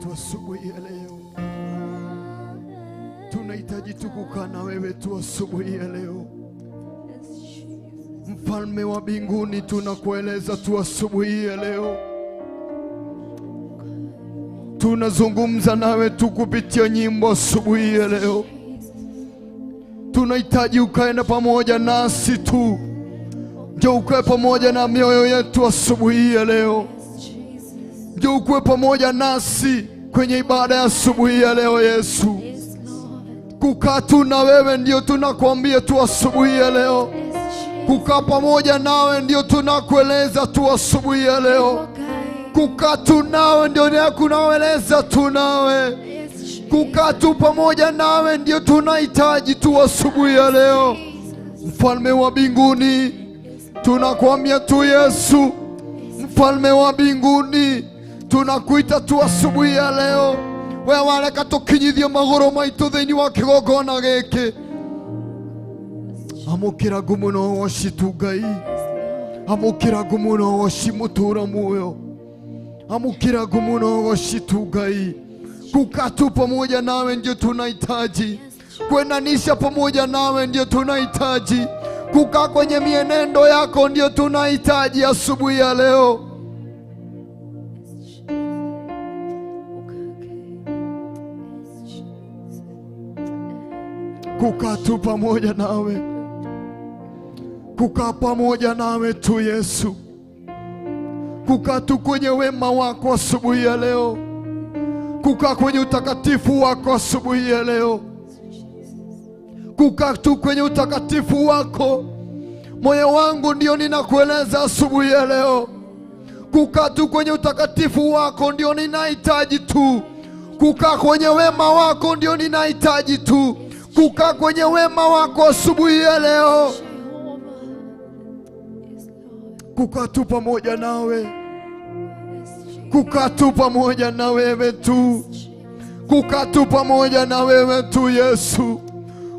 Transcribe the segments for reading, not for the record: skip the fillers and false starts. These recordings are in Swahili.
tu asubuhi ya leo. Tunahitaji tu kukaa na wewe tu asubuhi ya leo. Mfalme wa mbinguni, tunakueleza tu asubuhi ya leo. Tunazungumza nawe tu kupitia nyimbo asubuhi ya leo. Tunahitaji ukaenda pamoja nasi tu. Njoo ukae pamoja na mioyo yetu asubuhi ya leo. Njoo ukae pamoja nasi kwenye ibada ya asubuhi ya leo Yesu. Kukaa tu na wewe ndio tunakuambia tu asubuhi ya leo. Kukaa pamoja nawe ndio tunakueleza tu asubuhi ya leo. Kukaa tu nawe ndio kunaeleza tu nawe. Kukaa tu pamoja nawe ndio tunahitaji tu asubuhi ya leo. Mfalme wa mbinguni, tunakuambia tu Yesu. Mfalme wa mbinguni, tunakuita tu asubuhi ya leo. Wewe wareka tukinyithie magoro maitu thiini wa kigongona giki. Amukira ngumuno woci tu Ngai. Amukira ngumuno woci mutura muoyo. Amukira ngumuno woci tu Ngai. Kukaa tu pamoja nawe ndio tunahitaji. Kuenanisha pamoja nawe ndio tunahitaji. Kukaa kwenye mienendo yako ndio tunahitaji asubuhi ya leo. Kukaa tu pamoja nawe. Kukaa pamoja nawe tu Yesu. Kukaa tu kwenye wema wako asubuhi ya leo. Kukaa kwenye utakatifu wako asubuhi ya leo. Kukaa tu kwenye utakatifu wako. Moyo wangu ndio ninakueleza asubuhi ya leo. Kukaa tu kwenye utakatifu wako ndio ninahitaji tu. Kukaa kwenye wema wako ndio ninahitaji tu. Kukaa kwenye wema wako asubuhi ya leo. Kukaa tu pamoja nawe. Kukaa tu pamoja na wewe tu. Kukaa tu pamoja na wewe tu Yesu.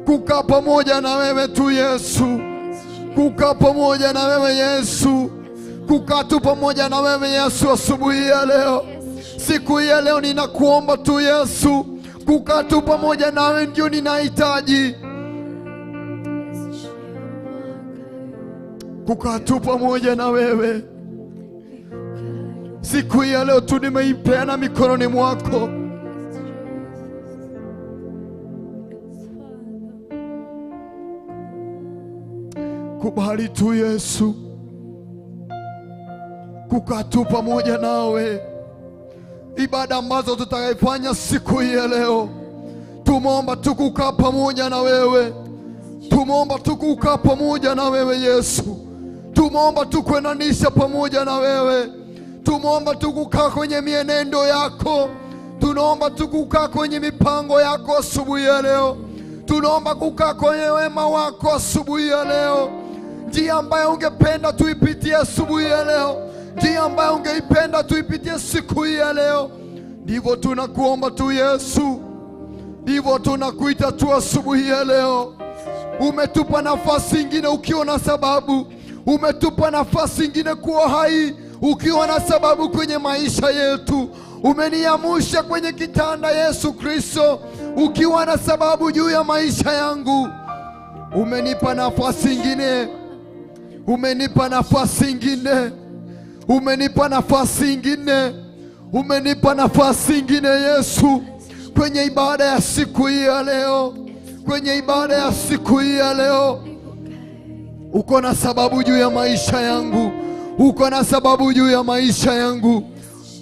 Kukaa pamoja na wewe tu Yesu. Kukaa pamoja na wewe Yesu. Kukaa tu pamoja na wewe Yesu asubuhi ya leo. Siku ya leo ninakuomba tu Yesu. Kukaa tu pamoja nawe ndio ninahitaji. Kukaa tu pamoja na wewe. Siku ya leo tu nimeipeana mikononi mwako. Kubali tu Yesu. Kukaa tu pamoja nawe. Ibada ambazo tutakaifanya siku ya leo, tumeomba tu kukaa pamoja na wewe. Tumeomba tu kukaa pamoja na wewe Yesu. Tumeomba tu kuenanisha pamoja na wewe. Tumeomba tu kukaa kwenye mienendo yako. Tunaomba tu kukaa kwenye mipango yako asubuhi ya leo. Tunaomba kukaa kwenye wema wako asubuhi ya leo. Njia ambayo ungependa tuipitie asubuhi ya leo, njia ambayo ungeipenda tuipitie siku ya leo, ndivyo tunakuomba tu Yesu. Ndivyo tunakuita tu asubuhi ya leo. Umetupa nafasi ingine ukiwa na sababu. Umetupa nafasi ingine kuwa hai ukiwa na sababu kwenye maisha yetu. Umeniamusha kwenye kitanda Yesu Kristo ukiwa na sababu juu ya maisha yangu. Umenipa nafasi ingine. Umenipa nafasi ingine. Umenipa nafasi ingine. Umenipa nafasi ingine Yesu, kwenye ibada ya siku hii ya leo. Kwenye ibada ya siku hii ya leo. Uko na sababu juu ya maisha yangu. Uko na sababu juu ya maisha yangu.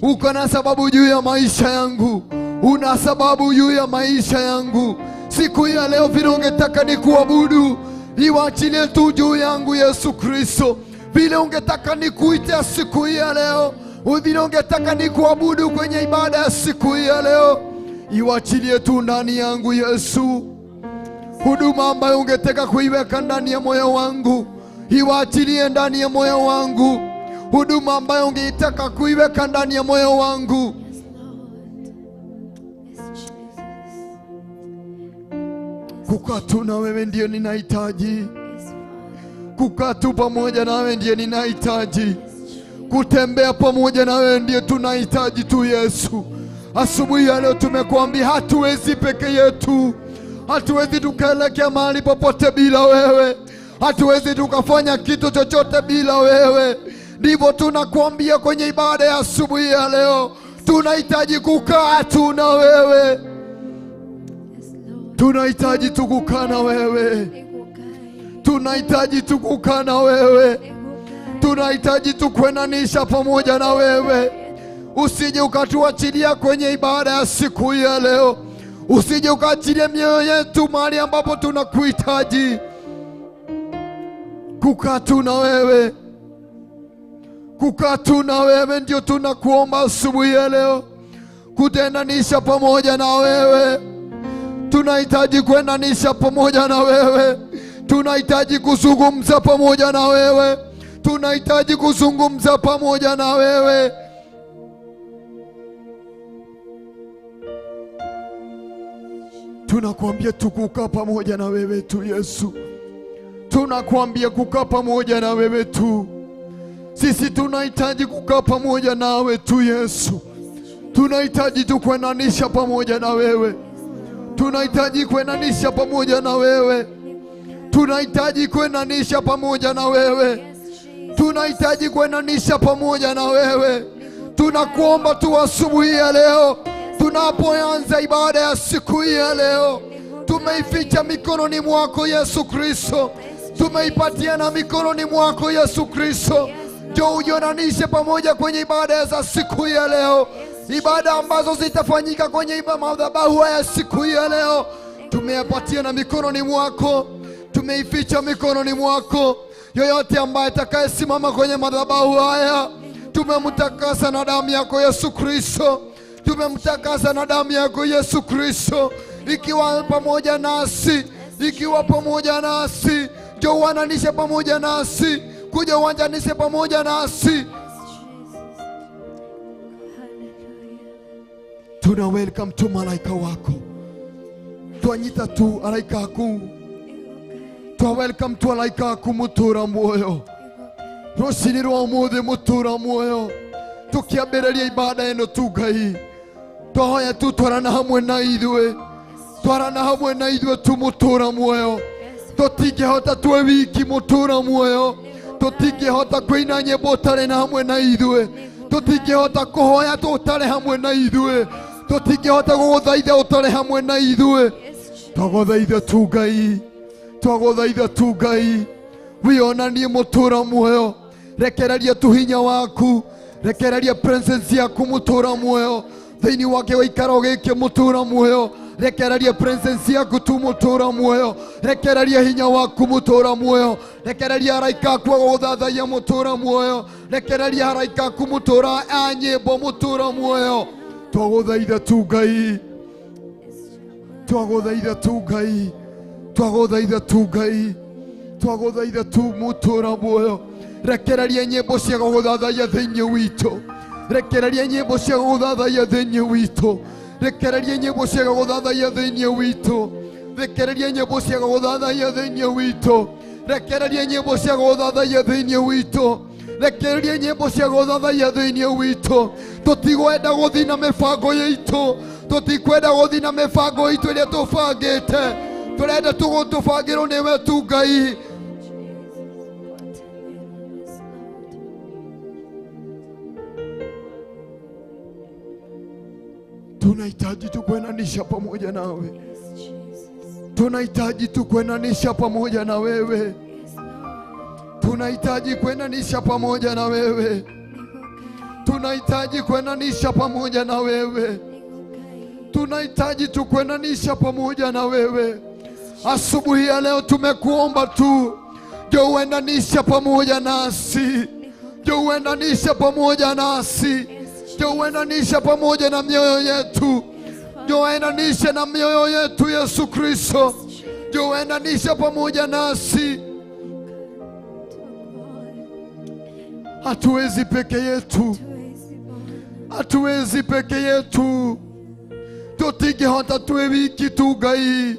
Uko na sababu juu ya maisha yangu. Una sababu juu ya maisha yangu. Siku ya leo vile ungetaka nikuabudu, iwachilie tu juu yangu Yesu Kristo. Vile ungetaka nikuite siku ya leo, vile ungetaka nikuabudu kwenye ibada ya siku ya leo, iwachilie tu ndani yangu Yesu. Huduma ambayo ungetaka kuiweka ndani ya moyo wangu, iwachilie ndani ya moyo wangu. Huduma ambayo ungetaka kuiweka ndani ya moyo wangu. Kukaa tu na wewe ndiyo ninahitaji. Kukaa tu pamoja na wewe ndiyo ninahitaji. Kutembea pamoja na wewe ndiyo tunahitaji tu Yesu. Asubuhi ya leo tumekuambia hatuwezi peke yetu, hatuwezi tukaelekea mahali popote bila wewe, hatuwezi tukafanya kitu chochote bila wewe. Ndivyo tunakuambia kwenye ibada ya asubuhi ya leo, tunahitaji kukaa tu na wewe, tunahitaji tukukaa na wewe, tunahitaji tukukaa na wewe, tunahitaji tukwenanisha pamoja na wewe. Usije ukatuachilia kwenye ibada ya siku ya leo, usije ukaachilia mioyo yetu mahali ambapo tunakuhitaji. Kukaa tu na wewe, kukaa tu na wewe ndio tunakuomba asubuhi ya leo, kutendanisha pamoja na wewe. Tunahitaji kuendanisha pamoja na wewe, tunahitaji kuzungumza pamoja na wewe, tunahitaji kuzungumza pamoja na wewe. Tunakuambia tukukaa pamoja na wewe tu Yesu, tunakuambia kukaa pamoja na wewe tu. Sisi tunahitaji kukaa pamoja nawe tu Yesu, tunahitaji tukwenanisha pamoja na wewe, tunahitaji kwenanisha pamoja na wewe, tunahitaji kwenanisha pamoja na wewe, tunahitaji kwenanisha pamoja na wewe. Tunakuomba tu asubuhi ya leo, tunapoanza ibada ya siku hii ya leo, tumeificha mikononi mwako Yesu Kristo, tumeipatia na mikononi mwako Yesu Kristo. Njoo ujionanishe pamoja kwenye ibada za siku hii ya leo, ibada ambazo zitafanyika kwenye madhabahu ya siku hii ya leo. Tumeyapatia na mikononi mwako, tumeificha mikononi mwako. Yoyote ambaye atakayesimama kwenye madhabahu haya, tumemtakasa na damu yako Yesu Kristo, tumemtakasa na damu yako Yesu Kristo. Ikiwa pamoja nasi, ikiwa pamoja nasi, njoo uananishe pamoja nasi, kuja uanjanishe pamoja nasi. Tuna welcome tu malaika wako, twanyita tu malaika aku, twa welcome tu malaika aku mutura muoyo, rucini rwa umuthi mutura muoyo, tukiambĩrĩria ibada ĩno tu Ngai, twahoya tu twarana hamwe na ithuĩ, twarana hamwe na ithuĩ tu mutura muoyo. Tũtingĩhota twĩ wiki mutura muoyo, tũtingĩhota kũina nyĩmbo ũtarĩ na hamwe na ithuĩ, tũtingĩhota kũhoya ũtarĩ hamwe na ithuĩ, tũtingĩhota gũgũthaitha ũtarĩ hamwe na ithuĩ. Twagũthaitha tu Ngai, twagũthaitha tu Ngai, wĩonanie mutura muoyo, rekereria tu hinya waku, rekereria presence yaku mutura muoyo thĩinĩ wa gĩikaro gĩkĩ mutura muoyo, rekereria presence yaku tu mutura muoyo, rekereria hinya waku mutura muoyo, rekereria araika aku gũthathaiya mutura muoyo, rekereria araika aku mutura a nyĩmbo mutura muoyo. Twagũthaitha tu Ngai, twagũthaitha tu Ngai, twagũthaitha tu Ngai, twagũthaitha tu mutura muoyo. Rekereria nyĩmbo cia gũthathaiya thĩinĩ witũ, rekereria nyĩmbo cia gũthathaiya thĩinĩ witũ, rekereria nyĩmbo cia gũthathaiya thĩinĩ witũ, rekereria nyĩmbo cia gũthathaiya thĩinĩ witũ, rekereria nyĩmbo cia gũthathaiya thĩinĩ witũ, rekereria nyĩmbo cia gũthathaiya thĩinĩ witũ. Tũtigwenda gũthiĩ na mĩbango itũ, tũtikwenda gũthiĩ na mĩbango itũ ĩrĩa tũbangĩte, tũrenda tũbangĩrwo nĩwe tu Ngai. Tunahitaji tukwenanisha pamoja nawe, tunahitaji tukwenanisha pamoja na wewe, tunahitaji kwenanisha pamoja na wewe, tunahitaji kwenanisha pamoja na wewe, tunahitaji tukwenanisha pamoja na wewe. Asubuhi ya leo tumekuomba tu, njoo uendanisha pamoja nasi, njoo uendanisha pamoja nasi, njoo uendanisha pamoja na mioyo yetu, njoo uendanisha na mioyo yetu Yesu Kristo, njoo uendanisha pamoja nasi. Hatuwezi peke yetu, hatuwezi peke yetu, tũtingĩhota twĩ wiki tu Ngai.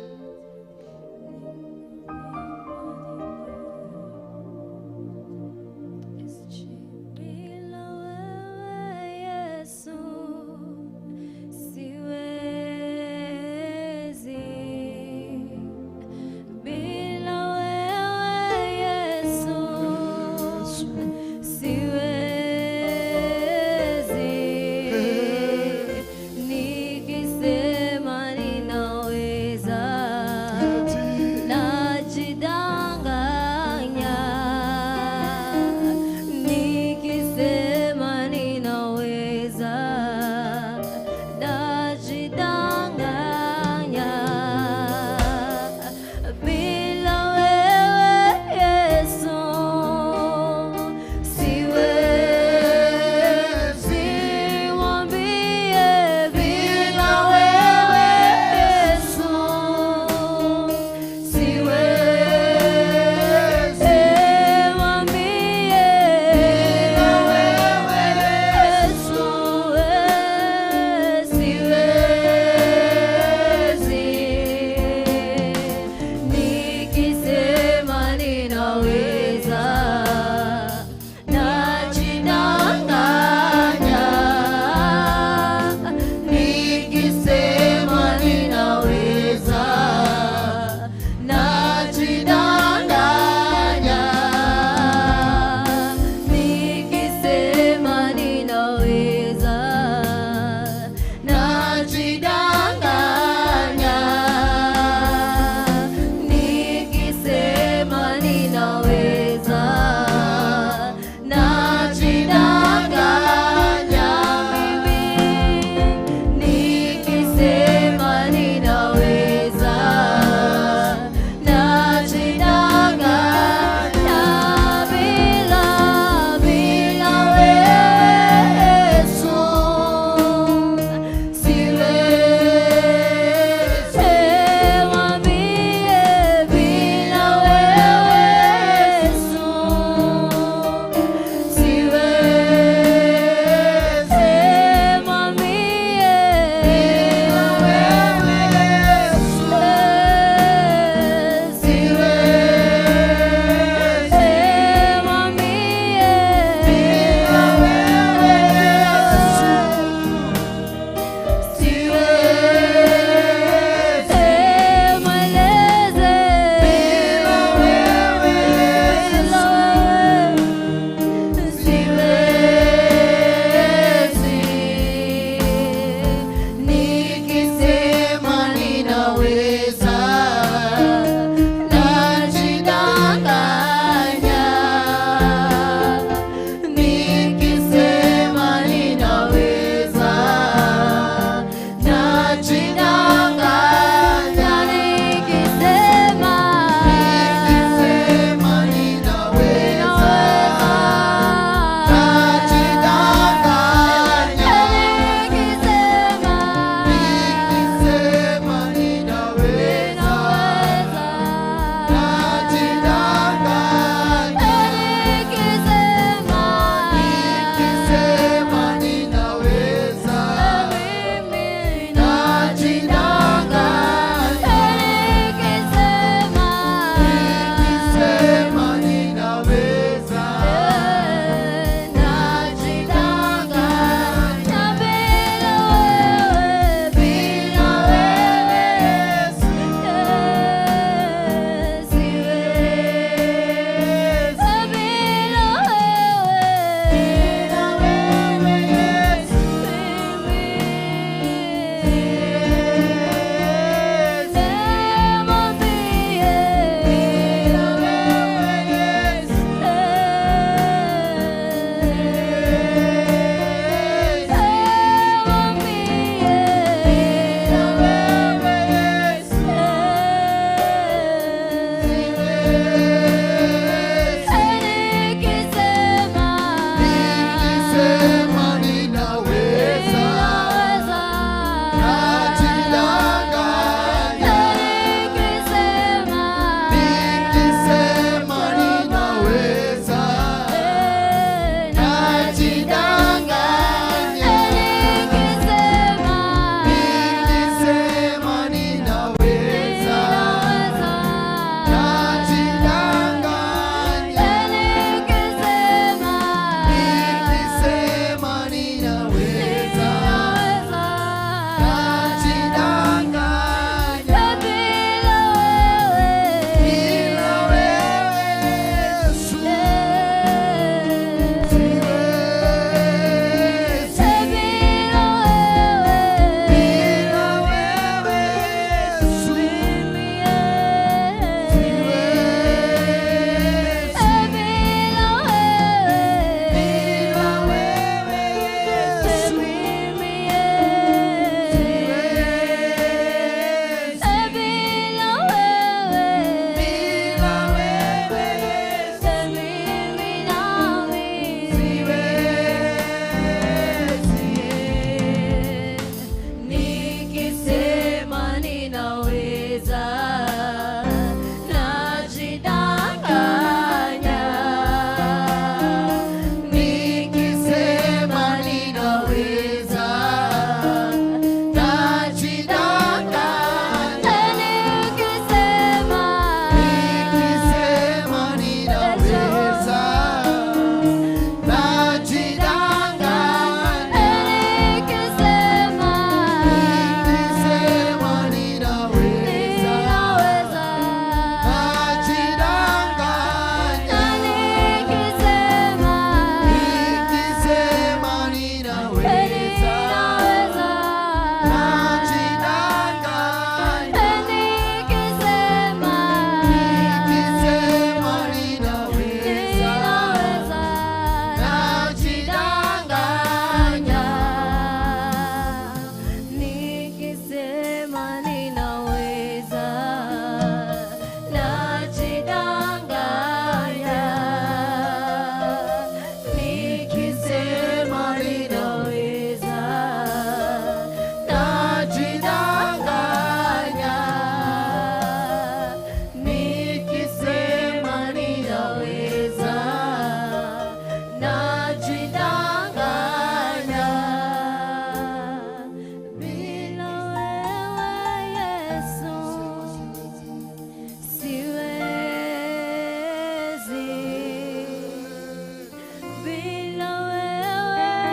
Bila wewe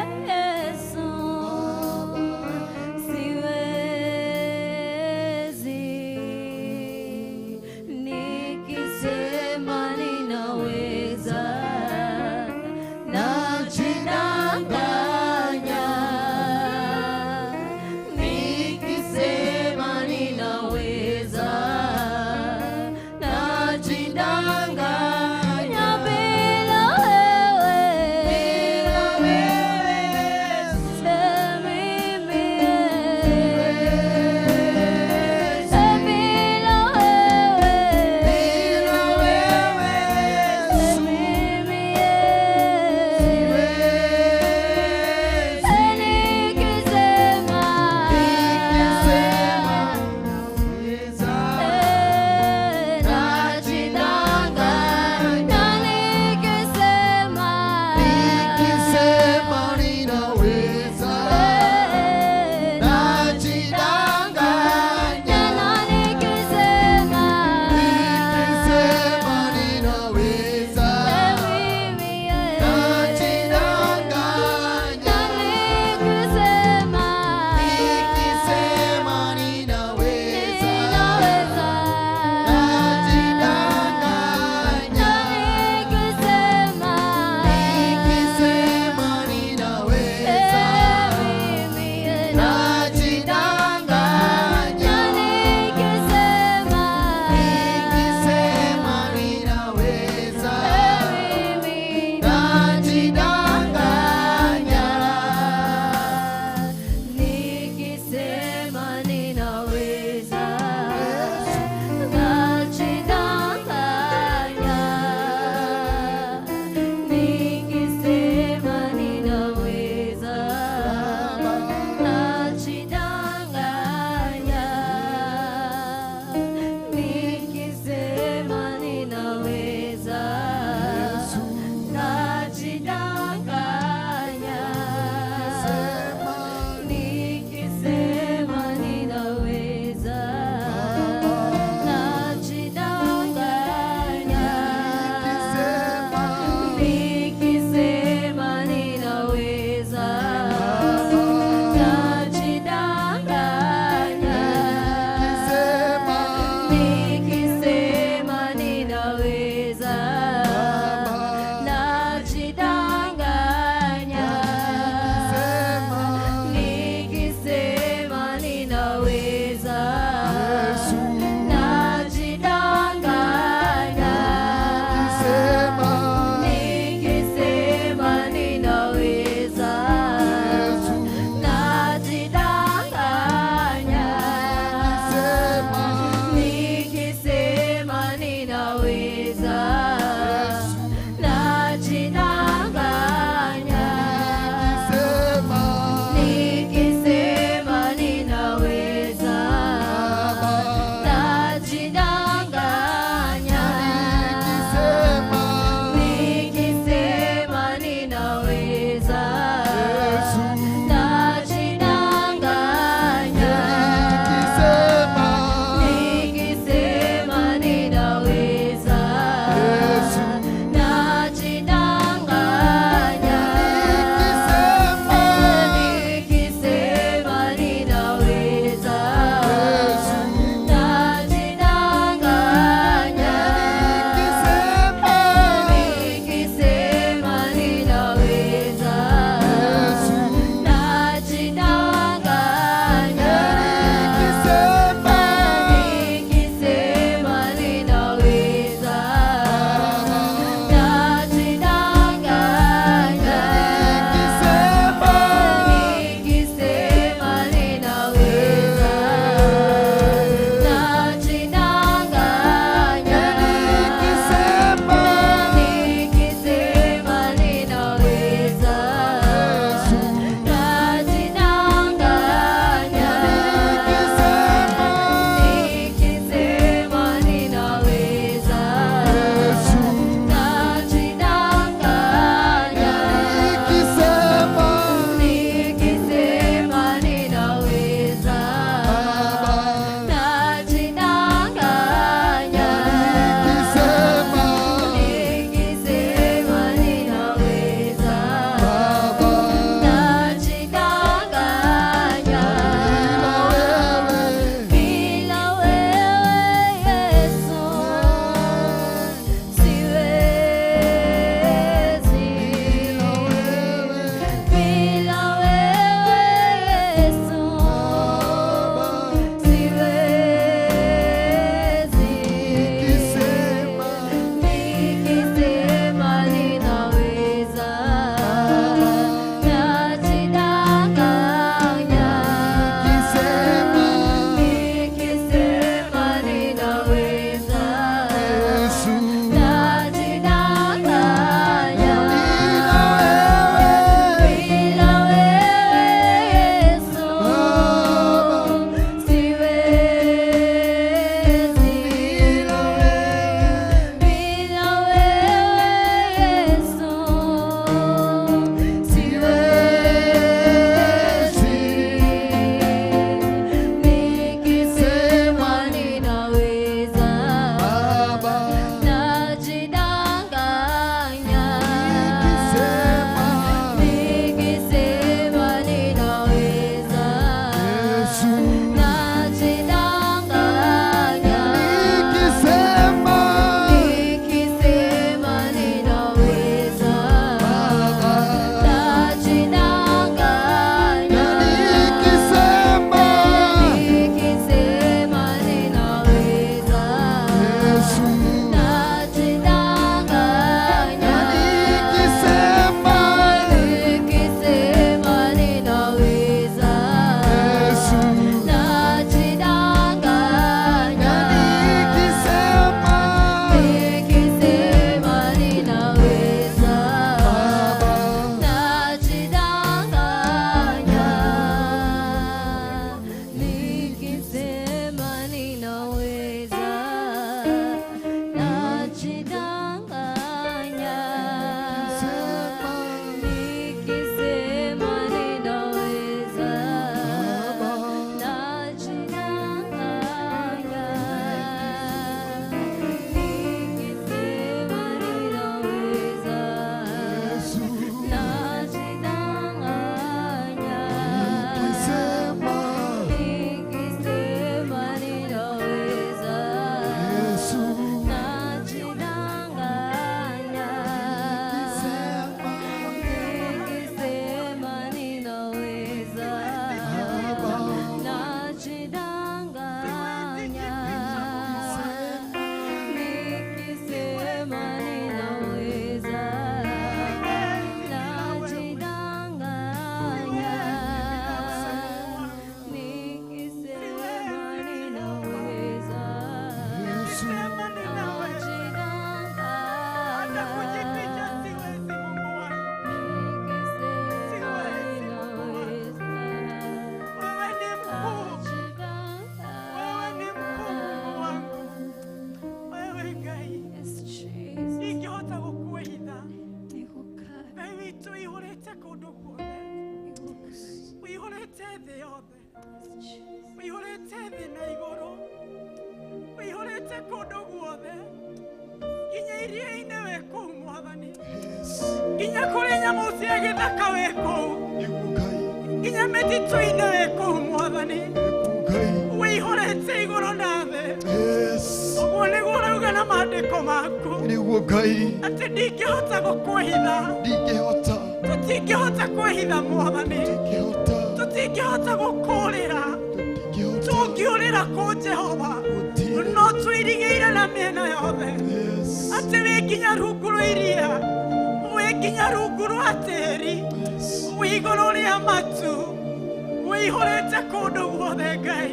Tuihorete kundu guothe. Wihorete thĩ yothe. Wihorete thĩ na igũrũ. Wihorete kundu guothe. Nginya iria-inĩ wĩ kũu Mwathani. Nginya kũrĩ nyamũ cia gĩthaka wĩ kũu. Nginya mĩtitũ-inĩ wĩ kũu Mwathani. Wihorete igũrũ na thĩ. Ũguo nĩguo ũrauga na maandĩko maku. Atĩ ndingĩhota gũkwĩhitha. Tũtingĩhota kwĩhitha Mwathani. Tũtingĩhota gũkũũrĩra. Tũngĩũrĩra kũ Jehova. No twĩrigĩire na mĩena yothe. Atĩ wĩ nginya rungu rwa iria. Wĩ nginya rungu rwa tĩĩri. Wĩ igũrũ rĩa matu. Wĩihũrĩte kũndũ guothe Ngai.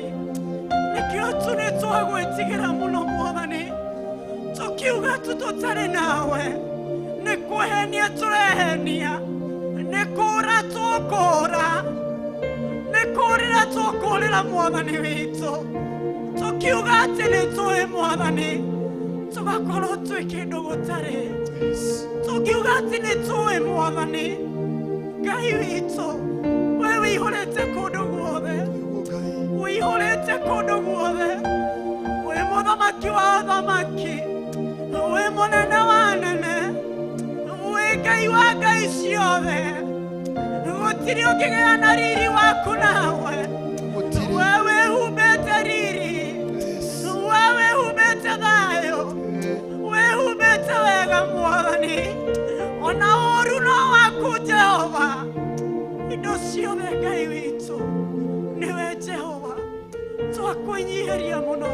Nĩkĩo tu nĩtwagwĩtigĩra mũno Mwathani. Tũkiuga tu tũtarĩ nawe. Nĩ kwĩhenia tũrehenia. Nĩ kũũra tũkũũra. Nĩ kũũrĩra tũkũũrĩra Mwathani witũ. Tũkiuga atĩ nĩtũĩ Mwathani. Tũgakorwo twĩ kĩndũ gũtarĩ. Tũkiuga atĩ nĩtũĩ Mwathani. Ngai witũ. We wĩihũrĩte kũndũ guothe. Wĩihũrĩte kũndũ guothe. Wĩ mũthamaki wa athamaki. Wĩ mũnene wa anene. Wĩ Ngai wa ngai ciothe. Gũtirĩ ũngĩgĩa riri waku nawe. We wĩhumbĩte riri. We wĩhumbĩte thayũ. Wĩhumbĩte wega Mwathani. Ona ũũru no waku Jehova. Indo ciothe Ngai witũ. Nĩwe Jehova. Twakwĩnyihĩria mũno.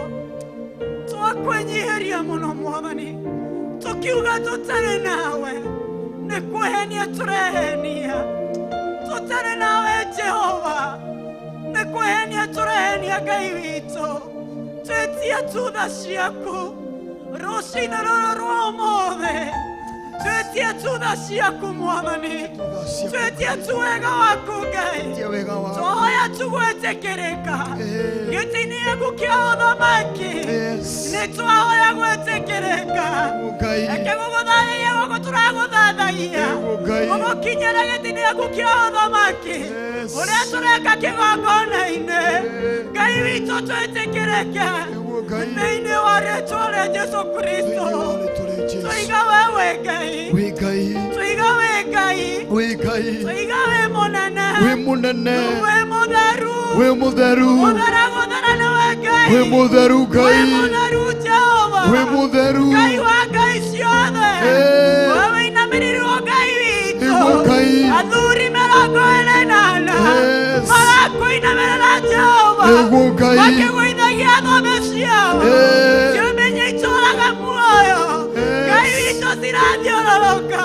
Twakwĩnyihĩria mũno Mwathani. Tũkiuga tũtarĩ nawe. Nĩ kwĩhenia tũrehenia. Tũtarĩ nawe Jehova. Nĩ kwĩhenia tũrehenia Ngai witũ. Twĩtia tutha ciaku. Rũciinĩ rũrũ rwa ũmũthĩ. Twĩtia tutha ciaku Mwathani. Twĩtia tu wega waku Ngai. Tũhoya tũgwĩtĩkĩrĩka. Gĩtĩ-inĩ gĩaku kĩa ũthamaki. Nĩtwahoya gwĩtĩkĩrĩka. Reke gũgũthathaiya gũkũ tũragũthathaiya. Gũgũkinyĩra gĩtĩ-inĩ gĩaku kĩa ũthamaki. Ũrĩa tũreka kĩgongona-inĩ. Ngai witũ twĩtĩkĩrĩke. Thĩinĩ wa rĩĩtwa rĩa Jesũ Kristo. Tũiga wewe Ngai. Tũiga we Ngai. Tũiga we mũnene. Wĩ mũtheru. Mũthera nĩwe Ngai. Wĩ mũtheru Jehova. Ngai wa ngai ciothe. We wĩinamĩrĩirwo Ngai witũ. Athuri 48 marakũinamĩrĩra Jehova. Makĩgũithagia thome ciao. Ciũmenye itũũraga muoyo. Ngai witũ cirathiũrũrũka.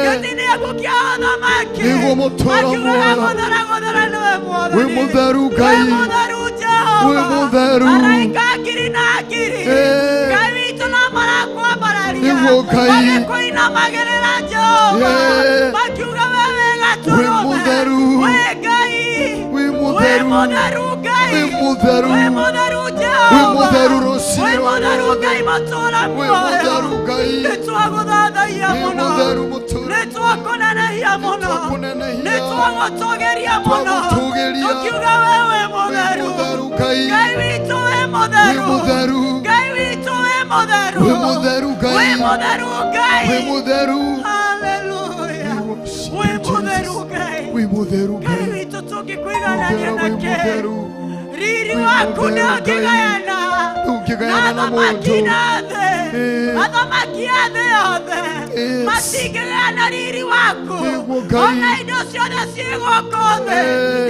Gĩtĩ-inĩ gĩaku kĩa ũthamaki. Makiugaga gũthera nĩwe Mwathani. Wĩ mũtheru Jehova. Araika ngiri na ngiri. Ngai witũ no marakwambararia. Magĩkũinamagĩrĩra Jehova. Makiuga we wega tũrũme. We Ngai. Wĩ mũtheru Ngai. Wĩ mũtheru Jehova. Wĩ mũtheru Ngai matũũra muoyo. Nĩtwagũthathaiya mũno. Nĩtwakũnenehia mũno. Nĩtwagũtũgĩria mũno. Tũkiuga wewe mũtheru. Ngai witũ wĩ mũtheru. Ngai witũ wĩ mũtheru. Wĩ mũtheru Ngai. Haleluya. Wĩ mũtheru Ngai. Ngai witũ tũngĩkũiganania nake. Riri waku nĩ ũngĩgayana. Na athamaki na thĩ. Athamaki a thĩ yothe. Matingĩgayana riri waku. Ona indo ciothe ciĩ gũkũ thĩ.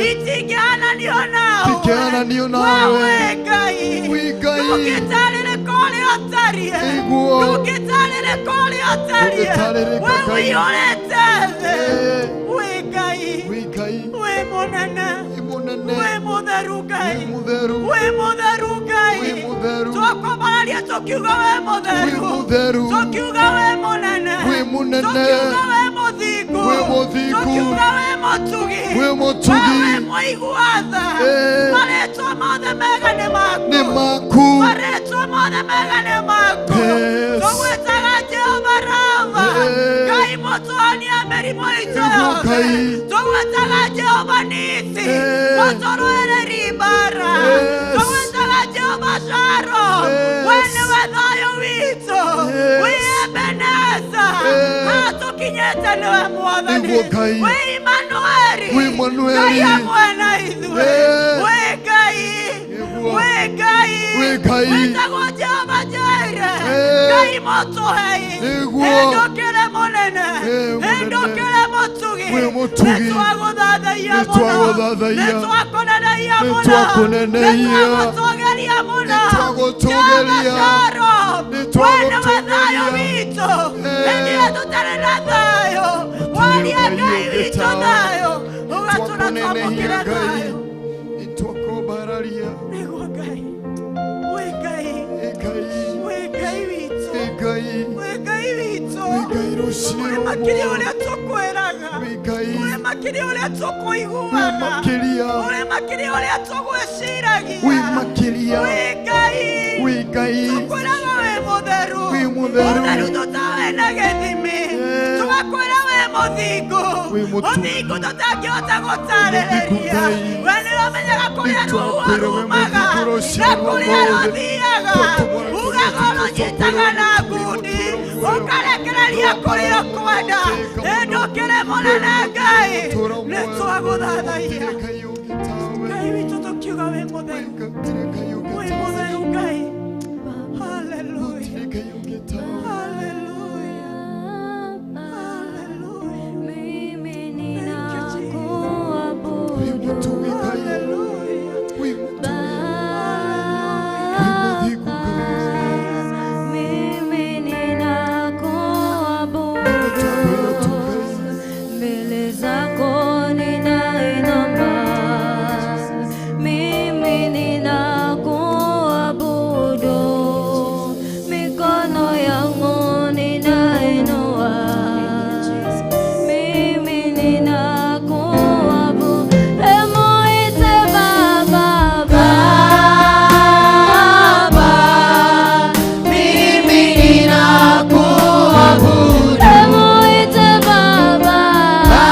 Itingĩhananio nawe. Wewe Ngai. Ndũngĩtarĩrĩka ũrĩa ũtariĩ. Ndũngĩtarĩrĩka ũrĩa ũtariĩ. We wĩihũrĩte thĩ. Wĩ Ngai. Wĩ mũnene. Wĩ mũtheru Ngai. Wĩ mũtheru Ngai. Twakwambararia tũkiuga wĩ mũtheru. Tũkiuga wĩ mũnene. Tũkiuga wĩ mũthingu. Tũkiuga wĩ mũtugi. We mũiguatha. Marĩtwa mothe mega nĩ maku. Marĩtwa mothe mega nĩ maku. Tũgwĩtaga Jehova Rafa. Ngai Motoania merimo ito. Tugwetaga Jehova nisi. Motoroere ribara. Tugwetaga Jehova sharo. Wene wedhayo wito. Wiebeneza. Hatukinyete niwe mwathani. Wimmanueli. Kaya mwena idhwe. Wegai. Wetagwo Jehova Jire. Ngai motuhei. Endokere monene. Endokere motugi. Nitwaguthathaia muno. Nitwakuneneia muno. Nitwagutugeria muno. Jehova Sharo. Wene wethayo wito. Endie tutare na thayo. Warie Ngai wito thayo. Ugatũra twamũkĩre thayo. Itwakobararia. Nĩguo Ngai. We Ngai witũ. We Ngai witũ. Ũrĩ makĩria ũrĩa tũkwĩraga. Ũrĩ makĩria ũrĩa tũkũiguaga. Ũrĩ makĩria ũrĩa tũgwĩciragia. We Ngai. Tũkwĩraga we mũtheru. Mũtheru tũtawe na gĩthimi. Tũgakwĩra we mũthingu. Mũthingu tũtangĩhota gũtarĩrĩria. We nĩwe ũmenyaga kũrĩa rũhuho rumaga na kũrĩa rũthiaga. Ugakorwo ũnyitaga na ngundi. Ũkarekereria kũrĩa ũkwenda. Endokere mũnene Ngai. Nĩtwagũthathaia. Ngai witũ tũkiuga we mũtheru. We mũtheru Ngai. Hallelujah. Hallelujah. Hallelujah. Mimi ninakuabudu. Mimi ninakuabudu. Mbele zako ninainama. Mimi ninakuabudu. Mikono yangu ninainua. Mimi ninakuabudu. Emuite Baba, Baba. Mimi ninakuabudu. Emuite Baba, Baba.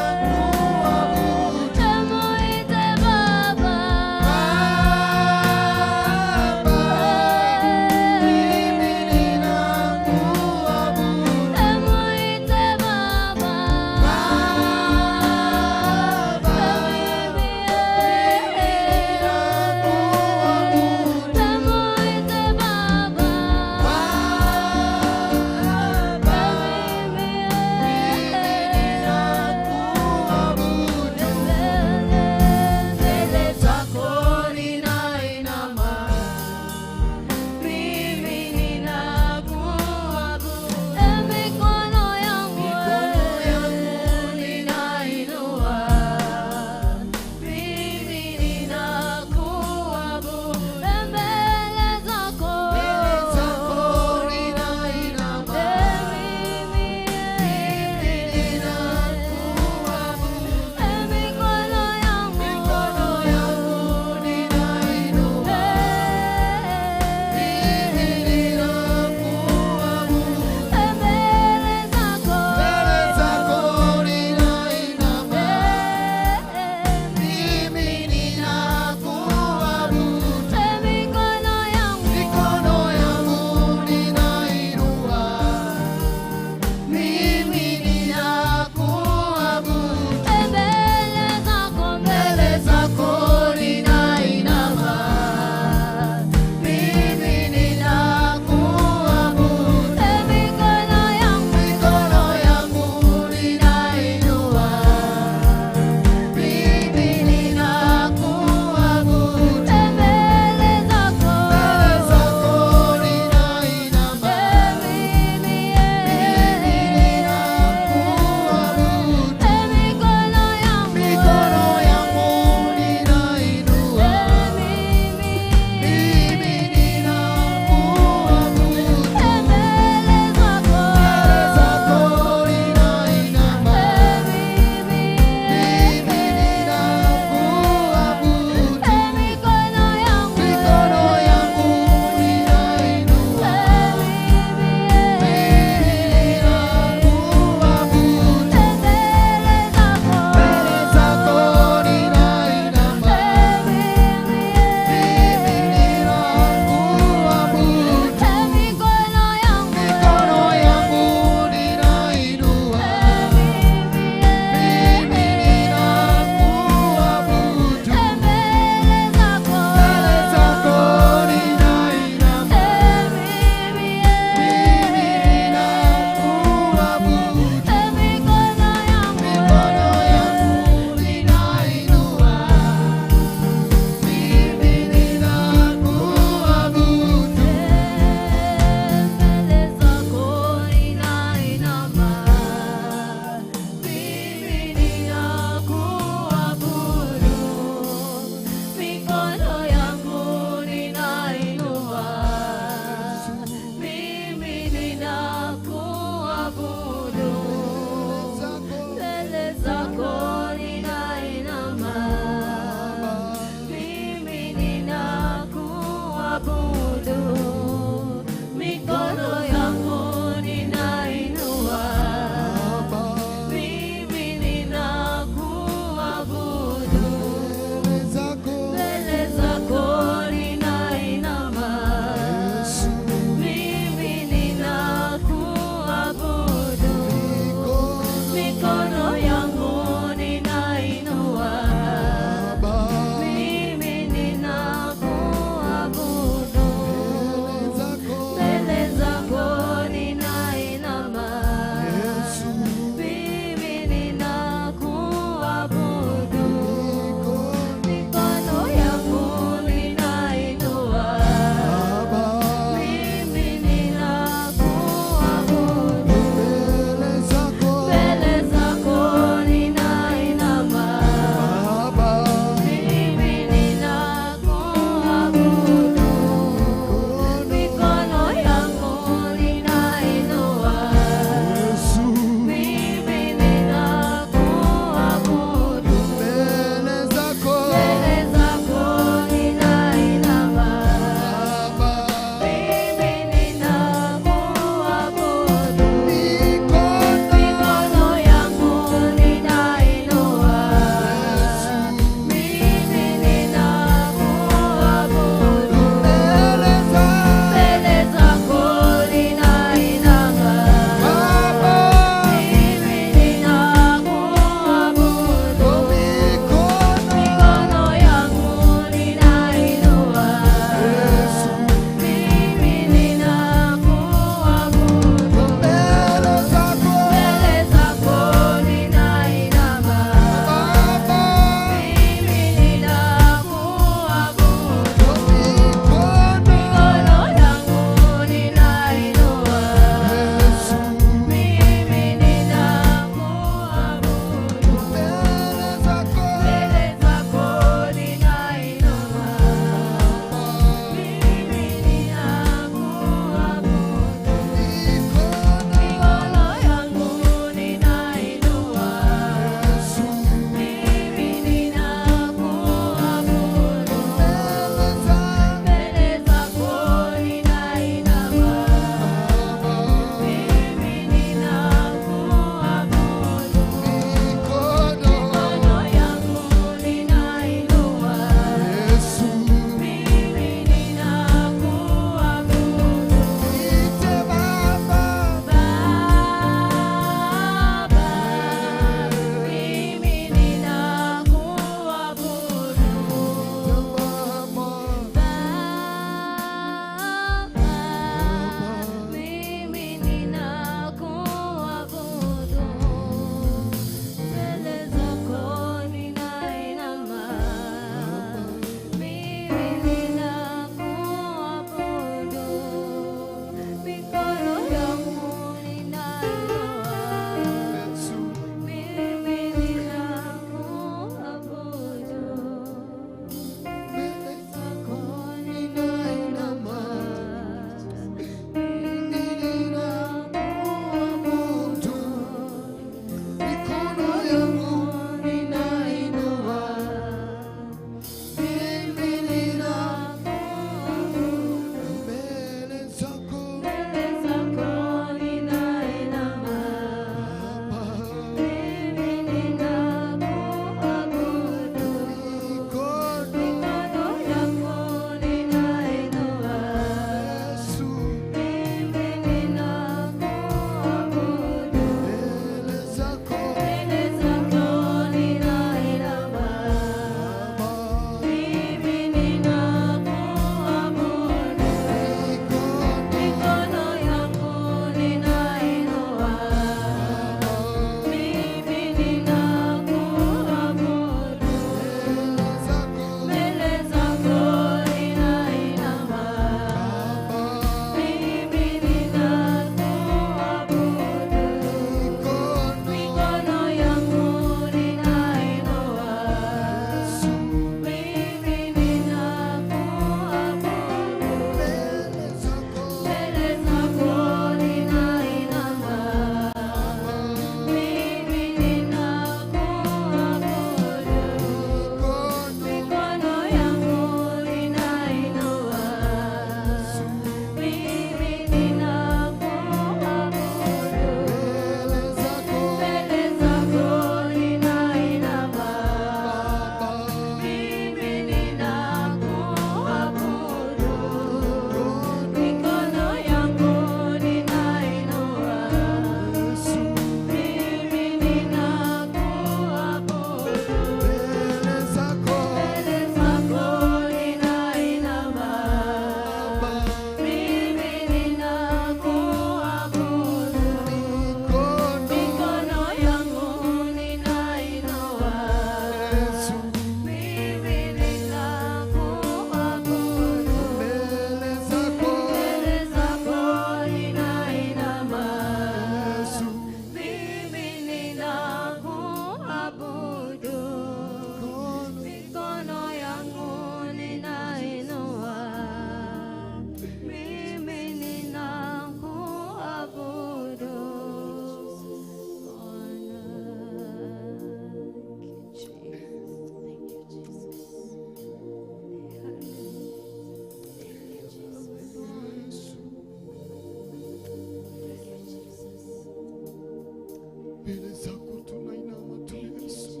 Mbele zako tunainama tu Yesu.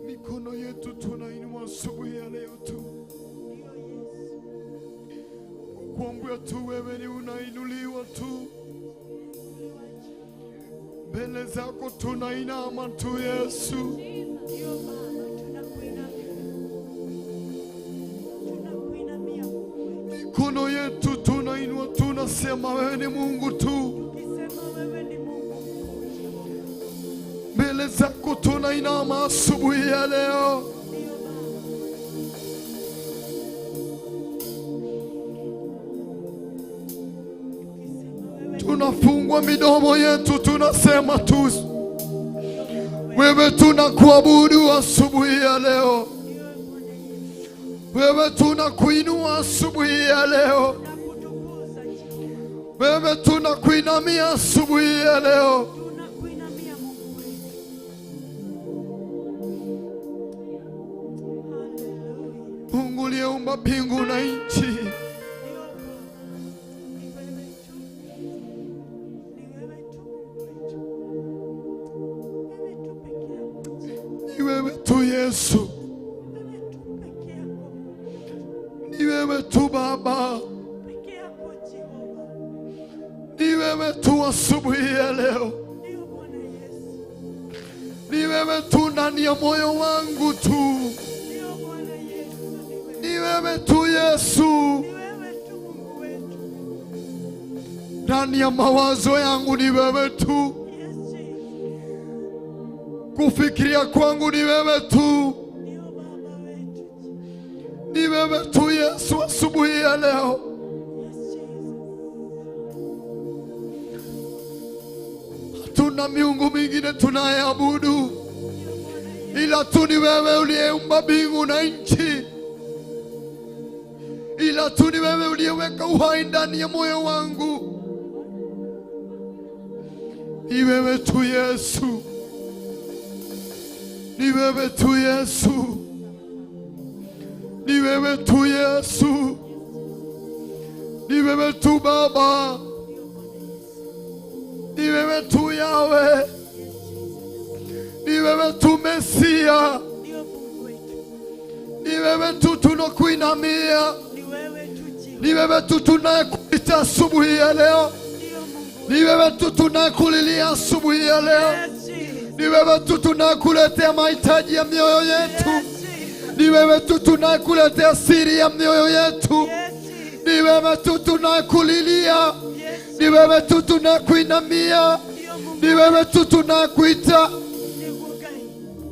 Mikono yetu tunainua asubuhi ya leo tu kuambia tu wewe ni unainuliwa tu. Mbele zako tunainama tu Yesu. Mikono yetu tunainua, tunasema wewe ni Mungu tu. Mbele zako tunainama asubuhi ya leo. Tunafungua midomo yetu, tunasema tu wewe tunakuabudu asubuhi ya leo. Wewe tunakuinua asubuhi ya leo. Wewe tunakuinamia asubuhi ya leo. Mungu aliyeumba mbingu na nchi, ni wewe tu Yesu. Ni wewe tu Baba, ni wewe tu asubuhi ya leo. Ni wewe tu ndani ya moyo wangu tu. Ni wewe tu Yesu. Ndani ya mawazo yangu ni wewe tu. Kufikiria kwangu ni wewe tu. Ni wewe tu Yesu asubuhi ya leo. Hatuna miungu mingine tunayeabudu ila tu ni wewe uliyeumba mbingu na nchi. Ila tu ni wewe uliyeweka uhai ndani ya moyo wangu. Ni wewe tu Yesu. Ni wewe tu Yesu. Ni wewe tu Yesu. Ni wewe tu Baba. Ni wewe tu Yahweh. Ni wewe tu Mesia. Ni wewe tu tunakuinamia. Ni wewe tu tunayekuita asubuhi ya leo. Ni wewe tu tunakulilia asubuhi ya leo. Ni wewe tu tunakuletea mahitaji ya mioyo yetu. Ni wewe tu tunakuletea siri ya mioyo yetu. Ni wewe tu tunakulilia. Ni wewe tu tunakuinamia. Ni wewe tu tunakuita.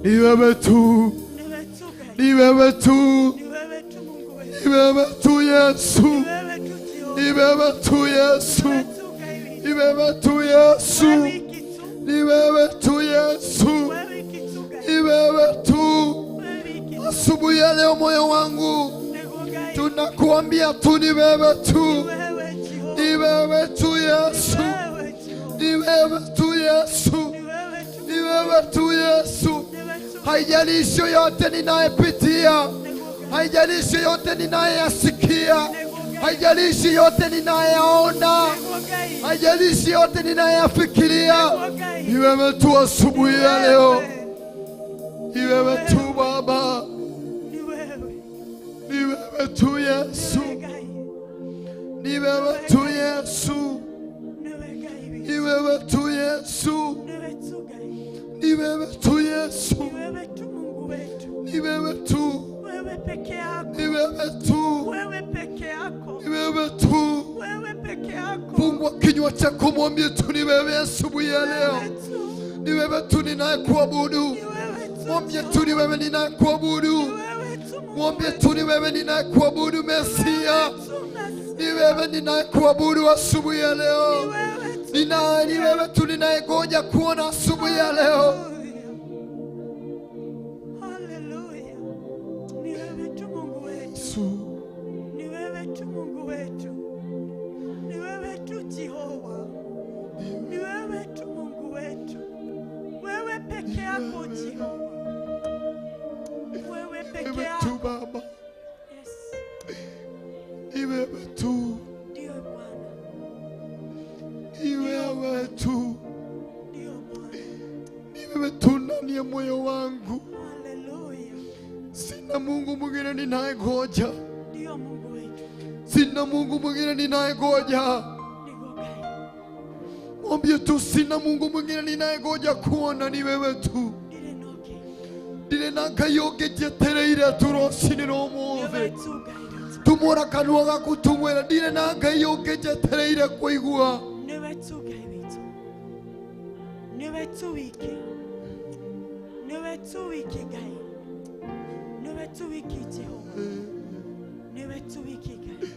Ni wewe tu. Ni wewe tu. Ni wewe tu Yesu. Ni wewe tu Yesu. Ni wewe tu Yesu. Ni wewe tu Yesu. Ni wewe tu. Asubuhi ya leo moyo wangu tunakuambia tu ni wewe tu. Ni wewe tu Yesu. Ni wewe tu Yesu. Ni wewe tu Yesu. Haijalishi yote ninayepitia, haijalishi yote ninayasikia, haijalishi yote ninayaona, haijalishi yote ninayafikiria, ni wewe tu asubuhi ya leo. Ni wewe tu Baba. Ni wewe tu Yesu. Ni wewe tu Yesu. Ni wewe tu Yesu. Ni wewe tu Yesu. Ni wewe tu. Wewe peke yako. Ni wewe tu. Wewe peke yako. Ni wewe tu. Wewe peke yako. Fungua kinywa kinywa chako mwambie tu ni wewe asubuhi ya leo. Ni wewe tu ninayekuabudu. Mwambie tu ni wewe ninayekuabudu. Mwambie tu ni wewe ninayekuabudu Mesia. Ni wewe ninayekuabudu asubuhi ya leo. Ni wewe tu ninayengoja kuona asubuhi ya leo. Haleluya. Ni wewe tu Mungu wetu. Ni wewe tu Mungu wetu. Ni wewe tu Jehova. Ni wewe tu Mungu wetu. Wewe peke yako Jehova. Wewe peke Wewe yako. tu Baba. Yes. Ni wewe tu. Ndio Bwana. Ni wewe tu. Ndio Bwana. Ni wewe tu ndani ya moyo wangu. Haleluya. Sina Mungu mwingine ninayengoja. Ndio Mungu wetu. Sina Mungu mwingine ninayengoja. Niko gai. Mwambie tu sina Mungu mwingine ninayengoja kuona ni wewe tu. Ndire noke. Ndire nangayogeje tereire turosinira umuthi. Wewe tu gai. Tumora kanua gaku tumwira ndire nangayogeje tereire kuigua. Niwe tu gai witu. Niwe tu wiki. Niwe tu wiki gai. Niwe tu wiki Jehova. Niwe tu wiki gai.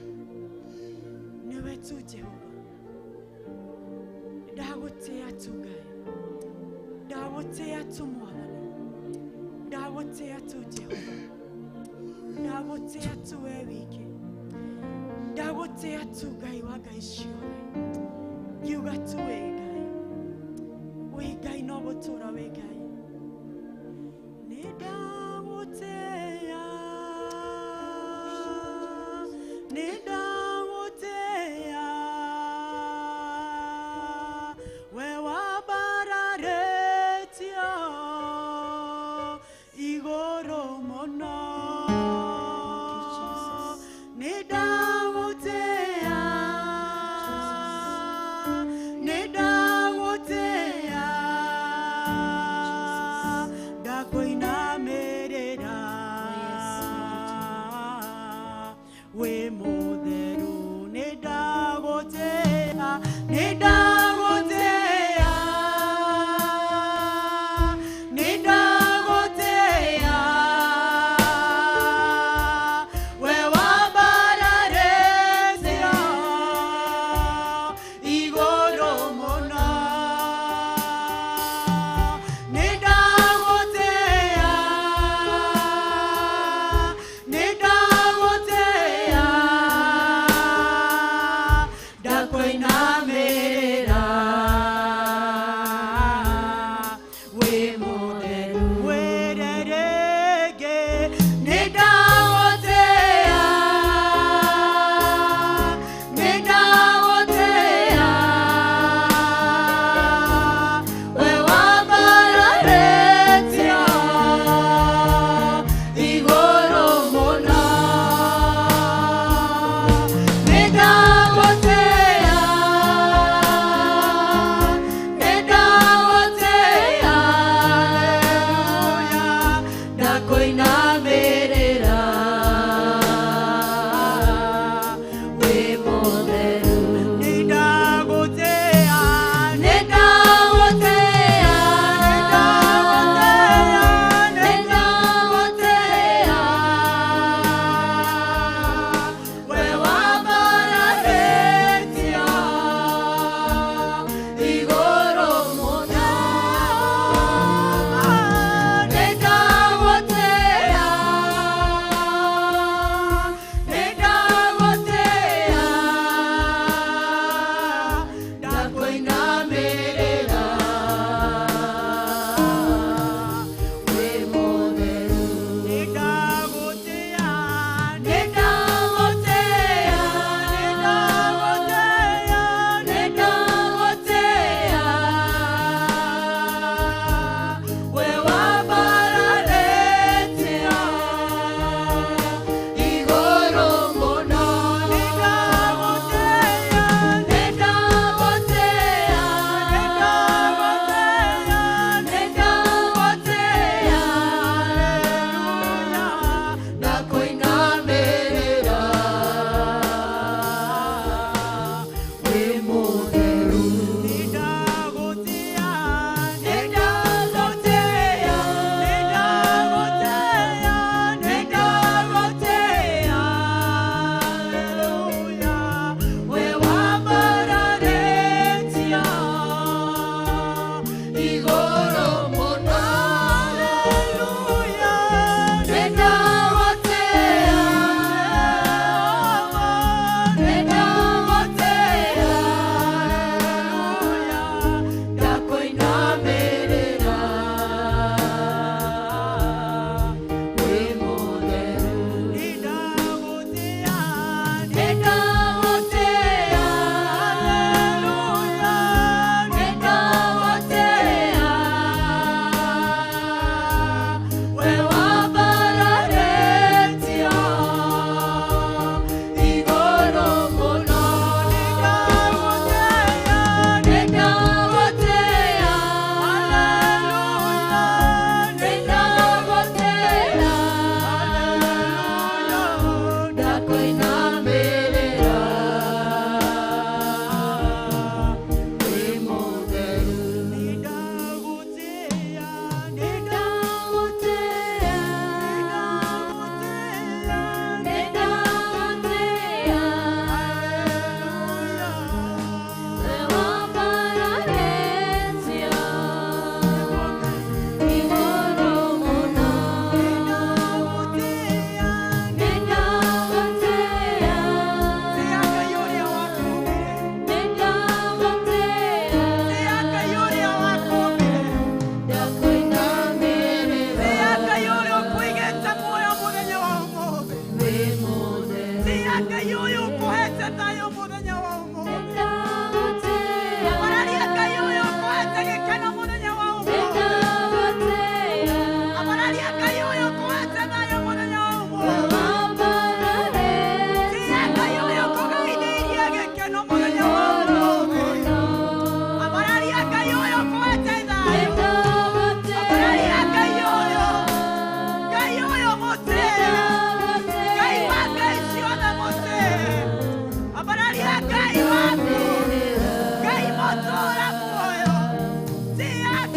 Niwe tu Jehova. Ndagutia tu gai. Ndagutia tu Mwathani. Ndagutia tu Jehova. Ndagutia tu we wiki. Ndagutia tu gai wa gai ciothe. Ngiuga tu we gai. We gai no gutura we gai. Nidagutia. Nidagutia. We wabararetia. Igoro mono. Nidagutia. Nidagutia.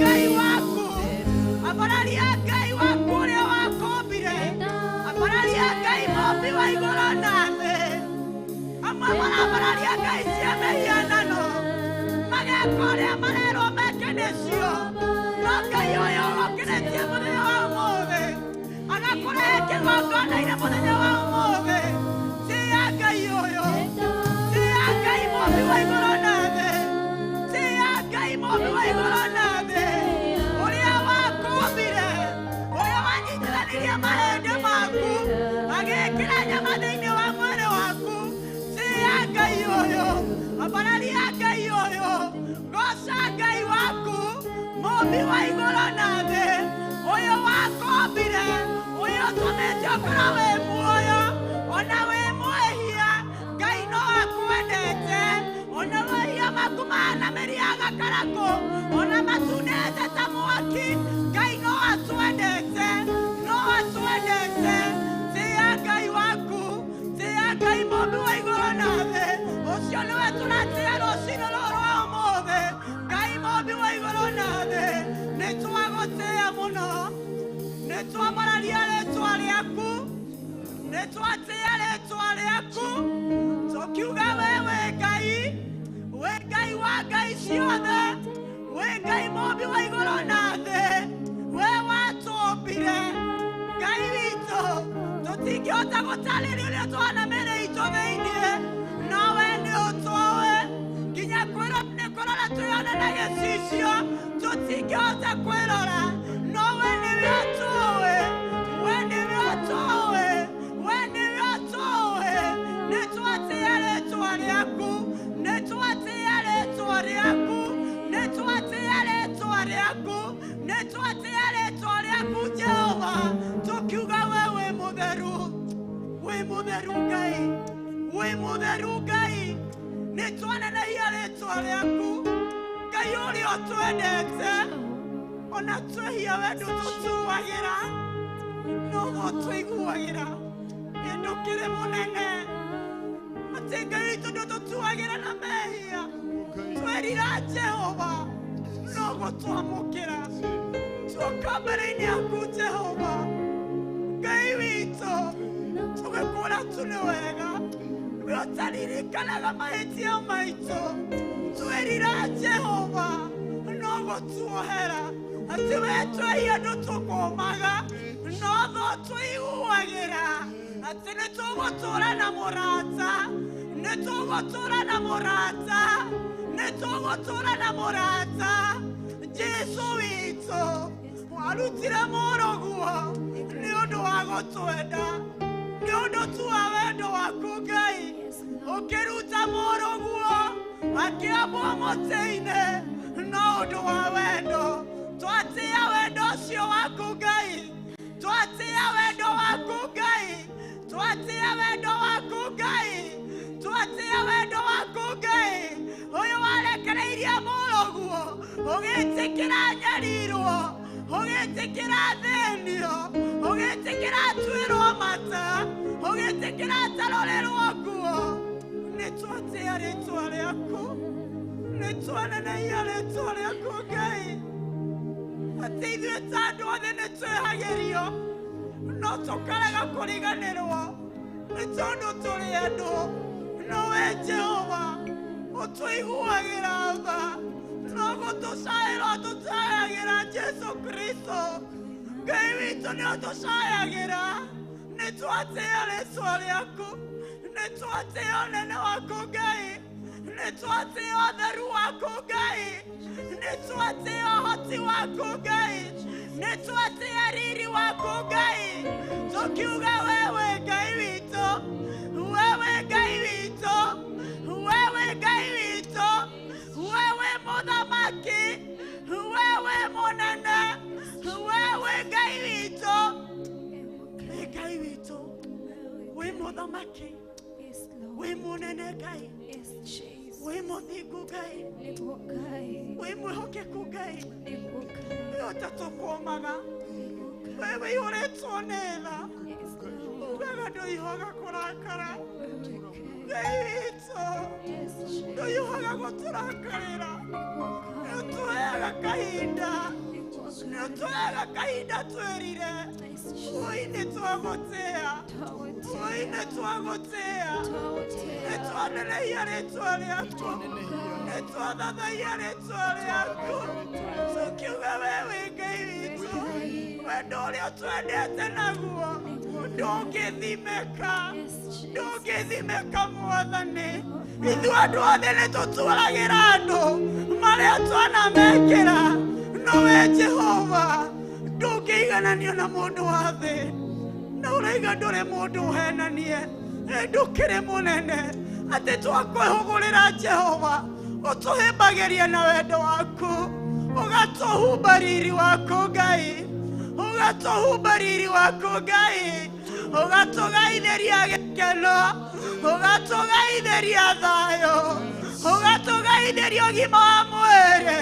Ngai waku. Ambararia Ngai waku ũrĩa wakombire. Ambararia Ngai mũmbi wa igũrũ na thĩ. Amwe marambararia Ngai cia mĩhianano. Mageka ũrĩa marerwo meke nĩcio. No Ngai ũyũ ũgũkĩrĩtie mũthenya wa ũmũthĩ. Agakũrehe kĩgongona-inĩ mũthenya wa ũmũthĩ. Tia Ngai ũyũ. Tia Ngai mũmbi wa igũrũ na thĩ. Tia Ngai mũmbi wa igũrũ na thĩ. Ũrĩa wakumbire. Ũrĩa wanyitithanirie mahĩndĩ maku. Agĩkĩra nyama thĩinĩ wa mwĩrĩ waku. Tia Ngai ũyũ. Ambararia Ngai ũyũ. Goca Ngai waku. Mũmbi wa igũrũ na thĩ. Ũyũ wakumbire. Ũyũ ũtũmĩte ũkorwo wĩ muoyo. Ona wĩ mwĩhia. Ngai no akwendete. Ona wĩhia maku manamĩria gakarakũ. Ona matunĩte ta mwaki. Ngai no atwendete. No atwendete. Tia Ngai waku. Tia Ngai mũmbi wa igũrũ na thĩ. Ũcio nĩwe tũratia rũciinĩ rũrũ rwa ũmũthĩ. Ngai mũmbi wa igũrũ na thĩ. Nĩtwagũtĩa mũno. Nĩtwambararia rĩĩtwa rĩaku. Nĩtwatĩa rĩĩtwa rĩaku. Tũkiuga wewe Ngai. We Ngai wa Ngai ciothe. We Ngai mũmbi wa igũrũ na thĩ. We watũmbire. Ngai witũ. Tũtingĩhota gũtarĩria ũrĩa twana mĩĩrĩ itũ thĩinĩ. No we nĩũtũĩ. Nginya kwĩrora twĩone na gĩcicio. Tũtingĩhota kwĩrora. No we nĩwe ũtũĩ. We nĩwe ũtũĩ. We nĩwe ũtũĩ. Nĩtwatĩa rĩĩtwa rĩaku. Nĩtwatĩa rĩĩtwa rĩaku. Nĩtwatĩa rĩĩtwa rĩaku. Nĩtwatĩa rĩĩtwa rĩaku Jehova. Tũkiuga we wĩ mũtheru. Wĩ mũtheru Ngai. Wĩ mũtheru Ngai. Nĩtwanenehia rĩĩtwa rĩaku. Ngai ũrĩa ũtwendete. Ona twĩhia we ndũtũtuagĩra. No ũtũiguagĩra. Ndũkĩrĩ mũnene. Atĩ Ngai witũ ndũtũtuagĩra na mehia. Twĩrira Jehova. No gũtwamũkĩra. Tuoka mbere-inĩ yaku Jehova. Ngai witũ. Tũgĩkũũra tu nĩ wega. We ũtaririkanaga mahĩtia maitũ. Twĩrira Jehova. No gũtuohera. Atĩ we twĩhia ndũtũkũmaga. No tho twĩiguagĩra. Atĩ nĩtũgũtũũra na mũrata. Nĩtũgũtũũra na mũrata. Nĩtũgũtũũra na mũrata. Jesu witũ. Warutire mũrũguo. Nĩ ũndũ wa gũtwenda. Nĩ ũndũ tu wa wendo waku Ngai. Ũkĩruta mũrũguo. Akĩambwo mũtĩ-inĩ. No ũndũ wa wendo. Twatĩa wendo ũcio waku Ngai. Twatĩa wendo waku Ngai. Twatĩa wendo waku Ngai. Twatĩa wendo waku Ngai. Ũyũ warekereirie mũrũguo. Ũgĩtĩkĩra nyarirwo. Ũgĩtĩkĩra thĩnio. Ũgĩtĩkĩra tuĩrwo mata. Ũgĩtĩkĩra tarorerwo nguo. Nĩtwatĩa rĩĩtwa rĩaku. Nĩtwanenehia rĩĩtwa rĩaku Ngai. Atĩ ithuĩ ta andũ othe nĩtwĩhagĩrio. No tũkarega kũriganĩrwo. Nĩ tondũ tũrĩ andũ. No we Jehova. Ũtũiguagĩra tha. No gũtũcaĩra ũtũcaagĩra Jesu Kristo. Ngai witũ nĩũtũcaagĩra. Nĩtwatĩa rĩĩtwa rĩaku. Nĩtwatĩa ũnene waku Ngai. Nĩtwatĩa ũtheru waku Ngai. Nĩtwatĩa ũhoti waku Ngai. Nĩtwatĩa riri waku Ngai. Tũkiuga wewe Ngai witũ. Wewe Ngai witũ. Wewe Ngai witũ. Wewe mũthamaki. Wewe mũnene. Wewe Ngai witũ. Ngai witũ. Wĩ mũthamaki. Wĩ mũnene Ngai. Wĩ mũthingu Ngai. Wĩ mwĩhokeku Ngai. Ũtatũkũmaga. Wewe ihũrĩtwo nĩ tha. Ugaga ndũihũga kũrakara. Ngai witũ. Ndũihũga gũtũrakarĩra. Nĩ Nĩũtũheaga kahinda, nĩũtũheaga kahinda twĩrire. Ui nĩtwagũtĩĩa, ui nĩtwagũtĩĩa. Nĩtwanenehia rĩĩtwa rĩaku, nĩtwathathaia rĩĩtwa rĩaku. Tũkiuga wee wĩ Ngai witũ, wendo ũrĩa twendete naguo ndũngĩthimĩka, ndũngĩthimĩka Mwathani. Ithuĩ andũ othe nĩtũtũũragĩra andũ marĩa twanamekĩra, no wee Jehova ndũngĩigananio na mũndũ wa thĩ, na ũraiga ndũrĩ mũndũ ũhenanie, ndũkĩrĩ mũnene atĩ twakwĩhũgũrĩra Jehova, ũtũhĩmbagĩrie na wendo waku, ũgatũhumba riri waku Ngai, ũgatũhumba riri waku Ngai, ũgatũgaithĩria gĩkeno, ũgatũgaithĩria thayũ, ũgatũgaithĩria ũgima wa mwĩrĩ.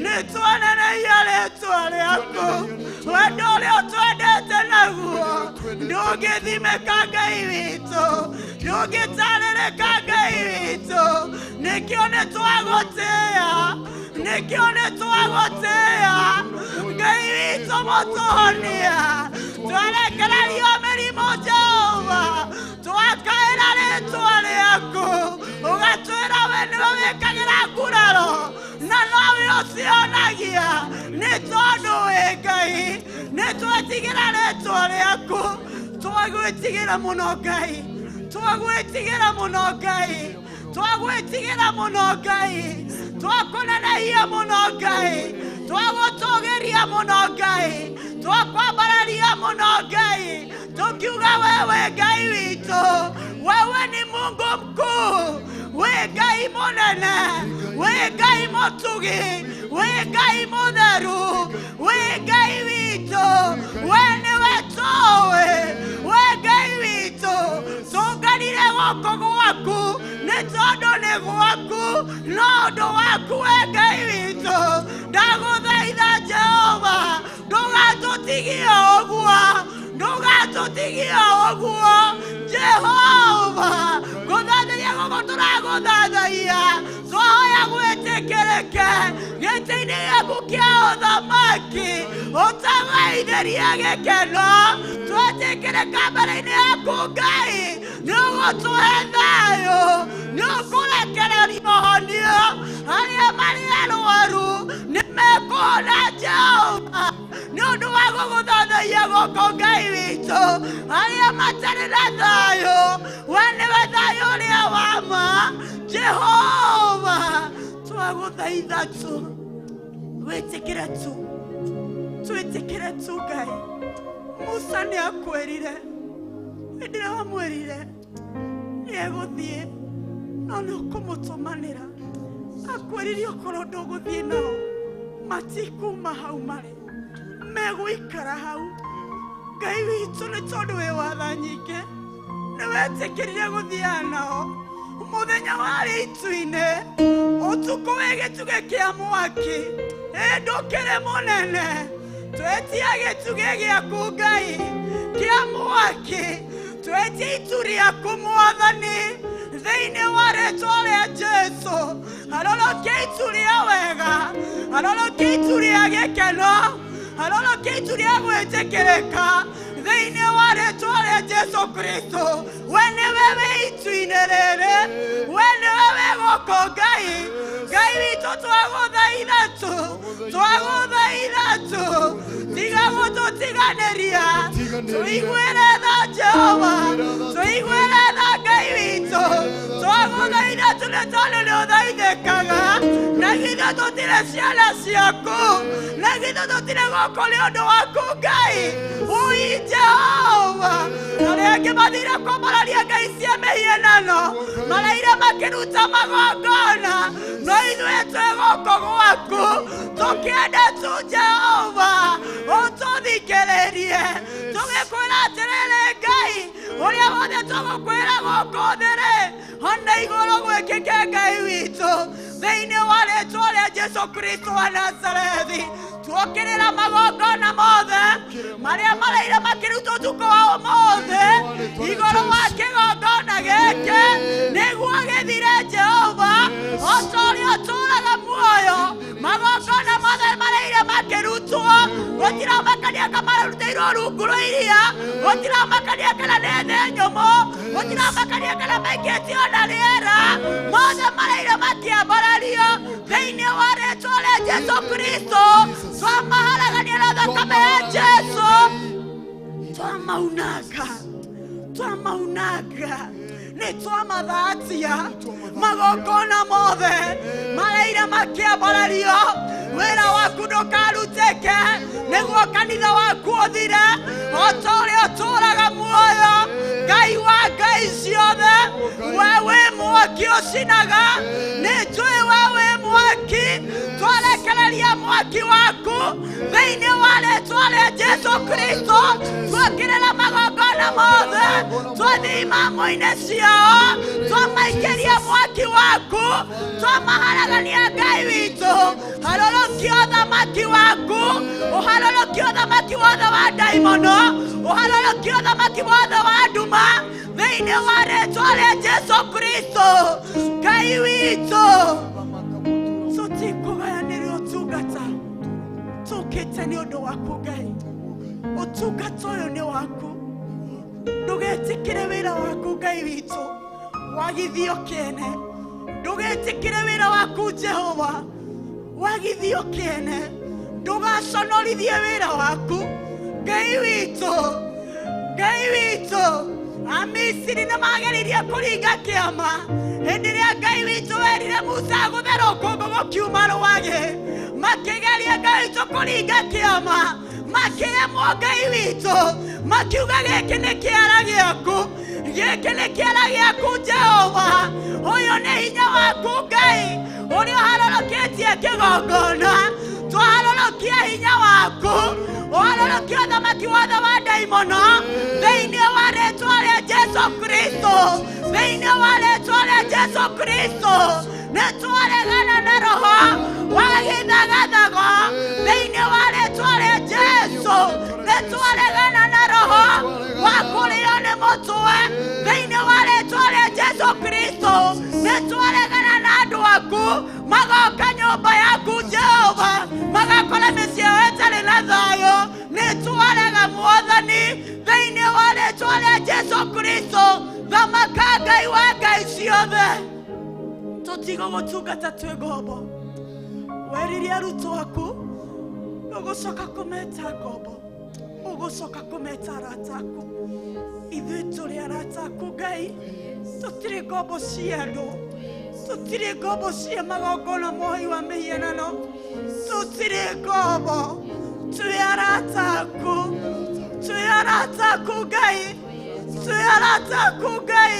Nĩtwanenehia rĩĩtwa rĩaku, wendo ũrĩa twendete naguo ndũngĩthimĩka Ngai witũ, ndũngĩtarĩrĩka Ngai witũ. Nĩkĩo nĩtwagũtĩĩa, nĩkĩo nĩtwagũtĩĩa Ngai witũ mũtũhonia. Twerekererio mĩrimũ Jehova, twakaĩra rĩĩtwa rĩaku, ũgatwĩra we nĩwe wĩkagĩra nguraro na nowe ũcionagia. Nĩ tondũ wĩ Ngai nĩtwetigĩra rĩĩtwa rĩaku, twagwĩtigĩra mũno Ngai, twagwĩtigĩra mũno Ngai, twagwĩtigĩra mũno Ngai, twakũnenehia mũno Ngai, twagũtũũgĩria mũno Ngai, twakwambararia mũno Ngai, tukiuga wewe Ngai witũ, wewe ni Mungu mkuu, we Ngai mũnene, we Ngai mũtugi, we Ngai mũtheru, we Ngai witũ, we nĩwe tũũĩ, we Ngai witũ. Tũnganire gũkũ gwaku nĩ tondũ nĩ gwaku, no ũndũ waku we Ngai witũ. Ndagũthaitha Jehova, ndũgatũtigie ũguo, ndũgatũtigie ũguo Jehova. Gũthathaiya gũkũ tũragũthathaiya, twahoya gwĩtĩkĩrĩke gĩtĩ-inĩ gĩaku kĩa ũthamaki, ũtũgaithĩrie gĩkeno, twĩtĩkĩrĩka mbere-inĩ yaku Ngai, nĩũgũtũhe thayũ, nĩũkũrekereria ũhonio arĩa marĩ arũaru, nĩmekuona Jehova, nĩũndũ wa gũgũthathaiya gũkũ Ngai witũ. Arĩa matarĩ na thayũ, we nĩwe thayũ ũrĩa wa ma Jehova. Twagũthaitha tu, wĩtĩkĩre tu, twĩtĩkĩre tu Ngai. Musa nĩakwĩrire, hĩndĩ ĩrĩa wamwĩrire nĩegũthiĩ, no nĩũkũmũtũmanĩra. Akwĩrire okorwo ndũgũthiĩ nao, matikuma hau marĩ, megũikara hau. Ngai witũ nĩ tondũ wĩ watha nyingĩ, nĩwetĩkĩrire gũthiana nao. Mũthenya warĩ itu-inĩ, ũtukũ wĩ gĩtugĩ kĩa mwaki, ndũkĩrĩ mũnene, twetia gĩtugĩ gĩaku Ngai kĩa mwaki, twetia itu rĩaku Mwathani, thĩinĩ wa rĩĩtwa rĩa Jesũ. Harũrũkia itu rĩa wega, harũrũkia itu rĩa gĩkeno, harũrũkia itu rĩa gwĩtĩkĩrĩka thĩinĩ wa rĩĩtwa rĩa Jesũ Kristo. We nĩwe wĩ itu-inĩ rĩrĩ, we nĩwe wĩ gũkũ Ngai. Ngai witũ twagũthaitha tu, twagũthaitha tu, tiga gũtũtiganĩria, tũiguĩre tha Jehova, tũiguĩre tha Ngai witũ. Twagũthaitha tu nĩ tondũ nĩũthaithĩkaga, na githĩ tũtirĩ ciana ciaku, na githĩ tũtirĩ gũkũ nĩ ũndũ waku Ngai. Ui Jehova, arĩa angĩ mathire kwambararia ngai cia mĩhianano, maraire makĩruta magongona, no ithuĩ twĩ gũkũ gwaku, tũkĩenda tu Jehova ũtũthikĩrĩrie, tũgĩkwĩra atĩrĩrĩ Ngai, ũrĩa wothe tũgũkwĩra gũkũ thĩ-rĩ, ona igũrũ gwĩkĩke Ngai witũ, thĩinĩ wa rĩĩtwa rĩa Jesũ Kristo wa Nazarethi. Tuokĩrĩra magongona mothe marĩa maraire makĩruta ũtukũ wa ũmũthĩ igũrũ wa kĩgongona gĩkĩ, nĩguo gĩthire Jehova, o ta ũrĩa ũtũũraga muoyo. Otiramakania kamara ruteiro runguro iria. Otiramakania kala nene nyomo. Otiramakania kala maiketi ona riera. Mothe maraira makia barario. Thĩinĩ wa rĩĩtwa rĩa Jesũ Kristo. Twamaharagania na thakame ya Jesũ. Twamaunaga. Nĩ twamathatia magongona mothe maraira makĩambarario. Wĩra waku ndũkarutĩke nĩguo kanitha waku ũthire. O ta ũrĩa ũtũũraga muoyo, Ngai wa ngai ciothe, we wĩ mwaki ũcinaga. Nĩ njũĩ we wĩ mwaki. Twarekereria mwaki waku thĩinĩ wa rĩĩtwa rĩa Jesũ Kristo. Twokĩrĩra magongona mothe, twathiĩ imamo-inĩ ciao, twamaikĩria mwaki waku, twamaharagania Ngai witũ. Harũrũkia ũthamaki waku, ũharũrũkia ũthamaki wothe wa ndaimono, ũharũrũkia ũthamaki wothe wa nduma thĩinĩ wa rĩĩtwa rĩa Jesũ Kristo. Ngai witũ, tũtikũgayanĩria ũtungata, tũkĩte nĩ ũndũ waku Ngai. Ũtungata ũyũ nĩ waku. Ndũgetĩkĩre wĩra waku Ngai witũ wagithio kĩene. Ndũgetĩkĩre wĩra waku Jehova wagithio kĩene. Ndũgaconorithie wĩra waku Ngai witũ. Ngai witũ, Amisiri nĩ mageririe kũringa kĩama hĩndĩ ĩrĩa Ngai witũ werire Musa agũthe rũkũngũ gũkiuma rwagĩ. Makĩgeria Ngai witũ kũringa kĩama, makĩremwo Ngai witũ, makiuga gĩkĩ nĩ kĩara gĩaku, gĩkĩ nĩ kĩara gĩaku Jehova. Ũyũ nĩ hinya waku Ngai ũrĩa ũharũrũkĩtie kĩgongona. Twaharũrũkia hinya waku, ũharũrũkia ũthamaki wothe wa ndaimono thĩinĩ wa rĩĩtwa rĩa Jesũ Kristo. Thĩinĩ wa rĩĩtwa rĩa Jesũ Kristo nĩ twaregana na roho wa gĩthagathago. Thĩinĩ wa rĩĩtwa rĩa Jesũ nĩ twaregana na roho wa kũrĩo nĩ mũtwe. Thĩinĩ wa rĩĩtwa rĩa Jesũ Kristo nĩ twaregana na andũ aku magoka nyũmba yaku Jehova, magakora mĩciĩ yao ĩtarĩ na thayũ. Nĩ twarega Mwathani thĩinĩ wa rĩĩtwa rĩa Jesũ Kristo. Thamaka Ngai wa ngai ciothe. Tũtigũgũtungata twĩ ngombo. Weririe arutwo aku ũgũcoka kũmeta ngombo, ũgũcoka kũmeta arata aku. Ithuĩ tũrĩ arata aku Ngai. Tũtirĩ ngombo cia andũ, tũtirĩ ngombo cia magongona mohoi wa mĩhianano. Tũtirĩ ngombo, twĩ arata aku. Twĩ arata aku Ngai. Twĩ arata aku Ngai.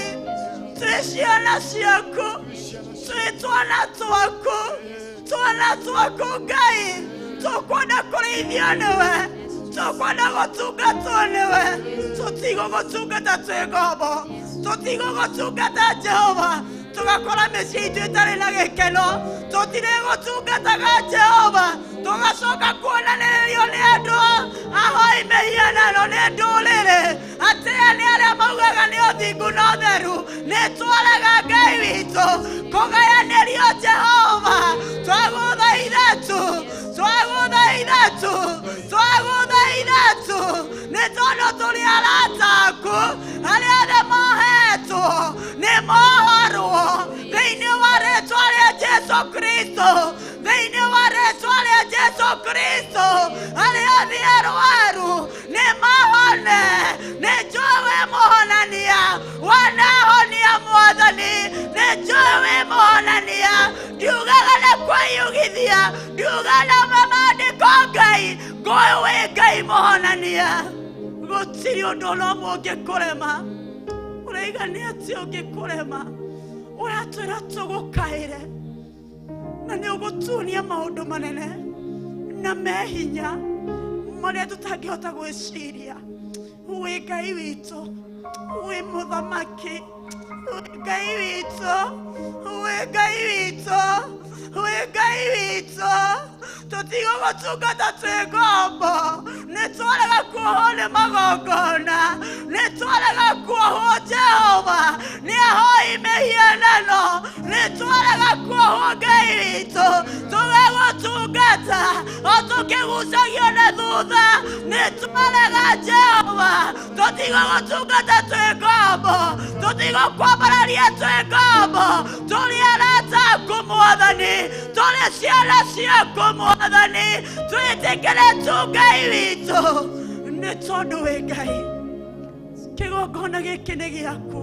Twĩ ciana ciaku. Twĩ twana twaku. Twana twaku Ngai. Tũkwenda kũrĩithio nĩwe. Tũkwenda gũtungatwo nĩwe. Tũtigũgũtungata twĩ ngombo. Tũtigũgũtungata Jehova tũgakora mĩciĩ itũ ĩtarĩ na gĩkeno. Tũtirĩgũtungataga Jehova tũgacoka kuonanĩrĩrio nĩ andũ ahoi mĩhianano nĩ ndũrĩrĩ. Atĩa nĩ arĩa maugaga nĩ ũthingu na ũtheru. Nĩ twarega Ngai witũ kũgayanĩrio Jehova. Twagũthaitha tu, twagũthaitha tu, twagũthaitha tu, nĩ tondũ tũrĩ arata aku arĩa othe mohetwo nĩ mohorwo thĩinĩ wa rĩĩtwa rĩa Jesũ Kristo. Thĩinĩ wa rĩĩtwa rĩa Jesũ Kristo arĩa othe arũaru nĩ mahone. Nĩ njũĩ wĩ mũhonania wanahonia Mwathani. Nĩ njũĩ wĩ mũhonania. Ndiugaga nĩ kwĩyugithia, ndiuga na mamandĩko Ngai. Ngũĩ wĩ Ngai mũhonania. Gũtirĩ ũndũ no ũmwe ũngĩkũrema. Ũraigania atĩa ũngĩkũrema? Ũratwĩra tũgũkaĩre na nĩ ũgũtuonia maũndũ manene na mehinya marĩa tũtangĩhota gwĩciria. Wĩ Ngai witũ, wĩ mũthamaki, wĩ Ngai witũ, wĩ Ngai witũ, wĩ Ngai witũ. tutiga gũtungata twĩ ngombo, nĩtwarega kuohwo nĩ magongona, nĩtwarega kuohwo Jehova nĩ ahoi mĩhianano, nĩtwarega kuohwo Ngai witũ tũgĩgũtungata o tũkĩgucagio nĩ thutha, nĩtwarega Jehova tũtiga gũtungata twĩ ngombo, tũtiga kwambararia twĩ ngombo, tũrĩ arata aku Mwathani, tũrĩ ciana ciaku Mwathani, twĩtĩkĩre tu Ngai witũ nĩ tondũ wĩ Ngai. Kĩgongona gĩkĩ nĩ gĩaku,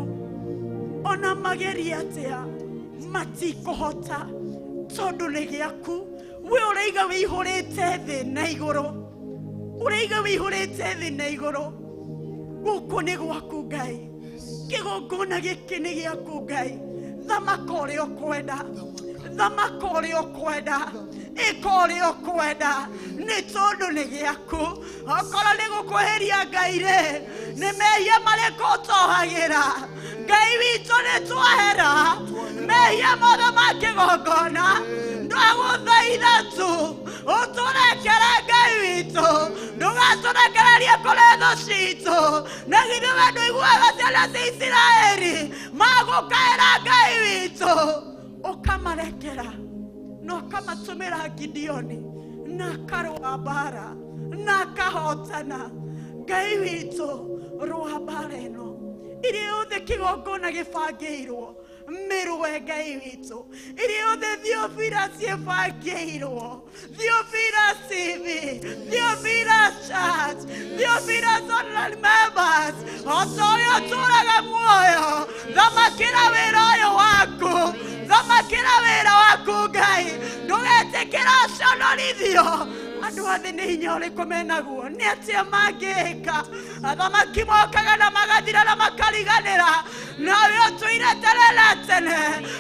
ona mageria atĩa matikũhota tondũ nĩ gĩaku. We ũraiga wĩihũrĩte thĩ na igũrũ, ũraiga wĩihũrĩte thĩ na igũrũ, gũkũ nĩ gwaku Ngai. Kĩgongona gĩkĩ nĩ gĩaku Ngai. Thamaka ũrĩa ũkwenda, thamaka ũrĩa ũkwenda, ĩka ũrĩa ũkwenda, nĩ tondũ nĩ gĩaku. Okorwo nĩ gũkwĩhĩria Ngai-rĩ, nĩ mehia marĩkũ ũtohagĩra? Ngai witũ nĩ twahera mehia mothe ma kĩgongona. Ndagũthaitha tu ũtũrekere Ngai witũ, ndũgatũrekererie kũrĩ thũ citũ. Na githĩ we ndũiguaga ciana cia Isiraeli magũkaĩra Ngai witũ, ũkamarekera na ũkamatũmĩra Gideoni na akarũa mbara na akahotana. Ngai witũ, rũa mbara ĩno ĩrĩa yothe kĩgongona gĩbangĩirwo, mĩrũe Ngai witũ, ĩrĩa yothe Theophilus ciĩbangĩirwo, Theophilus TV, Theophilus Church, Theophilus online members, o ta ũrĩa ũtũũraga muoyo, thamakĩra wĩra ũyũ waku, thamakĩra wĩra waku Ngai, ndũgetĩkĩra ũconorithio. Andũ athĩ nĩ hinya ũrĩkũ menaguo, nĩ atĩa mangĩka? Athamaki mokaga na magathira na makariganĩra, nawe ũtũire tene na tene,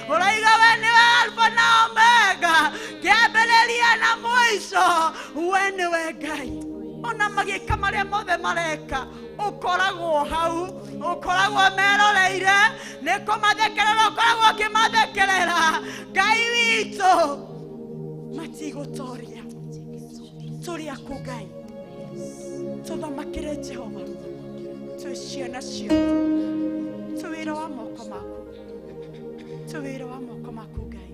ũraiga we nĩwe Alpha na Omega, kĩambĩrĩria na mũico, we nĩwe Ngai. Ona magĩka marĩa mothe mareka, ũkoragwo hau, ũkoragwo meroreire, nĩ kũmathekerera ũkoragwo ũkĩmathekerera. Ngai witũ, matigũtoria, tũrĩ aku Ngai, tũthamakĩre Jehova, twĩ ciana ciaku, twĩ wĩra wa moko maku, twĩ wĩra wa moko maku Ngai,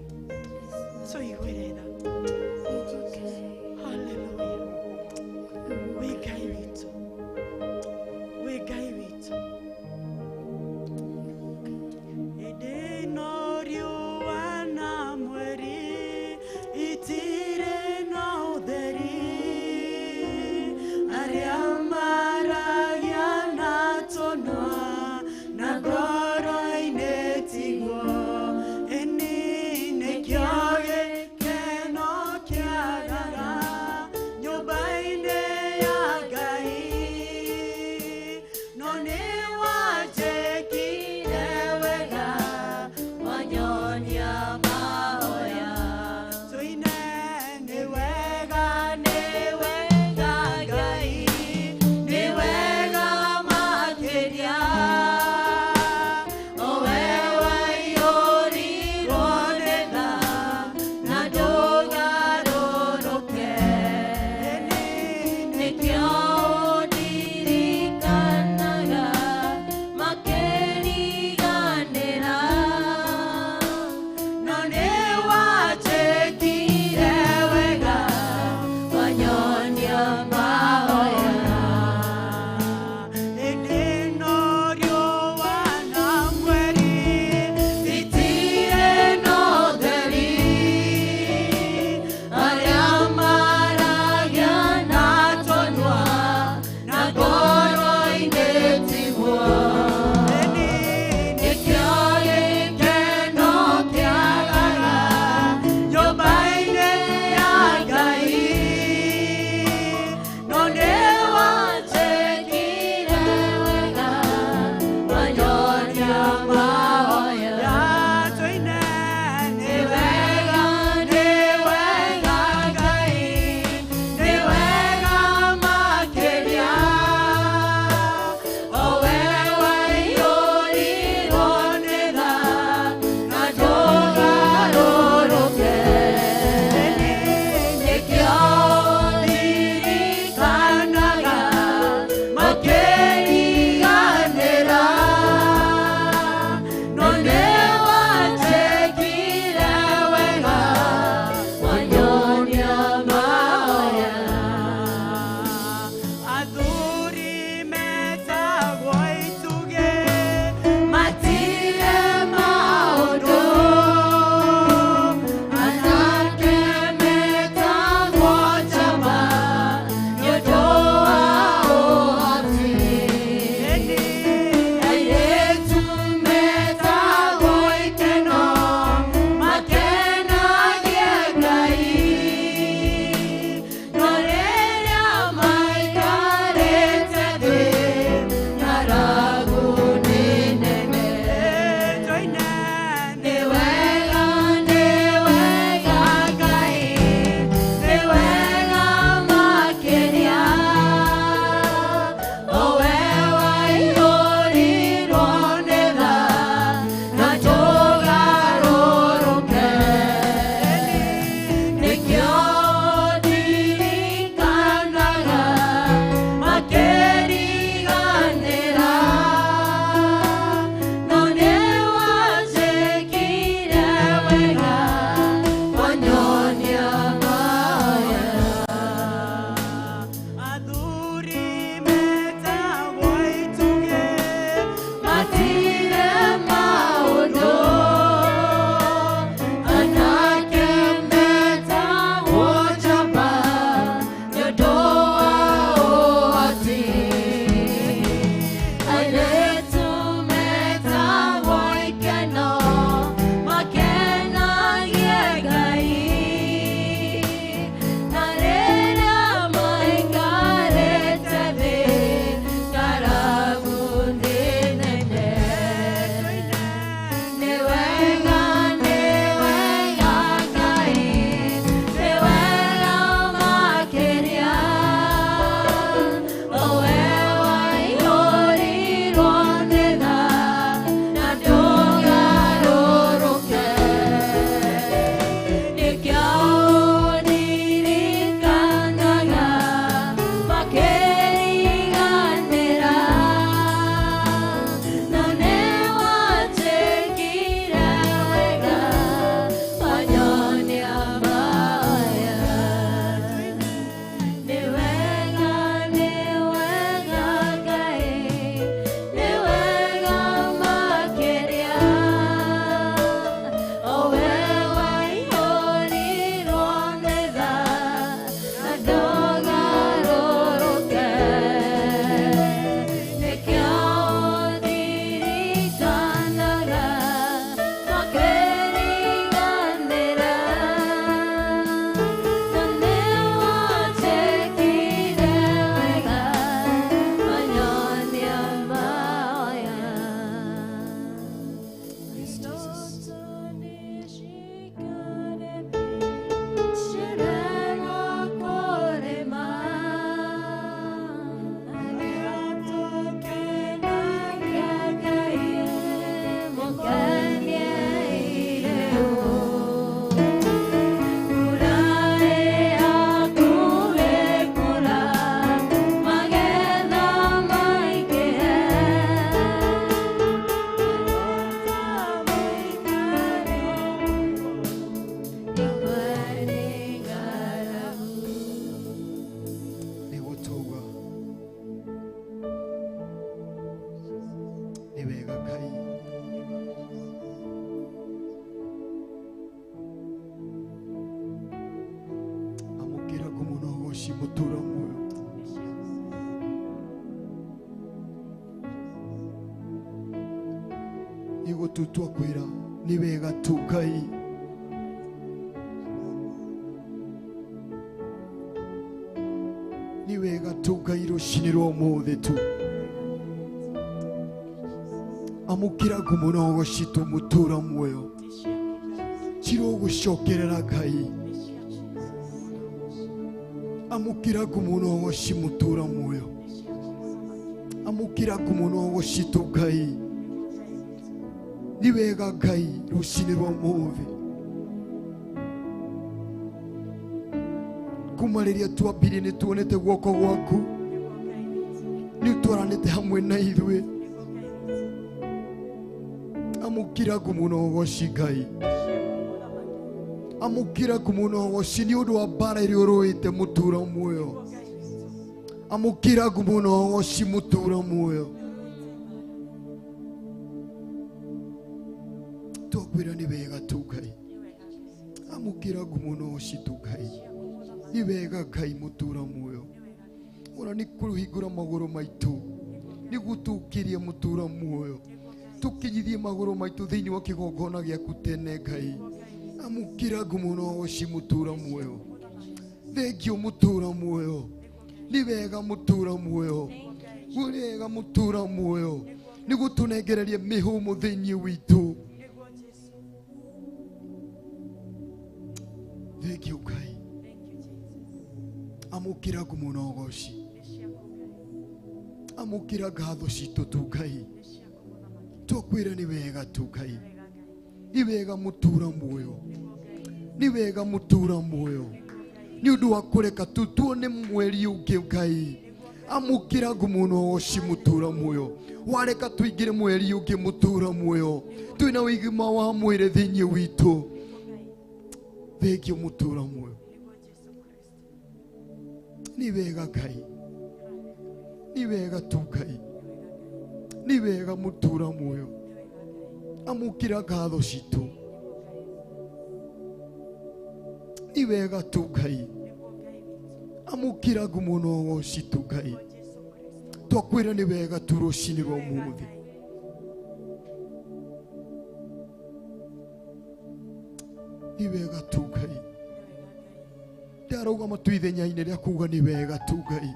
tũiguĩre tha. Hallelujah. Wĩ Ngai witũ, wĩ Ngai witũ. Hĩndĩ ĩno riũa na mweri itirĩ na ũtheri, arĩa maragia na tũnua na ngoro-inĩ tiguo, ĩni nĩkĩo gĩkeno Nigo tutwakwira ni wega tu Ngai. Ni wega tu Ngai rucini rwa umuthi tu. Amukira kumunogo citu mutura muoyo cirogucokerera Ngai. Amukira kumunogo cimutura muoyo. Amukira kumunogo citu Ngai. Ni wega Ngai rucini rwa umuthi. Kuma riria twambirie ni tuonete guoko gwaku, ni twaranite hamwe na ithuĩ. Amukira kumunogo ci Ngai. Amukira kumunogo ci ni undu wa mbara iria uruite mutura muoyo. Amukira kumunogo ci mutura muoyo. Twakwira ni wega tu Ngai. Amukira kumunogo ci tu Ngai. Ni wega Ngai mutura muoyo. Ona ni kuruhingura maguru maitu ni gutukirie mutura muoyo. Tukinyithie maguru maitu thiini wa kigongona giaku tene Ngai. Amukira kumunogo ci mutura muoyo. Thengio mutura muoyo. Ni wega mutura muoyo. Ni wega mutura muoyo. Ni gutunengererie mihumu thiini witu. Thengio Ngai. Amukira kumunogo ci. Amukira ngatho citu tu Ngai. Twakwira ni wega tu Ngai. Ni wega mutura muoyo. Ni wega mutura muoyo. Ni undu wa kureka tu tuone mweri ungi Ngai. Amukira kumunogo ci mutura muoyo. Wareka tuingire mweri ungi mutura muoyo. Twina wigima wa mwiri thiini witu. Thengio mutura muoyo. Ni wega Ngai. Ni wega tu Ngai. Ni wega mutura muoyo. Amukira ngatho citu. Ni wega tu Ngai. Amukira kumunogo citu Ngai. Twakwira ni wega tu rucini rwa umuthi. Ni wega tu Ngai. Ndarugama tu ithenya-ini ria kuga ni wega tu Ngai.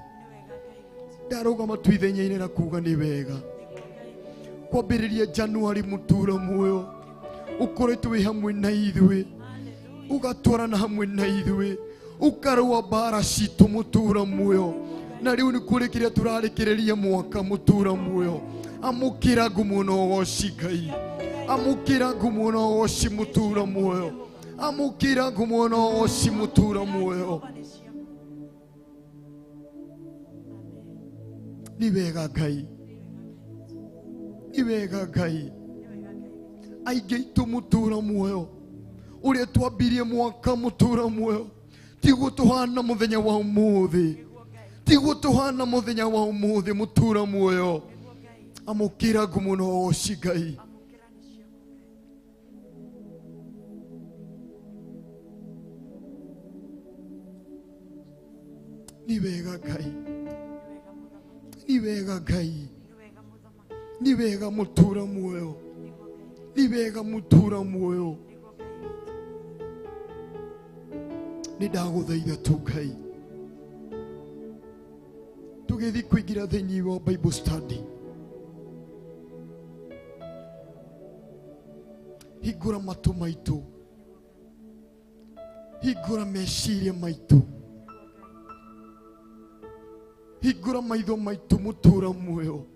Ndarugama tu ithenya-ini ria kuga ni wega. Kwambiriria Januari mutura muoyo. Ukoretwo wi hamwe na ithuĩ. Ugatwarana hamwe na ithuĩ. Ukarũa mbara citu mutura muoyo. Na riu ni kurikiria turarikiriria mwaka mutura muoyo. Amukira kumunogo ci Ngai. Amukira kumunogo ci mutura muoyo. Amukira kumunogo ci mutura muoyo. Ni wega Ngai. Ni wega Ngai. Aingi aitu mutura muoyo. Uria twambirie mwaka mutura muoyo. Tiguo tuhana muthenya wa umuthi. Tiguo tuhana muthenya wa umuthi mutura muoyo. Amukira kumunogo ci Ngai. Ni wega Ngai. Ni wega Ngai. Ni wega mutura muoyo. Ni wega mutura muoyo. Ni ndaguthaitha tu Ngai. Tugithi kuingira thiini wa Bible study. Hingura matu maitu. Hingura meciria maitu. Hingura maitho maitu mutura muoyo.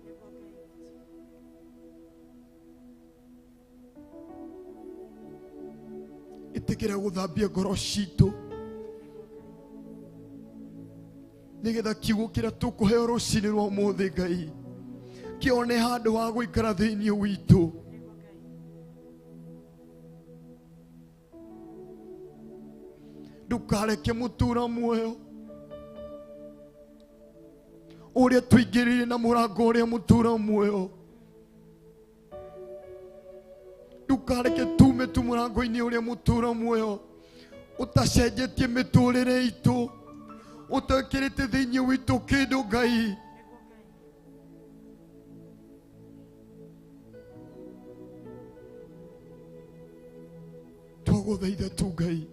Itikira guthambia ngoro citu. Nigetha kiugo kiria tukuheo rucini rwa umuthi Ngai kione handu ha guikara thiini witu. Ndukareke mutura muoyo uria tuingirire na murango uria mutura muoyo. Ndukareke tume tu murango-ini uria mutura muoyo utacenjetie miturire itu. Utakirite thiini witu kindu Ngai. twaguthaitha tu Ngai,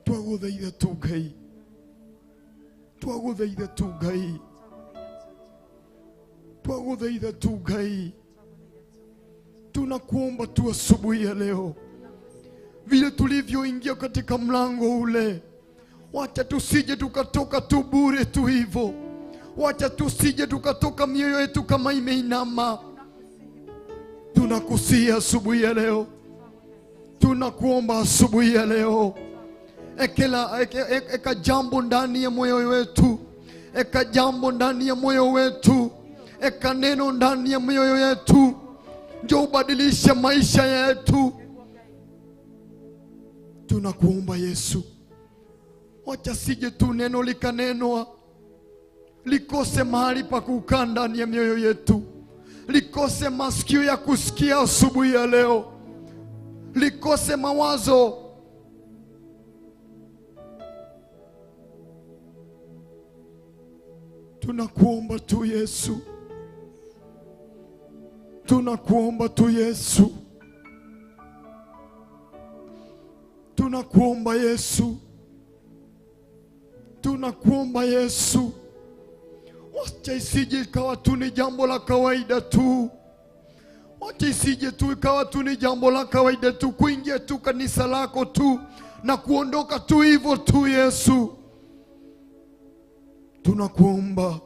twaguthaitha tu Ngai, twaguthaitha tu Ngai, twaguthaitha tu Ngai. Tunakuomba tu asubuhi ya leo, vile tulivyoingia katika mlango ule, wacha tusije tukatoka tu bure tu hivyo, wacha tusije tukatoka mioyo yetu kama imeinama. Tunakusia asubuhi ya leo, tunakuomba asubuhi ya leo, eka jambo ndani ya moyo wetu, eka jambo ndani ya moyo wetu, eka neno ndani ya mioyo yetu, njoo ubadilishe maisha yetu. Tunakuomba Yesu, wacha sije tu neno likanenwa likose mahali pa kukaa ndani ya mioyo yetu, likose masikio ya kusikia asubuhi ya leo, likose mawazo. Tunakuomba tu Yesu, tunakuomba tu Yesu, tunakuomba Yesu, tunakuomba Yesu. Wacha isije ikawa tu ni jambo la kawaida tu, wacha isije tu ikawa tu ni jambo la kawaida tu kuingia tu kanisa lako tu na kuondoka tu hivyo tu. Yesu, tunakuomba,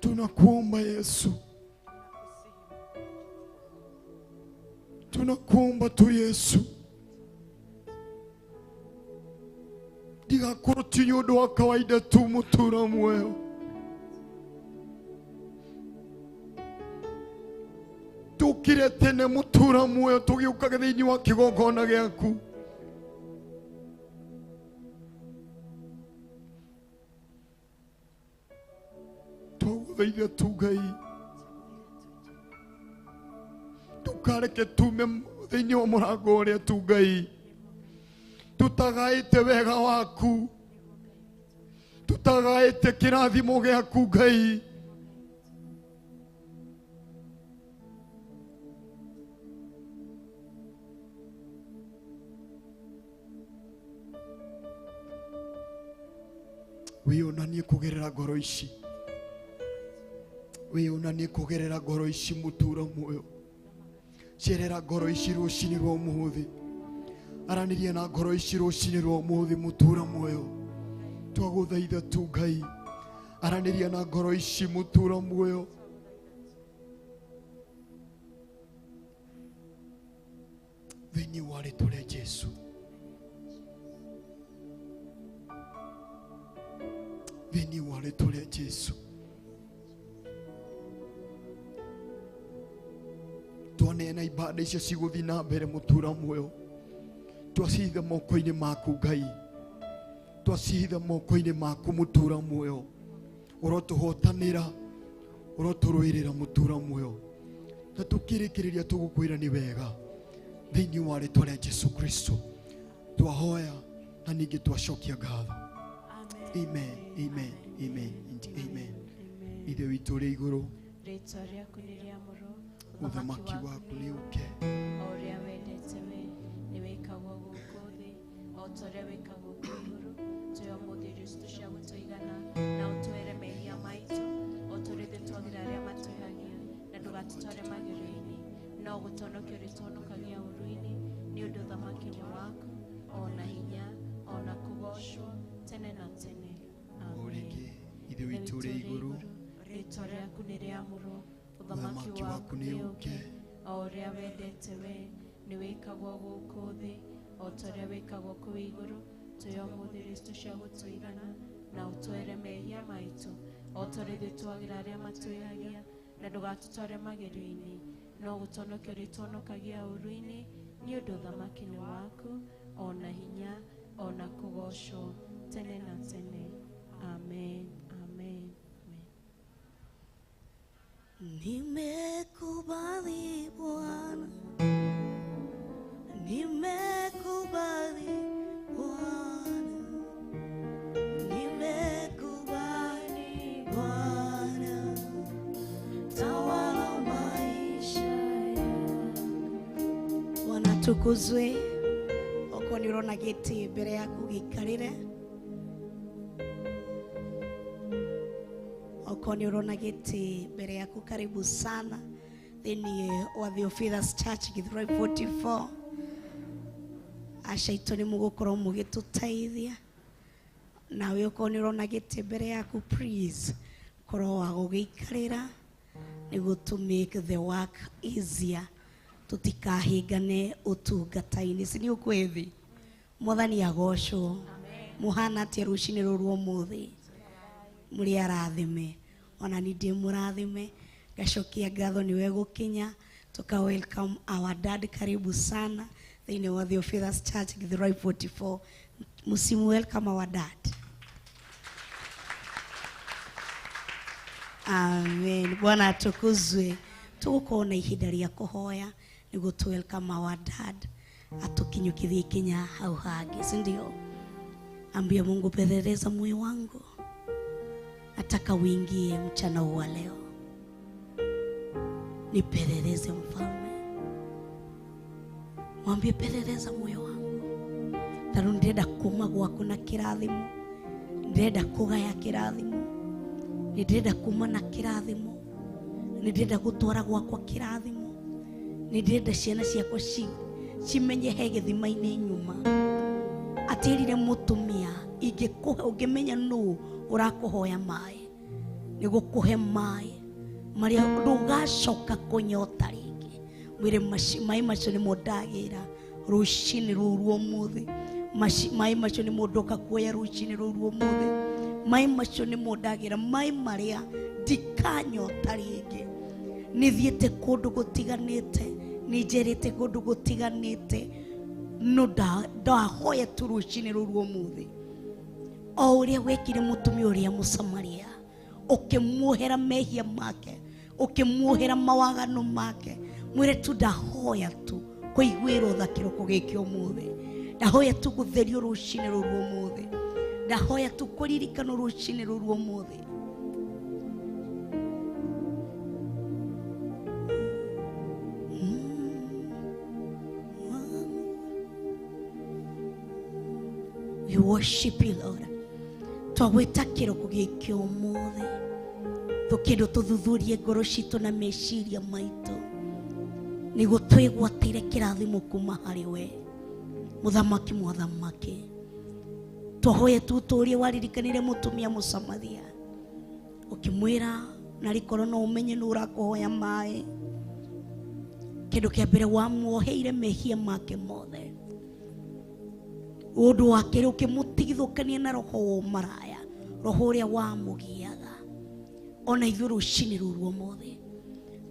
tunakuomba Yesu, tunakuomba tu Yesu. Ndigakorwo ti ũndũ wa kawaida tu mũtũũra muoyo, tũkire tene mũtũũra muoyo tũgĩũkaga thĩinĩ wa kĩgongona gĩaku. Twagũthaitha tu Ngai, ndũkareke tume thĩinĩ wa mũrango ũrĩa tu Ngai tutagaĩte wega waku, tutagaĩte kĩrathimo gĩaku Ngai. Wĩonanie kũgerera ngoro ici, wĩonanie kũgerera ngoro ici mũtũũra muoyo. Cerera ngoro ici rũcinĩ rwa ũmũthĩ, araniria na ngoro ici rũcinĩ rwa ũmũthĩ mũtũũra muoyo. Twagũthaitha tu Ngai, araniria na ngoro ici mũtũũra muoyo. Thĩinĩ wa rĩĩtwa rĩa Jesũ, thĩinĩ wa rĩĩtwa rĩa Jesũ, twanena ibada icio cigũthiĩ na mbere mũtũũra muoyo. Twacitha moko-inĩ maku Ngai, twacitha moko-inĩ maku mũtũũra muoyo. Ũrotũhotanĩra, ũrotũrũĩrĩra mũtũũra muoyo, na tũkĩrĩkĩrĩria tũgũkwĩra nĩ wega. Thĩinĩ wa rĩĩtwa rĩa Jesũ Kristo twahoya na ningĩ twacokia ngatho. Amen, amen, amen, amen. Ithe witũ ũrĩ igũrũ, rĩĩtwa rĩaku nĩ rĩamũrwo, ũthamaki waku nĩ ũke, o ũrĩa wendete we nĩ wĩkagwo gũkũ thĩ o ta ũrĩa wĩkagwo kũu igũrũ. Tũhe ũmũthĩ irio citũ cia gũtũigana, na ũtwere mehia maitũ o ta ũrĩa ithuĩ twagĩra arĩa matwĩhagia, na ndũgatũtware magerio-inĩ, no gũtonokia ũrĩa tũhonokagia ũũru-inĩ, nĩ ũndũ ũthamaki nĩ waku, o na hinya, o na kũgocwo tene na tene. Rĩngĩ ithe witũ ũrĩ igũrũ, rĩĩtwa rĩaku nĩ rĩamũrwo, ũthamaki waku nĩ ũke, o ũrĩa wendete we nĩ wĩkagwo gũkũ thĩ o ta ũrĩa wĩkagwo kũu igũrũ. Tũhe ũmũthĩ irio citũ cia gũtũigana, na ũtwere mehia maitũ o ta ũrĩa ithuĩ twagĩra arĩa matwĩhagia, na ndũgatũtware magerio-inĩ, no gũtonokia ũrĩa tũhonokagia ũũru-inĩ, nĩ ũndũ ũthamaki nĩ waku, o na hinya, o na kũgocwo tene na tene. Amen, amen, amen. Nimekubali Bwana, nimekubali Bwana, nimekubali Bwana, atukuzwe. Oko ni urona giti mbere yaku gikarire. Oko ni urona giti mbere yaku, karibu sana thini wa Theophilus Church Githurai 44. Ashaitoni mugukorwo mugituteithia. Nawe oko ni urona giti mbere yaku, please korwo wa gugikarira niguo to make the work easier. Tutikahingane utungata-ini, si ni ukwethi? Mwathani agocwo. Muhana atia rucini ruru umuthi? Muri arathime. Ona ni ndi murathime. Gacokia ngatho niwe gukinya. Tuka welcome our dad, karibu sana thini wa Theophilus Church Githurai 44. Musimu welcome our dad. Amen. Bwana atukuzwe. Tugukorwo na ihinda ria kuhoya niguo tu welcome our dad atukinyukithie kinya hau hangi, si ndio? Ambia Mungu, peleleza moyo wangu, nataka uingie mchana huu wa leo. Nipeleleze Mfalme. Mwambie peleleza moyo wangu. Tano ndenda kuma gwaku na kirathimo, ndenda kugaya kirathimo, ndenda kuma na kirathimo, ndenda gutwara gwakwa kirathimo, ndenda ciana ciakwa cimenye he githima-ini nyuma. Atirire mutumia ingikuhe ungimenya nu urakuhoya mai, nigukuhe mai maria ndugacoka kunyota ringi. Mwire mai macio ni mundagira rucini ruru umuthi. Mai macio ni mundoka kuoya rucini ruru umuthi. Mai macio ni mundagira mai maria ndikanyota ringi. Nithiete kundu gutiganite, nijerete kundu gutiganite, no ndahoya tu rucini ruru umuthi. O uria wekire mutumia uria Musamaria, ukimuohera mehia make, ukimuohera mawagano make, mwire tu ndahoya tu kuiguira uthakiro kugikio umuthi. Ndahoya tu gutherio rucini ruru umuthi. Ndahoya tu kuririkano rucini ruru umuthi. We worship you, Lord. Twagwita kiroko gikio umuthi. Tukindo tuthuthurie ngoro citu na meciria maitu, niguo twigwatire kirathimo kuma hari we Muthamaki muthamaki. Twahoye tu turie waririkanire mutumia Musamaria, ukimwira nari korwo no umenye nu urakuhoya mai. Kindu kia mbere wamuoheire mehia make mothe. Undu wake ukimutigithukania na roho wa maraya, roho uria wamugiaga. Ona ithuĩ rucini ruru umuthi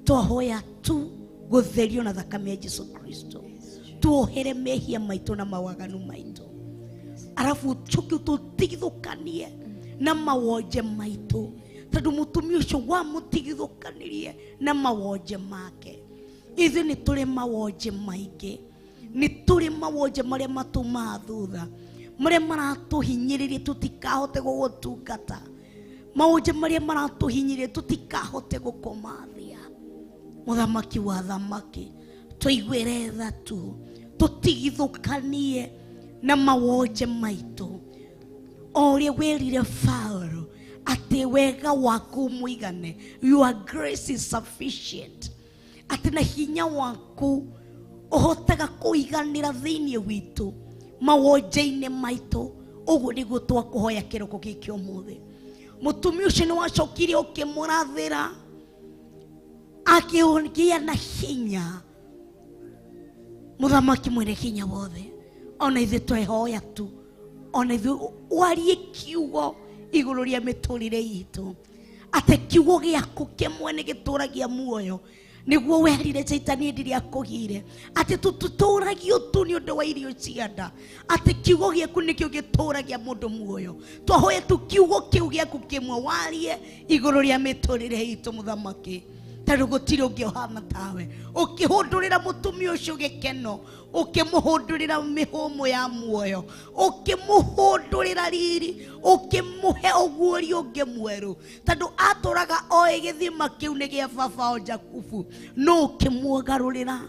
twahoya tu gutherio na thakame ya Jesu Kristo. Tuohere mehia maitu na mawaganu maitu, arafu chuki tutigithukanie na mawonje maitu, tondu mutumia ucio wamutigithukanirie na mawonje make. Ithuĩ ni turi mawonje maingi, ni turi mawonje maria matumaa thutha, maria maratuhinyiririe tutikahote gugutungata, mawonje maria maratuhinyiririe tutikahote gukomathia. Muthamaki wa thamaki, tuiguire tha tu, tutigithukanie na mawonje maitu. Oria werire Paulo ati wega waku muigane, your grace is sufficient. Ati na hinya waku uhotaga kuiganira thiini witu mawonje-ini maitu. Uguo niguo twakuhoya kiroko giki umuthi. Mutumia ucio ni wacokire ukimurathira akiongia na hinya. Muthamaki mwene hinya wothe, ona ithuĩ twehoya tu, ona ithuĩ warie kiugo iguru ria miturire itu, ati kiugo giaku kimwe ni gituragia muoyo. Niguo werire Saitani ndiria kugire ati tuturagio tu ni undu wa irio cianda, ati kiugo giaku nikio gituragia mundu muoyo. Twahoya tu kiugo kiu giaku kimwe warie iguru ria miturire itu Muthamaki, tondu gutiri ungi uhana tawe. Ukihundurira mutumia ucio gikeno, ukimuhundurira mihumo ya muoyo, ukimuhundurira riri, ukimuhe uguori ungi mweru, tondu aturaga oe githima kiu ni gia baba o Jakubu, no ukimugarurira,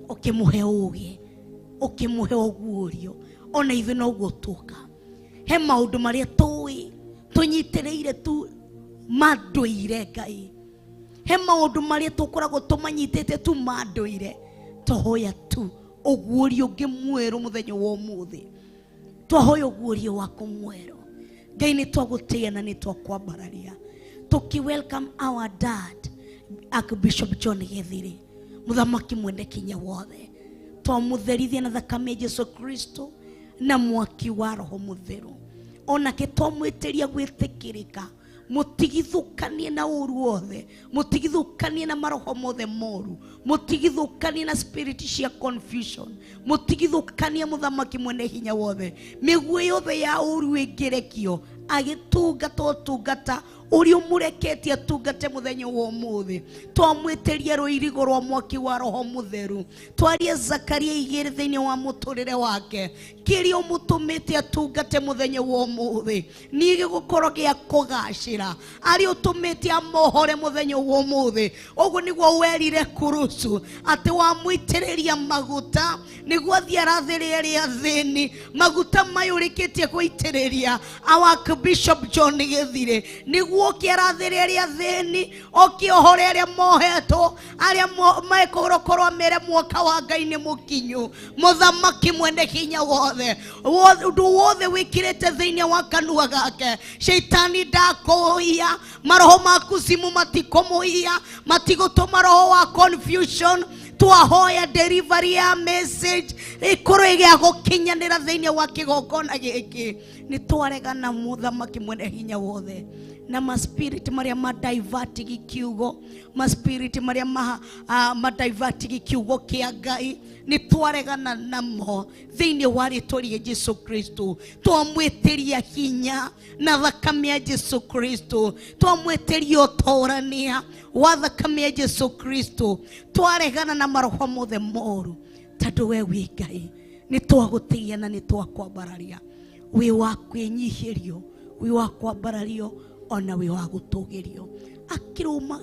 ukimuhe ugi ukimuhe ogurio ona ithe no gutuka he maundu maria tunyitireire tu manduire Ngai he maundu maria tukoragwo tumanyitite tu manduire tohoya tu ogurio ngimweru muthenya wa umuthi twahoya ogurio wako mweru Ngai ni twagutia na ni twakwambararia tuki welcome our dad Archbishop John Githiri muthamaki mwende kinya wothe twamutherithia na thakame ya Yesu Kristo na mwaki wa Roho Mutheru ona ke twamwitiria gwitikirika mutigithukanie na uru wothe mutigithukanie na maroho mothe moru mutigithukanie na spirit cia confusion mutigithukanie muthamaki mwene hinya wothe miguo yothe ya uru ingirekio agitungata utungata uri umureketie atungate muthenya wa umuthi twamwitiria ruirigo rwa mwaki wa Roho Mutheru twarie Zakaria 2 thiini wa muturire wake kirio mutumite atungate muthenya wa umuthi ni gigukorwo gia kugacira ari utumite amohore muthenya wa umuthi ugu niguo werire Kurusu ati wamwitiriria maguta niguo thiarathiria ria thini maguta mayurikitie kuitiriria Archbishop John Githiri niguo kiarathiria ria thini okiohore aria moheto aria maikorokorwa mere mwaka wa Ngai ni mukinyu muthamaki mwende hinya wothe ndu wothe wikirite thiini wa kanua gake shaitani ndakuia maroho maku simu matikomuia matigutuma roho wa confusion twahoya delivery ya message ikoro gia gukinyanira thiini wa kigongona giki ni twaregana muthamaki mwende hinya wothe na ma spirit maria ma divert gikiugo ma spirit maria ma divert gikiugo kia Ngai ni twaregana namo thiini wa ritwa ria Yesu Kristo twamwitiria hinya na thakame ya Yesu Kristo twamwitiria utorania wa thakame ya Yesu Kristo twaregana na maroho mothe moru tondu we wi Ngai ni twagutia na ni twakwambararia wi wa kwinyihirio wi wa kwambarario ona wi wa gutugirio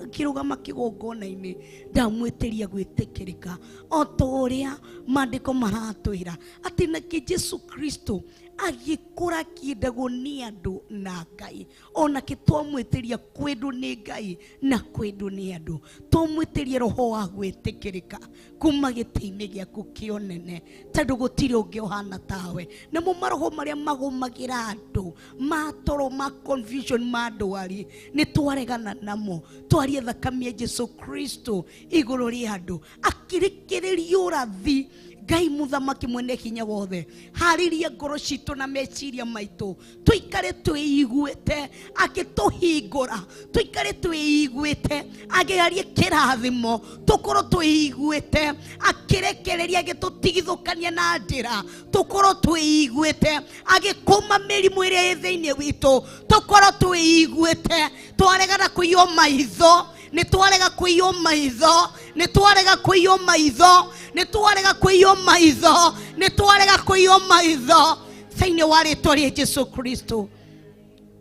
akirugama kigongona-ini ndamwitiria gwitikirika otoria mandiko maratwira ati nake Yesu Kristo agikura kiendago ni andu na Ngai ona kitwamwitiria kwendu ni Ngai na kwendu ni andu twamwitiria roho wa gwitikirika kuma giti-ini giaku kionene tondu gutiri ungi uhana tawe na mo maroho maria magumagira andu matoro ma confusion madwari ni twaregana namo twarie thakame ya Yesu Kristo iguru ria andu akirikiriria urathi Ngai muthamaki mwene hinya wothe hariria ngoro citu na meciria maitu tuikare tuiguite agituhingura tuikare tuiguite agiarie kirathimo tukoro tuiguite akirekereria agitutigithukania na ndira tukoro tuiguite agikuma mirimu iria thiini witu tukoro tuiguite twaregana kuiyo maitho ni twarega kuiyo maitho ni twarega kuiyo maitho ni twarega kuiyo maitho ni twarega kuiyo maitho thiini wa ritwa ria Yesu Kristo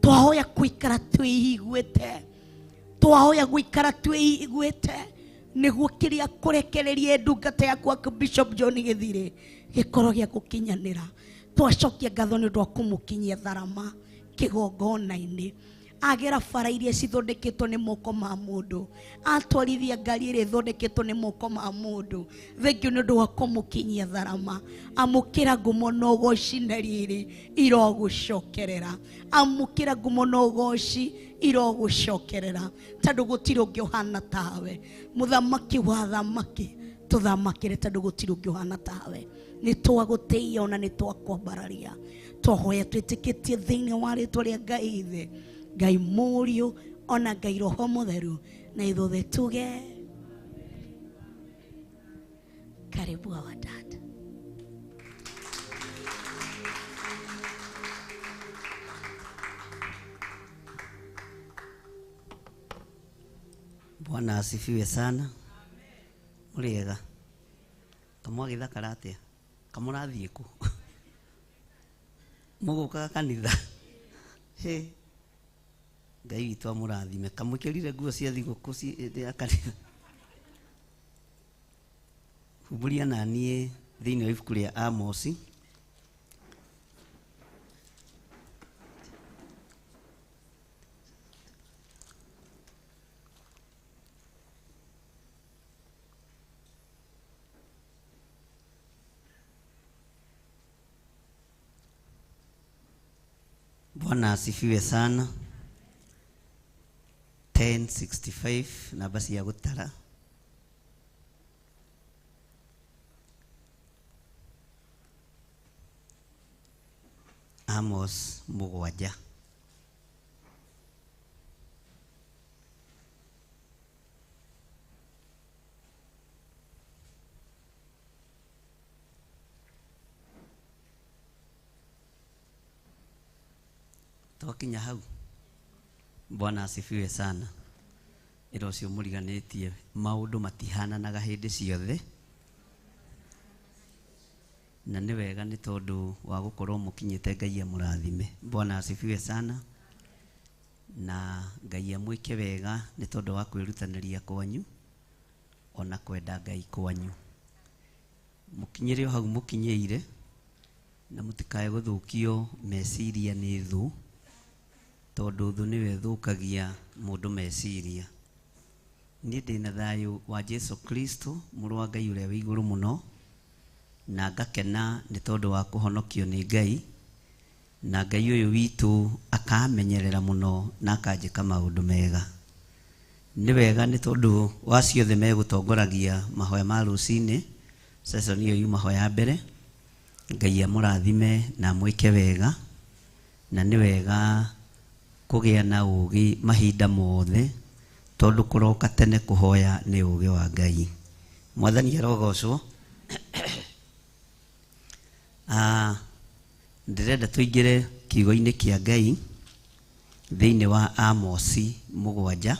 twahoya kuikara tuiguite twahoya guikara tuiguite niguo kiria kurekereria ndungata yaku Archbishop John Githiri gikorwo gia gukinyanira twacokia ngatho ni ndwa kumukinyia tharama kigongona-ini agera bara iria cithondeketwo ni moko ma mundu atwarithia ngari iria ithondeketwo ni moko ma mundu thengio ni undu wa kumukinyia tharama amukira ngumo na ugoci na riri irogucokerera amukira ngumo na ugoci irogucokerera tondu gutiri ungi uhana tawe muthamaki wa thamaki tuthamakire tondu gutiri ungi uhana tawe ni twaguteia ona ni twakwambararia twahoya twitikitie thiini wa ritwa ria Ngai ithe Ngai Murio ona Ngai Roho Mutheru na ithuothe tuge karibu our dad. Bwana asifiwe sana. Muriega kamwagitha karate kamurathie ku muguka kanitha he Ngai witũ amũrathime kamwĩkĩrire nguo cia thigũkũ cia kanitha humburia na niĩ thĩinĩ wa ibuku rĩa Amosi Bwana asifiwe sana. 10:65 na basi ya gutara. Amos mugwanja. Twakinya hau. Bwana asifiwe sana. Ira ucio muriganitie maundu matihananaga hindi ciothe. Na nĩ wega nĩ tondu wa gukorwo mukinyite Ngai amurathime. Bwana asifiwe sana. Na Ngai amwike wega nĩ tondu wa kwirutaniria kwanyu ona kwenda Ngai kwanyu. Mukinyire hau mukinyeire na mutikae guthukio meciria nĩ thu. Tondu thu niwe thukagia mundu meciria. Ni ndina thayu wa Jesu Kristo muru wa Ngai uria wi iguru muno na ngakena ni tondu wa kuhonokio ni Ngai na Ngai uyu witu akamenyerera muno na akanjika maundu mega. Ni wega ni tondu wa ciothe megutongoragia mahoya ma rucini session iyo yuma hoya mbere. Ngai amurathime na mwike wega na ni wega kugia na ugi mahinda mothe tondu kuroka tene kuhoya ni ugi wa Ngai. Mwathani arogocwo. Ndirenda tuingire kiugo-ini kia Ngai thiini wa Amosi mugwanja.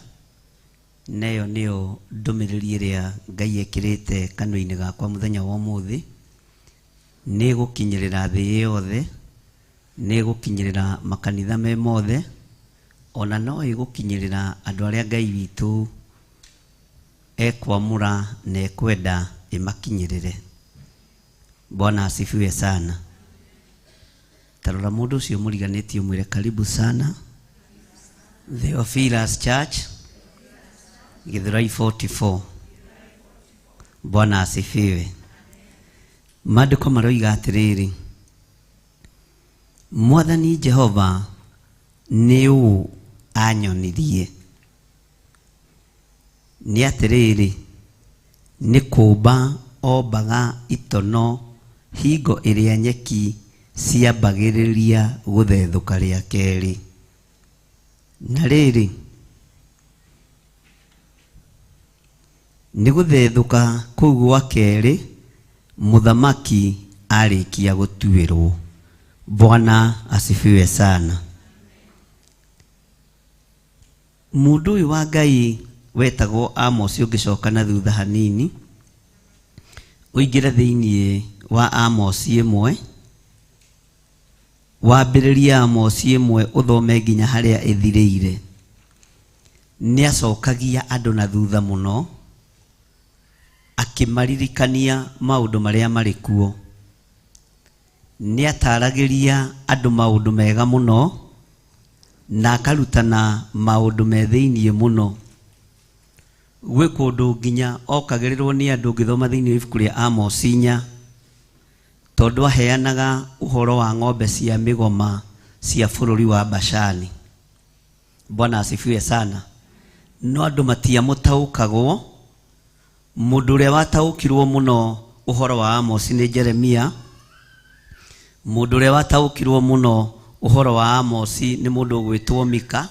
Neyo niyo ndumiriri iria Ngai ekirite kanua-ini gakwa muthenya wa umuthi. Ni gukinyirira thii yothe, ni gukinyirira makanitha me mothe, ona no igukinyirira andu aria Ngai witu ekwamura na ekwenda imakinyirire. Bwana asifiwe sana. Tarora mundu ucio muriganitie mwire karibu sana Theophilus Church Githurai 44. Bwana asifiwe. Maandiko maroiga atiriri, Mwathani Jehova niu anyonirie. Ni atiriri, ni kuba ombaga itono hingo iria nyeki ciambagiriria guthethuka ria keri. Na riri ni guthethuka kuu gwa keri muthamaki arikia gutuirwo. Bwana asifiwe sana. Mundu uyu wa Ngai wetagwo Amos ungicoka na thutha hanini uingira thiini wa Amos 1 wambiriria Amos 1 uthome nginya haria ithirire. Ni acokagia andu na thutha muno akimaririkania maundu maria mari kuo. Ni ataragiria andu maundu mega muno na akarutana maundu me thiini muno. Gwe kundu nginya okagirirwo ni andu ngithoma thiini wa ibuku ria Amos 4 tondu aheanaga uhoro wa ng'ombe cia migoma cia bururi wa Bashani. Bwana asifiwe sana. No andu matiamutaukagwo. Mundu uria wataukirwo muno uhoro wa Amos ni Jeremia. Mundu uria wataukirwo muno uhoro wa Amos ni mundu ugwitwo Mika,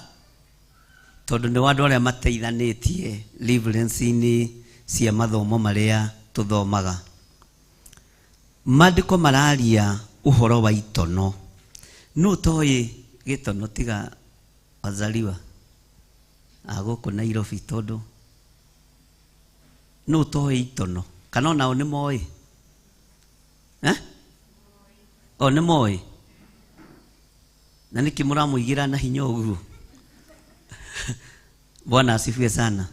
tondu ni wandu aria mateithanitie reference-ini cia mathomo maria tuthomaga. Maandiko mararia uhoro wa itono. No toi gitono tiga wazaliwa aguku Nairobi tondu no toi itono kana onao ni moi o ni moi na niki muramuigira na hinya uguo. Bwana asifiwe sana.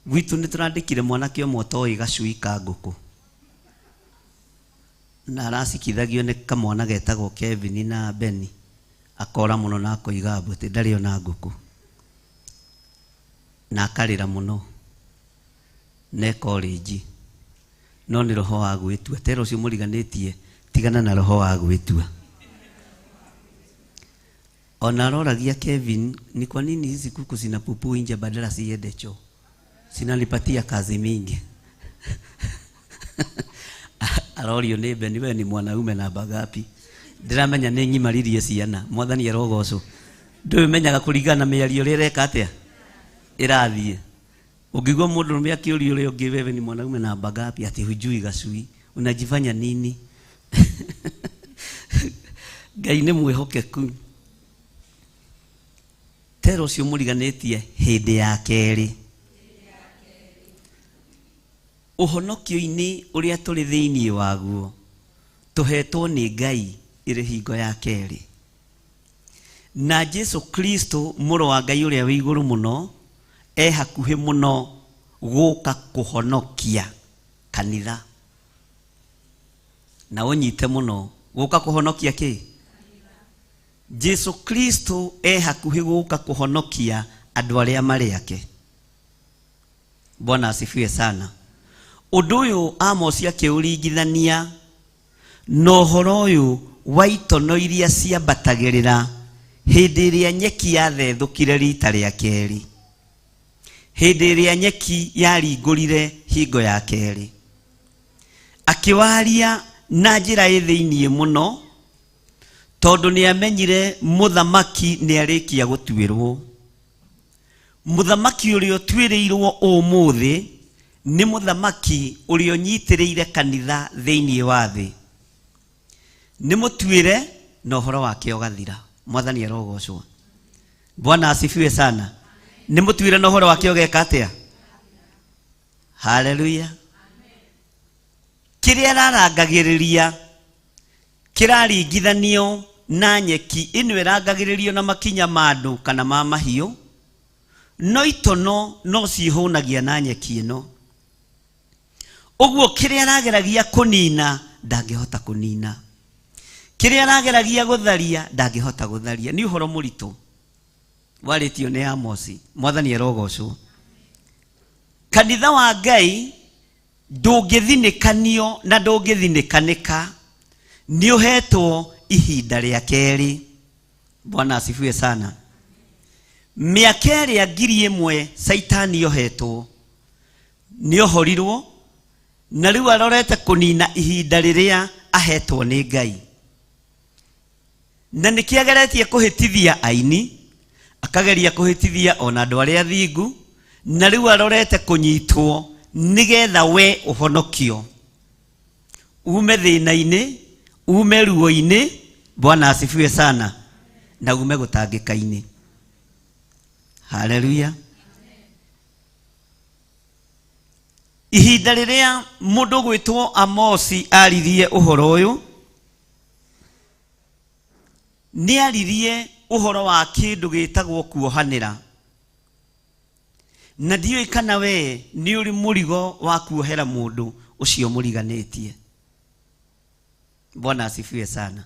Gwitu ni turandikire mwanake omwe toi gacui ka nguku na aracikithagio nĩ kamwana getagwo Kevin na Beni, akora muno na koiga mbuti ndarĩ ona ngũkũ na akarĩra muno ne college, no nĩ roho wa gwĩtua. Tera ũcio mũriganĩtie, tigana na roho wa gwĩtua. Ona aroragia Kevin, ni kwa nini hizi kuku zinapupu nje badala siende choo? Sinanipatia kazi mingi. Arorio nĩ Beni, we ni mwanaume namba gapi? Ndiramenya nĩ ng'imaririe ciana. Mwathani arogocwo. Ndũmenyaga kũringana na mĩario ĩrĩa ĩreka atĩa ĩrathiĩ. Ũngĩgwa mũndũ mũme akĩũrio ũrĩa ũngĩ, wewe ni mwanaume namba gapi? Ati hujui gacui, unajifanya nini? Ngai nĩ mwĩhokeku. Tera ũcio mũriganĩtie hĩndĩ ya kerĩ. Ũhonokio-inĩ ũrĩa tũrĩ thĩinĩ waguo tũhetwo nĩ Ngai ĩrĩ hingo ya kerĩ, na Jesu Kristo mũrũ wa Ngai ũrĩa wĩ igũrũ mũno hakuhĩ mũno gũka kũhonokia kanitha. Na ũnyite mũno, gũka kũhonokia kĩ? Jesu Kristo hakuhĩ gũka kũhonokia andũ arĩa marĩ ake. Bwana asifiwe sana. Ũndũ ũyũ Amos akĩũringithania na ũhoro ũyũ wa itono iria ciambatagĩrĩra hĩndĩ ĩrĩa nyeki yathethũkire rita rĩa kerĩ, hĩndĩ ĩrĩa nyeki yaringũrire hingo ya kerĩ. Akĩwaria na njĩra ĩthĩiniĩ mũno, tondũ nĩ amenyire mũthamaki nĩ arĩkia gũtuĩrwo. Mũthamaki ũrĩa ũtuĩrĩirwo ũmũthĩ nĩ mũthamaki ũrĩa ũnyitĩrĩire kanitha thĩiniĩ wa thĩ. Nĩ mũtuĩre na ũhoro wake ũgathira. Mwathani arogocwo. Bwana asifiwe sana. Nĩ mũtuĩre na ũhoro wake ũgeka atĩa? Haleluya. Kĩrĩa ararangagĩrĩria kĩraringithanio na nyeki ĩno ĩrangagĩrĩrio na makinya ma andũ kana ma mahiũ, no itono no ciĩhũnagia na nyeki ĩno. Ũguo kĩrĩa arageragia kũnina ndangĩhota kũnina, kĩrĩa arageragia gũtharia ndangĩhota gũtharia. Nĩ ũhoro mũritũ warĩtio nĩ Amos. Mwathani arogocwo. Kanitha wa Ngai ndũngĩthinĩkanio na ndũngĩthinĩkanĩka, nĩ ũhetwo ihinda rĩa kerĩ. Bwana asifiwe sana. Mĩaka ĩrĩa 1000 Saitani ohetwo nĩ ohorirwo, na rĩu arorete kũnina ihinda rĩrĩa ahetwo nĩ Ngai. Na nĩkĩageretie kũhĩtithia aini, akageria kũhĩtithia ona andũ arĩa athingu, na rĩu arorete kũnyitwo nĩgetha we ũhonokio, ume thĩna-inĩ, ume ruo-inĩ. Bwana asifiwe sana. Na ume gũtangĩka-inĩ. Haleluya. Ihinda rĩrĩa mũndũ gwĩtwo Amos aririe ũhoro ũyũ, nĩ aririe ũhoro wa kĩndũ gĩtagwo kuohanĩra. Na ndiũĩ kana we nĩ ũrĩ mũrigo wa kuohera mũndũ ũcio mũriganĩtie. Bwana asifiwe sana.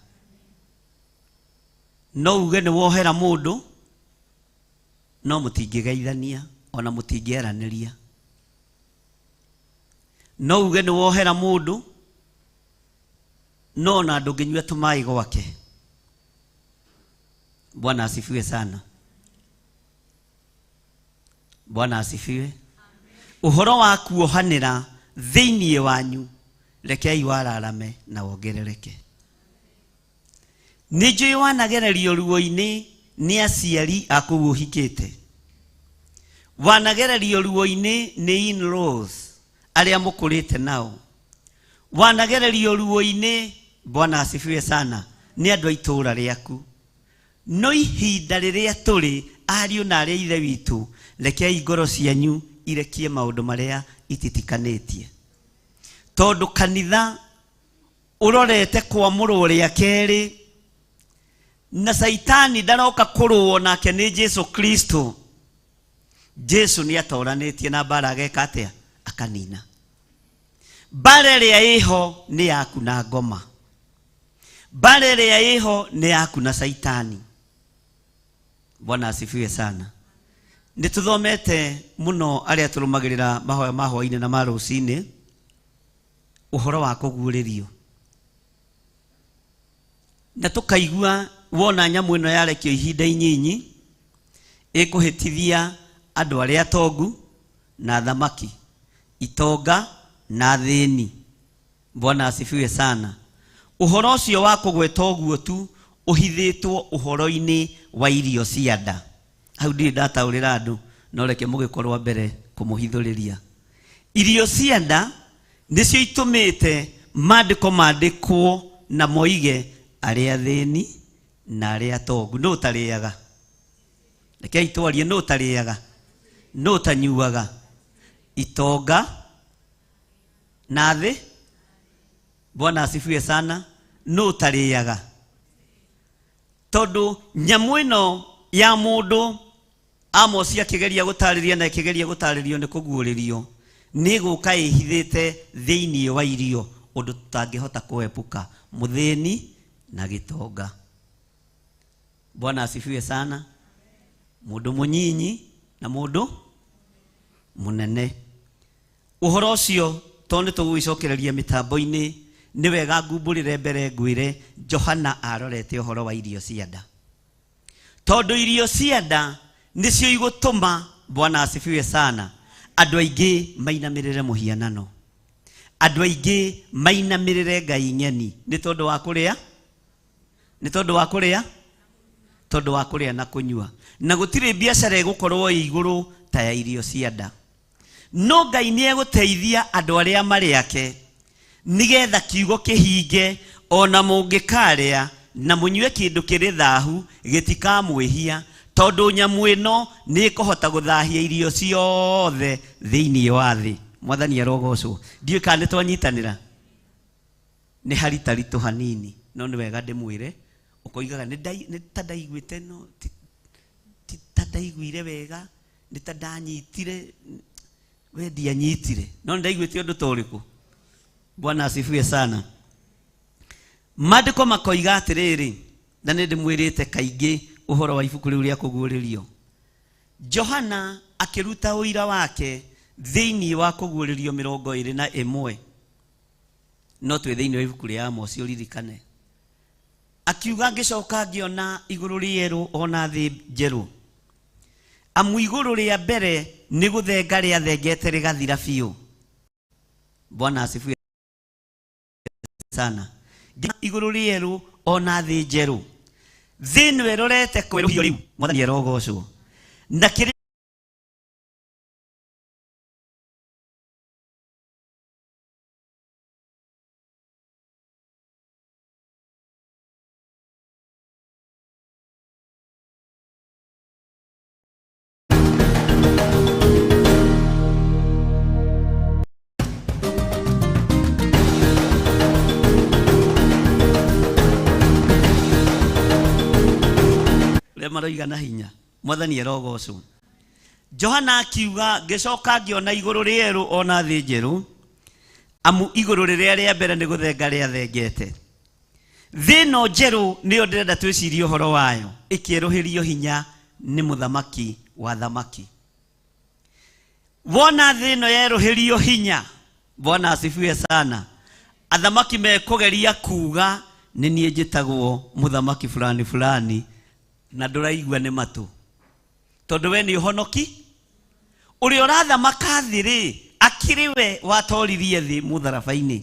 No uge nĩ wohera mũndũ, no mũtingĩgeithania ona mũtingĩaranĩria. No uge nĩ wohera mũndũ, no na ndũngĩnyua tũmaĩ gwake. Bwana asifiwe sana. Bwana asifiwe. Ũhoro wa kuohanĩra thĩiniĩ wanyu rekei wararame na wongerereke. Nĩ njũĩ wanagererio ruo-inĩ nĩ aciari a kũu ũhikĩte. Wanagererio ruo-inĩ nĩ in-laws arĩa mũkũrĩte nao. Wanagererio ruo-inĩ, Bwana asifiwe sana, nĩ andũ a itũũra rĩaku. No ihinda rĩrĩa tũrĩ, ariũ na arĩa ithe witũ, rekei ngoro cianyu irekie maũndũ marĩa ititikanĩtie. Tondũ kanitha ũrorete kwamũrwo rĩa kerĩ, na Saitani ndaroka kũrũo nake nĩ Jesu Kristo. Jesu nĩ atoranĩtie na mbara ageka atĩa? Akanina. Mbara ĩrĩa ĩho nĩ yaku na ngoma. Mbara ĩrĩa ĩho nĩ yaku na Saitani. Bwana asifiwe sana. Nĩtũthomete mũno arĩa tũrũmagĩrĩra mahoya ma hwaĩ-inĩ na ma rũcinĩ ũhoro wa kũguũrĩrio. Na tũkaigua wona nyamũ ĩno yarekio ihinda inyinyi ĩkũhĩtithia andũ arĩa atongu na thamaki, itonga na thĩni. Bwana asifiwe sana. Ũhoro ũcio wa kũgweta ũguo tu ũhithĩtwo ũhoro-inĩ wa irio cia nda. Hau ndirĩ ndataũrĩra andũ, no reke mũgĩkorwo mbere kũmũhithũrĩria. Irio cia nda nĩcio itũmĩte maandĩko maandĩkwo na moige arĩa athĩni na arĩa atongu. Nũ ũtarĩaga? Rekei twarie, nũ ũtarĩaga? Nũ ũtanyuaga? Itonga na thĩ. Bwana asifiwe sana. Nũ ũtarĩaga? Tondũ nyamũ ĩno ya mũndũ Amosi akĩgeria gũtarĩria na akĩgeria gũtarĩrio nĩ kũguũrĩrio, nĩ gũka ĩhithĩte thĩinĩ wa irio ũndũ tũtangĩhota kũepuka: mũthĩni na gĩtonga. Bwana asifiwe sana. Mũndũ mũnyinyi na mũndũ mũnene. Ũhoro ũcio tondũ tũgũicokereria mĩtambo-inĩ, nĩ wega ngumbũrĩre mbere ngwĩre Johana arorete ũhoro wa irio cia nda. Tondũ irio cia nda nĩcio igũtũma, Bwana asifiwe sana, andũ aingĩ mainamĩrĩre mũhianano, andũ aingĩ mainamĩrĩre ngai nyeni. Nĩ tondũ wa kũrĩa? Nĩ tondũ wa kũrĩa? Tondũ wa kũrĩa na kũnyua. Na gũtirĩ biacara ĩgũkorwo ĩ igũrũ ta ya irio cia nda. No Ngai nĩ egũteithia andũ arĩa marĩ ake nĩgetha kiugo kĩhinge. Ona mũngĩkarĩa na mũnyue kĩndũ kĩrĩ thahu gĩtikamwĩhia, tondũ nyamũ ĩno nĩ ĩkũhota gũthahia irio ciothe thĩinĩ wa thĩ. Mwathani arogocwo. Ndiũĩ kana nĩ twanyitanĩra. Nĩ haritaritũ hanini, no nĩ wega ndĩmwĩre. Ũkoigaga nĩ ta ndaiguĩte, no ti ta ndaiguire wega, nĩ ta ndanyitire. We ndianyitire, no nĩ ndaiguĩte ũndũ ta ũrĩkũ? Bwana asifiwe sana. Maandĩko makoiga atĩrĩrĩ, na nĩ ndĩmwĩrĩte kaingĩ ũhoro wa ibuku rĩu rĩa kũguũrĩrio. Johana akĩruta ũira wake thĩinĩ wa kũguũrĩrio 21, no twĩ thĩinĩ wa ibuku rĩa Amosi, ũririkane. Akiuga ngĩcoka ngĩona igũrũ rĩerũ ona thĩ njerũ. Amu igũrũ rĩa mbere nĩ gũthenga rĩathengete rĩgathira biũ. Bwana asifiwe sana. Igũrũ rĩerũ ona thĩ njerũ. Thĩ nĩ ĩrorete kwerũhio rĩu. Mwathani arogocwo. Na kĩrĩ maroiga na hinya. Mwathani arogocwo. Johana akiuga ngĩcoka ngĩona igũrũ rĩerũ ona thĩ njerũ, amu igũrũ rĩrĩa rĩa mbere nĩ gũthenga rĩathengete. Thĩ ĩno njerũ nĩyo ndĩrenda twĩcirie ũhoro wayo, ĩkĩerũhĩrio hinya nĩ mũthamaki wa thamaki. Wona thĩ ĩno yerũhĩrio hinya, Bwana asifiwe sana, athamaki mekũgeria kuga nĩ niĩ njĩtagwo mũthamaki fulani fulani, na ndũraigua nĩ matũ. Tondũ we nĩ ũhonoki. Ũrĩa ũrathamaka thĩ rĩ, akĩrĩ we watoririe thĩ mũtharaba-inĩ.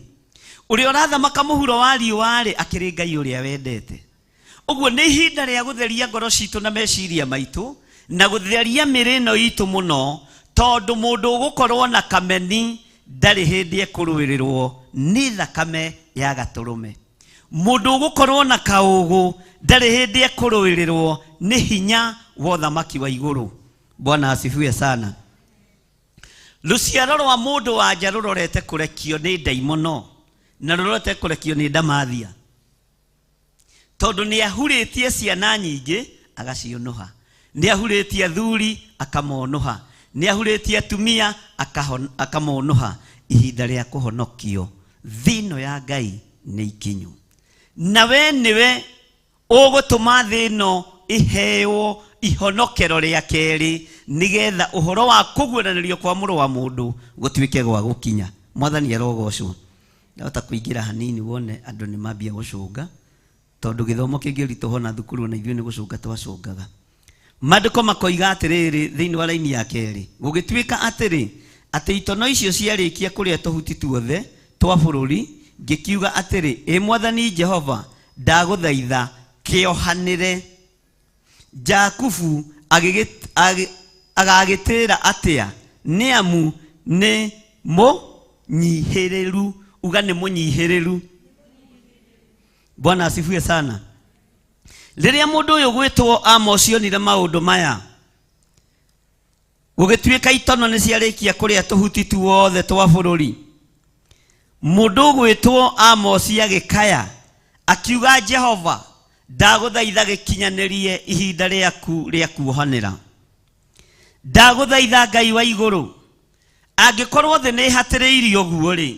Ũrĩa ũrathamaka mũhuro wa riũa rĩ, akĩrĩ Ngai ũrĩa wendete. Ũguo nĩ ihinda rĩa gũtheria ngoro citũ na meciria maitũ, na gũtheria mĩrĩ ĩno itũ mũno, tondũ mũndũ ũgũkorwo na kameni ndarĩ hĩndĩ ekũrũĩrĩrwo nĩ thakame ya gatũrũme. Mũndũ ũgũkorwo na kaũgũ ndarĩ hĩndĩ ekũrũĩrĩrwo nĩ hinya wa ũthamaki wa igũrũ. Bwana asifiwe sana. Rũciaro rwa mũndũ wa nja rũrorete kũrekio nĩ ndaimono, na rũrorete kũrekio nĩ ndamathia, tondũ nĩ ahurĩtie ciana nyingĩ agacionoha, nĩ ahurĩtie athuri akamonoha, nĩ ahurĩtie atumia akamonoha. ihinda rĩa kũhonokio thĩno ya Ngai nĩ ikinyu. Nawe niwe ũgũtũma thĩno iheo ihonokero rĩa kerĩ nigetha ũhoro wa kũguũranĩrio kwa mũrũ wa mũndũ gũtuĩke gwa gũkinya. Mwathani arogocwo. Ndahota kũingĩra hanini wone andũ nĩ mambia gũcũnga tondũ gĩthomo kĩngĩritũho na thukuru na ithuĩ nĩ gũcũnga twacũngaga. Maandĩko makoiga atĩrĩrĩ thĩinĩ wa raini ya kerĩ, gũgĩtuĩka atĩrĩ atĩ itono icio ciarĩkia kũrĩa tũhuti tuothe twa bũrũri, ngĩkiuga atĩrĩ, Mwathani Jehova, ndagũthaitha kĩohanĩre. Jakubu agagĩtĩra atĩa? Nĩ amu nĩ mũnyihĩrĩru. Uga nĩ mũnyihĩrĩru. Bwana asifiwe sana. Rĩrĩa mũndũ ũyũ gwĩtwo Amos onire maũndũ maya, gũgĩtuĩka itono nĩ ciarĩkia kũrĩa tũhuti tuothe twa bũrũri, mũndũ gwĩtwo Amos agĩkaya akiuga, Jehova, ndagũthaitha gĩkinyanĩrie ihinda rĩaku rĩa kuohanĩra. Ndagũthaitha Ngai wa igũrũ, angĩkorwo thĩ nĩ hatĩrĩirio ũguo rĩ,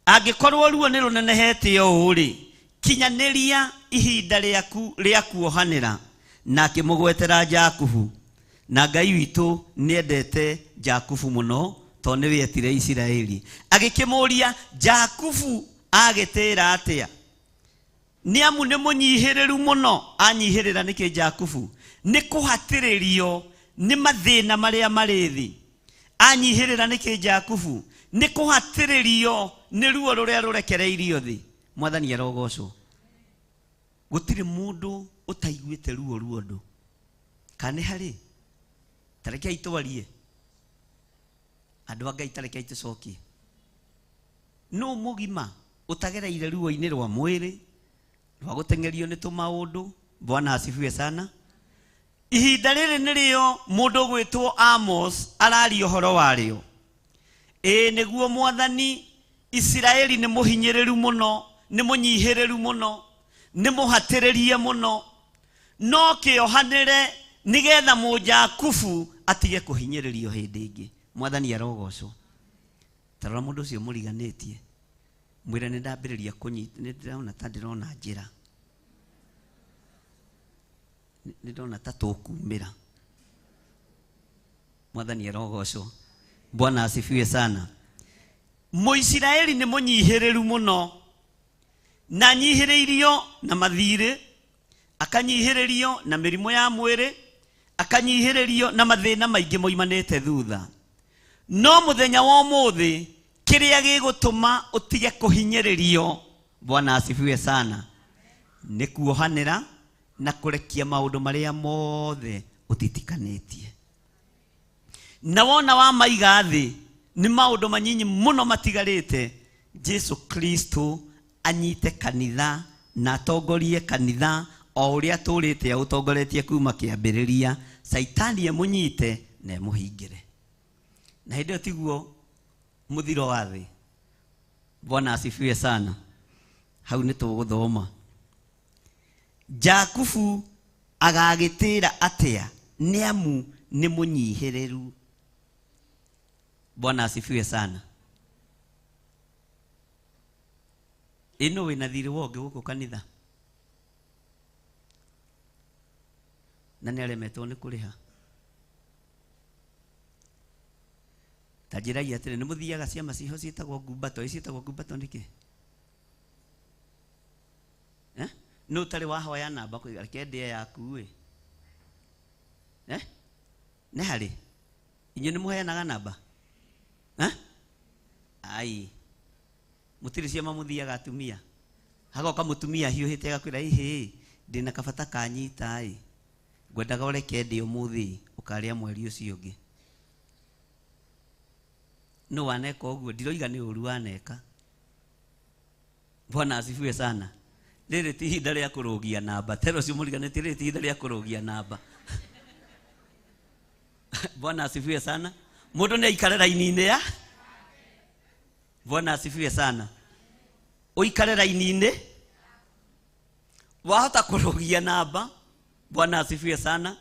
angĩkorwo ruo nĩ rũnenehete ũũ rĩ, kinyanĩria ihinda rĩaku rĩa kuohanĩra. Na akĩmũgwetera Jakubu. Na Ngai witũ nĩendete Jakubu mũno tondũ nĩwe etire Isiraeli. Agĩkĩmũria, Jakubu agĩtĩra atĩa? Nĩ amu nĩ mũnyihĩrĩru mũno. Anyihĩrĩra nĩkĩ Jakubu? Nĩ kũhatĩrĩrio nĩ mathĩna marĩa marĩ thĩ. Anyihĩrĩra nĩkĩ Jakubu? Nĩ kũhatĩrĩrio nĩ ruo rũrĩa rũrekereirio thĩ. Mwathani arogocwo. Gũtirĩ mũndũ ũtaiguĩte ruo ruondo. Kana harĩ tarekei twarie andũ a Ngai, tarekei tũcokie. No mũgima ũtagereire ruo-inĩ rwa mwĩrĩ rwa gũtengerio nĩ tũmaũndũ. Bwana asifiwe sana. Ihinda rĩrĩ nĩrĩo mũndũ gwĩtwo Amos araria ũhoro warĩo. Nĩguo Mwathani, Isiraeli nĩ mũhinyĩrĩru mũno, nĩ mũnyihĩrĩru mũno, nĩ mũhatĩrĩrie mũno, no kĩohanĩre nigetha Mũjakubu atige kũhinyĩrĩrio hĩndĩ ĩngĩ. Mwathani arogocwo. Tarora mũndũ ũcio mũriganĩtie, mwĩre nĩ ndambĩrĩria kũnyita, nĩ ndĩrona ta ndĩrona njĩra, nĩ ndĩrona ta tũkumĩra. Mwathani arogocwo. Bwana asifiwe sana. Mũisiraeli nĩ mũnyihĩrĩru mũno, na nyihĩrĩirio na mathirĩ, akanyihĩrĩrio na mĩrimũ ya mwĩrĩ, akanyihĩrĩrio na mathĩna maingĩ moimanĩte thutha. No mũthenya wa ũmũthĩ kĩrĩa gĩgũtũma ũtige kũhinyĩrĩrio, Bwana asifiwe sana, nĩ kuohanĩra na kũrekia maũndũ marĩa mothe ũtitikanĩtie. Na wona wa maiga thĩ nĩ maũndũ manyinyi mũno matigarĩte, Jesu Kristo anyite kanitha na atongorie kanitha o ũrĩa tũrĩte ũtongoretie kuma kĩambĩrĩria. Saitani mũnyite na mũhingĩre. Na hĩndĩ ĩyo tiguo mũthiro wa thĩ. Bwana asifiwe sana. Hau nĩ tũgũthoma. Jakubu agagĩtĩra atĩa? Nĩ amu nĩ mũnyihĩrĩru. Bwana asifiwe sana. Ino wĩna thirĩ wonge gũkũ kanitha na nĩ aremetwo nĩ kũrĩha. Ta njĩrai atĩrĩ, nĩ mũthiaga ciama ciho ciĩtagwo ngumbato. Ciĩtagwo ngumbato nĩkĩ? Nũ ũtarĩ wahoya namba reke ndĩe yaku ĩ? Nĩ harĩ inyuĩ nĩ mũheanaga namba? Ai, mũtirĩ ciama mũthiaga atumia, hagoka mũtumia hiũhĩte agakwĩra ihĩ ndĩna kabata kanyita ĩ, ngwendaga ũreke ndĩ ũmũthĩ ũkarĩa mweri ũcio ũngĩ. Nũ waneka ũguo? Ndiroiga nĩ ũru waneka. Bwana asifiwe sana. Rĩrĩ ti ihinda rĩa kũrũgia namba. Tero ũcio mũriganĩtie, rĩrĩ ti ihinda rĩa kũrũgia namba. Bwana asifiwe sana. Mũndũ nĩ aikare raini-inĩ ya Bwana asifiwe sana. Ũikare raini-inĩ, wahota kũrũgia namba. Bwana asifiwe sana.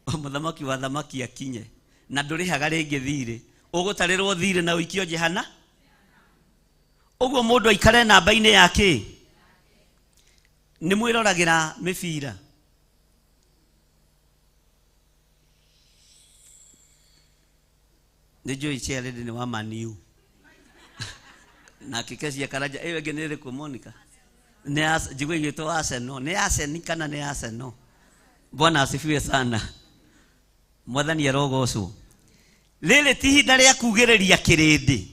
Mũthamaki wa thamaki akinye na ndũrĩhaga rĩngĩ thirĩ. Ũgũtarĩrwo thirĩ na ũikio jehana. Uguo mundu aikare namba-ini yake ni mwĩroragira mĩbira. Nĩ njũĩ Cheryl nĩ wa Man U na kikecia Karanja ĩyo ĩngĩ nĩ ĩrĩkũ Monica? Nĩ njigua igĩtwo Arsenal. Nĩ Arsenal kana nĩ Arsenal? Bwana asifiwe sana. Mwathani arogocwo. Rĩrĩ ti ihinda rĩa kugĩrĩria kĩrĩndĩ.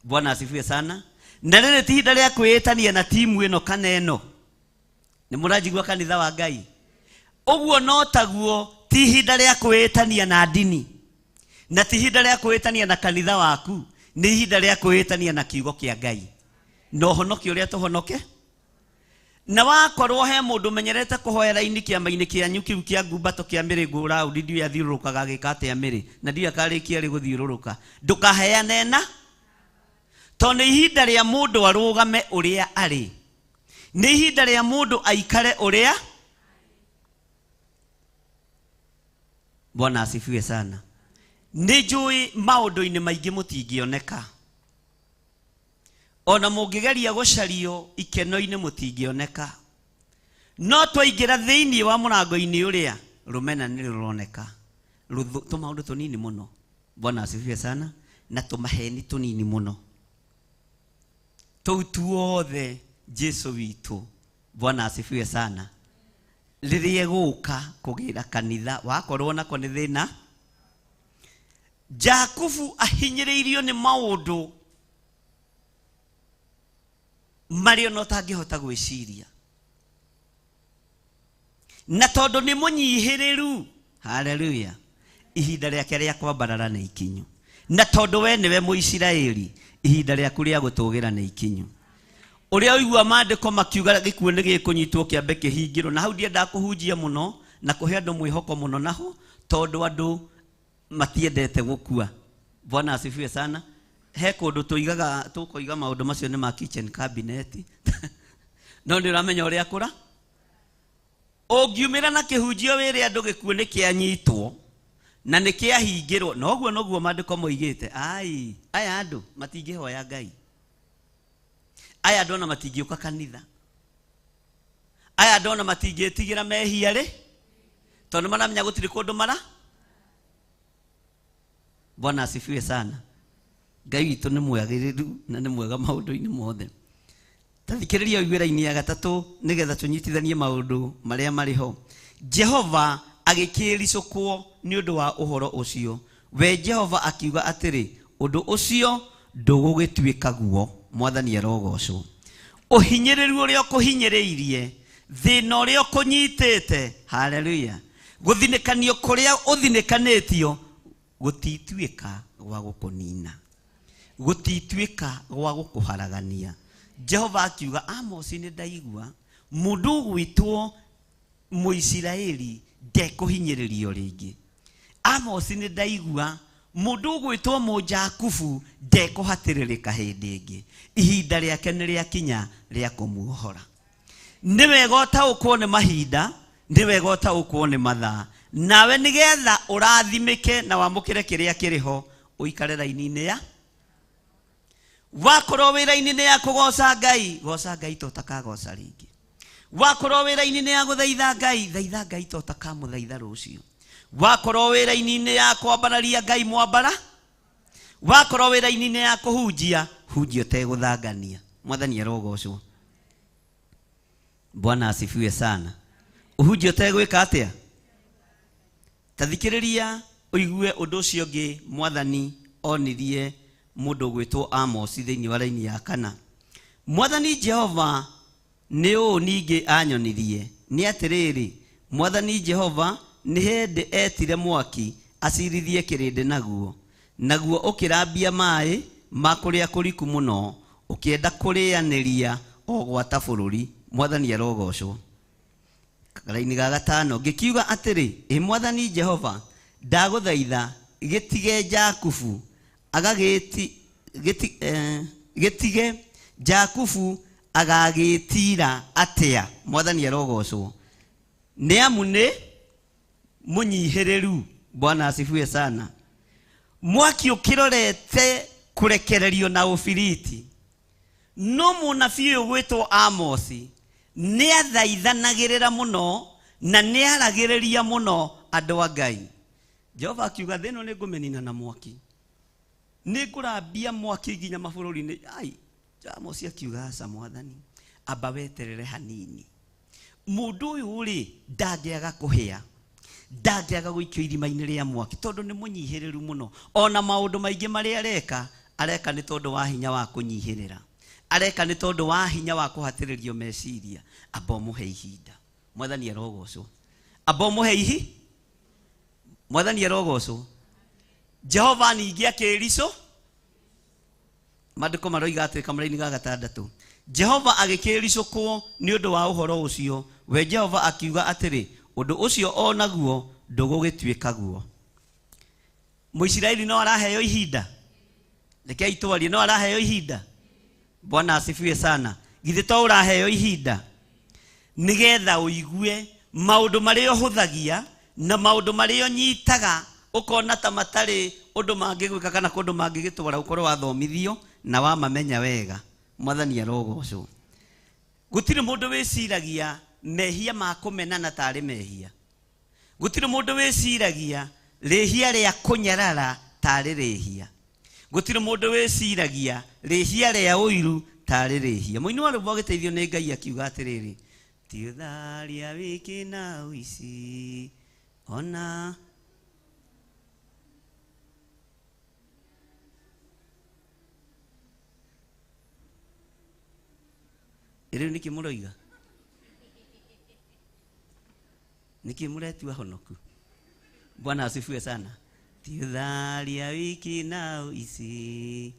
Bwana asifiwe sana. Na rĩrĩ ti ihinda rĩa kwĩĩtania na timu ĩno kana ĩno. Nĩ mũranjigua kanitha wa Ngai? Ũguo no taguo ti ihinda rĩa kwĩĩtania na ndini. Na ti ihinda rĩa kwĩĩtania na kanitha waku. Nĩ ihinda rĩa kwĩĩtania na kiugo kĩa Ngai. No honoke ũrĩa tũhonoke. Na wakorwo he mũndũ menyerete kũhoera ini kĩama-inĩ kĩanyu kĩu kĩa ngumbato kĩa mĩrĩngũ ũraũndi ndiũ athiũrũrũkaga agĩka atĩa mĩrĩ. Na ndiũ akarĩkia rĩ gũthiũrũrũka. Ndũkaheane na. To nĩ ihinda rĩa mũndũ arũgame ũrĩa arĩ. Nĩ ihinda rĩa mũndũ aikare ũrĩa. Bwana asifiwe sana. Nĩ njũĩ maũndũ-inĩ maingĩ mũtingĩoneka. Ona mũngĩgeria gũcario ikeno-inĩ mũtingĩoneka. No twaingĩra thĩinĩ wa mũrango-inĩ ũrĩa rũmena nĩ rũroneka. Tũmaũndũ tũnini mũno. Bwana asifiwe sana. Na tũmaheni tũnini mũno. Tũu tuothe Jesu witũ. Bwana asifiwe sana. Rĩrĩa gũka kũgĩra kanitha wakorwo nako nĩ thĩna. Jakubu ahinyĩrĩirio nĩ maũndũ marĩa no tangĩhota gwĩciria. Na tondũ nĩ mũnyihĩrĩru. Haleluya. Ihinda rĩake rĩa kwambarara nĩ ikinyu. Na tondũ we nĩwe Mũisiraeli, ihinda rĩaku rĩa gũtũũgĩra nĩ ikinyu. Ũrĩa ũigua maandĩko makiuga gĩkuũ nĩ gĩkũnyitwo kĩambe kĩhingĩrwo. Na hau ndienda kũhunjia mũno na kũhe andũ mwĩhoko mũno naho tondũ andũ matiendete gũkua. Bwana asifiwe sana. He kũndũ tũkoiga maũndũ macio nĩ ma kitchen cabinet. No nĩ ũramenya ũrĩa kũra. Ũngiumĩra na kĩhunjio wĩre andũ gĩkuũ nĩ kĩanyitwo na nĩ kĩahingĩrwo. Na ũguo noguo maandĩko moigĩte. Aya andũ matingĩhoya Ngai. Aya andũ ona matingĩũka kanitha. Aya andũ ona matingĩtigĩra mehia rĩ. Tondũ maramenya gũtirĩ kũndũ mara. Bwana asifiwe sana. Ngai witũ nĩ mwagĩrĩru na nĩ mwega maũndũ-inĩ mothe. Tathikĩrĩria ũiguĩra-inĩ ya gatatũ nĩgetha tũnyitithanie maũndũ marĩa marĩ ho. Jehova agĩkĩricũkwo nĩ ũndũ wa ũhoro ũcio. We Jehova akiuga atĩrĩ, ũndũ ũcio ndũgũgĩtuĩka guo. Mwathani arogocwo. Ũhinyĩrĩru ũrĩa ũkũhinyĩrĩirie, thĩna ũrĩa ũkũnyitĩte. Haleluya. Gũthinĩkanio kũrĩa ũthinĩkanĩtio gũtituĩka gwa gũkũnina. Gũtituĩka gwa gũkũharagania. Jehova akiuga Amos nĩ ndaigua mũndũ gwĩtwo Mũisiraeli ndekũhinyĩrĩrio rĩngĩ. Amos nĩ ndaigua mũndũ gwĩtwo Mũjakubu ndekũhatĩrĩrĩka hĩndĩ ĩngĩ. Ihinda rĩake nĩ rĩakinya rĩa kũmuohora. Nĩ wega ũtaũkwo nĩ mahinda, nĩ wega ũtaũkwo nĩ mathaa. Nawe nĩgetha ũrathimĩke na wamũkĩre kĩrĩa kĩrĩho ũikare raini-inĩ ya. Wakorwo wĩra-inĩ ya kũgoca Ngai, goca Ngai to ũtakagoca rĩngĩ. Wakorwo wĩra-inĩ ya gũthaitha Ngai, thaitha Ngai to ũtakamũthaitha rũciũ. Wakorwo wĩra-inĩ ya kwambararia Ngai mwambara. Wakorwo wĩra-inĩ ya kũhunjia, hunjia ũtegũthangania. Mwathani arogocwo. Bwana asifiwe sana. Ũhunjia ũtegwĩka atĩa? Tathikĩrĩria ũigue ũndũ ũcio ũngĩ Mwathani onirie mũndũ gwĩtwo Amos thĩinĩ wa raini ya 4. Mwathani Jehova nĩ ũũ ningĩ anyonirie. Nĩ atĩrĩrĩ, Mwathani Jehova nĩ hĩndĩ etire mwaki acirithie kĩrĩndĩ naguo. Naguo ũkĩrambia maĩ ma kũrĩa kũriku mũno, ũkĩenda kũrĩanĩria o gwata bũrũri. Mwathani arogocwo. Raini ga 5 ngĩkiuga atĩrĩ, Mwathani Jehova ndagũthaitha gĩtige Jakubu gĩtige Jakubu agagĩtira atĩa. Mwathani arogocwo. Nĩ amu nĩ mũnyihĩrĩru. Bwana asifiwe sana. Mwaki ũkĩrorete kũrekererio na ũbiriti. no mũnabii ũyũ gwĩtwo Amosi nĩ athaithanagĩrĩra mũno na nĩ aragĩrĩria mũno andũ a Ngai. Jehova akiuga thĩ ĩno nĩ ngũmĩnina na mwaki, nĩ ngũrambia mwaki nginya mabũrũri-inĩ. Ai, Amosi akiuga aca Mwathani, amba weterere hanini. Mũndũ ũyũ rĩ ndangĩaga kũhĩa, ndangĩaga gũikio irima-inĩ rĩa mwaki tondũ nĩ mũnyihĩrĩru mũno. Ona maũndũ maingĩ marĩa areka nĩ tondũ wa hinya wa kũnyihĩrĩra, areka nĩ tondũ wa hinya wa kũhatĩrĩrio meciria. Amba ũmũhe ihinda. Mwathani arogocwo. Amba ũmũhe Mwathani arogocwo. Jehova ningĩ akĩĩricwo, maandĩko maroiga atĩ kamũra-inĩ ga 6, Jehova agĩkĩĩricũkwo nĩ ũndũ wa ũhoro ũcio. We Jehova akiuga atĩrĩ, ũndũ ũcio o naguo ndũgũgĩtuĩka guo. Mũisiraeli no araheo ihinda? Rekei twarie, no araheo ihinda? Bwana asifiwe sana. Githĩ to ũraheo ihinda nĩgetha ũigue maũndũ marĩa ũhũthagia na maũndũ marĩa ũnyitaga ũkona ta matarĩ ũndũ mangĩgwĩka kana kũndũ mangĩgĩtwara ũkorwo wathomithio na wamamenya wega. Mwathani arogocwo. Gũtirĩ mũndũ wĩciragia mehia ma kũmenana tarĩ mehia. Gũtirĩ mũndũ wĩciragia rĩhia rĩa kũnyarara tarĩ rĩhia. Gũtirĩ mũndũ wĩciragia rĩhia rĩa ũiru tarĩ rĩhia. Mũini wa rwĩmbo agĩteithio nĩ Ngai akiuga atĩrĩrĩ, ti ũtharia wiki na ũici ona rĩu nĩkĩ mũroiga? Nĩkĩ mũretua honoku? Bwana asifiwe sana. Ti ũtharia wiki na ũici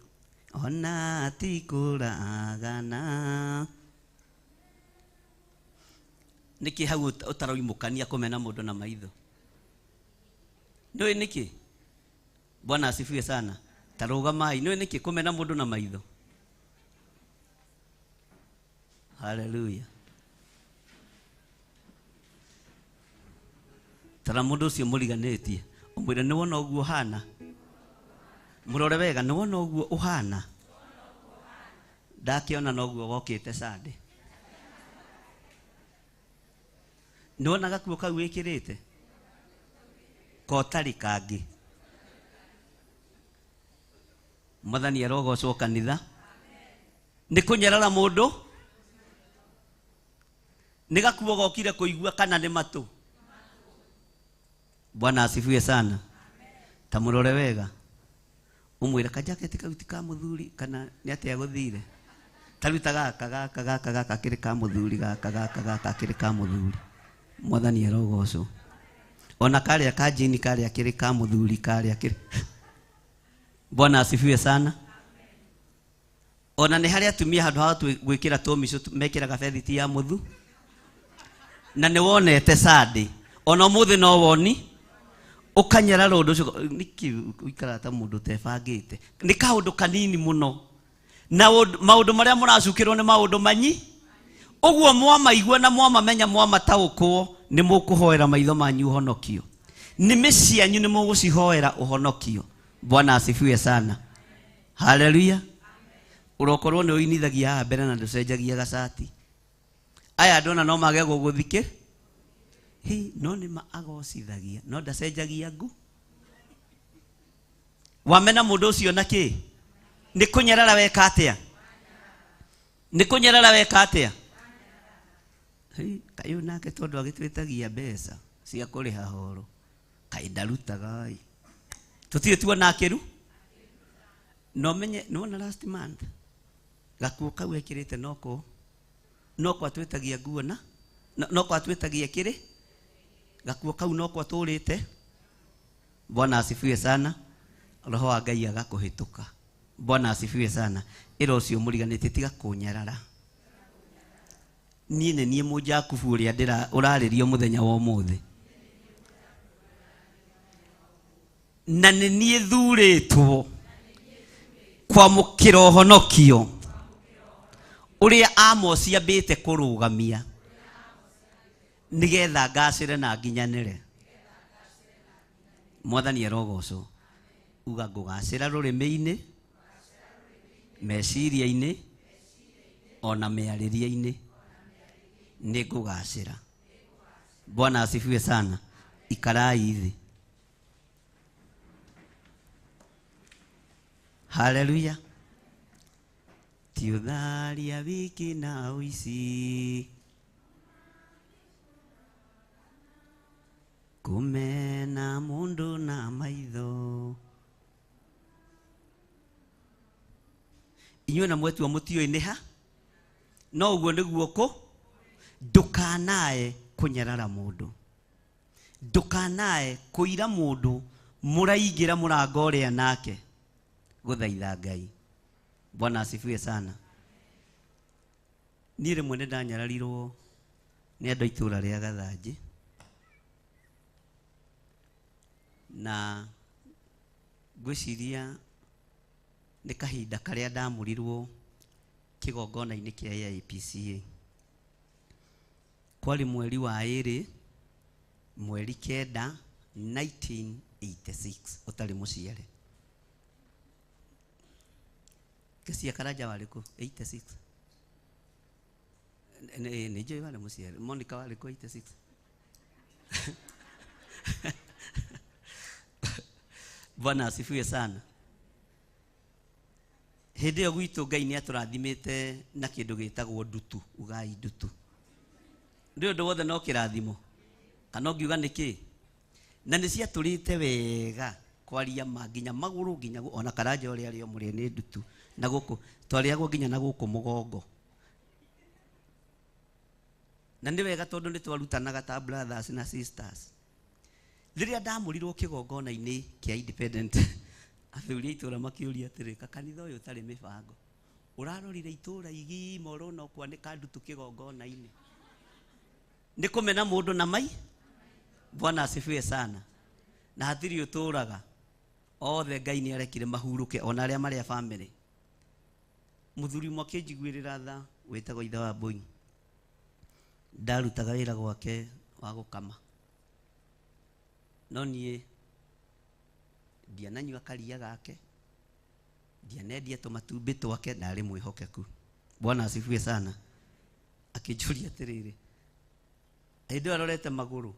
ona ti kũragana. Nĩkĩ hau ũtaroimũkania kũmena mũndũ na maitho? Nĩũĩ nĩkĩ? Bwana asifiwe sana. Tarũgamai, nĩũĩ nĩkĩ kũmena mũndũ na maitho? Hallelujah. Tara mũndũ ũcio mũriganĩtie ũmwĩre nĩ wona ũguo ũhana. Mũrore wega, nĩ wona ũguo ũhana. Ndakĩona noguo wokĩte Sunday. Nĩ wona gakuo kau wĩkĩrĩte kotarĩ kangĩ. Mwathani arogocwo kanitha. Nĩ kũnyarara mũndũ, nĩ gakuo gokire kũigua kana nĩ matũ. Bwana asifiwe sana. Ta mũrore wega ũmwĩre kajaketi kau ti ka mũthuri kana nĩ atĩa gũthire. Taruta gaka kĩrĩ ka mũthuri, gaka kĩrĩ ka mũthuri. Mwathani arogocwo. Ona karĩa ka jini karĩa kĩrĩ ka mũthuri, karĩa kĩrĩ. Bwana asifiwe sana. Ona nĩ harĩa atumia handũ ha gwĩkĩra tũmicũ mekĩraga bethi ya mũthu. Na nĩ wonete Sunday. Ona ũmũthĩ no woni ũkanyarara ũndũ ũcio. Nĩkĩ ũikara ta mũndũ tebangĩte? Nĩ kaũndũ kanini mũno. Na maũndũ marĩa mũracukĩrwo nĩ maũndũ manyi. Ũguo mwamaigua na mwamamenya mwamataũkwo nĩ mũkũhoera maitho manyu ũhonokio. Nĩmĩ cianyu nĩ mũgũcihoera ũhonokio. Bwana asifiwe sana. Hallelujah. Ũrokorwo nĩ ũinithagia haha mbere na ndũcenjagia gacati. Aya andũ no mage gũgũthikĩ. No nĩ maagocithagia no ndacenjagia ngu. Wamena mũndũ ũcio na kĩ? Nĩ kũnyarara weka atĩa? Nĩ kũnyarara weka atĩa? Kaĩ nake tondũ agĩtwĩtagia mbeca cia kũrĩha horo. Kaĩ ndarutaga ĩ. Tũtirĩ tuona akĩru. No menye nĩ wona last month gakuo kau ekĩrĩte noko atwĩtagia nguo na noko atwĩtagia kĩrĩ. Gakuo kau noko atũrĩte. Bwana asifiwe sana. Roho wa Ngai agakũhĩtũka. Bwana asifiwe sana. Ĩra ũcio mũriganĩtie tiga kũnyarara. Niĩ nĩ niĩ Mũjakubu ũrĩa ũrarĩrio mũthenya wa ũmũthĩ. Na nĩ niĩ thurĩtwo kwamũkĩra ũhonokio ũrĩa Amosi ambĩte kũrũgamia nĩgetha ngacĩre na nginyanĩre. Mwathani arogocwo. Uga ngũgacĩra rũrĩmĩ-inĩ, meciria-inĩ ona mearĩria-inĩ nĩ ngũgacĩra. Bwana asifiwe sana. Ikarai thĩ. Haleluya. Ti ũtharia wiki na ũici, kumena mundu na maitho. Inyuĩ na mwetua mũtioĩ ha, no ũguo nĩguo kũ. Ndũkanae kũnyarara mũndũ, ndũkanae kũira mũndũ mũraingĩra mũrango ũrĩa nake gũthaitha Ngai. Bwana asifiwe sana. Niĩ rĩmwe nĩ ndanyararirwo nĩ andũ a itũũra rĩa Gathanjĩ, na ngwĩciria nĩ kahinda karĩa ndamũrirwo kĩgongona-inĩ kĩa AIPCA. Kwarĩ mweri wa 2 mweri 9 1986 ũtarĩ mũciare. Kesia Karaja warĩ kũ 86? Nĩ njũĩ warĩ mũciare. Monica warĩ kũ 86? Bwana asifiwe sana. Hĩndĩ ĩyo gwitũ Ngai nĩ atũrathimĩte na kĩndũ gĩtagwo ndutu. Ugai ndutu. Ndio ũndũ wothe no kĩrathimo. Kana ngiuga nĩkĩ? Na nĩ ciatũrĩte wega kwaria nginya magũrũ nginya ona Karaja ũrĩa arĩ mũrĩ nĩ ndutu. Na gũkũ twarĩagwo nginya na gũkũ mũgongo. Na nĩ wega tondũ nĩ twarutanaga ta brothers na sisters. Rĩrĩa ndamũrirwo kĩgongona-inĩ kĩa Independent, athuri itũũra makĩũria atĩrĩ, kanitha ũyũ ũtarĩ mĩbango, ũrarorire itũũra igima ũrona ũkwanĩka ndutu kĩgongona-inĩ, nĩ kũmena mũndũ na mai. Bwana asifiwe sana. Na hatirĩ ũtũũraga, othe Ngai nĩ arekire mahurũke, ona arĩa marĩa family. Mũthuri ũmwe akĩnjiguĩrĩra tha wĩtagwo ithe wa Mbũi, ndarutaga wĩra gwake wa gũkama, no niĩ ndiananyua karia gake, ndianendia tũmatumbĩ twake, ndarĩ mwĩhokeku. Bwana asifiwe sana. Akĩnjũria atĩrĩrĩ, hĩndĩ ĩyo arorete magũrũ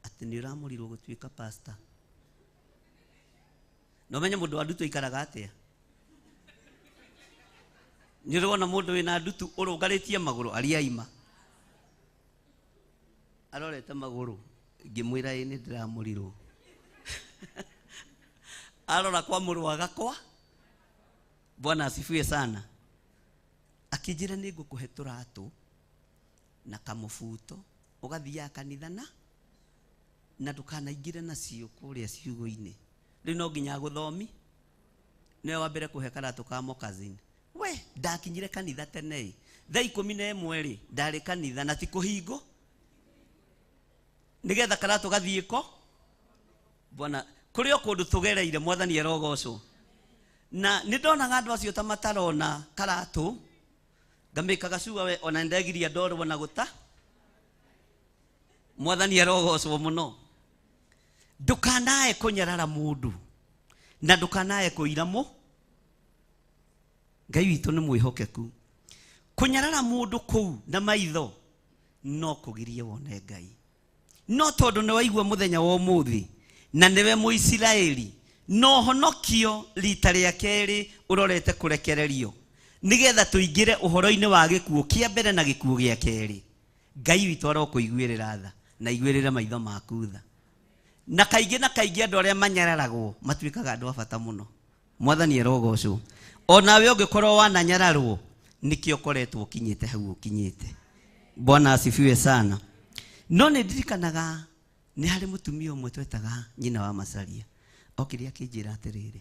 atĩ nĩ ũramũrirwo gũtuĩka pastor. No menye mũndũ wa ndutu aikaraga atĩa? Nĩ ũrona mũndũ wĩna ndutu ũrũngarĩtie magũrũ ariaima, arorete magũrũ, ngĩmwĩra ĩ nĩ ndĩramũrirwo. Arora kwa mũrũ wa gakwa. Bwana asifiwe sana. Akĩnjĩra nĩ ngũkũhe tũratũ na kamũbuto ũgathiaga kanitha na ndũkanaingĩre nacio kũrĩa ciugo-inĩ. Rĩu no nginya gũthomi nĩwe wa mbere kũhe karatũ ka mokazini. We ndakinyire kanitha tene thaa 11 ndarĩ kanitha na ti kũhingo, nĩgetha karatũ gathiĩ ko. Bwana kũrĩ o kũndũ tũgereire, Mwathani arogocwo. Na nĩ ndonaga andũ acio ta matarona karatũ, ngamĩkaga cuga we ona ndegiria ndorwo na gũta. Mwathani arogocwo mũno. Ndũkanae kũnyarara mũndũ na ndũkanae kũira Ngai witũ nĩ mwĩhokeku. Kũnyarara mũndũ kũu na maitho no kũgirie wone Ngai. No tondũ nĩ waigua mũthenya wa ũmũthĩ na nĩwe Mũisiraeli, no honokio rita rĩa kerĩ ũrorete kũrekererio, nĩgetha tũingĩre ũhoro-inĩ wa gĩkuũ kĩa mbere na gĩkuũ gĩa kerĩ. Ngai witũ arokũiguĩrĩra tha na iguĩrĩre maitho maku tha. Na kaingĩ andũ arĩa manyararagwo matuĩkaga andũ a bata mũno. Mwathani arogocwo. Onawe ũngĩkorwo wananyararwo nĩkĩo ũkoretwo ũkinyĩte hau ũkinyĩte. Bwana asifiwe sana. No nĩ ndirikanaga nĩ harĩ mũtumia ũmwe twetaga nyina wa Macharia, okire akĩnjĩra atĩrĩrĩ,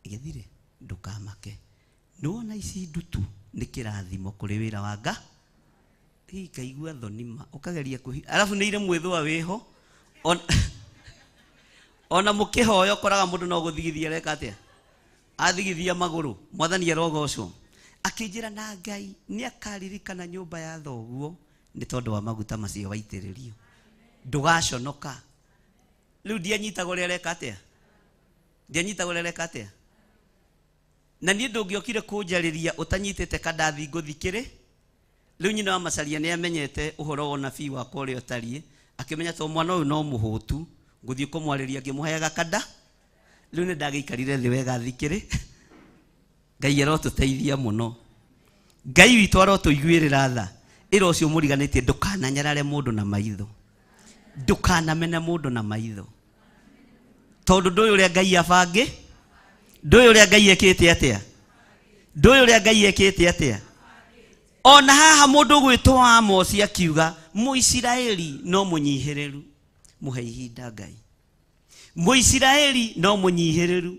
gĩthire ndũkamake, nĩwona ici ndutu nĩ kĩrathimo kũrĩ wĩra wa Ngai. Ikaigua thonima ũkageria arabu nĩ irĩ mwĩthũa wĩho. Ona mũkĩhoya ũkoraga mũndũ no gũthigithia reka atĩa, athigithia magũrũ. Mwathani arogocwo. Akĩnjĩra na Ngai nĩ akaririkana nyũmba ya thoguo nĩ tondũ wa maguta macio waitĩrĩrio, ndũgaconoka. Rĩu ndianyitagwo rĩa reka atĩa, ndianyitagwo rĩa reka atĩa. na niĩ ndũngĩokire kũnjarĩria ũtanyitĩte kandathi ngũthikĩre. Rĩu nyina wa Macharia nĩ amenyete ũhoro wa nabii wakwa ũrĩa ũtariĩ, akĩmenya to mwana ũyũ no mũhũtu, ngũthiĩ kũmwarĩria ngĩmũheaga kanda. Rĩu nĩ ndagĩikarire thĩ wega thikĩrĩ. Ngai arotũteithia mũno. Ngai witũ arotũiguĩrĩra tha. Ĩra ũcio mũriganĩtie ndũkananyarare mũndũ na maitho. Ndũkanamene mũndũ na maitho. Tondũ ndũĩ ũrĩa Ngai abange, ndũĩ ũrĩa Ngai ekĩte atĩa, ndũĩ ũrĩa Ngai ekĩte atĩa. Ona haha mũndũ gwĩtwo Amosi akiuga Mũisiraeli no mũnyihĩrĩru. Mũhe ihinda Ngai. Mũisiraeli no mũnyihĩrĩru,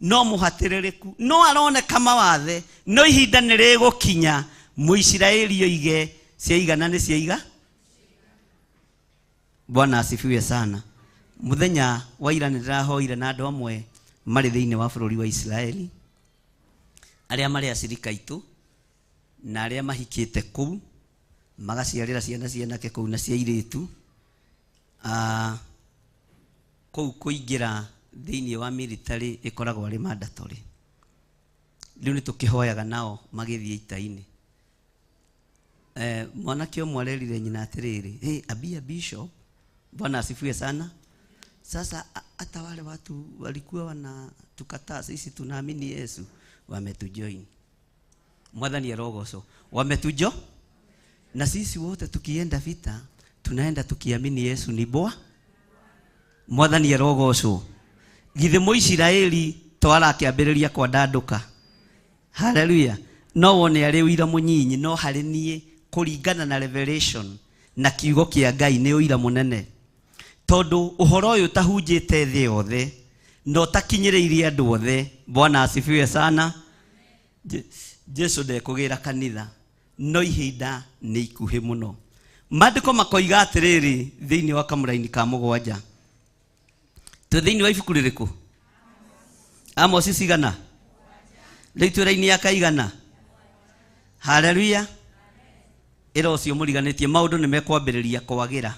no mũhatĩrĩrĩku, no aroneka mawathe, no ihinda nĩ rĩgũkinya Mũisiraeli oige ciaigana nĩ ciaiga. Bwana asifiwe sana. Muthenya wa ira nĩ ndĩrahoire na andũ amwe marĩ thĩinĩ wa bũrũri wa Israeli, arĩa marĩ acirika itũ na arĩa mahikĩte kũu magaciarĩra ciana cianake kũu na cia airĩtu. Kũu kũingĩra thĩinĩ wa military ĩkoragwo arĩ mandatory. Rĩu nĩ tũkĩhoyaga nao magĩthiĩ ita-inĩ. Mwanake ũmwe arerire nyina atĩrĩrĩ, abia bishop, Bwana asifiwe sana. Sasa hata wale watu walikuwa wanatukataa, sisi tunaamini Yesu, wametujoin. Mwathani arogoco, wametujo, na sisi wote tukienda vita tunaenda tukiamini Yesu ni Bwana. Mwathani arogoco. Githĩ Mũisiraeli twara akĩambĩrĩria kwandanduka. Hallelujah. No wone arĩ ũira mũnyinyi, no harĩ niĩ kũringana na revelation na kiugo kĩa Ngai nĩ ũira mũnene. Tondũ ũhoro ũyũ tahunjĩte thĩ yothe no takinyĩrĩirie andũ othe. Bwana asifiwe sana. Jesu ndekũgĩra kanitha, no ihinda nĩ ikuhĩ mũno. Maandĩko makoiga atĩrĩrĩ thĩinĩ wa kamũraini ka mũgwanja. Tu thĩinĩ wa ibuku rĩrĩkũ? Amosi cigana? Rĩu twĩra-inĩ ya kaigana? Hallelujah. Ĩra ũcio mũriganĩtie maũndũ nĩ mekwambĩrĩria kwagĩra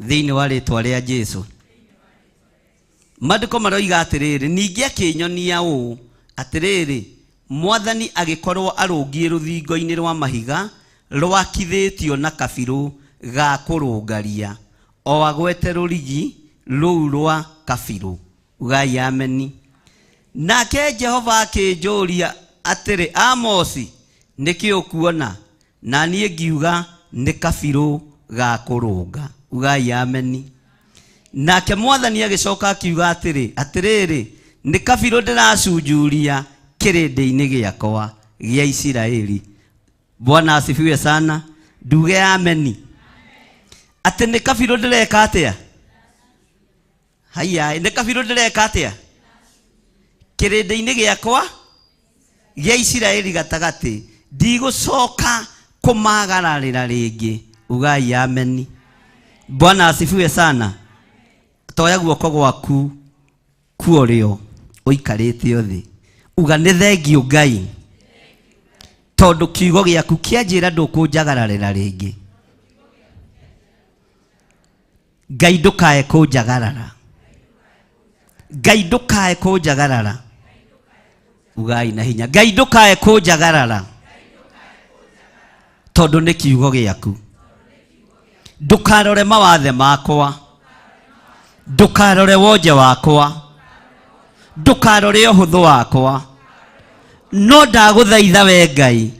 thĩinĩ wa rĩtwa rĩa Jesu. Maandĩko maroiga atĩrĩrĩ, ningĩ akĩnyonia ũũ atĩrĩrĩ, Mwathani agĩkorwo arũngiĩ rũthingo-inĩ rwa mahiga rwakithĩtio na kabirũ ga kũrũngaria, o agwete rũrigi rũu rwa kabirũ. Ugai ameni. Nake Jehova akĩnjũria atĩrĩ, Amosi, nĩkĩ ũkuona? Na niĩ ngiuga nĩ kabirũ ga kũrũnga. Ugai ameni. Nake Mwathani agĩcoka akiuga atĩrĩrĩ, nĩ kabirũ ndĩracunjuria kĩrĩndĩ-inĩ gĩakwa gĩa Isiraeli. Bwana asifiwe sana. Nduge ameni. Atĩ nĩ kabirũ ndĩreka atĩa? Haya, nĩ kabirũ ndĩreka atĩa? Kĩrĩndĩ-inĩ gĩakwa gĩa Isiraeli gatagatĩ, ndigũcoka kũmagararĩra rĩngĩ. Ugai ameni. Bwana asifiwe sana. Toya guoko gwaku kuorio ũikarĩte thĩ, uga nĩ thengiũ Ngai, tondũ kiugo gĩaku kĩanjĩra ndũkũnjagararĩra rĩngĩ. Ngai ndũkae kũnjagarara, Ngai ndũkae kũnjagarara. Ugai na hinya, Ngai ndũkae kũnjagarara, tondũ nĩ kiugo gĩaku. Ndũkarore mawathe makwa, ndũkarore wonje wakwa, ndũkarore ũhũthũ wakwa, no ndagũthaitha we Ngai,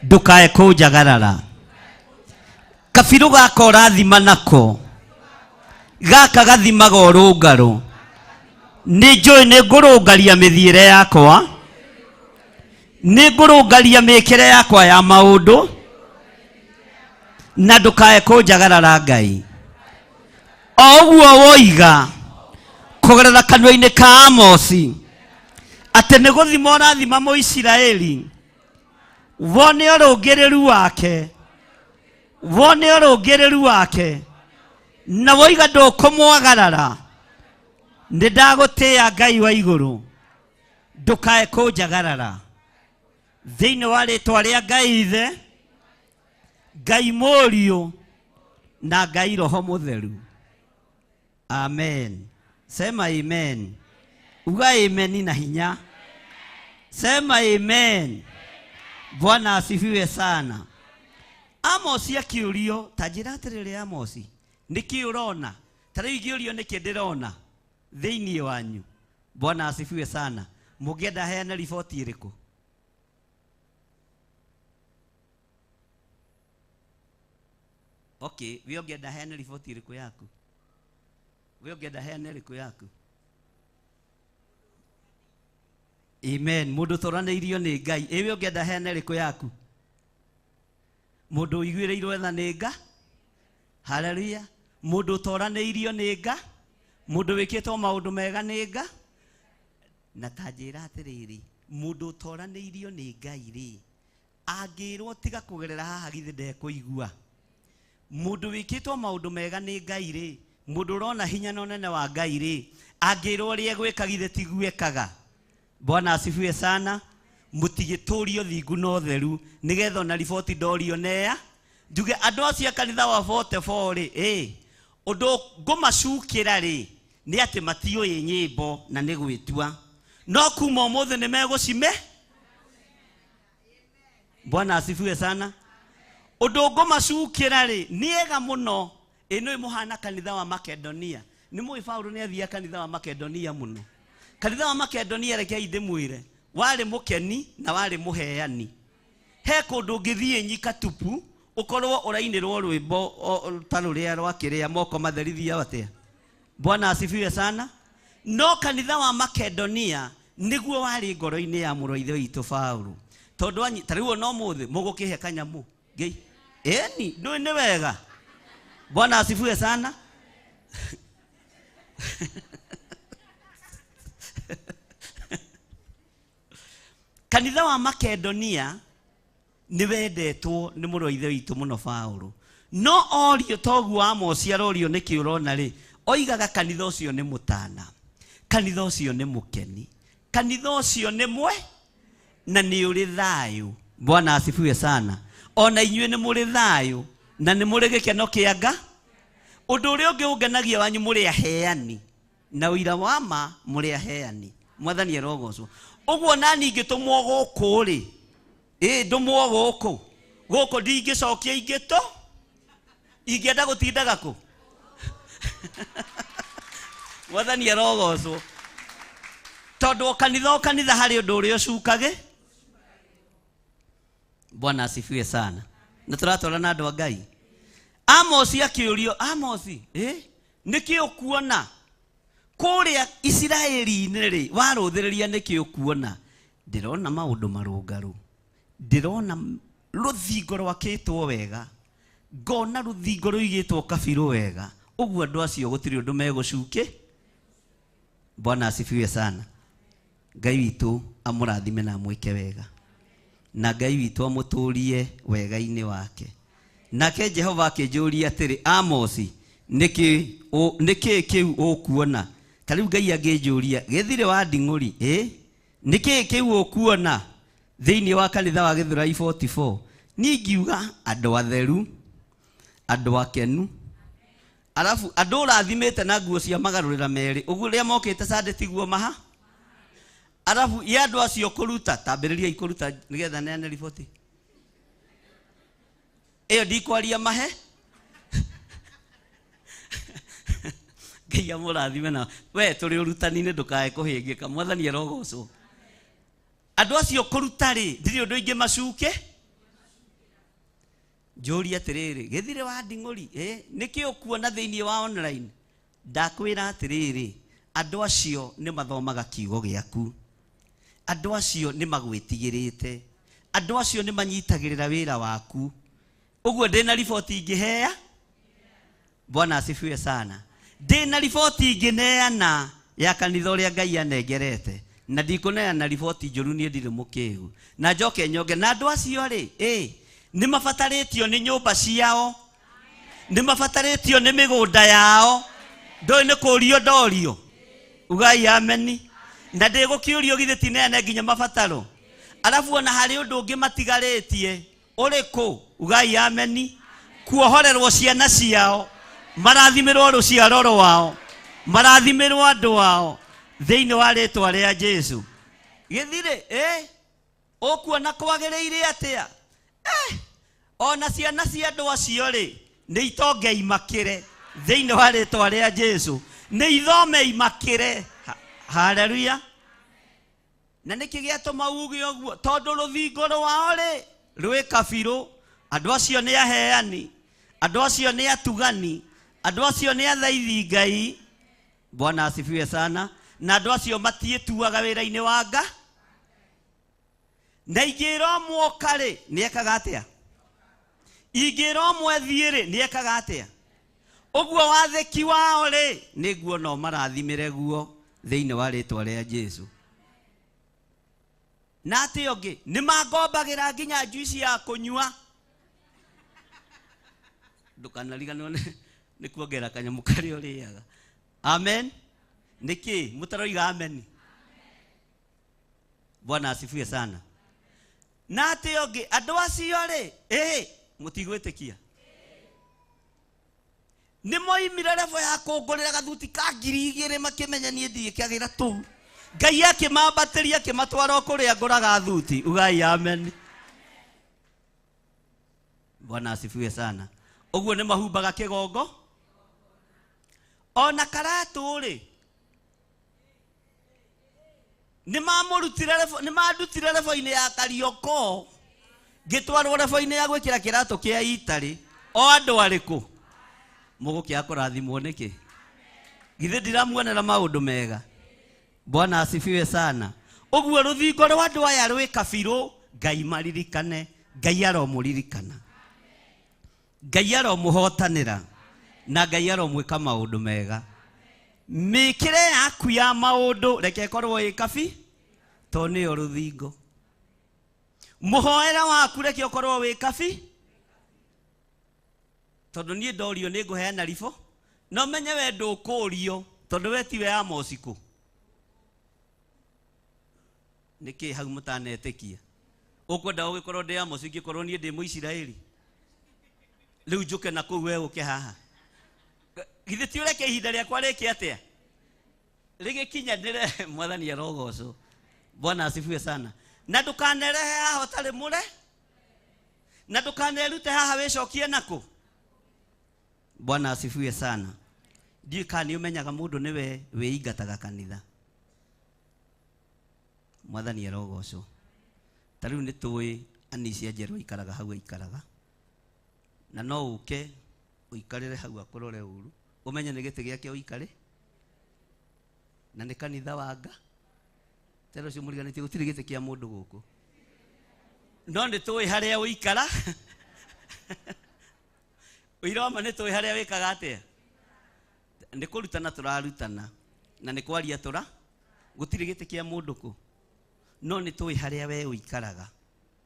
ndũkae kũnjagarara. Kabirũ gaka ũrathima nako, gaka gathimaga ũrũngarũ, nĩ njũĩ nĩ ngũrũngaria mĩthiĩre yakwa, nĩ ngũrũngaria mĩkĩre yakwa ya maũndũ, na ndũkae kũnjagarara Ngai. O ũguo woiga kũgerera kanua-inĩ ka Amosi atĩ nĩ gũthima ũrathima Mũisiraeli, wone ũrũngĩrĩru wake, wone ũrũngĩrĩru wake, na woiga ndũkũmwagarara. Nĩ ndagũtĩĩa Ngai wa igũrũ, ndũkae kũnjagarara. Thĩinĩ wa rĩtwa rĩa Ngai Ithe, Ngai Mũriũ na Ngai Roho Mũtheru. Amen. Sema amen. Uga amen na hinya. Sema amen. Bwana asifiwe sana. Amosi akiurio, tajira atirire Amosi. Niki urona? Tare igiurio niki ndirona thiini wanyu. Bwana asifiwe sana. Mugenda heana riboti iriku? Okay, wewe ungenda heana riboti iriku yaku? Wewe ungenda heana iriku yaku? Amen. Mundu toraneirio ni Ngai. Ewe ungenda heana iriku yaku? Mundu iguireirwo tha ni Ngai. Haleluya. Mundu toraneirio ni Ngai. Mundu wikitwo maundu mega ni Ngai. Na tajira atiriri, mundu toraneirio ni Ngai ri, angirwo tiga kugerera haha githe ndekuigua. Mundu wikitwo maundu mega ni Ngai ri, mundu urona hinya na unene wa Ngai ri, angirwo ri egwika githe tiguikaga. Bwana asifiwe sana. Mutigiturio thingu no theru nigetha na riboti ndorio neya njuge andu acio kanitha wa 44 ri undu ngumacukira ri ni ati matioi nyimbo na ni gwitua no kuma umuthe ni megucime. Bwana asifiwe sana. Undu ngumacukira ri niega muno ino imuhana kanitha wa Makedonia. Ni mui Paulo ni athia kanitha wa Makedonia muno. Kanitha wa Makedonia reke indimwire wari mukeni na wari muheani. He kundu ngithie nyika tupu ukorwo urainirwo rwimbo taruria rwakiria moko matherithia watia. Bwana asifiwe sana. No kanitha wa Makedonia niguo wari ngoro-ini ya muroithe witu Paulo. Tondu anyi tariwo no muthe mugukihe kanyamu Ngai. Eni ndui ni wega. Bwana asifiwe sana. Kanitha wa Makedonia ni wendetwo ni muroithe witu muno Paulo. No orio togu Amosi arorio niki urona ri, oigaga kanitha ucio ni mutana, kanitha ucio ni mukeni, kanitha ucio ni mwe na ni uri thayu. Bwana asifiwe sana. Ona inyue ni muri thayu na ni muri gikeno kianga. Undu uria ungi ungenagia wanyu muri aheani na uira wa ma muri aheani. Mwathani erogocwo. Uguo nani ingitumwo guku ri ndumwo guku ndingicokia ingito ingenda gutindaga ku. Mwathani erogocwo. Tondu kanitha hari undu uria ucukage. Bwana asifiwe sana. Na turatwara na andu a Ngai. Amosi akiurio, Amosi niki ukuona kuria Isiraeli-ini ri waruthiriria niki ukuona? Ndirona maundu marungaru, ndirona ruthingo rwakitwo wega, ngona ruthingo ruigitwo kabiru wega. Uguo andu acio gutiri undu megucuke. Bwana asifiwe sana. Ngai witu amurathime na mwike wega, na Ngai witu amuturie wega-ini wake. Nake Jehova akinjuria atiri, Amosi niki kiu ukuona? Tariu Ngai aginjuria, githire wa nding'uri niki kiu ukuona thiini wa kanitha wa Githurai 44? Ni ngiuga andu atheru, andu akenu, alafu andu rathimite na nguo cia magarurira meri. Uguo ria mokite Sunday tiguo maha. Alafu ya andu acio kuruta tambiriria ikuruta nigetha neane riboti iyo ndikwaria mahe. Ngai amurathime na we turi urutani-ini ndukae kuhingika. Mwathani erogocwo. Andu acio kuruta ri ndiri undu ingi macuke. Njuri atiriri, githire wa nding'uri niki ukuona thiini wa online? Ndakwira atiriri, andu acio ni mathomaga kiugo giaku, andu acio ni magwitigirite, andu acio ni manyitagirira wira waku. Uguo ndina riboti ingiheya. Bwana asifiwe sana. Ndina riboti ingineana ya kanitha uria Ngai anengerete, na ndikuneana riboti njuru ni ndiri mukihu. Na njoke nyonge na andu acio ri ni mafataritio ni nyumba ciao, ni mafataritio ni migunda yao. Ndoi ni kurio ndorio. Ugai ameni. Na ndigukiurio githi tineane nginya mafataro. Alafu ona hari undu ungi matigaritie uriku. Ugai ameni. Kuohorerwo ciana ciao, marathimirwo ruciaro rwao, marathimirwo andu wao, thĩinĩ wa rĩtwa rĩa Jesu. Gĩthirĩ ũkuona kwagĩrĩire atĩa? Ona ciana cia andũ acio rĩ nĩ itonge imakĩre thĩinĩ wa rĩtwa rĩa Jesu, nĩ ithome imakĩre. Haleluya. Na nĩkĩ gĩatũma uge ũguo? Tondũ rũthingo rwao rĩ rwĩ kabirũ. Andũ acio nĩ aheani, andũ acio nĩ atugani, andũ acio nĩ athaithi Ngai. Bwana asifiwe sana. Na andũ acio matiĩtuaga wĩra-inĩ wa Nga. Na ingĩra mwoka rĩ nĩ ekaga atĩa? Ingĩra mwethiĩ rĩ nĩ ekaga atĩa? Ũguo wathĩki wao rĩ nĩguo no marathimĩre guo thĩinĩ wa rĩtwa rĩa Jesu. Na atĩ ũngĩ nĩ mangombagĩra nginya juici ya kũnyua. Ndũkanariganĩrwo nĩ kuongerera kanyamũ karĩa ũrĩaga. Amen. Niki mutaroiga amen. Bwana asifiwe sana. Na atĩ ũngĩ andũ acio rĩ mũtigwĩtĩkia. Nĩ moimire level ya kũngũrĩra gathuti ka 2,000 makĩmenya niĩ ndiĩkagĩra tũu. Ngai akĩmambatĩria akĩmatwara kũrĩa ngũraga thuti. Ugai amen. Bwana asifiwe sana. Ũguo nĩ mahumbaga kĩgongo. Ona karatũ rĩ nĩ mandutire level-inĩ ya Karioko ngĩtwarwo level-inĩ ya gwĩkĩra kĩratũ kĩa Itarĩ. O andũ arĩkũ mũgũkĩa kũrathimwo nĩkĩ? Githĩ ndiramuonera maũndũ mega? Bwana asifiwe sana. Ũguo rũthingo rwa andũ aya rwĩ kabirũ. Ngai maririkane. Ngai aromũririkana. Ngai aromũhotanĩra. Na Ngai aromwĩka maũndũ mega. Mĩkĩre yaku ya maũndũ reke ĩkorwo ĩ kabi to nĩyo rũthingo. Mũhoera waku reke ũkorwo wĩ kabi tondũ niĩ ndorio nĩ ngũheana ribũ. No menye we ndũkũrio tondũ we tiwe Amos kũ. Nĩkĩ hau mũtanetĩkia? Ũkwenda ũgĩkorwo ndĩ Amos ingĩkorwo niĩ ndĩ Mũisiraeli? Rĩu njũke na kũu we ũke haha. Githĩ ti ũreke ihinda rĩakwa rĩke atĩa? Rĩgĩkinyanĩre Mwathani arogocwo. Bwana asifiwe sana. Na ndũkanerehe haha ũtarĩ mũre. Na ndũkanerute haha wĩcokie nakũ. Bwana asifiwe sana. Ndiũ kana ũmenyaga mũndũ nĩwe wĩingataga kanitha. Mwathani arogocwo. Ta rĩu nĩtũĩ Anicia Njerũ ikaraga hau aikaraga. Na no ũke ũikarĩre hau akũrore ũru. Ũmenye nĩ gĩtĩ gĩake ũikare. Na nĩ kanitha wa Nga. Tero cio mũriganĩtie gũtirĩ gĩtĩ kĩa mũndũ gũkũ. No nĩtũĩ harĩa ũikara. Ũiroma nĩtũĩ harĩa wĩkaga atĩa. Nĩ kũrutana tũrarutana. Na nĩ kwaria tũra. Gũtirĩ gĩtĩ kĩa mũndũ kũ. No nĩtũĩ harĩa we ũikaraga.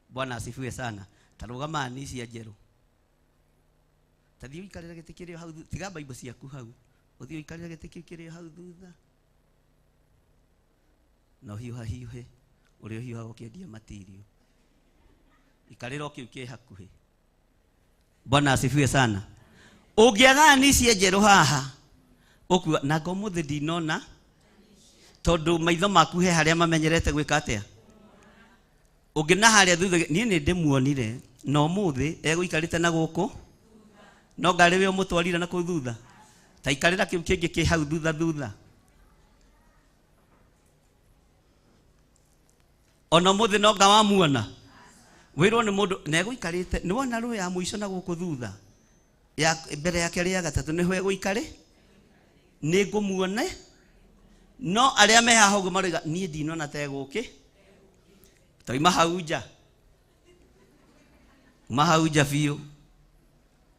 Bwana asifiwe sana. Tarũgama Anicia Njerũ. Tathi ũikarĩre gĩtĩ kĩrĩa hau thutha. Tiga Bible ciaku hau. Ũthiĩ ũikarĩre gĩtĩ kĩu kĩrĩa hau thutha. Na hiuhe ũrĩa hiuha ũkĩendia material. Ikarĩra kĩu kĩ hakuhĩ. Bwana asifiwe sana. Ũngĩaga Anicia Njerũ haha ũkua na ngomuthĩ ndinona tondũ maitho maku he harĩa mamenyerete gwĩka atĩa. Ũngĩna harĩa thutha niĩ nĩ ndĩmuonire no mũthĩ egũikarĩte na gũkũ. No ngarĩ we ũmũtwarire na kũu thutha. Ta ikarĩra kĩu kĩngĩ kĩ hau thutha. Ona mũthĩ no nga wamuona. Wĩrwo nĩ mũndũ na egũikarĩte nĩ wona rũĩ ya mũico na gũkũ thutha. Ya mbere yake rĩa gatatũ nĩho egũikarĩ. Nĩ ngũmuone. No arĩa me haha ũguo marĩga niĩ ndinona ta egũkĩ. Toima hau nja. Mahau nja biũ.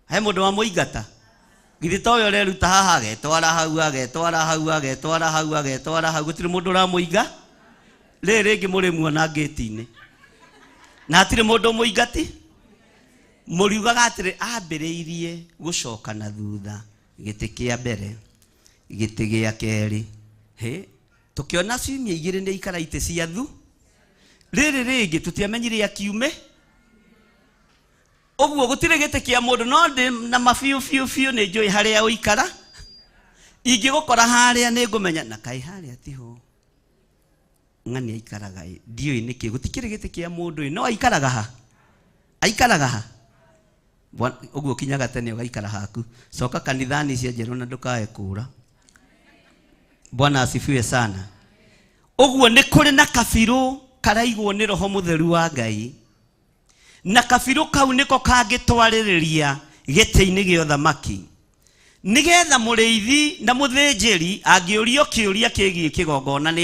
He mũndũ wa mũingata. Githĩ ta ũyũ ũreruta haha agetwara hau gũtirĩ mũndũ ũramũinga. Rĩrĩ rĩngĩ mũrĩmuona ngĩti-inĩ. Na hatirĩ mũndũ mũingati. Mũriugaga atĩrĩ ambĩrĩirie gũcoka na thutha. Gĩtĩ kĩa mbere. Gĩtĩ gĩa kerĩ. Tũkĩona ciumia 2 nĩ ikara itĩ cia thu. Rĩrĩ rĩngĩ tũtiamenyire akiume. Ũguo gũtirĩ gĩtĩ kĩa mũndũ no ndĩ na mabiũ nĩ njũĩ harĩa ũikara. ingĩgũkora harĩa nĩ ngũmenya na kaĩ harĩa tiho ng'ani aikaraga ndiũĩ nĩkĩ gũtikĩrĩ gĩtĩ kĩa mũndũ no aikaraga ha ũguo kinyaga tene ũgaikara haku coka kanithani cia njerũ na ndũkae kũra. Bwana asifiwe sana. Ũguo nĩ kũrĩ na kabirũ karaigwo nĩ Roho Mũtheru wa Ngai, na kabirũ kau nĩko kangĩtwarĩrĩria gĩtĩ-inĩ gĩa ũthamaki, nĩgetha mũrĩithi na mũthĩnjĩri angĩũrio kĩũria kĩgiĩ kĩgongona nĩ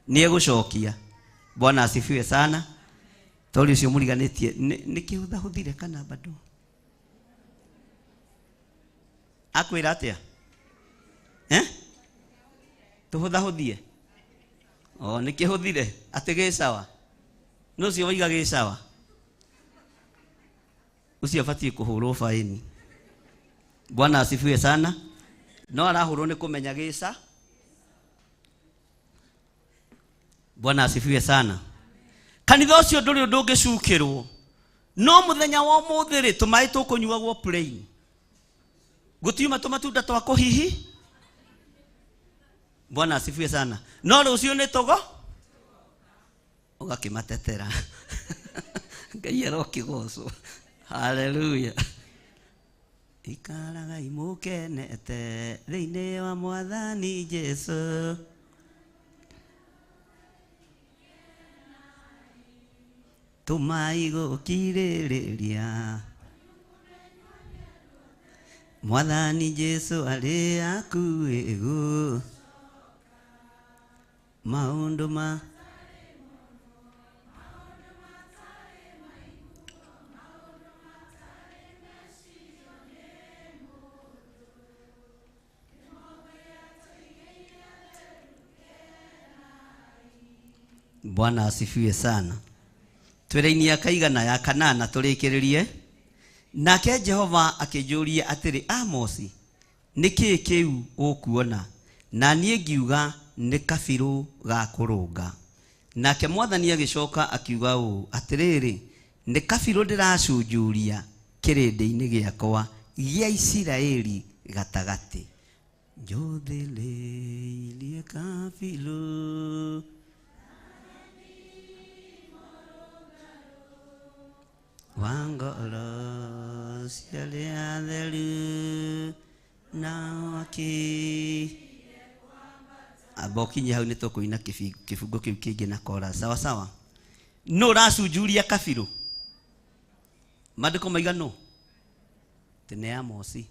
egũcokia. Bwana asifiwe sana. Tori ũcio mũriganĩtie nĩ kĩhũthahũthire kana bado akwĩra atĩa tũhũthahũthie? Nĩ kĩhũthire atĩ gĩ sawa? Nũcio waiga gĩ sawa? Ucio abatie kũhũrwo faini. Bwana asifiwe sana. No arahũrwo nĩ kũmenya gĩ sawa. Bwana asifiwe sana. Kanitha ũcio ndũrĩ ũndũ ũngĩcukĩrwo, no mũthenya wa ũmũthĩ rĩ tũmaĩ tũkũnyuagwo plain, gũtiuma tũmatunda twa kũhihi. Bwana asifiwe sana. No rũciũ nĩ tũgo ũgakĩmatetera. Ngai arokĩgocwo. Haleluya. Ikaraga imũkenete thĩinĩ wa Mwathani Jesũ. Tumai gũkirĩrĩria Mwathani Jesũ arĩ akuĩgu maũndũ ma Bwana asifiwe sana. Twere-ini akaigana ya kanana tũrĩkĩrĩrie. Nake Jehova akĩnjũria atĩrĩ, Amosi, nĩkĩ kĩu ũkuona? Na niĩ ngiuga nĩ kabirũ ga kũrũnga. Nake Mwathani agĩcoka akiuga ũũ atĩrĩrĩ, nĩ kabirũ ndĩracunjuria kĩrĩndĩ-inĩ gĩakwa gĩa Isiraeli gatagatĩ. Njũthĩrĩirie kabirũ wangoro ciarĩ atheru na waki. Abokinye hau nĩ tũkũina kĩbungo kĩu kĩngĩ na kora sawa sawa. No ũracunjuria kabirũ maandĩko maigano tene Amosi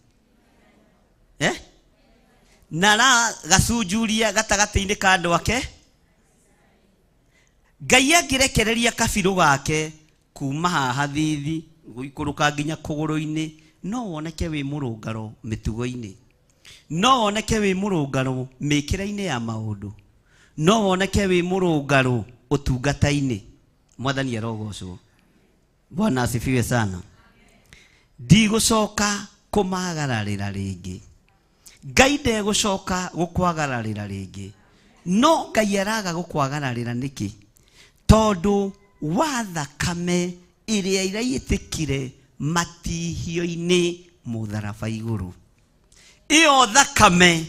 na gacunjuria gatagatĩ-inĩ ka andũ ake. Ngai angĩrekereria kabirũ gake kuma haha thithi gũikũrũka nginya kũgũrũ-inĩ, no woneke wĩ mũrũngaro mĩtugo-inĩ, no woneke wĩ mũrũngaro mĩkĩra-inĩ ya maũndũ, no woneke wĩ mũrũngaro ũtungata-inĩ. Mwathani arogocwo. Bwana asifiwe sana. Ndigũcoka kũmagararĩra rĩngĩ. Ngai ndegũcoka gũkwagararĩra rĩngĩ. No Ngai araga gũkwagararĩra nĩkĩ? Tondũ wa thakame ĩrĩa iraitĩkire matihio-inĩ mũtharaba igũrũ. Iyo thakame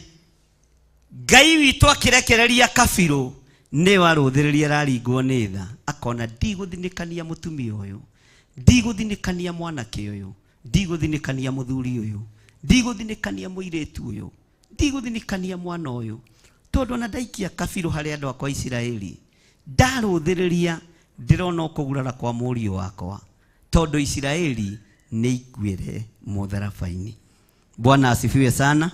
Ngai witũ akĩrekereria kabirũ nĩ warũthĩrĩria araringwo nĩ tha, akona ndigũthinĩkania mũtumia ũyũ, ndigũthinĩkania mwanake ũyũ, ndigũthinĩkania mũthuri ũyũ, ndigũthinĩkania mũirĩtu ũyũ, ndigũthinĩkania mwana ũyũ, tondũ ona ndaikia kabirũ harĩ andũ akwa Isiraeli, ndarũthĩrĩria ndĩrona kũgurara kwa mũriũ wakwa, tondũ Isiraeli nĩ ikuĩre mũtharaba-inĩ. Bwana asifiwe sana.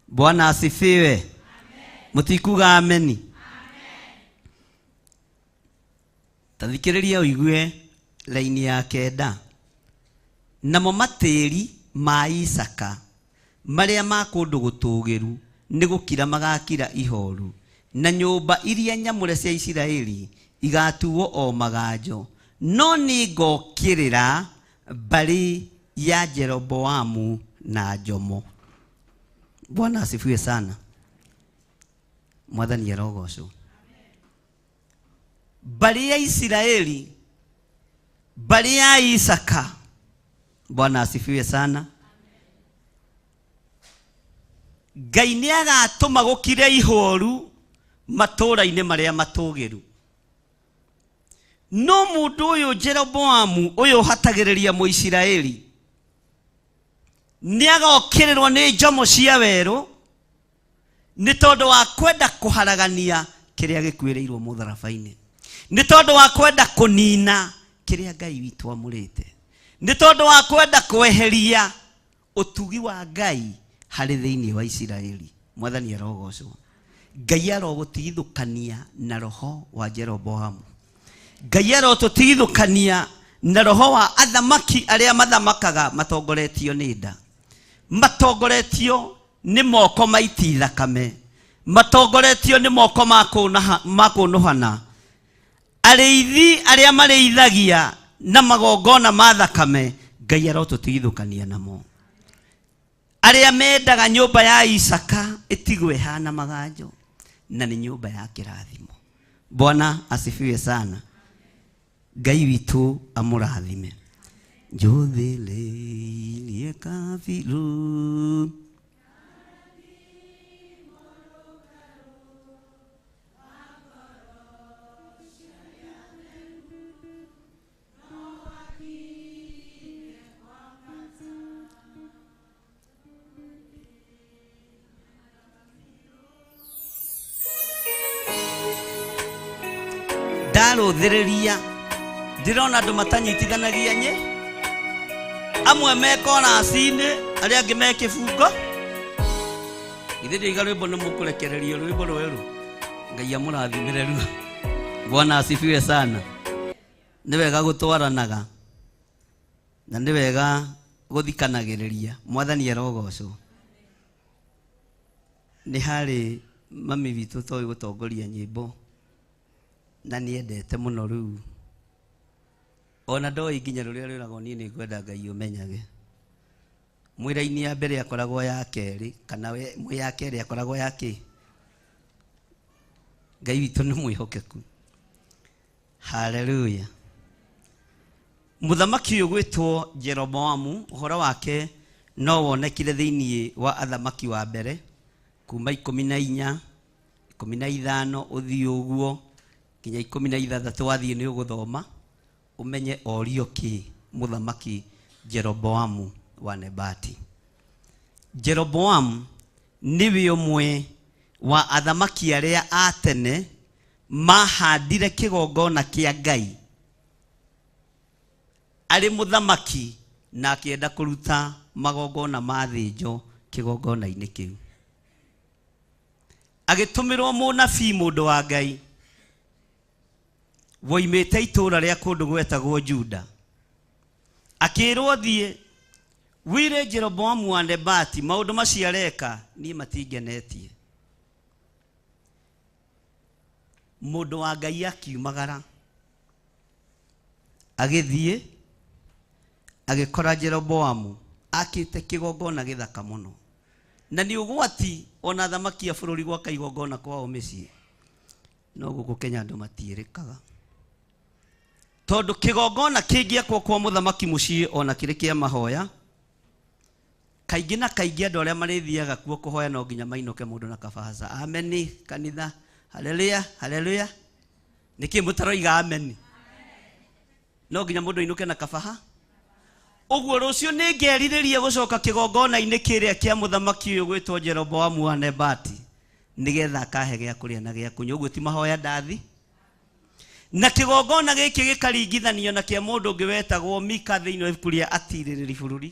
Bwana asifiwe. Mũtikuga ameni. Tathikĩrĩria ũigue laini ya kenda. Namo matĩri ma Isaka marĩa ma kũndũ gũtũgĩru nĩ gũkira magakira ihoru, na nyũmba iria nyamũre cia Isiraeli igatuo o maganjo, no nĩ ngokĩrĩra bari ya Jeroboamu na njomo. Bwana asifiwe sana. Mwathani arogocwo. Bari ya Isiraeli, bari ya Isaka. Bwana asifiwe sana. Ngai nĩ agatũma gũkire ihoru matũũra-inĩ marĩa matũgĩru. No mũndũ ũyũ Jeroboamu ũyũ hatagĩrĩria Mũisiraeli nĩ agokĩrĩrwo nĩ njomo cia werũ nĩ tondũ wa kwenda kũharagania kĩrĩa gĩkuĩrĩirwo mũtharaba-inĩ, nĩ tondũ wa kwenda kũnina kĩrĩa Ngai witũ amũrĩte, nĩ tondũ wa kwenda kweheria ũtugi wa Ngai harĩ thĩinĩ wa Isiraeli. Mwathani arogocwo. Ngai arogũtigithũkania na roho wa Jeroboamu. Ngai arotũtigithũkania na roho wa athamaki arĩa mathamakaga matongoretio nĩ nda, matongoretio nĩ moko maiti thakame, matongoretio nĩ moko makũnũhana, arĩithi arĩa marĩithagia na magongona ma thakame. Ngai arotũtigithũkania namo. Arĩa mendaga nyũmba ya Isaka ĩtigwe hana maganjo na nĩ nyũmba ya kĩrathimo. Bwana asifiwe sana. Ngai witũ amũrathime. Njũthĩrĩirie kabiru ndarũthĩrĩria ndirona andũ matanyitithanagia nye, amwe mekoraci-inĩ arĩa angĩ me kĩbungo. Ithe ndĩiga rwĩmbo nĩ mũkũrekererio rwĩmbo rwerũ. Ngai amũrathimĩre rĩu. Bwana asifiwe sana. Nĩ wega gũtwaranaga na nĩ wega gũthikanagĩrĩria. Mwathani arogocwo. Nĩ harĩ mami witũ toĩ gũtongoria nyĩmbo na niendete mũno rĩu. Ona ndoĩ nginya rũrĩa rwĩragwo niĩ nĩ ngwenda Ngai ũmenyage. Mwĩra-inĩ ya mbere akoragwo ya kerĩ, kana ya kerĩ akoragwo ya kĩ? Ngai witũ nĩ mwĩhokeku. Haleluya. Mũthamaki ũyũ gwĩtwo Jeroboamu, ũhoro wake no wonekire thĩinĩ wa athamaki wa mbere kuma 14, 15 ũthiĩ ũguo kinya 16 wathiĩ nĩ ũgũthoma umenye orio kĩ mũthamaki Jeroboamu wa Nebati. Jeroboamu niwe ũmwe wa athamaki arĩa a tene mahandire kĩgongona kĩa Ngai. Arĩ mũthamaki na akĩenda kũruta magongona ma thĩnjo kĩgongona-inĩ kĩu. Agĩtũmĩrwo mũnabii mũndũ wa Ngai woimĩte itũũra rĩa kũndũ gwetagwo Juda. Akĩrwo thiĩ wire Jeroboamu wa Nebati maũndũ macio areka niĩ matingenetie. Mũndũ wa Ngai akiumagara agĩthiĩ agĩkora Jeroboamu akĩte kĩgongona gĩthaka mũno, na nĩ ũgwati ona athamaki a bũrũri gwaka igongona kwao mĩciĩ, no gũkũ Kenya andũ matiĩrĩkaga. Tondũ kĩgongona kĩngĩakwo kwa mũthamaki mũciĩ ona kĩrĩ kĩa mahoya, kaingĩ na kaingĩ andũ arĩa marĩthiaga kuo kũhoya no nginya mainũke mũndũ na kabahaca. Ameni kanitha. Haleluya, haleluya. Nĩkĩ mũtaroiga ameni? No nginya mũndũ ainũke na kabaha. Ũguo rũciũ nĩ ngerirĩria gũcoka kĩgongona-inĩ kĩrĩa kĩa mũthamaki ũyũ gwĩtwo Jeroboamu wa Nebati nĩgetha akahe gĩa kũrĩa na gĩa kũnyua. Ũguo ti mahoya ndathi. Na kĩgongona gĩkĩ gĩkaringithanio na kĩa mũndũ ũngĩ wetagwo Mika thĩinĩ wa ibuku rĩa atirĩrĩri bũrũri.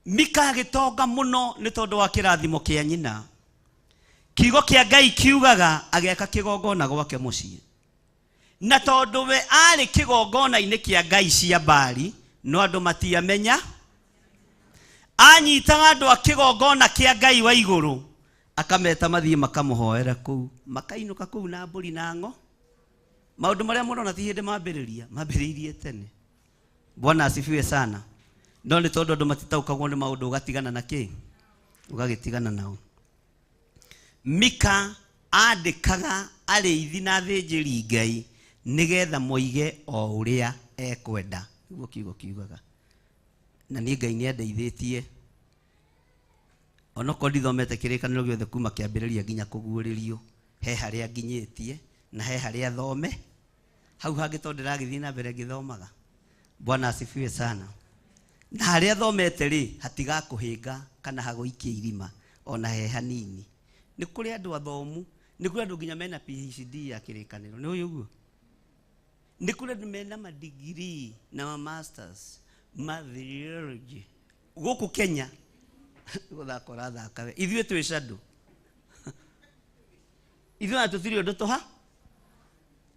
Mika agĩtonga mũno nĩ tondũ wa kĩrathimo kĩa nyina. Kiugo kĩa Ngai kiugaga agĩaka kĩgongona gwake mũciĩ. Na tondũ we arĩ kĩgongona-inĩ kĩa Ngai cia Baali, no andũ matiamenya, anyitaga andũ a kĩgongona kĩa Ngai wa igũrũ akameta mathiĩ makamũhoera kũu, makainũka kũu na mbũri na ngo. Maũndũ marĩa mũrona ti hĩndĩ mambĩrĩirie tene. Bwana asifiwe sana. No nĩ tondũ andũ matitaũkagwo nĩ maũndũ ũgatigana na kĩ? Ũgagĩtigana nao. Mika andĩkaga arĩithi na athĩnjĩri Ngai nĩgetha moige o ũrĩa ekwenda. Ũguo kiugo kiugaga. Na niĩ Ngai nĩ andeithĩtie onoko ndithomete kĩrĩkanĩro gĩothe kuma kĩambĩrĩria nginya kũguũrĩrio, he harĩa nginyĩtie na he harĩa thome. Hau hangĩ tondũ ndĩragĩthiĩ na mbere ngĩthomaga. Bwana asifiwe sana. Na harĩa thomete rĩ, hatigakũhĩnga kana hagũikie irima ona he hanini. Nĩ kũrĩ andũ athomu, nĩ kũrĩ andũ nginya mena PhD ya kĩrĩkanĩro. Nĩ ũyũ ũguo? Nĩ kũrĩ andũ mena madigiri na ma masters ma theology. Gũkũ Kenya gũthaka ũrathaka we. Ithuĩ twĩ candũ. Ithuĩ tũtirĩ ũndũ tũha.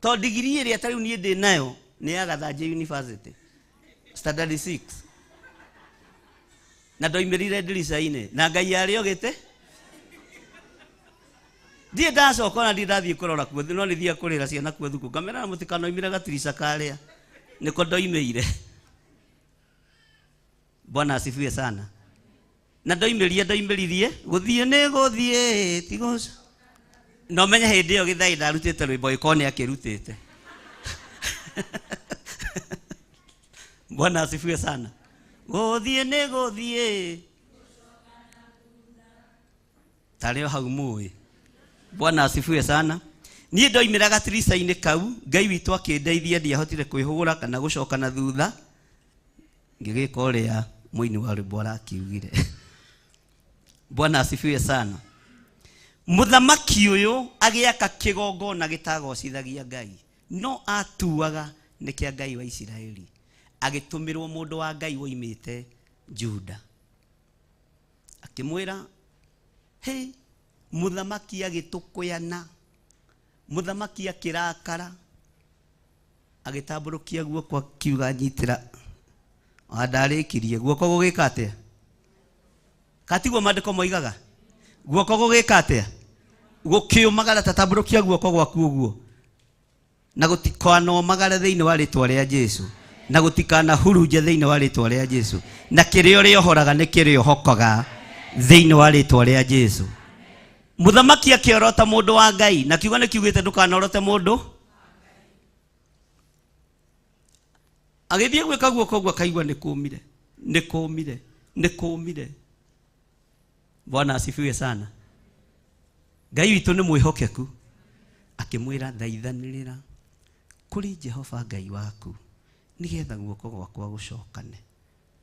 To digiri ĩrĩa tarĩu niĩ ndĩ nayo nĩ ya Gathanjĩ University. Standard 6. Na ndoimĩrire ndirica-inĩ na Ngai arĩ ogĩte. Ndiĩ ndacoka na ndathiĩ kũrora kuo, no nĩthiĩ kũrĩra ciana kuo thukuru. Ngamera na mũtikanoimire gatirica karĩa. Nĩko ndoimĩire. Bwana asifiwe sana. Na ndoimĩririe gũthiĩ nĩ gũthiĩ tigũca. No menye hĩndĩ ĩyo Gĩthai ndarutĩte rwĩmbo gĩkorwo nĩ akĩrutĩte. Bwana asifiwe sana. Gũthiĩ nĩ gũthiĩ. Tarĩo hau mũĩ. Bwana asifiwe sana. Niĩ ndoimĩra gatirica-inĩ kau, Ngai witũ akĩndeithia ndiahotire kwĩhũgũra kana gũcoka na thutha. Ngĩgĩka ũrĩa mũini wa rwĩmbo arakiugire. Bwana asifiwe sana. Mũthamaki ũyũ agĩaka kĩgongona gĩtagocithagia Ngai, no atuaga nĩ kĩa Ngai wa Isiraeli. Agĩtũmĩrwo mũndũ wa Ngai woimĩte Juda. Akĩmwĩra, hey, mũthamaki agĩtũkũyana, mũthamaki akĩrakara, agĩtambũrũkia guoko akiuga nyitĩra. Ndarĩkirie guoko gũgĩka atĩa? Katiguo maandĩko moigaga guoko gũgĩka atĩa? Gũkĩũmagara, tatambũrũkia guoko gwaku ũguo. Na gũtikanomagare thĩinĩ wa rĩtwa rĩa Jesũ, na gũtikanahurunje thĩinĩ wa rĩtwa rĩa Jesũ, na kĩrĩa ũrĩohoraga nĩ kĩrĩa ũhokaga thĩinĩ wa rĩtwa rĩa Jesũ. Mũthamaki akĩorota mũndũ wa Ngai, na kiugo nĩ kiugĩte ndũkanorote mũndũ. Agĩthiĩ gwĩka guoko ũguo akaigua nĩ kũmire. Bwana asifiwe sana. Ngai witũ nĩ mwĩhokeku. Akĩmwĩra thaithanĩrĩra kũrĩ Jehova Ngai waku nĩgetha guoko gwakwa gũcokane.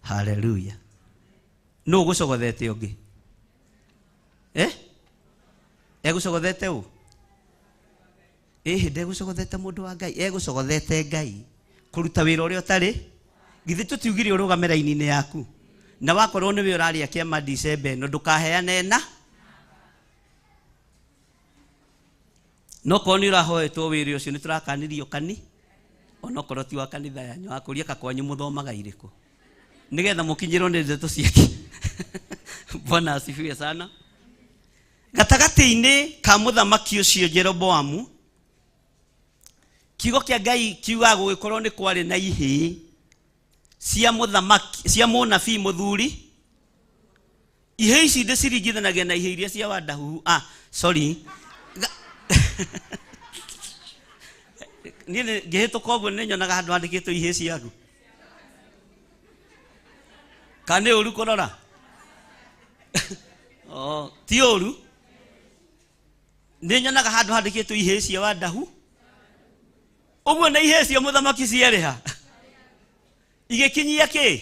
Haleluya. Nũ gũcogothete ũngĩ? Egũcogothete ũ? Ndegũcogothete mũndũ wa Ngai, egũcogothete Ngai kũruta wĩra ũrĩa ũtarĩ. Githĩ tũtiugire ũrũgame raini-inĩ yaku? Na wakorwo nĩwe ũrarĩa kĩama December ĩno ndũkaheane na. No korwo nĩ ũrahoetwo wĩra ũcio nĩ tũrakanirio kani. Onokorwo ti wa kanitha yanyu, akũria kakwanyu mũthomaga irĩkũ nĩgetha mũkinyĩrwo nĩ ndeto ciake. Bwana asifiwe sana. Gatagatĩ-inĩ ka mũthamaki ũcio Jeroboamu, kiugo kĩa Ngai kiugaga gũgĩkorwo nĩ kwarĩ na ihĩ cia mũthamaki, cia mũnabii mũthuri. Ihĩ ici ndĩciringithanagia na ihĩ iria cia Wadahu. Niĩ ngĩhĩtũka ũguo nĩ nyonaga handũ handĩkĩtwo ihĩ ciaku. Kana nĩ ũru kũrora? Ti ũru. Nĩ nyonaga handũ handĩkĩtwo ihĩ cia Wadahu. Ũguo nĩ ihĩ cia mũthamaki cierĩha. Igĩkinyia kĩ?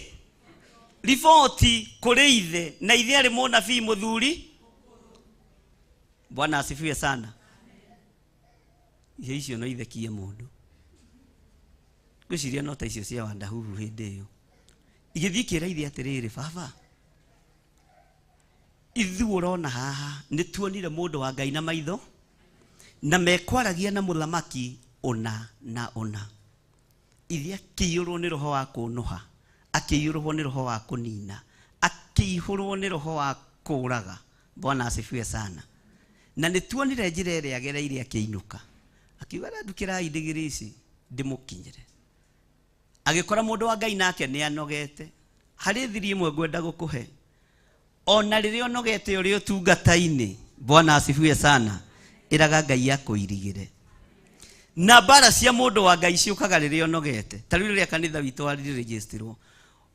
Riboti kũrĩ ithe, na ithe arĩ mũnabii mũthuri. Bwana asifiwe sana. Ihĩ icio no ithekie mũndũ. Gwĩciria no ta icio cia Wadahu hĩndĩ ĩyo. Igĩthiĩ kĩra ithe atĩrĩrĩ, baba, ithuĩ ũrona haha nĩ tuonire mũndũ wa Ngai na maitho, na mekwaragia na mũthamaki ona na ona. Ithe akĩiyũrwo nĩ roho wa kũnũha, akĩiyũrwo nĩ roho wa kũnina, akĩihũrwo nĩ roho wa kũũraga. Bwana asifiwe sana. Na nĩ tuonire njĩra ĩrĩa agereire akĩinũka. Akiuga ndukĩrai ndigiri ici ndĩmũkinyĩre. Agĩkora mũndũ wa Ngai nake nĩ anogete. Harĩ thiri ĩmwe ngwenda gũkũhe. Ona rĩrĩa onogete ũrĩ ũtungata-inĩ, Bwana asifiwe sana, ĩraga Ngai akũirigĩre. Na mbara cia mũndũ wa Ngai ciũkaga rĩrĩa onogete. Ta rĩu rĩrĩa kanitha witũ warĩ registrwo,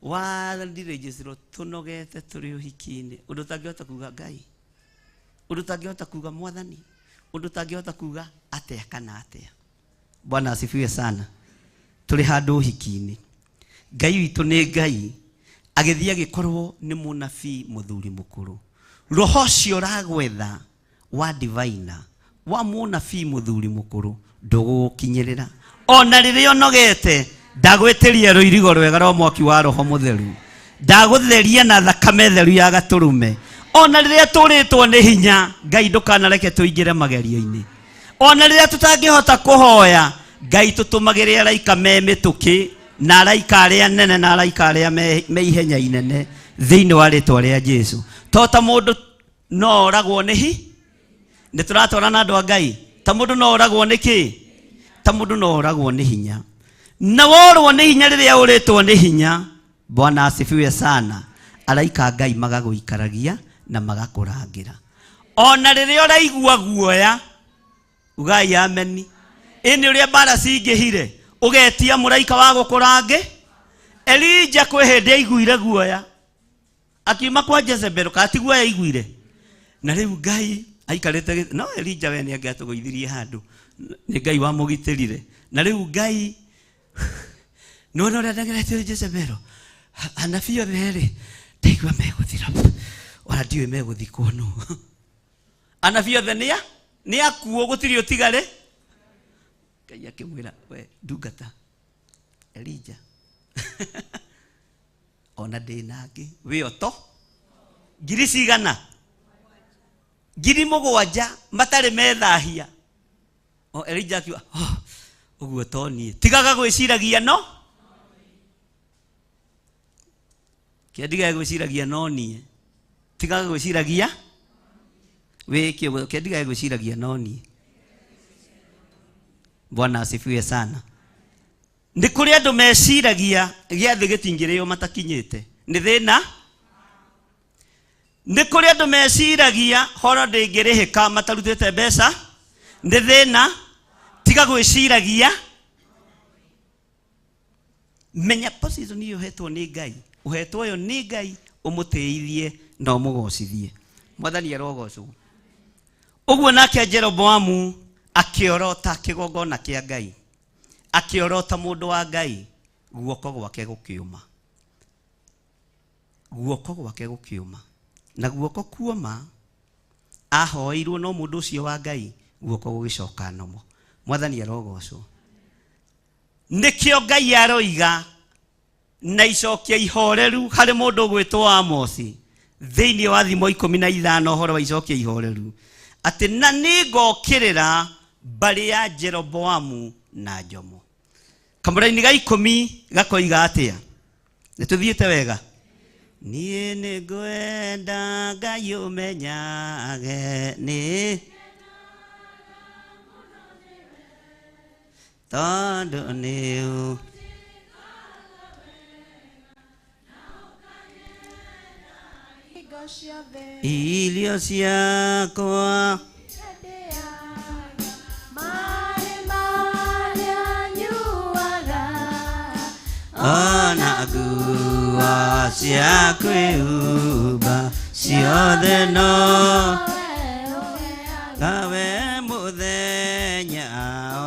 wathirĩnjĩcirwo tũnogete tũrĩ ũhiki-inĩ, ũndũ ũtangĩhota kuga Ngai, ũndũ ũtangĩhota kuga Mwathani, ũndũ ũtangĩhota kuga atĩa kana atĩa. Bwana asifiwe sana. Tũrĩ handũ ũhiki-inĩ. Ngai witũ nĩ Ngai agĩthiĩ agĩkorwo nĩ mũnabii mũthuri mũkũrũ. Roho ũcio ũragwetha wa diviner wa mũnabii mũthuri mũkũrũ ndũgũkinyĩrĩra. Ona rĩrĩa ũnogete ndagwĩtĩria rũirigo rwega rwa mwaki wa Roho Mũtheru, ndagũtheria na thakame theru ya Gatũrũme. Ona rĩrĩa tũrĩtwo nĩ hinya, Ngai ndũkanareke tũingĩre magerio-inĩ. Ona rĩrĩa tũtangĩhota kũhoya, Ngai tũtũmagĩre araika me mĩtũkĩ na araika arĩa nene na araika arĩa me ihenya inene thĩinĩ wa rĩtwa rĩa Jesũ. Ta mũndũ no oragwo nĩ hi, nĩ tũratwarana andũ a Ngai. Ta mũndũ no oragwo nĩ kĩ? Ta mũndũ no oragwo nĩ hinya. Na worwo nĩ hinya rĩrĩa ũrĩtwo nĩ hinya, Bwana asifiwe sana, araika Ngai magagũikaragia na magakũrangĩra. Ona rĩrĩa ũraigua guoya, ugai ameni. Ĩnĩ ũrĩa mbara cingĩhire ũgetia mũraika wa gũkũrangĩ. Elija kwĩ hĩndĩ aiguire guoya, akiuma kwa Jezebel, kati guoya aiguire. Na rĩu Ngai aikarĩte, no Elija we nĩ angĩatũgũithirie handũ, nĩ Ngai wamũgitĩrire. Na rĩu Ngai nona ũrĩa ndengeretio Jezebel, anabii othe rĩ ndaigua megũthira, ona ndiũĩ megũthikwo nũ. Anabii othe nĩ akuo, gũtirĩ ũtigare. Ngai akĩmwĩra, we ndungata Elija, ona ndĩnangĩ wĩ oto ngiri cigana, 7,000 matarĩ methahia. O Elija akiuga, ũguo to niĩ, tigaga gwĩciragia no kĩendigaga gwĩciragia no niĩ, tigaga gwĩciragia wĩkĩ, kĩendigaga gwĩciragia no niĩ. Bwana asifiwe sana. Nĩ kũrĩ andũ meciragia gĩathĩ gĩtingĩrĩo matakinyĩte, nĩ thĩna. Nĩ kũrĩ andũ meciragia horo ndĩngĩrĩhĩka matarutĩte mbeca, nĩ thĩna. Tiga gwĩciragia. Menya position iyo ũhetwo nĩ Ngai, ũhetwo yo nĩ Ngai, ũmũtĩithie na ũmũgocithie. Mwathani arogocwo. Ũguo nake Jeroboamu akĩorota kĩgongona kĩa Ngai, akĩorota mũndũ wa Ngai, guoko gwake gũkĩũma, guoko gwake gũkĩũma. Na guoko kuoma, ahoirwo no mũndũ ũcio wa Ngai, guoko gũgĩcoka nomo. Mwathani arogocwo. Nĩkĩo Ngai aroiga na icokia ihoreru harĩ mũndũ gwĩtwo Amosi thĩinĩ wa Thimo 15 ũhoro wa icokia ihoreru, atĩ na nĩngokĩrĩra mbarĩ ya Jeroboamu na njomo. Kamũra-inĩ ga 10 gakoiga atĩa? Nĩtũthiĩte wega? Niĩ nĩngwenda Ngai ũmenyage nĩ tondũ nĩu irio ciakwa ona nguo cia kwĩhumba ciothe no kawe mũthenya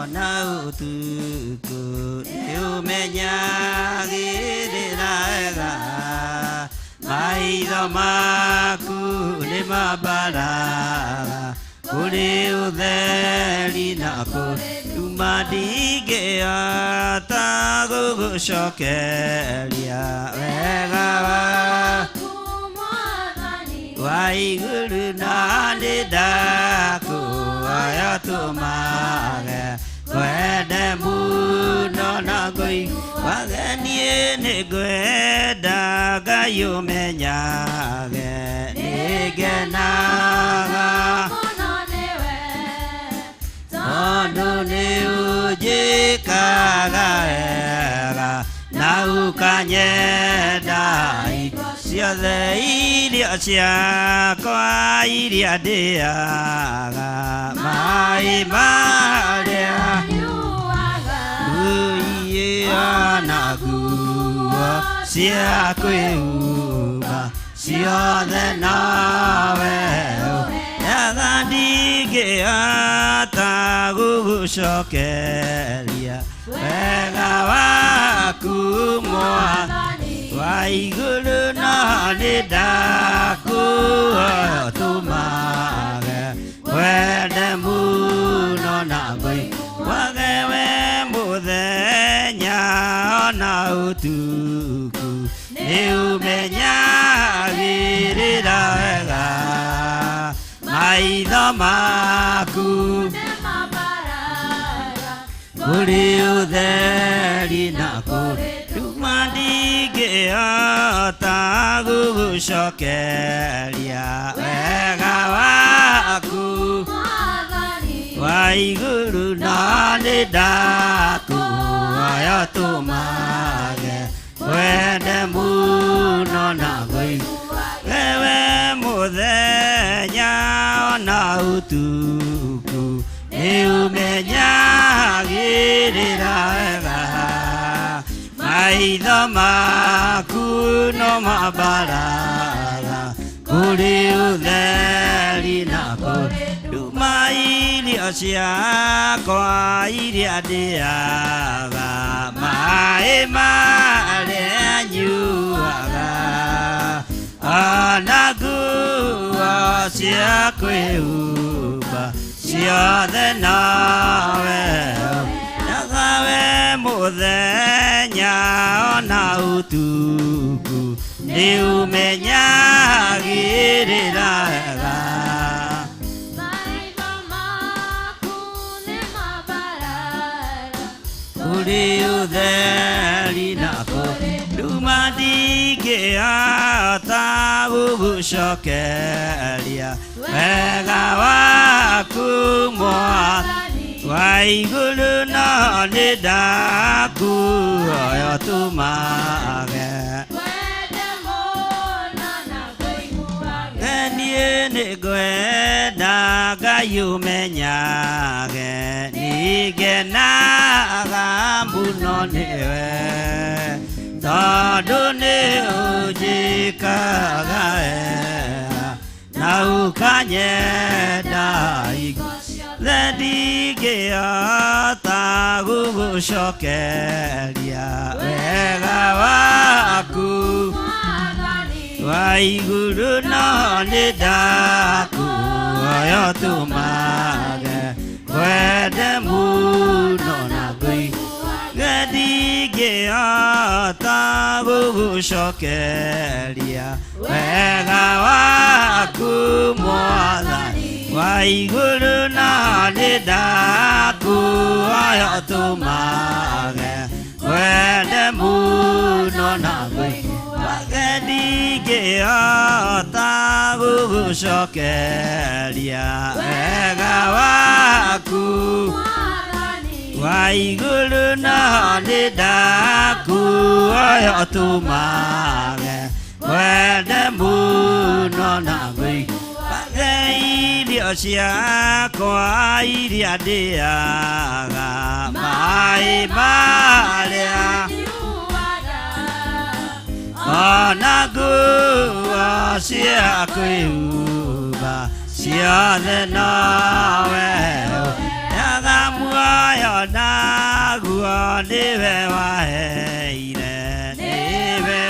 ona ũtukũ nĩũmenyagĩrĩra wega, maitho maku nĩ mambaraga kũrĩ ũtheri na kũruma, ndingĩhota gũgũcokeria wega wa igũrũ, na nĩndakũhoya tũmage kwende mũno na ngũiguage. Niĩ nĩngwenda Ngai ũmenyage nĩngenaga tondũ nĩũnjĩkaga wega na ũkanyenda ciothe irio ciakwa iria ndĩaga, maĩ marĩa nyuaga, nguo na nguo cia kwĩhumba ciothe nawe etha ndingĩhota gũgũcokeria wega waku Mwathani wa igũrũ no nĩndakuoya tũmage wende mũno na ngũiguage we mũthenya ona ũtukũ nĩũmenyagĩrĩra wega maitho maku kũrĩ ũtheri na kũrĩ nduma ndingĩhota gũgũcokeria wega waku wa igũrũ no nĩndakuoya tũmage wende mũno na ngũiguage we mũthenya ona ũtukũ nĩũmenyagĩrĩra wega maitho maku no mambaraga kũrĩ ũtheri na kũrĩ nduma irio ciakwa iria ndĩaga maĩ marĩa nyuaga ona nguo cia kwĩhumba ciothe nawe we mũthenya ona ũtukũ nĩũmenyagĩrĩra wega kũrĩ ũtheri na kũrĩ nduma ndingĩhota gũgũcokeria wega waku Mwathani wa igũrũ no nĩndakuoya tũmage niĩ nĩngwenda Ngai ũmenyage nĩngenaga mũno nĩwe tondũ nĩũnjĩkaga wega na ũkanyenda igũrũ ndingĩhota gũgũcokeria wega waku wa igũrũ no nĩndakuoya tũmage wende mũno na ngũiguage ndingĩhota gũgũcokeria wega waku Mwathani wa igũrũ no nĩndakuoya tũmage wende mũno na ngũiguage ndingĩhota gũgũcokeria wega waku wa igũrũ no nĩndakuoya tũmage wende mũno na ngũiguage irio ciakwa iria ndĩaga maĩ marĩa ona nguo cia kwĩhumba ciothe nawe ega muoyo naguo nĩwe waheire nĩwe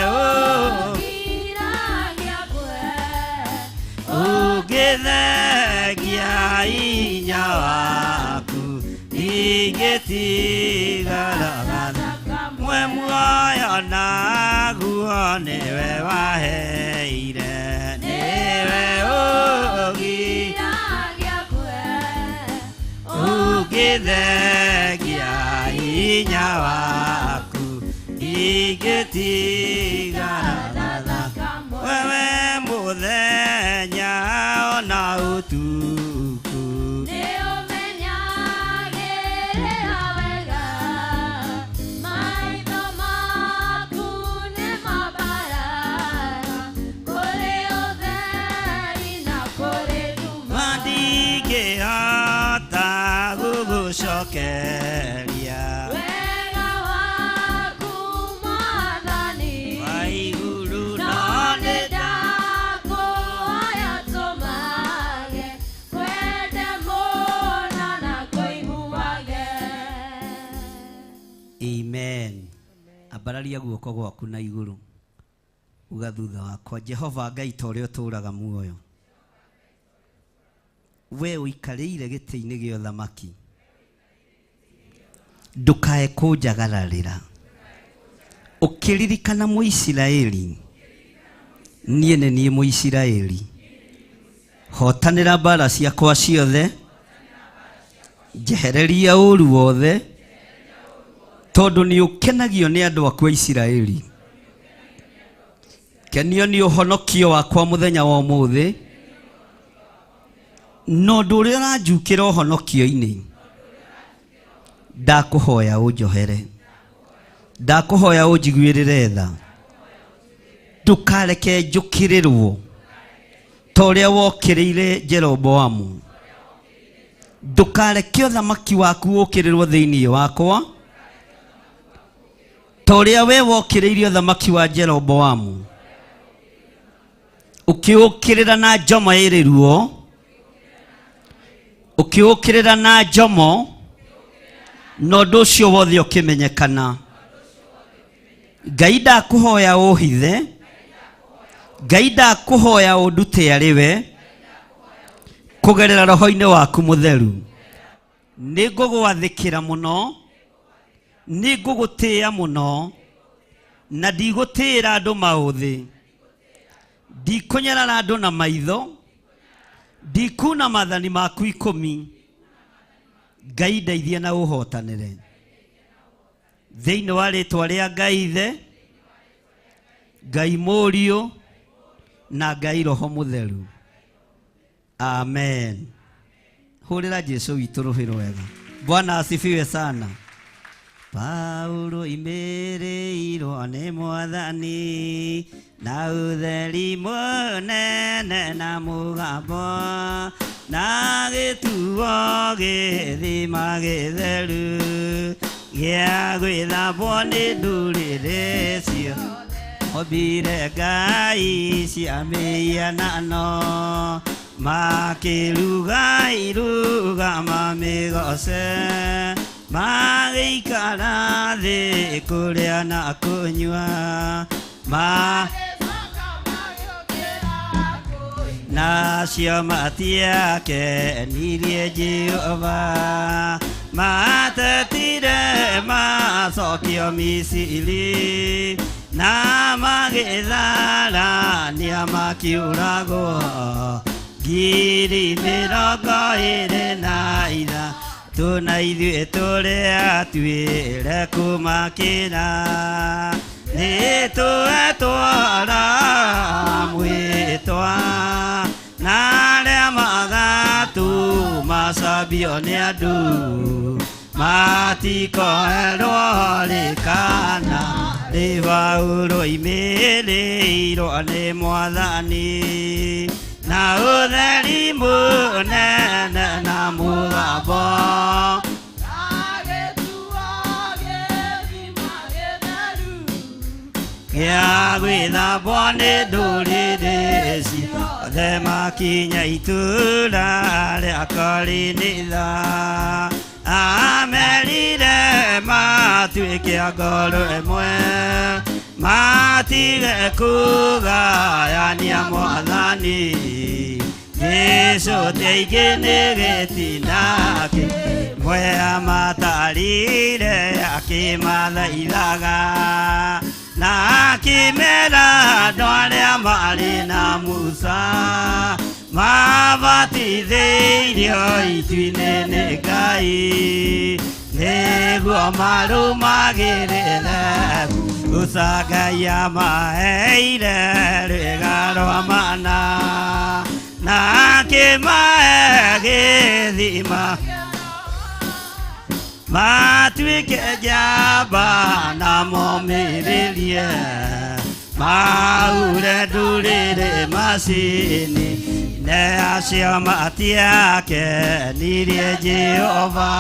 ũngĩthengia hinya waku ingĩtigaraga mwe muoyo naguo nĩwe waheire nĩwe ũngĩthengia hinya waku ingĩtigaraga wewe mũthenya ona ũtukũ gũgũcokeria wega waku Mwathani wa Amen. Abararia guoko gwaku na iguru. Uga thutha wakwa, Jehova Ngai ta ũrĩa ũtũũraga muoyo. We ũikarĩire gĩtĩ-inĩ gĩa ũthamaki. Ndũkae kũnjagararĩra. Ũkĩririkana Mũisiraeli. Niĩ nĩ niĩ Mũisiraeli. Hotanĩra mbara ciakwa ciothe. Njehereria ũũru wothe. Tondũ nĩ ũkenagio nĩ andũ aku a Isiraeli. Kenio nĩ ũhonokio wakwa mũthenya wa ũmũthĩ. No ũndũ ũrĩa ũranjukĩra ũhonokio-inĩ. Ndakũhoya ũnjohere. Ndakũhoya ũnjiguĩrĩre tha. Ndũkareke njũkĩrĩrwo ta ũrĩa wokĩrĩire Jeroboamu. Ndũkareke ũthamaki waku ũkĩrĩrwo thĩinĩ wakwa ta ũrĩa we wokĩrĩire ũthamaki wa Jeroboamu. Ũkĩũkĩrĩra na njomo ĩrĩ ruo. Ũkĩũkĩrĩra na njomo. Na ũndũ ũcio wothe ũkĩmenyekana. Ngai ndakũhoya ũhithe. Ngai ndakũhoya ũndute arĩ we. Kũgerera roho-inĩ waku mũtheru. Nĩ ngũgwathĩkĩra mũno. Nĩ ngũgũtĩĩa mũno. Na ndigũtĩĩra andũ maũthĩ. Ndikũnyarara andũ na maitho. Ndikuna maathani maku 10. Ngai ndeithia na ũhotanĩre. Thĩinĩ wa rĩĩtwa rĩa Ngai Ithe, Ngai Mũriũ na Ngai Roho Mũtheru. Amen. Hũrĩra Jesũ witũ rũhĩ rwega. Bwana asifiwe sana. Paulo imĩrĩirwo nĩ Mwathani na ũtheri mũnene na mũgambo na gĩtuo gĩthima gĩtheru gĩa gwĩthambwo nĩ ndũrĩrĩ cio ombire ngai cia mĩhianano makĩruga iruga mamĩgoce magĩikara thĩ kũrĩa na kũnyua nacio matiakenirie Jehova matetire macokio Misiri na magĩtharania makiũragwo ngiri 23 tuna ithuĩ tũrĩa tuĩre kũmakĩra nĩ twetwara mwĩtwa na arĩa magatũmacambio nĩ andũ matikoerwo rĩkana rĩ Paulo imĩrĩirwo nĩ Mwathani na ũtheri mũnene na mũgambo gĩa gwĩthambwo nĩ ndũrĩrĩ ciothe makinya itũũra rĩa Korinitha amerire matuĩke a ngoro ĩmwe matige kũgayania Mwathani Jesũ teingĩ nĩ gĩtina kĩmwe amatarire akĩmathaithaga na akĩmera andũ arĩa marĩ na Musa mabatithĩirio itu-inĩ nĩ Ngai nĩguo marũmagĩrĩre guca Ngai amaheire rwĩga rwa mana na akĩmahe gĩthima matuĩke njamba na momĩrĩrie maure ndũrĩrĩ macini ne acio matiakenirie Jehova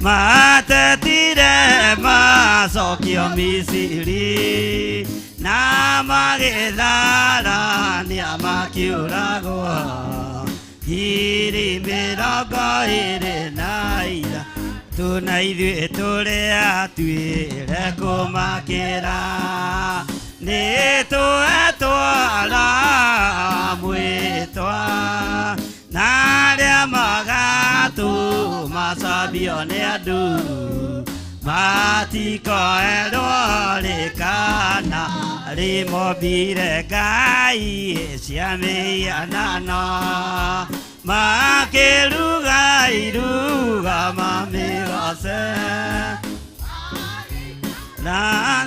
matetire macokio Misiri na magĩtharania makiũragwo ngiri 23 tuna ithuĩ tũrĩa tuĩre kũmakĩra nĩ twetwara mwĩtwa na arĩa magatũmacambio nĩ andũ matikoerwo rĩkana rĩmombire Ngai cia mĩhianano makĩruga iruga mamĩgoce na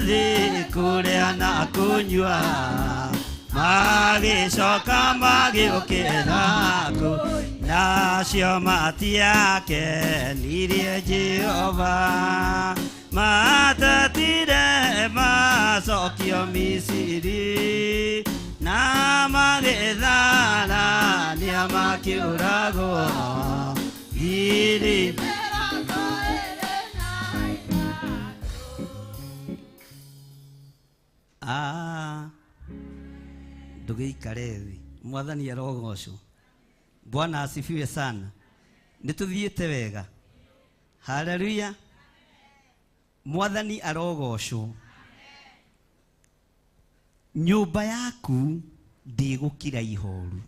thĩ kũrĩa na kũnyua magĩcoka magĩũkĩra kũ nacio matiakenirie Jehova matatire macokio Misiri na magĩtharania makĩũragwo iri ndũgĩikare thĩ. Mwathani arogocwo. Bwana asifiwe sana. Nĩtũthiĩte wega. Haleluya. Mwathani arogocwo. Nyũmba yaku ndĩgũkira ihoru.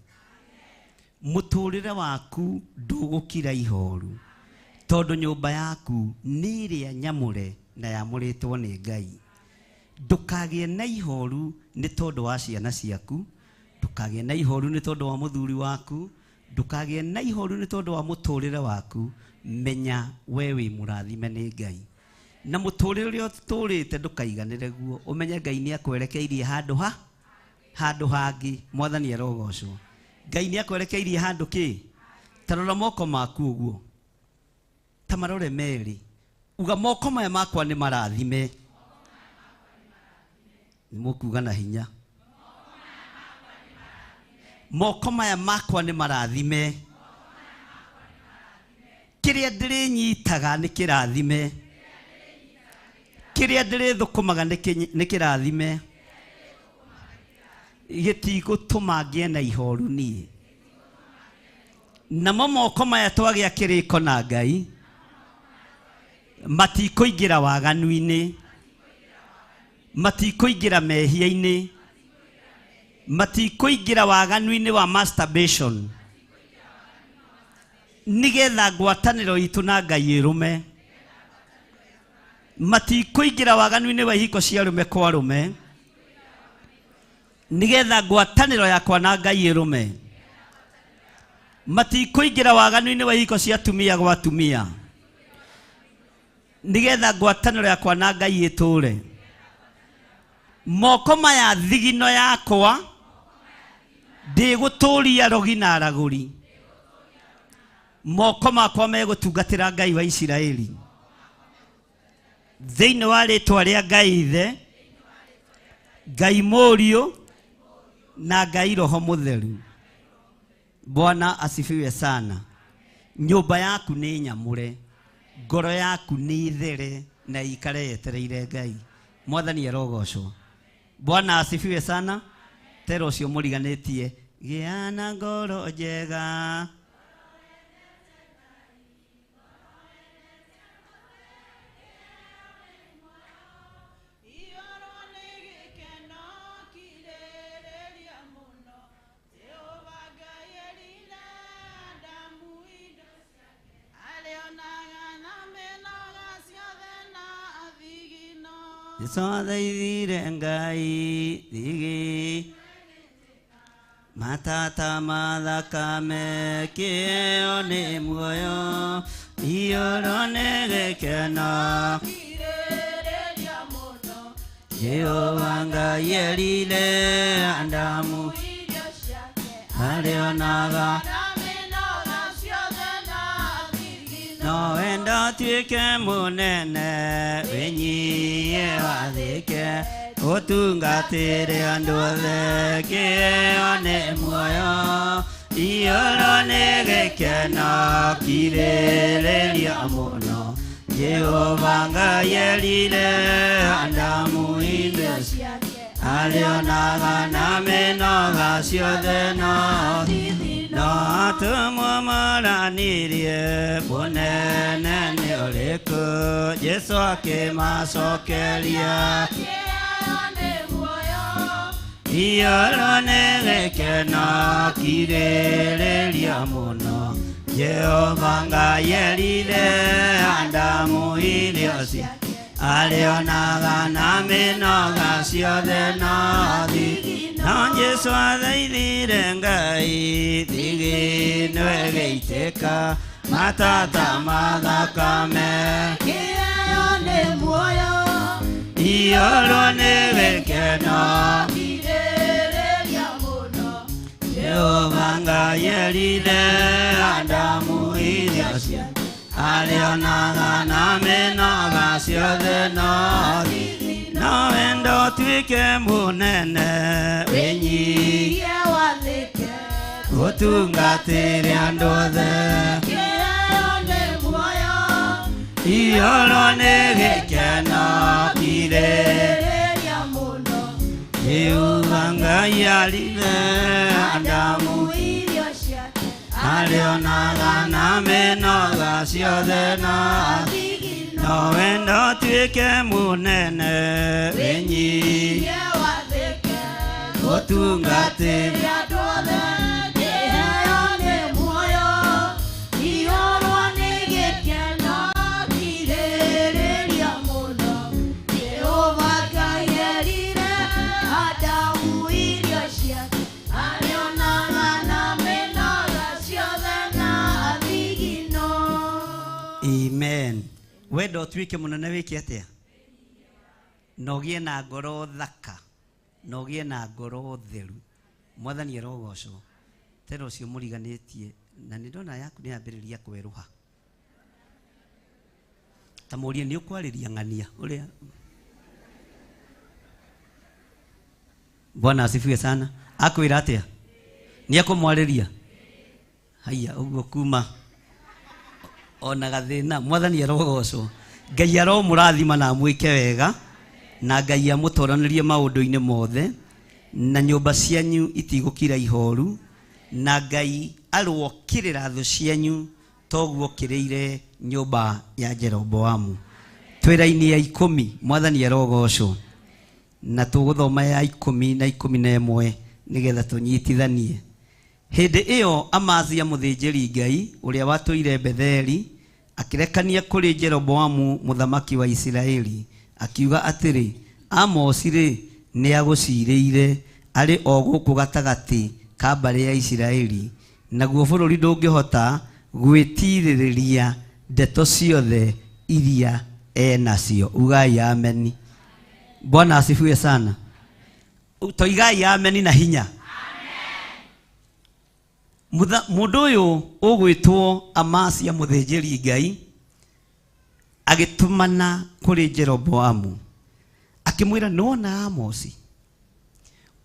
Mũtũrĩre waku ndũgũkira ihoru. Tondũ nyũmba yaku nĩ ĩrĩa nyamũre na yamũrĩtwo nĩ Ngai. Ndũkagĩe na ihoru nĩ tondũ wa ciana ciaku. Ndũkagĩe na ihoru nĩ tondũ wa mũthuri waku. Ndũkagĩe na ihoru nĩ tondũ wa mũtũrĩre waku. Menya we wĩ mũrathime nĩ Ngai. Na mũtũrĩre ũrĩa ũtũrĩte ndũkaiganĩre guo. Ũmenye Ngai nĩ akwerekeirie handũ hangĩ. Mwathani arogocwo. Ngai nĩ akwerekeirie handũ kĩ? Ta rora moko maku ũguo. Ta marore merĩ. Uga moko maya makwa nĩ marathime. Mũkuga na hinya. Moko maya makwa nĩ marathime. Kĩrĩa ndĩrĩnyitaga nĩ kĩrathime. Kĩrĩa ndĩrĩthũkũmaga nĩ kĩrathime. Gĩtigũtũma ngĩe na ihoru niĩ. Namo moko maya twagĩa kĩrĩko na Ngai matikũingĩra waganu-inĩ. Matikũingĩra mehia-inĩ. Matikũingĩra waganu-inĩ wa masturbation. Nĩgetha ngwatanĩro itũ na Ngai ĩrũme. Matikũingĩra waganu-inĩ wa ihiko cia arũme kwa arũme. Nĩgetha ngwatanĩro yakwa na Ngai ĩrũme. Matikũingĩra waganu-inĩ wa ihiko cia atumia gwa atumia. Nĩgetha ngwatanĩro yakwa na Ngai ĩtũre. Moko maya thigino yakwa ndĩgũtũria rogi na aragũri. Moko makwa megũtungatĩra Ngai wa Isiraeli. Thĩinĩ wa rĩtwa rĩa Ngai Ithe, Ngai Mũriũ na Ngai Roho Mũtheru. Bwana asifiwe sana. Nyũmba yaku nĩ nyamũre. Ngoro yaku nĩ there na ikare yetereire Ngai. Mwathani arogocwo. Bwana asifiwe sana. Tero ũcio mũriganĩtie. Gĩa na ngoro njega. Thaithire Ngai thigi matata mathakame kĩo nĩ muoyo iyũro nĩ gĩkeno Jehova Ngai erire Adamu arĩonaga no enda tuĩke mũnene wĩnyie wathĩke ũtungatĩre andũ othe kĩo nĩ muoyo iyũro nĩ gĩkeno kirĩrĩria mũno Jehova Ngai erire Adamu indo arĩonaga na mĩnoga ciothe no tumumaranirie bunene ni uriku Yesu akimacokeria Ioro nĩ gĩkeno kirĩrĩria mũno Jehova Ngai erire Adamu irio ciake arĩonaga na mĩnoga ciothe no thigi no Jesũ athaithire Ngai thigino ĩgĩitĩka matata mathakame kĩheo nĩ muoyo Ioro nĩ gĩkeno kirĩrĩria mũno Jehova Ngai erire Adamu irio ciake arĩonaga na mĩnoga ciothe no thigi no wendo ũtuĩke mũnene wĩnyihie wathĩke gũtungatĩre andũ othe kĩheo nĩ muoyo Ioro nĩ gĩkeno kirĩrĩria mũno Jehova Ngai erire Adamu irio ciake arĩonaga na mĩnoga ciothe no thigi no wendo ũtuĩke mũnene wĩnyihie wathĩke gũtungatĩre andũ othe kĩheo nĩ muoyo Ioro nĩ gĩkeno kirĩrĩria mũno Jehova Ngai erire Adamu irio ciake arĩonaga na mĩnoga ciothe na thigino. Amen. Wendo ũtuĩke mũnene wĩke atĩa na ũgĩe na ngoro thaka na ũgĩe na ngoro theru Mwathani arogocwo tena ũcio mũriganĩtie na nĩ ndona yaku nĩ yambĩrĩria kwerũha ta mũrie nĩ ũkwarĩria ng'ania ũrĩa Bwana asifiwe sana akwĩra atĩa nĩ akũmwarĩria haya ũguo kuma ona gathĩna Mwathani arogocwo Ngai aromũrathima na mwĩke wega na Ngai amũtoranĩrie maũndũ-inĩ mothe na nyũmba cianyu itigũkira ihoru na Ngai arũokĩrĩra thũ cianyu toguo kĩrĩire nyũmba ya Jeroboamu twĩra-inĩ ya 10 Mwathani arogocwo na tũgũthoma ya 10 na 11 nĩgetha tũnyitithanie hĩndĩ ĩyo Amazia mũthĩnjĩri Ngai ũrĩa watũire Betheli akĩrekania kũrĩ Jeroboamu mũthamaki wa Isiraeli akiuga atĩrĩ Amosi-rĩ nĩ agũcirĩire arĩ o gũkũ gatagatĩ ka mbarĩ ya Isiraeli naguo bũrũri ndũngĩhota gwĩtirĩrĩria ndeto ciothe iria enacio ugai ameni Bwana asifiwe sana toigai ameni na hinya mũndũ ũyũ ũgwĩtwo Amazia mũthĩnjĩri Ngai agĩtũmana kũrĩ Jeroboamu akĩmwĩra nĩwona Amosi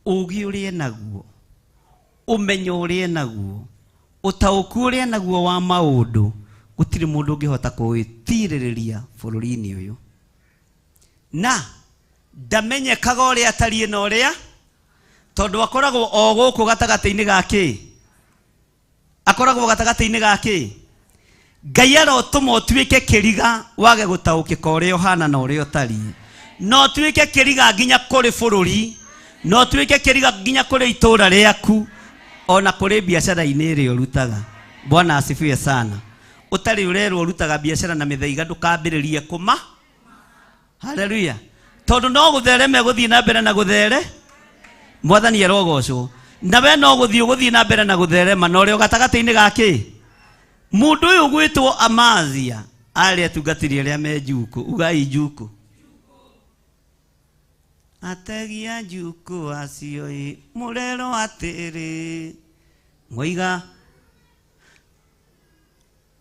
ũũgĩ ũrĩa naguo ũmenyo ũrĩa naguo ũtaũku ũrĩa naguo wa maũndũ gũtirĩ mũndũ ũngĩhota kwĩtirĩrĩria bũrũri-inĩ ũyũ na ndamenyekaga ũrĩa atariĩ na ũrĩa tondũ akoragwo o gũkũ gatagatĩ-inĩ gakĩ akoragwo gatagatĩ-inĩ gakĩ Ngai arotũma ũtuĩke kĩriga wage gũtaũkĩka ũrĩa ũhana na ũrĩa ũtariĩ no ũtuĩke kĩriga nginya kũrĩ bũrũri no ũtuĩke kĩriga nginya kũrĩ itũũra rĩaku ona kũrĩ biacara-inĩ ĩrĩa ũrutaga Bwana asifiwe sana ũtarĩ ũrerwo ũrutaga biacara na mĩthaiga ndũkambĩrĩrie kũma haleluya tondũ no gũthereme gũthiĩ na mbere na gũthere Mwathani arogocwo na we no gũthiĩ na mbere na gũtherema na ũrĩa gatagatĩ-inĩ gakĩ mũndũ ũyũ gwĩtwo Amazia arĩ atungatĩri arĩa me njuku ugai njuku ategia njuku acio mũrero atĩrĩ moiga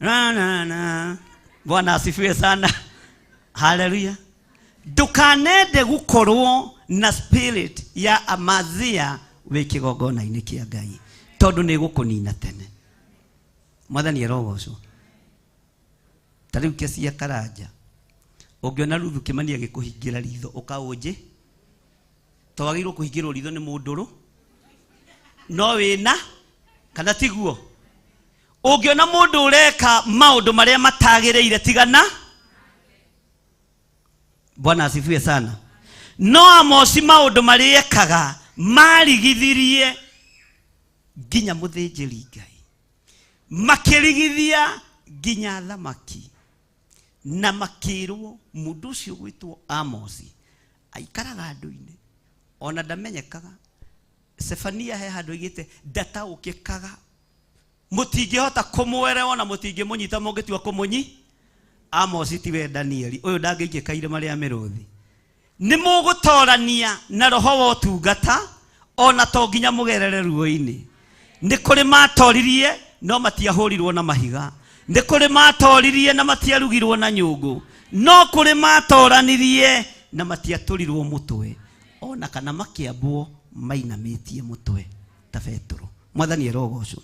na Bwana asifiwe sana haleluya ndukanende gũkorwo na spirit ya Amazia wĩ kĩgongona-inĩ kĩa Ngai tondũ nĩ gũkũnina tene Mwathani arogocwo ta rĩu kĩcia Karanja ũngĩona Ruthu Kĩmani agĩkũhingĩra ritho ũkaũnje twagĩrĩirwo kũhingĩrwo ritho nĩ mũndũrũ no wĩna kana tiguo ungiona mundu ureka maundu maria matagiriire tigana. Bwana asifiwe sana. No Amosi maundu maria ekaga marigithirie ginya muthinjiri Ngai, makirigithia ginya thamaki, na makirwo mundu ucio gwitwo Amosi aikaraga andu-ini ona ndamenyekaga. Sefania he handu igite ndataukikaga, mutingihota kumwerewa na mutingimunyita mungitua kumunyi. Amosi tiwe Danieli uyu ndangĩikĩka irima rĩa mĩrũthi. Nĩ mũgũtorania na roho wa ũtungata ona to nginya mũgerere ruo-inĩ. Nĩ kũrĩ matoririe no matiahũrirwo na mahiga, nĩ kũrĩ matoririe na matiarugirwo na nyũngũ, no kũrĩ matoranirie na matiatũrirwo mũtwe ona kana makĩambwo mainamĩtie mũtwe ta Petro. Mwathani erogocwo.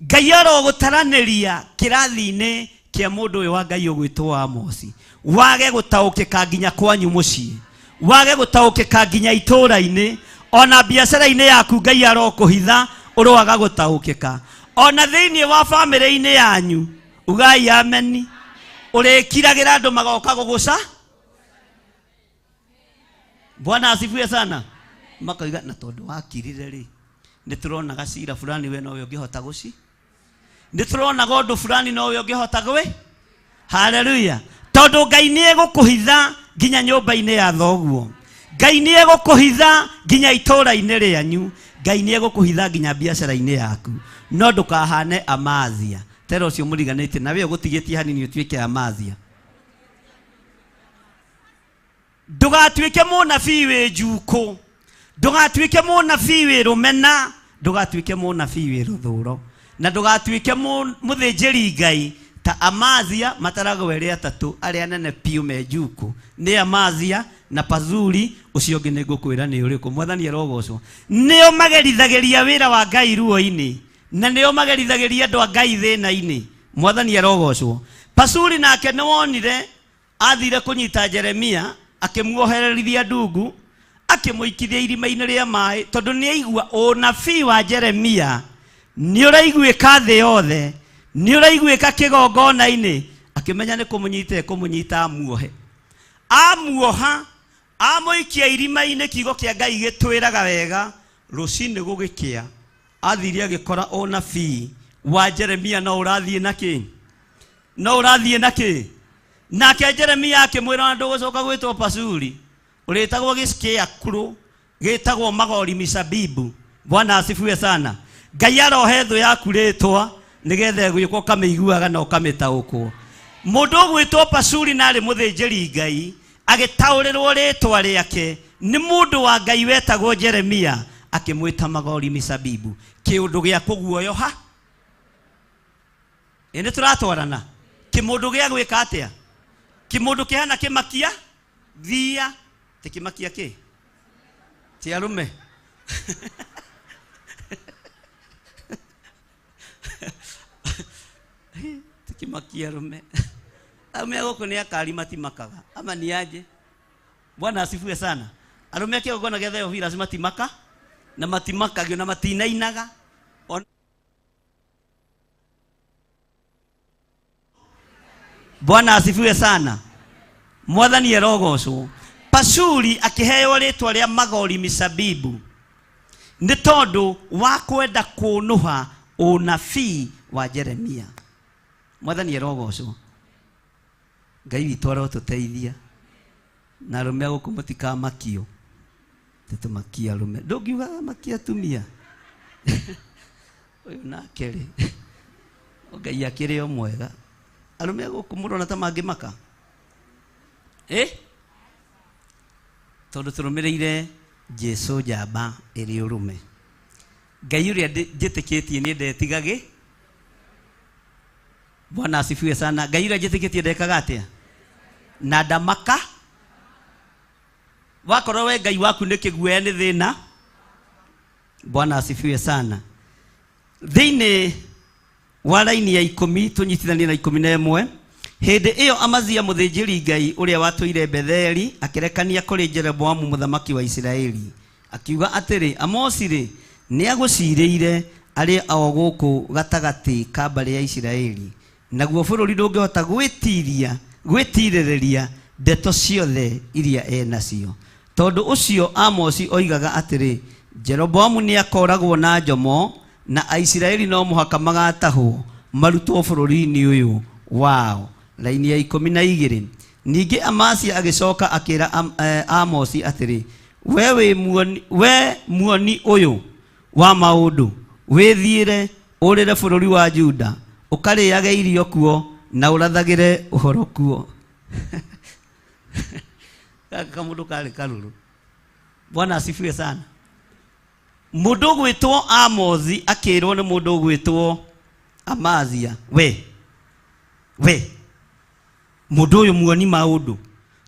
Ngai arogũtaranĩria kĩrathi-inĩ kia mundu uyu wa Ngai ugwitwo Amosi, wage gutaukika nginya kwanyu mucii, wage gutaukika nginya itura-ini, ona biacara-ini yaku Ngai arokuhitha uroaga gutaukika, ona thiini wa family-ini yanyu ugai ameni. Urikiragira andu magoka guguca. Bwana asifiwe sana. Makaiga na tondu wakirire ri ni turona gacira fulani we no we ungihota guci, ni turona gondu fulani no we ungihota gwe. Haleluya. Tondu Ngai ni egukuhitha ginya nyumba-ini ya thoguo, Ngai ni egukuhitha ginya itura-ini rianyu, Ngai ni egukuhitha ginya biacara-ini yaku. No ndukahane Amazia. Tero cio muriganite nawe ugutigitie hanini utuike Amazia. Ndugatuike munabii wi njuku, ndugatuike munabii wi rumena, ndugatuike munabii wi ruthuro, na ndugatuike muthinjiri Ngai ta Amazia. Matarago eri atatu aria nene piu me njuku ni Amazia na Pazuri. Ucio ngi nigukwira ni uriku. Mwathani erogocwo. Nio magerithagiria wira wa Ngai ruo-ini, na nio magerithagiria andu a Ngai thina-ini. Mwathani erogocwo. Pazuri nake ni wonire athire kunyita Jeremia akimuohererithia ndungu akimuikithia irima-ini ria mai, tondu ni aigua unabii wa Jeremia ni uraiguika thi yothe, ni uraiguika kigongona-ini. Akimenya ni kumunyita amuohe. Amuoha amuikia irima-ini, kiugo kia Ngai gitwiraga wega rucini gugikia athiri agikora unabii wa Jeremia no urathie naki, no urathie naki. Nake Jeremia akimwira ndugucoka gwitwo Pazuri, uritagwo gisikia kuru, gitagwo magori misabibu. Bwana asifiwe sana. Ngai arohe thu yaku ritwa nigethe gwikwo kamiiguaga no kamitaukwo. Mundu gwitwo Pazuri nari muthinjiri Ngai agitaurirwo ritwa riake ni mundu wa Ngai wetagwo Jeremia, akimwita magori misabibu. Kiundu gia kuguoyoha ene turatwarana. Kimundu gia gwika atia? Kimundu kihana kimakia thia tikimakia ki ti arume. Tikimakia arume. Arume goko ni akari matimakaga ama ni aje? Bwana asifiwe sana. Arume kio gona gethe yo vira matimaka na matimakagio na matinainaga. Bwana asifiwe sana. Mwathani erogocwo. Pazuri akiheo ritwa ria magori misabibu ni tondu wa kwenda kunuha unabii wa Jeremia. Mwathani erogocwo. Ngai witu arotuteithia na arume guku mutikamakio. Tutumakia arume ndungiuga makia tumia. Uyu nake ri Ngai akiri o mwega. Arume guku murona ta mangimaka tondu turumireire Jesu njamba iri urume. Ngai uria njitikitie ni ndetigage. Bwana asifiwe sana. Ngai uria njitikitie ndekaga atia na ndamaka. Wakorwo we Ngai waku ni kiguoya ni thina. Bwana asifiwe sana. Thiini wa laini ya 10 tunyitithanie na 11. Hindi iyo Amazia muthinjiri Ngai uria watuire Betheli akirekania kuri Jeroboamu muthamaki wa Israeli, akiuga atiri Amosi ri ni aguciriire arĩ o gũkũ gatagati ka mbarĩ ya Isiraeli, naguo bũrũri ndũngĩhota gwĩtirĩrĩria ndeto ciothe iria enacio. Tondũ ũcio Amosi oigaga atĩrĩ, Jeroboamu nĩakoragwo na njomo, na Aisiraeli no mũhaka magatahwo marutwo bũrũri-inĩ ũyũ wao. Laini ya 12. Ningĩ Amazia agĩcoka akĩra Amosi atĩrĩ, we muoni ũyũ wa maũndũ, wĩthiĩre ũrĩre bũrũri wa Juda, ũkarĩage irio kuo na ũrathagĩre ũhoro kuo. Kamundu kale karuru. Bwana asifiwe sana. Mundu gwĩtwo Amosi akĩrwo nĩ mundu gwĩtwo Amazia, we mundu uyu muoni maundu,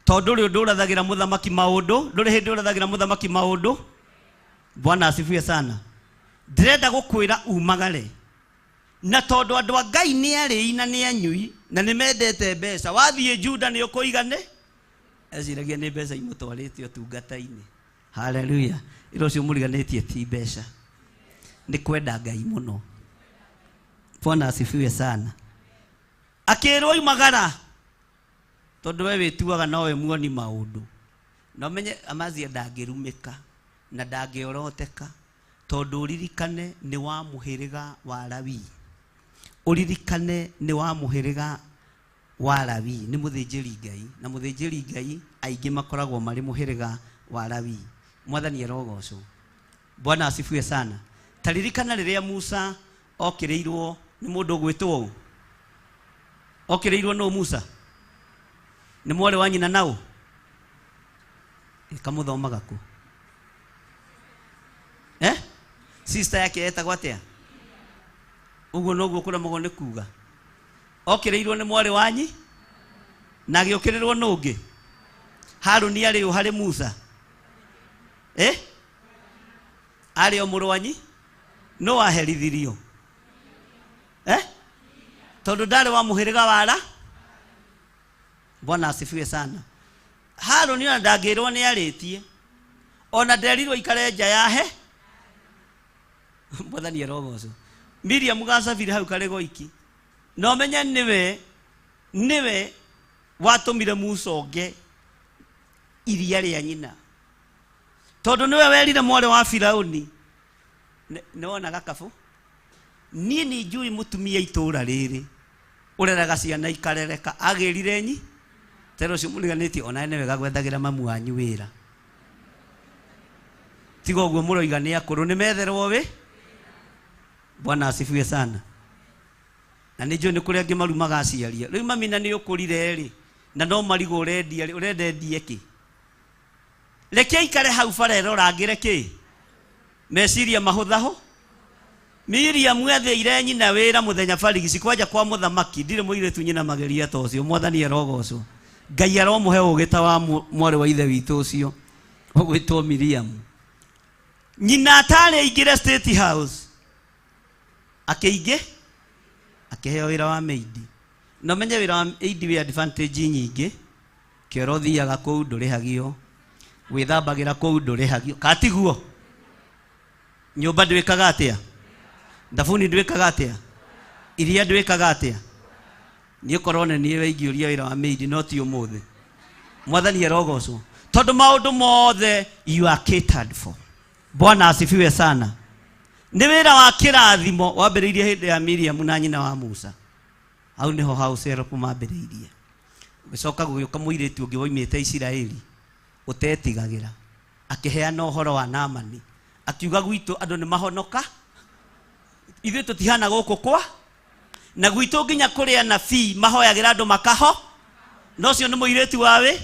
tondu uri ndurathagĩra muthamaki maundu, nduri hindi urathagĩra muthamaki maundu. Bwana asifiwe sana. Ndirenda gukwĩra umagare, na tondu andu a Ngai nĩ arĩi na nĩ anyui na nĩ mendete mbeca, wathiĩ Juda nĩ ũkũigane, eciragia nĩ mbeca imũtwarĩte ũtungata-inĩ. Haleluya. Iro cio mũriganĩtie ti mbeca, nĩ kwenda Ngai mũno. Bwana asifiwe sana. Akĩrwo imagara, tondu we wĩtuaga nowe muoni maũndũ. Na ũmenye Amazia ndangĩrumĩka na ndangĩoroteka, tondu ũririkane nĩ wa mũhĩrĩga wa Lawi. Ũririkane nĩ wa mũhĩrĩga wa Lawi, nĩ mũthĩnjĩri Ngai, na mũthĩnjĩri Ngai aingĩ makoragwo marĩ mũhĩrĩga wa Lawi. Mwathani arogocwo. Bwana asifiwe sana. Taririkana rĩrĩa Musa okĩrĩirwo nĩ mũndũ gwĩtwo, okĩrĩirwo no Musa, nĩ mwarĩ wa nyina nao, kamũthomaga kũ? Sister yake etagwo atĩa? Ũguo noguo kũramagwo nĩ kuga. Okĩrĩirwo nĩ mwarĩ wanyi na agĩũkĩrĩrwo nũngĩ. Harũni arĩ o harĩ Musa, arĩ o mũrũ wanyi, no aherithirio, tondu ndarĩ wa mũhĩrĩga wara. Bwana asifiwe sana. Harũni ona ndangĩrwo nĩ arĩtie, ona nderirwo ikare nja yahe. Mwathani arogocwo. Miriam gacabire hau karĩ goiki, no menye niwe watũmire Musa onge iria rĩa nyina, tondu niwe werire mwarĩ wa Firaũni. Nĩwona gakabu, niĩ nĩ njui mũtumia itũra rĩrĩ ũreraga ciana ikarereka, agĩrire nyi tero cio mũriganĩtie, ona nĩ wega gwethagĩra mamu wanyu wĩra. Tiga ũguo mũroiga nĩ akũrũ nĩ metherwo wĩ. Bwana asifiwe sana. Na nĩ njũĩ nĩ kũrĩa angĩ maru magaciaria. Rĩu mami na nĩ ũkũrire rĩ, na no marigo ũrendia rĩ, ũrendendie kĩ? Reke ikare hau bara ĩrorangĩre kĩ? Meciria mahũthaho. Miriam athĩire nyina wĩra mũthenya barigisi kwanja kwa mũthamaki, ndirĩ mũirĩtu nyina mageria ta ũcio. Mwathani arogocwo. Ngai aromũhe ũgĩ ta wa mwarĩ wa ithe witũ ũcio ũgwĩtwo Miriam. Nyina atarĩ aingĩre State House, akĩingĩ akĩheo wĩra wa maidi. No menye wĩra wa maidi wĩ advantage nyingĩ. Kĩoro thiaga kũu ndũrĩhagio, gwĩthambagĩra kũu ndũrĩhagio, katiguo. Nyũmba ndwĩkaga atĩa, thabuni ndwĩkaga atĩa, iria ndwĩkaga atĩa. Niĩ korwo nĩ niĩ ingĩũria wĩra wa maidi no ti ũmũthĩ. Mwathani arogocwo. Tondũ maũndũ mothe you are catered for. Bwana asifiwe sana. Nĩ wĩra wa kĩrathimo wambĩrĩirie hĩndĩ ya Miriam na nyina wa Musa. Hau nĩho hau Seropu mambĩrĩirie. Gũcoka gũgĩũka mũirĩtu ũngĩ woimĩte Isiraeli ũtetigagĩra, akĩheana ũhoro wa Naamani, akiuga gwitũ andũ nĩ mahonoka, ithuĩ tũtihana gũkũ kwa, na gwitũ nginya kũrĩa nabii mahoyagĩra andũ makaho. No ũcio nĩ mũirĩtu wa wĩ.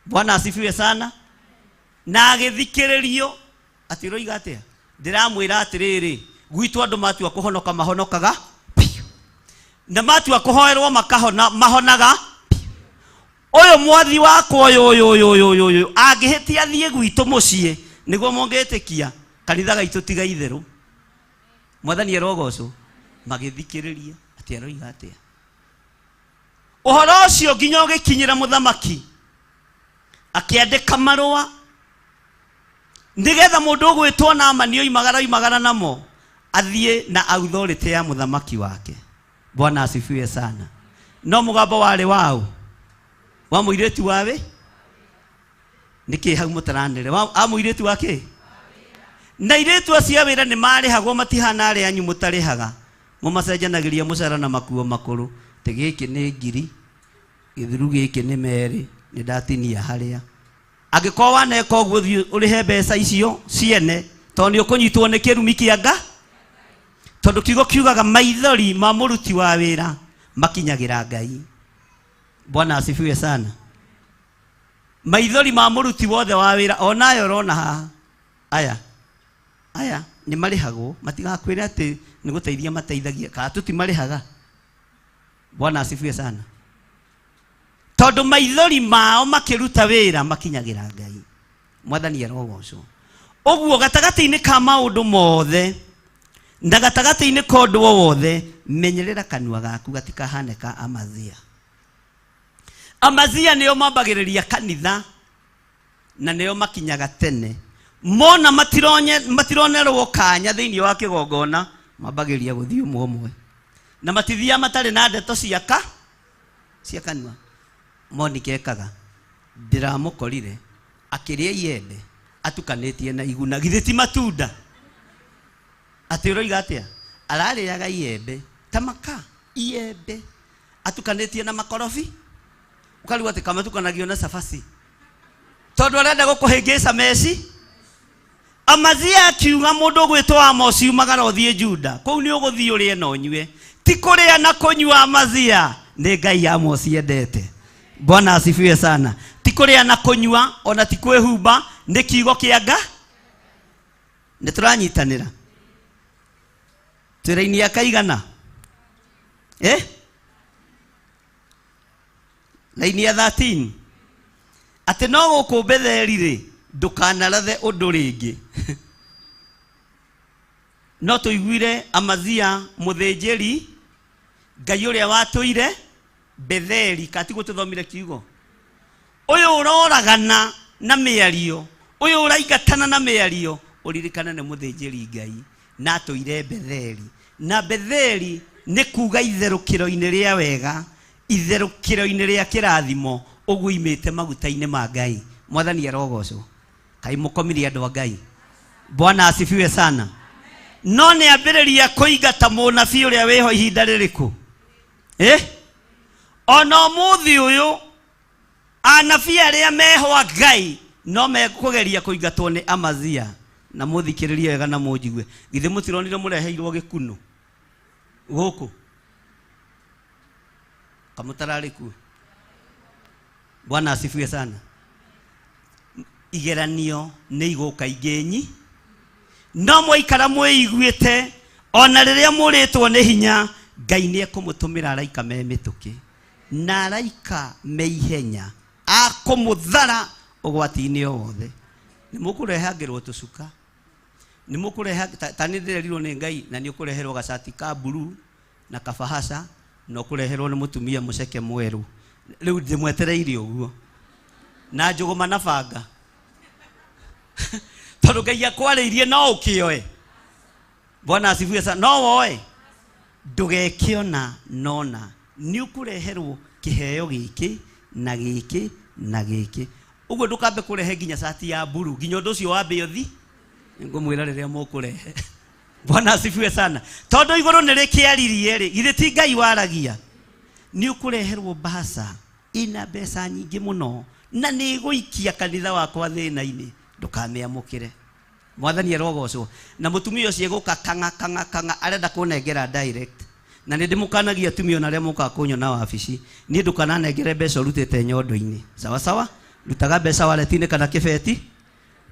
Bwana asifiwe sana. Na agĩthikĩrĩrio atĩ ũroiga atĩa? Ndiramwĩra atĩrĩrĩ, gwitũ andũ matua kũhonoka mahonokaga, na matua kũhoerwo mahonaga. Ũyũ mwathi wakwa ũyũ angĩhĩtia thiĩ gwitũ mũciĩ nĩguo mũngĩtĩkia, kanitha gaitũ tiga itherũ. Mwathani arogocwo. Magĩthikĩrĩria atĩ aroiga atĩa. Ũhoro ũcio nginya ũgĩkinyĩra mũthamaki, akĩandĩka marũa nĩgetha mũndũ ũgwĩtwo Naamani oimagara namo athie na authority ya muthamaki wake. Bwana asifiwe sana. No mugambo wale wao wa muiretu wawe niki hau mutaranire wa muiretu wake na iretu acia wira ni marihagwo matihana ari anyu mutarihaga mumacenjanagiria mucara na makuo makuru te giki ni ngiri ithiru giki ni meri ni ndatinia haria angiko waneka ogwo urihe mbeca icio ciene tondu ukunyitwo ni kirumi kianga tondu kiugo kiugaga maithori ma muruti wa wira makinyagira Ngai. Bwana asifiwe sana. Maithori ma muruti wothe wa wira onayo rona haha aya ni marihagwo matigakwire ati ni guteithia mateithagia ka tuti marihaga. Bwana asifiwe sana. Tondu maithori mao makiruta wira makinyagira Ngai. Mwathani arogocwo. Ogwo gatagati-ini ka maundu mothe na gatagati-ini ka undu wothe menyerera kanua gaku gatikahane ka Amazia. Amazia niyo mambagiriria kanitha na niyo makinyaga tene. Mona matironerwo kanya thiini wa kigongona mambagiriria guthii umwe na matithia matari na ndeto cia kanua. Monike ekaga ndiramukorire akiria iende atukanitie na iguna githiti matunda ati uroiga atia arariaga iende tamaka iende atukanitie na makorofi ukaliwa ati kama tukanagio na safasi tondu arenda gukuhingisa meci. Amazia akiuga mundu gwitwa Amos umagara uthie Juda kou ni uguthie urie no nyue ti kuria na kunyua. Amazia ni Ngai Amos yendete. Bwana asifiwe sana. Ti kuria na kunyua ona ti kwihumba ni kiugo kianga ni turanyitanira twira-ini ya kaigana laini ya 13 ati no guku Betheli ri ndukanarathe undu ringi no tuiguire Amazia muthinjiri Ngai uria watuire Betheli katigo tuthomire kiugo uyu uroragana na miario uyu uraigatana na miario uririkana ni muthinjiri Ngai na atuire Betheli na Betheli ni kuga itherukiro-ini ria wega itherukiro-ini ria kirathimo ugu imite maguta-ini ma Ngai. Mwathani arogocwo kai mukomirie andu a Ngai. Bwana asifiwe sana. No ni ambiriria kuigata munabii uria wiho ihinda ririku ona muthi uyu anabii aria meho Ngai no mekugeria kuigatwo ni Amazia na muthikiririe wega na munjigue githe mutironire mureheirwo gikuno guku kamutarariku. Bwana asifiwe sana. Igeranio ni iguka ingenyi no mwaikara mwiguite ona riria muritwo ni hinya Ngai ni ekumutumira araika me mituki na araika me ihenya akumuthara ugwati-ini wothe. Ni mukurehagirwo tucuka ni mukureha tani ndirerirwo ni Ngai na ni ukureherwo gacati ka blue na kabahasha no kureherwo ni mutumia muceke mweru riu ndimwetereire uguo na njuguma na banga tondu Ngai akwariirie no ukioe. Bwana asifiwe sana. No woe ndugekiona nona ni ukureherwo kiheo giki na giki na giki uguo ndukambe kurehe nginya cati ya buru nginya undu ucio wambe uthi ngumwira riria mukurehe. Bwana asifiwe sana. Tondu iguru ni rikiaririe ri githe ti Ngai waragia ni ukureherwo bahasa ina mbeca nyingi muno na ni guikia kanitha wakwa thina-ini ndukamiamukire. Mwathani arogocwo na mutumia ucio guka kanga arenda kunengera direct na ni ndimukanagia atumia ona aria muka kunyona wabici ni ndukananengere mbeca urutite nyondo-ini sawa sawa rutaga mbeca waleti-ini kana kibeti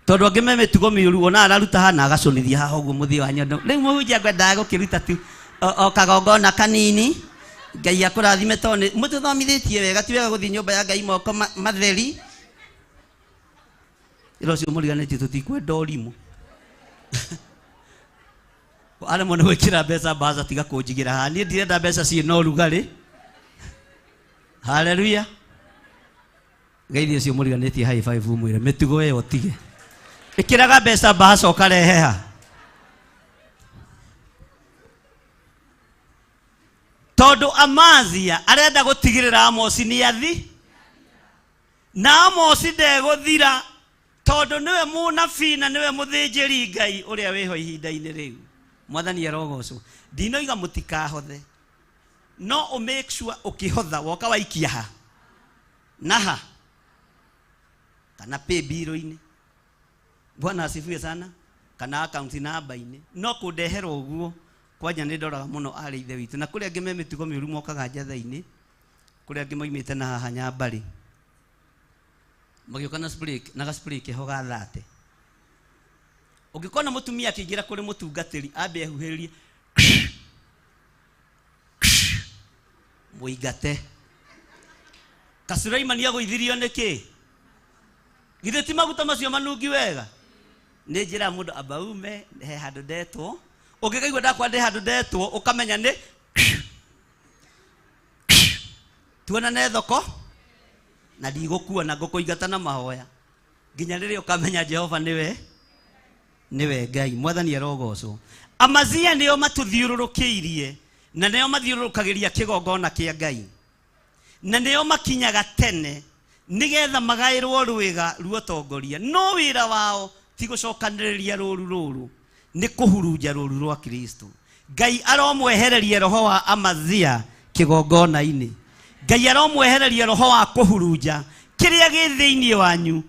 tondu angi me mitugo miuru ona araruta hana agacunithia haha uguo muthia wa nyondo riu muhunjia ngwendaga gukiruta tu o kagongona kanini Ngai akurathime toni mututhomithitie wega ti wega guthii nyumba ya Ngai moko matheri iro cio muriganĩtie tutikwenda ũrimũ aremwo nĩ gwĩkĩra mbeca mbaca tiga kũnjigira haha niĩ ndirenda mbeca ciĩna ũrugarĩ. Haleluya. Ngai ũcio mũriganĩtie high five mwĩre mĩtugo ĩyo tige ĩkĩraga mbeca mbaca ũkarehe ha tondu Amazia arenda gutigirira Amosi ni athi na Amosi ndeguthira tondu niwe munabii na niwe muthinjiri Ngai uria wiho ihinda-ini riu. Mwathani arogocwo. Ndinoiga mutikahothe, no make sure ukihotha woka waikia ha naha kana pay bill-ini. Bwana asifiwe sana. Kana account number-ini. No kundehera uguo kwanja ni ndoraga muno ari ithe witu na kuri angi me mitugo miuru mokaga njatha-ini, kuri angi moimite na haha Nyambari magioka na spray keho ga 30. Ungikona mutumia akiingira kuri mutungatiri ambe ehuhiririe muigate Kasuraimani agoithirio niki githe ti maguta macio manungi wega ni njira mundu abaume he handu ndetwo ungikaigua ndakwa ndi handu ndetwo ukamenya ni tuonane thoko na ndigukua na ngukuingata na mahoya nginya riria ukamenya Jehova niwe Ngai. Mwathani arogocwo. Amazia nio matuthiururukiirie na nio mathiururukagiria kigongona kia Ngai na nio makinyaga tene nigetha magairwo rwiga ruotongoria. No wira wao ti gucokaniriria ruru ni kuhurunja ruru rwa Kristo. Ngai aromwehereria roho wa Amazia kigongona-ini. Ngai aromwehereria roho wa kuhurunja kiria gi thiini wanyu,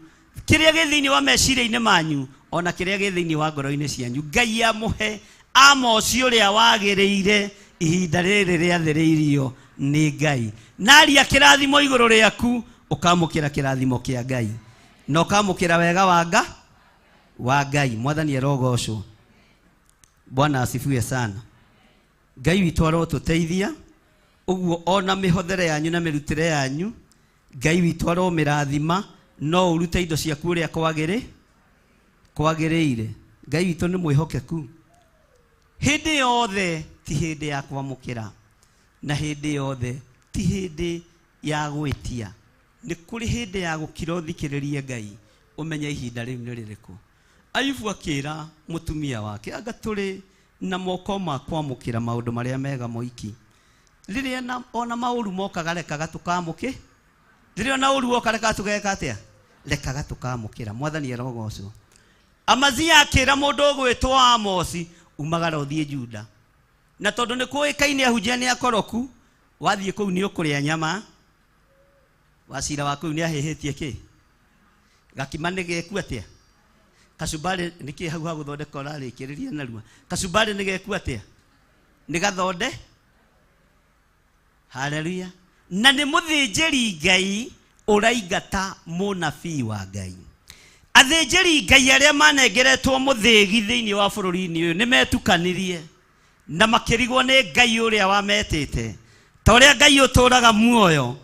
kiria gi thiini wa meciria-ini manyu, ona kiria gi thiini wa ngoro-ini cianyu. Ngai amuhe Amosi uria wagiriire ihinda riri riathiriirio ni Ngai. Naria kirathimo iguru riaku ukamukira kirathimo kia Ngai na ukamukira wega wa Ngai. Mwathani arogocwo. Bwana asifiwe sana. Ngai witu arotuteithia uguo ona mihothere yanyu na mirutire yanyu. Ngai witu aromirathima no urute indo ciaku uria kwagiriire. Ngai witu ni mwihokeku. Hindi yothe ti hindi ya kwamukira na hindi yothe ti hindi ya gwitia. Ni kuri hindi ya gukira uthikiririe Ngai umenye ihinda riu ni ririku. Ayubu akira mutumia wake anga turi na moko ma kwamukira maundu maria mega moiki. Riria na ona mauru mokaga rekaga tukamuke. Riria na uru woka reka tugeka atia rekaga tukamukira. Mwathani arogocwo. Amazia akira mundu gwitwo Amosi umagara uthie Juda na tondu ni kuikaine ahunjia ni akoroku wathie kuu ni ukuria nyama wacira waku ni ahehetie ki gakima ni geku atia kacumbari niki hau ha guthondeka urarikiriria narua kacumbari ni geku atia ni gathonde. Haleluya. Na ni muthinjiri Ngai uraingata munabii wa Ngai. Athinjiri Ngai aria manengeretwo muthigi thiini wa bururi-ini uyu ni metukanirie na makirigwo ni Ngai uria wametete ta uria Ngai uturaga muoyo.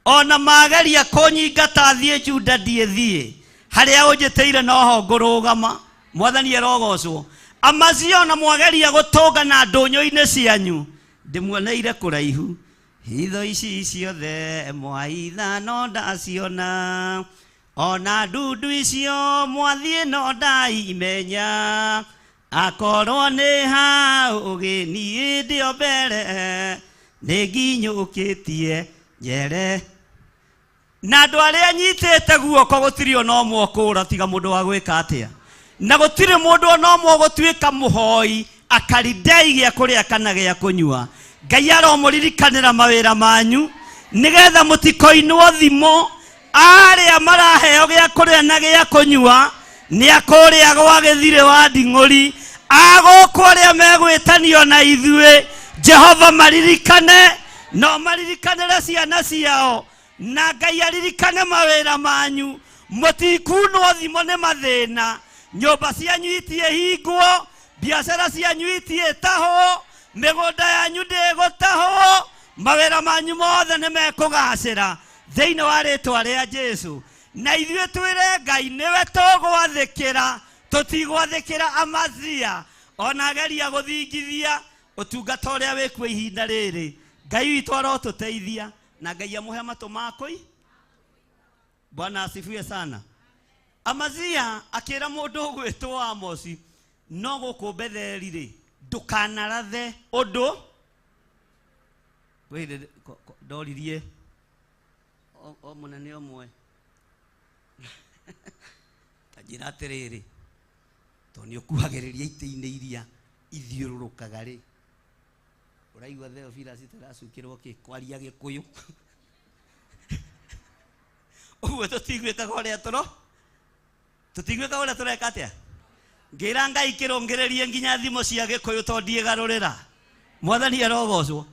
Ona mageria kunyingata thie Juda ndiethie haria unjiteire noho ngurugama. Mwathani arogocwo. Amazia na mwageria gutunga na ndunyo-ini cianyu ndimuoneire kuraihu. Hitho ici ciothe mwaitha no ndaciona ona ndundu icio mwathie no ndaimenya akorwo ni hau ugini ndio mbere ni nginyukitie nyere. Na andu aria nyitite guoko gutiri ona umwe ukura tiga mundu wa gwika atia na gutiri mundu ona umwe gutuika muhoi akaridai gia kuria kana gia kunyua. Ngai aromuririkanira mawira manyu nigetha mutikoinwo thimo aria maraheo gia kuria na gia kunyua ni akuria gwa githire wa nding'uri agoko aria megwitanio na ithue. Jehova maririkane no maririkanire ciana ciao na Ngai aririkane mawira manyu. Mutikunwo thimo ni mathina. Nyumba cianyu itie hingwo, biashara cianyu itie taho, migunda yanyu ndigutaho, mawira manyu mothe ni mekugacira thiini wa ritwa ria Jesu. Na ithuĩ twire Ngai niwe tugwathikira tutigwathikira Amazia ona geria guthingithia utungata uria wikuo ihinda riri. Ngai witu arotuteithia na Ngai amuhe matu makoi. Bwana asifiwe sana. Amazia akira mundu gwitwo Amosi no guku Betheli ri ndukanarathe undu Kwĩ ndoririe o mũnene ũmwe tanjĩra atĩrĩrĩ, tondũ nĩ ũkuhagĩrĩria itĩ-inĩ iria ithiũrũrũkaga rĩ, ũraigua Theophilus tũracukĩrwo kĩ kwaria Gĩkũyũ ũguo tũtigwĩkaga ũrĩa tũreka atĩa. Ngĩra Ngai kĩrũngĩrĩrie nginya thimo cia Gĩkũyũ tondũ ndiĩgarũrĩra. Mwathani arogocwo.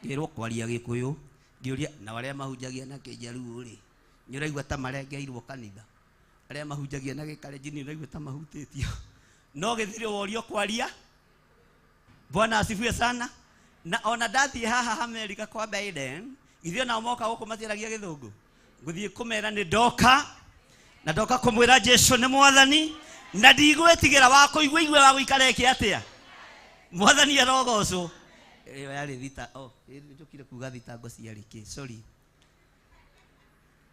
Ngĩrwo kwaria Gĩkũyũ, ngĩũria na arĩa mahunjagia na Kĩnjaruo rĩ, nĩ ũraigua ta marengeirwo kanitha? Arĩa mahunjagia na Gĩkalenjin nĩ ũraigua ta mahutĩtio? No gĩthirĩ worio kwaria. Bwana asifiwe sana. Na ona ndathiĩ haha Amerika kwa Biden, ithuĩ nao moka gũkũ matiaragia Gĩthũngũ. Ngũthiĩ kũmera nĩ ndoka, na ndoka kũmwĩra Jesũ nĩ Mwathani, na ndigwĩtigĩra wa kũigua igwe wa gũikara eke atĩa. Mwathani arogocwo. Ĩyo yarĩ thita, njũkire kuga thitango ciarĩ kĩ, sorry.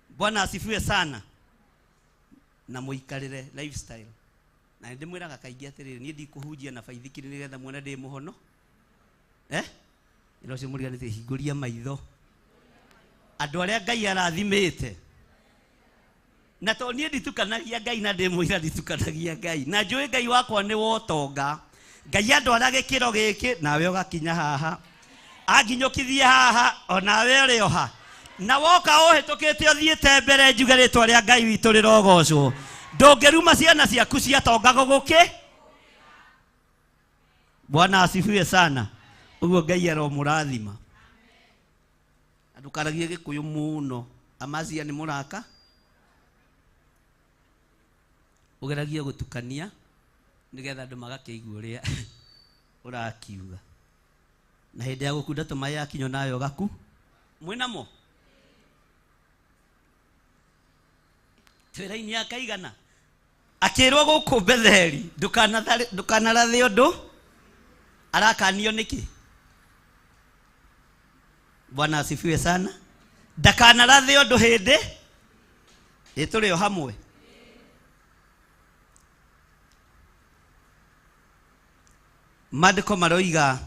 Bwana asifiwe sana. Na mũikarĩre lifestyle. Na ndĩmwĩraga kaingĩ atĩrĩrĩ, niĩ ndikũhunjia na baithikiri nĩgetha muone ndĩ mũhono. Ĩno cio mũriganĩte hingũria maitho. Andũ arĩa Ngai arathimĩte. Na to niĩ nditukanagia Ngai na ndĩmwĩra nditukanagia Ngai. Na njũĩ Ngai wakwa nĩ wotonga. Ngai andwara gĩkĩro gĩkĩ nawe ũgakinya haha. Anginyũkithie haha onawe ũrĩ oha. Na woka ũhĩtũkĩte ũthiĩte mbere njuge rĩtwa rĩa Ngai witũ rĩrogocwo. Ndũngĩruma ciana ciaku ciatonga gũgũkĩ. Bwana asifiwe sana. Ũguo Ngai aromũrathima. Ndũkaragie Gĩkũyũ mũno. Amazia nĩ mũraka. Ũgeragie gũtukania nĩgetha andũ magakĩigua ũrĩa ũrakiuga. Na hĩndĩ ya gũkunda tũmaĩ yakinywo nayo gaku. Mwĩnamo. Twĩra-inĩ akaigana. Akĩrwo gũkũ Betheli ndũkanarathe ũndũ. Arakanio nĩkĩ? Bwana asifiwe sana. Ndakanarathe ũndũ hĩndĩ. Tũrĩ o hamwe. Maandĩko maroiga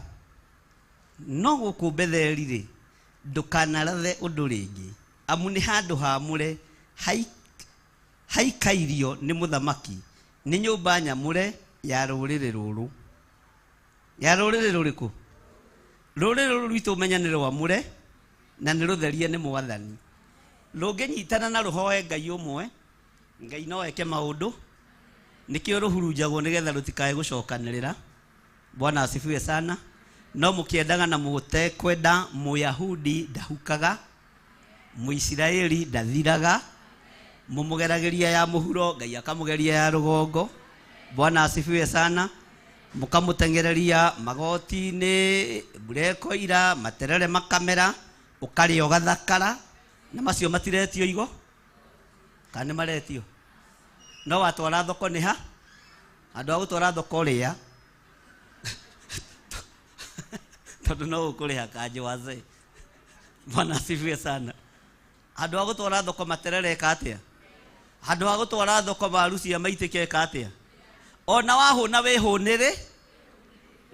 no gũkũ Betheli rĩ ndũkanarathe ũndũ rĩngĩ, amu nĩ handũ haamũre haikairio nĩ mũthamaki, nĩ nyũmba nyamũre ya rũrĩrĩ rũrũ. Ya rũrĩrĩ rũrĩkũ? Rũrĩrĩ rũrũ rwitũ ũmenya nĩ rwamũre na nĩ rũtherie nĩ Mwathani. Rũngĩnyitana na rũhoe Ngai ũmwe, Ngai no eke maũndũ. Nĩkĩo rũhurunjagwo nĩgetha rũtikae gũcokanĩrĩra. Bwana asifiwe sana. No mũkĩendaga na mũtekwenda, Mũyahudi ndahukaga, Mũisiraeli ndathiraga, mũmũgeragĩria ya mũhuro, Ngai akamũgeria ya rũgongo. Bwana asifiwe sana. Mũkamũtengereria magoti-inĩ, mbura ĩkoira, materere makamera, ũkarĩa ũgathakara. Na macio matiretio igo? Kana nĩ maretio? No watwara thoko nĩ ha? Andũ a gũtwara thoko rĩa. Tondũ no ũkũrĩha kanjũ wazee. Bwana asifiwe sana. Andũ a gũtwara thoko materere eka atĩa? Andũ a gũtwara thoko waru cia maitĩke eka atĩa? Ona wahũna wĩhũnĩre,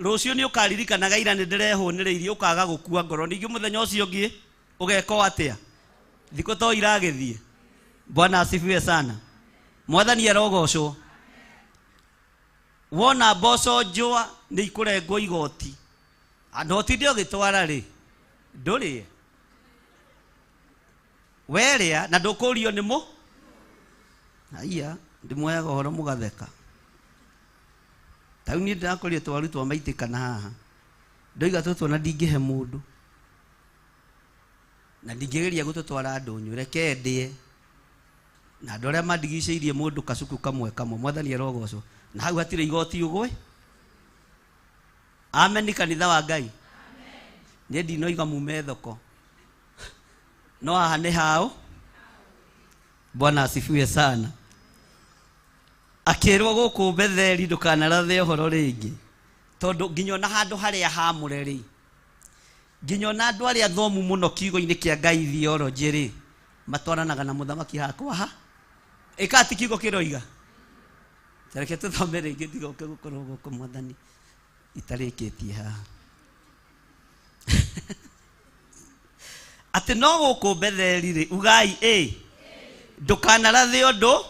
rũciũ nĩ ũkaririkanaga ira nĩ ndĩrehũnĩrĩirie ũkaga gũkua ngoro. Ningĩ mũthenya ũcio ũngĩ ũgeka atĩa? Thikũ to iragĩthiĩ. Bwana asifiwe sana. Mwathani arogocwo. Wona mboco njũa nĩ ikũrengwo igoti. Andũ otinde ũgĩtwara rĩ ndũrĩe. Werĩa na ndũkũrio nĩ mũ. Haiya ndĩmwoyaga ũhoro mũgatheka. Tau niĩ ndĩrakũria twaru twa maitĩkana haha. Ndoiga tũtũ na ndingĩhe mũndũ. Na ndingĩgeria gũtũtwara ndũnyũ, reke ndĩe. Na andũ arĩa mandigicĩirie mũndũ kacuku kamwe kamwe. Mwathani arogocwo. Na hau hatirĩ igoti ũgwe. Amen. Kanitha wa Ngai. Niĩ ndinoiga mume thoko. No haha nĩ hao. Bwana asifiwe sana. Akĩrwo gũkũ Betheli ndũkanarathe ũhoro rĩngĩ. Tondũ nginya ona handũ harĩa haamũre rĩ, nginya ona andũ arĩa athomu mũno kiugo-inĩ kĩa Ngai theology rĩ, matwaranaga na mũthamaki hakwa ha. Ĩka ati kiugo kĩroiga. Tareke tũthome rĩngĩ tigoke gũkorwo gũkũ Mwathani itarĩkĩtie haha. ati no guku Betheli ri ugai ndukanarathe undu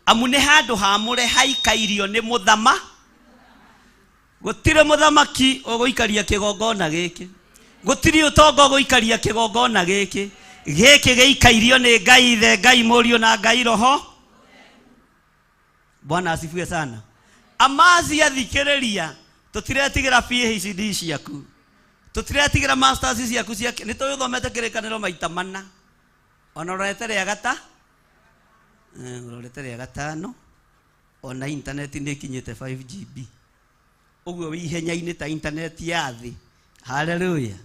amu ni handu hamure haikairio ni muthama gutire muthamaki uguikaria kigongona giki gutiri utongo uguikaria kigongona giki giikairio ni Ngai Ithe Ngai Murio na Ngai Roho. Bwana asifiwe sana. Amazia thikiriria tutiretigira PhD ciaku tutiretigira masters ciaku ciake ni toyo thomete kirikaniro maita mana ona roretere agata roretere agatano ona internet ni kinyete 5GB uguo wihenya-ini ta internet ya thi. Haleluya.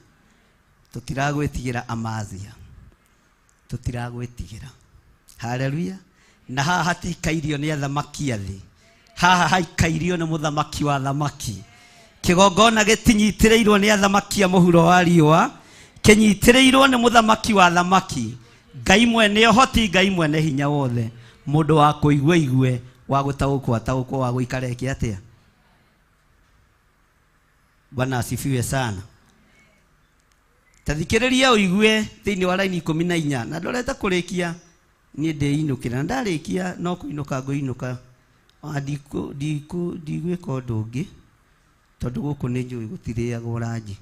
Tutiragwetigira Amazia tutiragwetigira. Haleluya. Na haha hatikairio ni athamaki athi haha haikairio ni muthamaki wa thamaki. Kigongona gitinyitireirwo ni athamaki a muhuro wa riwa kinyitireirwo ni muthamaki wa thamaki. Ngai mwene hoti Ngai mwene hinya wothe mundu wa kuigwe igwe wa gutaukwo wa guikare ki atia. Bwana asifiwe sana. Tathikiriria uigwe thiini wa laini 14 na ndorete kurikia ni ndeinukira na ndarikia no kuinuka nguinuka ndigwika undu ungi tondu guku ni njui gutiriagwo rangi.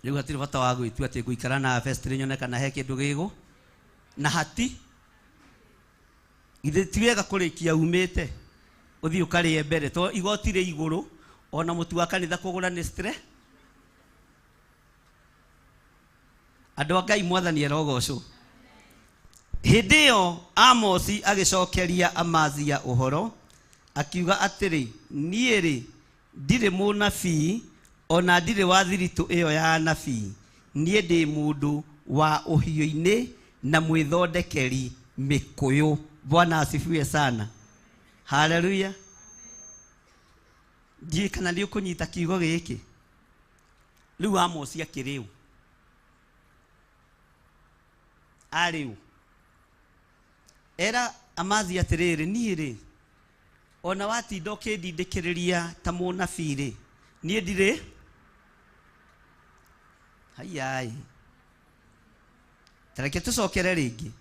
Riu hatiri bata wa gwitua ati guikara na festri nyone kana he kindu gigo na hati ithe tiwega kurikia umite uthi ukarie mbere to igotire iguru ona mutu wa kanitha kugura ni stress. Andu a Ngai mwathani erogocwo. Hindi iyo Amosi agicokeria Amazia uhoro akiuga atiri nie ri ndire munabii ona ndire wa thiritu iyo ya nabii nie ndi mundu wa uhio-ini na mwithondekeri mikuyu. Bwana asifiwe sana. Haleluya. Ndiye kana ndi ukunyita kiugo giki riu Amosi akiriu ariu era Amazia atiriri nie ri ona watinda ukindindikiriria ta munabii ri nie ndire hayai. Tareke tucokere ringi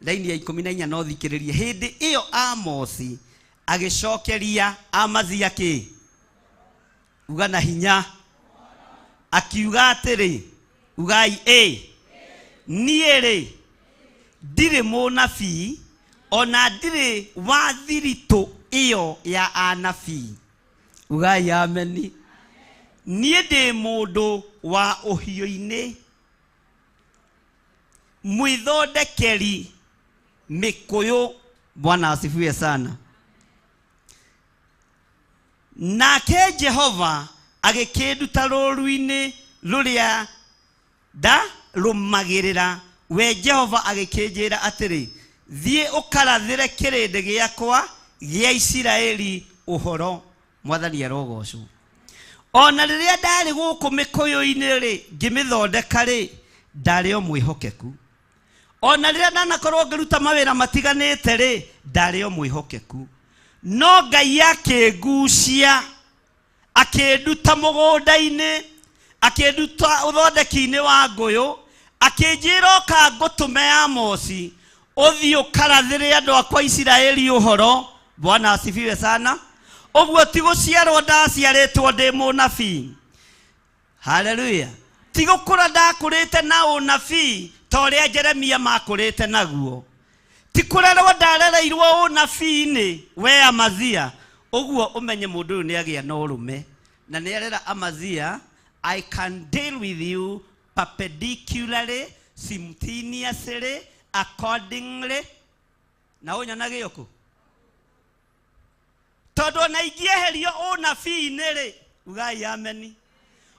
laini ya 14 no thikiririe. Hindi iyo Amosi agicokeria Amazia ki uga na hinya akiuga atiri ugai nie ri ndire munabii ona ndire wa thiritu iyo ya anabii. Ugai ameni. Nie ndi mundu wa uhio-ini mwithondekeri mikuyu. Bwana asifiwe sana. Nake Jehova agikinduta ruru-ini ruria da rumagirira. We Jehova agikinjira atiri thie ukarathire kirindi giakwa gia Isiraeli uhoro. Mwathani arogocwo. Ona riria ndari guku mikuyu-ini ri ngimithondeka ri ndari o mwihokeku. Ona riria ndanakorwo ngiruta mawira matiganite ri ndari o mwihokeku. No Ngai akingucia akinduta mugunda-ini akinduta uthondeki-ini wa nguyu akinjira ka ngutume Amosi uthi ukarathire andu akwa Isiraeli uhoro. Bwana asifiwe sana. Uguo ti guciarwo ndaciaritwo ndi munabii. Haleluya. Ti gukura ndakurite na unabii ta uria Jeremia makurite naguo. Ti kurerwo ndarereirwo unabii-ini we Amazia. Uguo umenye mundu uyu ni agia na urume na ni arera Amazia, I can deal with you perpendicularly, simultaneously, accordingly. Na unyonage yoku todo na igieherio unabii-ini ri ugai ameni.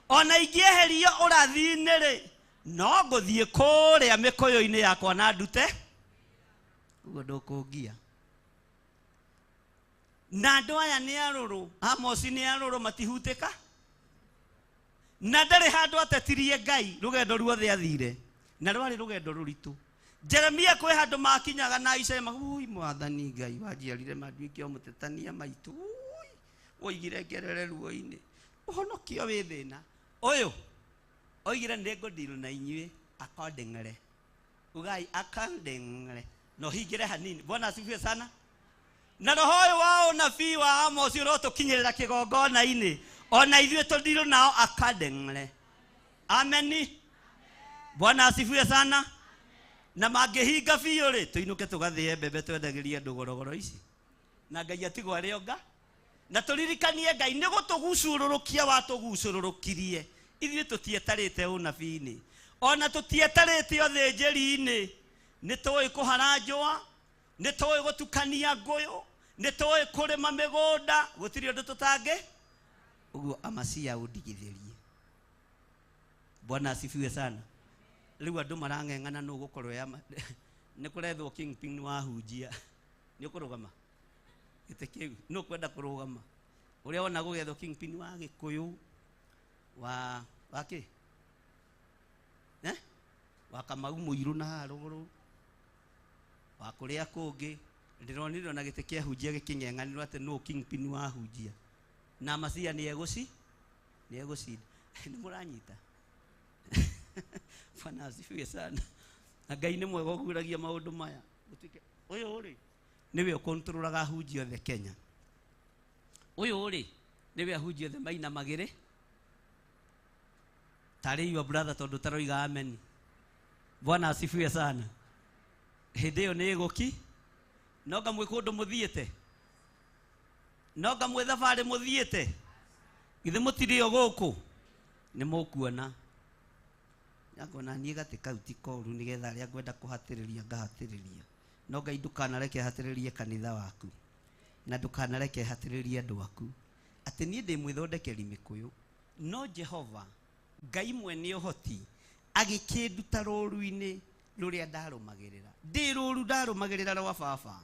Ona igieherio urathi-ini ri no nguthie kuria mikuyu-ini yakwa na ndute uguo ndukungia. Na andu aya ni aruru. Amosi ni aruru matihutika na ndari handu atetirie Ngai rugendo ruothe athire na rwari rugendo ruritu. Jeremia kwe handu makinyaga na icema ui mwathani Ngai wanjiarire manduike o mutetania maitu ui woigire ngerere ruo-ini uhonokio wi thina uyu oigire ndego deal na inyue accordingly. Ugai accordingly. No higire hanini. Bwana asifiwe sana. Na roho wao nabii wa Amos uroto kinyerera kigongona ini. Ona ithuĩ tũndirũ nao accordingly. Amen. Bwana asifiwe sana. Na mangĩhinga biũ rĩ tũinũke tũgathĩe mbembe twendagĩrie andũ gorogoro ici. Na Ngai atigwo arĩ onga. Na tũririkanie Ngai nĩ gũtũgucũrũrũkia watũgucũrũrũkirie. Ithuĩ tũtietarĩte ũnabii-inĩ. Ona tũtietarĩte ũthĩnjĩri-inĩ. Nĩ tũĩ kũharanjũa. Nĩ tũĩ gũtukania ngũyũ. Nĩ tũĩ kũrĩma mĩgũnda. Gũtirĩ ũndũ tũtangĩ. Uguo Amasia undigithirie. Bwana asifiwe sana. Riu andu marang'eng'ana no gukorwo ya ni kurethwo kingpin wa hunjia ni kurugama gite kiu no kwenda kurugama uria wona gugethwo kingpin wa Gikuyu wa waki wa Kamau Muiru na ruguru wa kuria kungi ndironirwo na gite kia hunjia giking'eng'anirwo ati no kingpin wa hunjia na Amasia ni egucida ni muranyita. Bwana asifiwe sana. Na Ngai nĩ mwega ũguragia maũndũ maya. Gũtuĩke ũyũ rĩ nĩwe ũkontrolaga hunjia othe Kenya. Ũyũ rĩ nĩwe hunjia othe maina magĩrĩ. Tarĩ your brother tondũ taroiga amen. Bwana asifiwe sana. Hĩndĩ ĩyo nĩ ĩgũki. No ngamwĩ kũndũ mũthiĩte. No ngamwĩ thabarĩ mũthiĩte. Githĩ mũtirĩ o gũkũ. Nĩ mũkuona. Ngona niĩ gatĩ kauti koru nigetha arĩa ngwenda kũhatĩrĩria ngahatĩrĩria. No Ngai ndũkanareke hatĩrĩrie kanitha waku. Na ndũkanareke hatĩrĩrie andũ aku. Atĩ niĩ ndĩ mwĩthondekeri mĩkũyũ. No Jehova Ngai mwene ũhoti agĩkĩnduta rũũru-inĩ rũrĩa ndarũmagĩrĩra. Ndĩ rũũru ndarũmagĩrĩra rwa baba.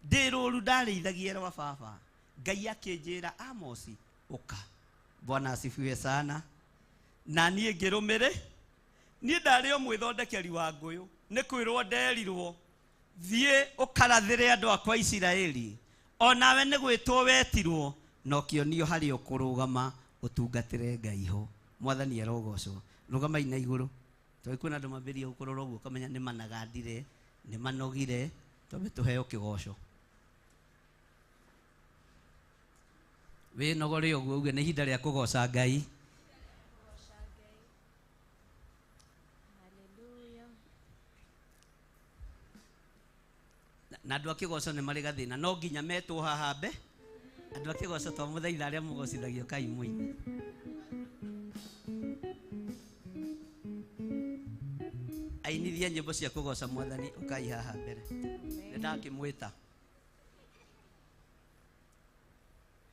Ndĩ rũũru ndarĩithagia rwa baba. Ngai akĩnjĩra Amos ũka. Bwana asifiwe sana. Na niĩ ngĩrũmĩrĩ niĩ ndarĩ o mwĩthondekeri wa ngũyũ nĩ kwĩrwo nderirwo thiĩ ũkarathĩre andũ akwa Isiraeli onawe nĩ gwĩtwo wetirwo no kĩonio harĩ ũkũrũgama ũtungatĩre Ngai ho. Mwathani arogocwo. Rũgamai na igũrũ. Tondũ kwĩna andũ mambĩrĩria gũkorora ũguo ũkamenya nĩ managandire nĩ manogire tondũ tũheo kĩgoco. Wĩnogore ũguo uge nĩ ihinda rĩa kũgoca Ngai. Na andũ akĩgoco nĩ marĩ gathĩna no nginya metwo haha mbe. Andũ akĩgoco to mũthaitha arĩa mũgocithagio Kai mũini. Ainithia nyĩmbo cia kũgoca Mwathani ũkai haha mbere. Nĩ ndakĩmwĩta.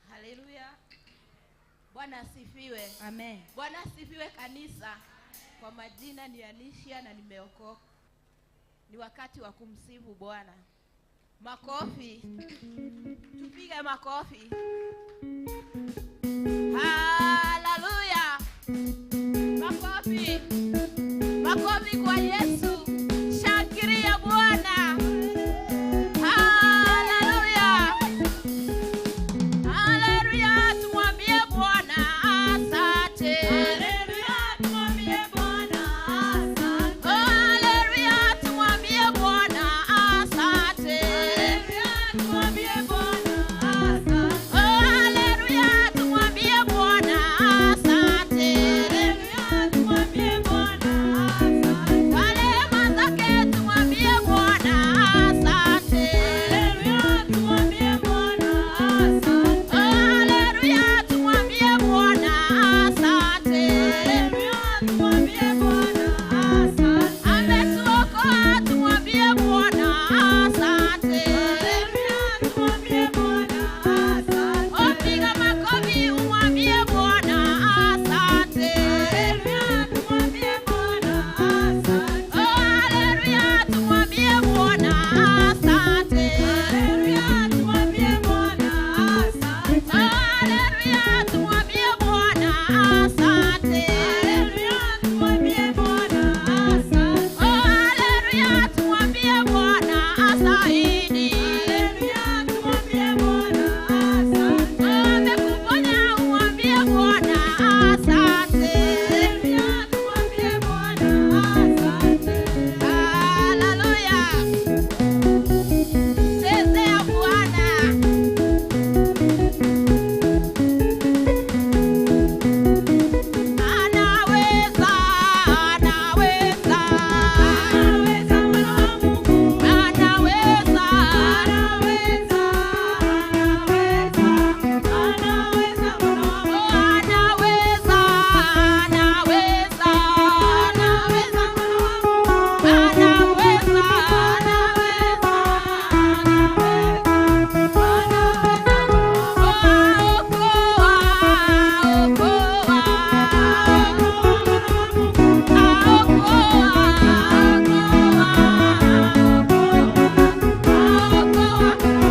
Haleluya. Bwana asifiwe. Amen. Bwana asifiwe kanisa. Kwa majina ni Alicia na nimeokoka. Ni wakati wa kumsifu Bwana. Makofi. Tupige makofi. Haleluya. Makofi. Makofi kwa Yesu. Shangilia Bwana. Haleluya. Haleluya. Tumwambie Bwana asante. Haleluya. Tumwambie Bwana asante. Haleluya. Tumwambie Bwana asante. Haleluya. Tumwambie Bwana asante. Haleluya. Tumwambie Bwana asante. Haleluya. Tumwambie Bwana asante.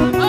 Oh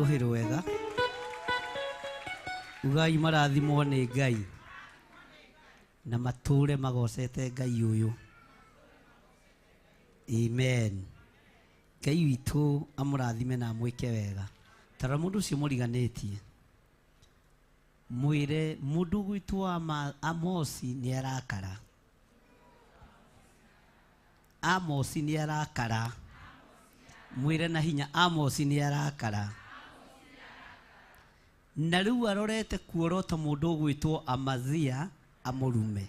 rũhĩ rwega. Ugai marathimwo nĩ Ngai na matũre magocete Ngai ũyũ. Amen. Ngai witũ amũrathime na amwĩke wega. Tara mũndũ ũcio mũriganĩtie, mwĩre mũndũ gwitũ wa Amosi nĩ arakara. Amosi nĩ arakara. Mwĩre na hinya Amosi nĩ arakara. Na rĩu arorete kuorota mũndũ gwitwo Amazia amũrume.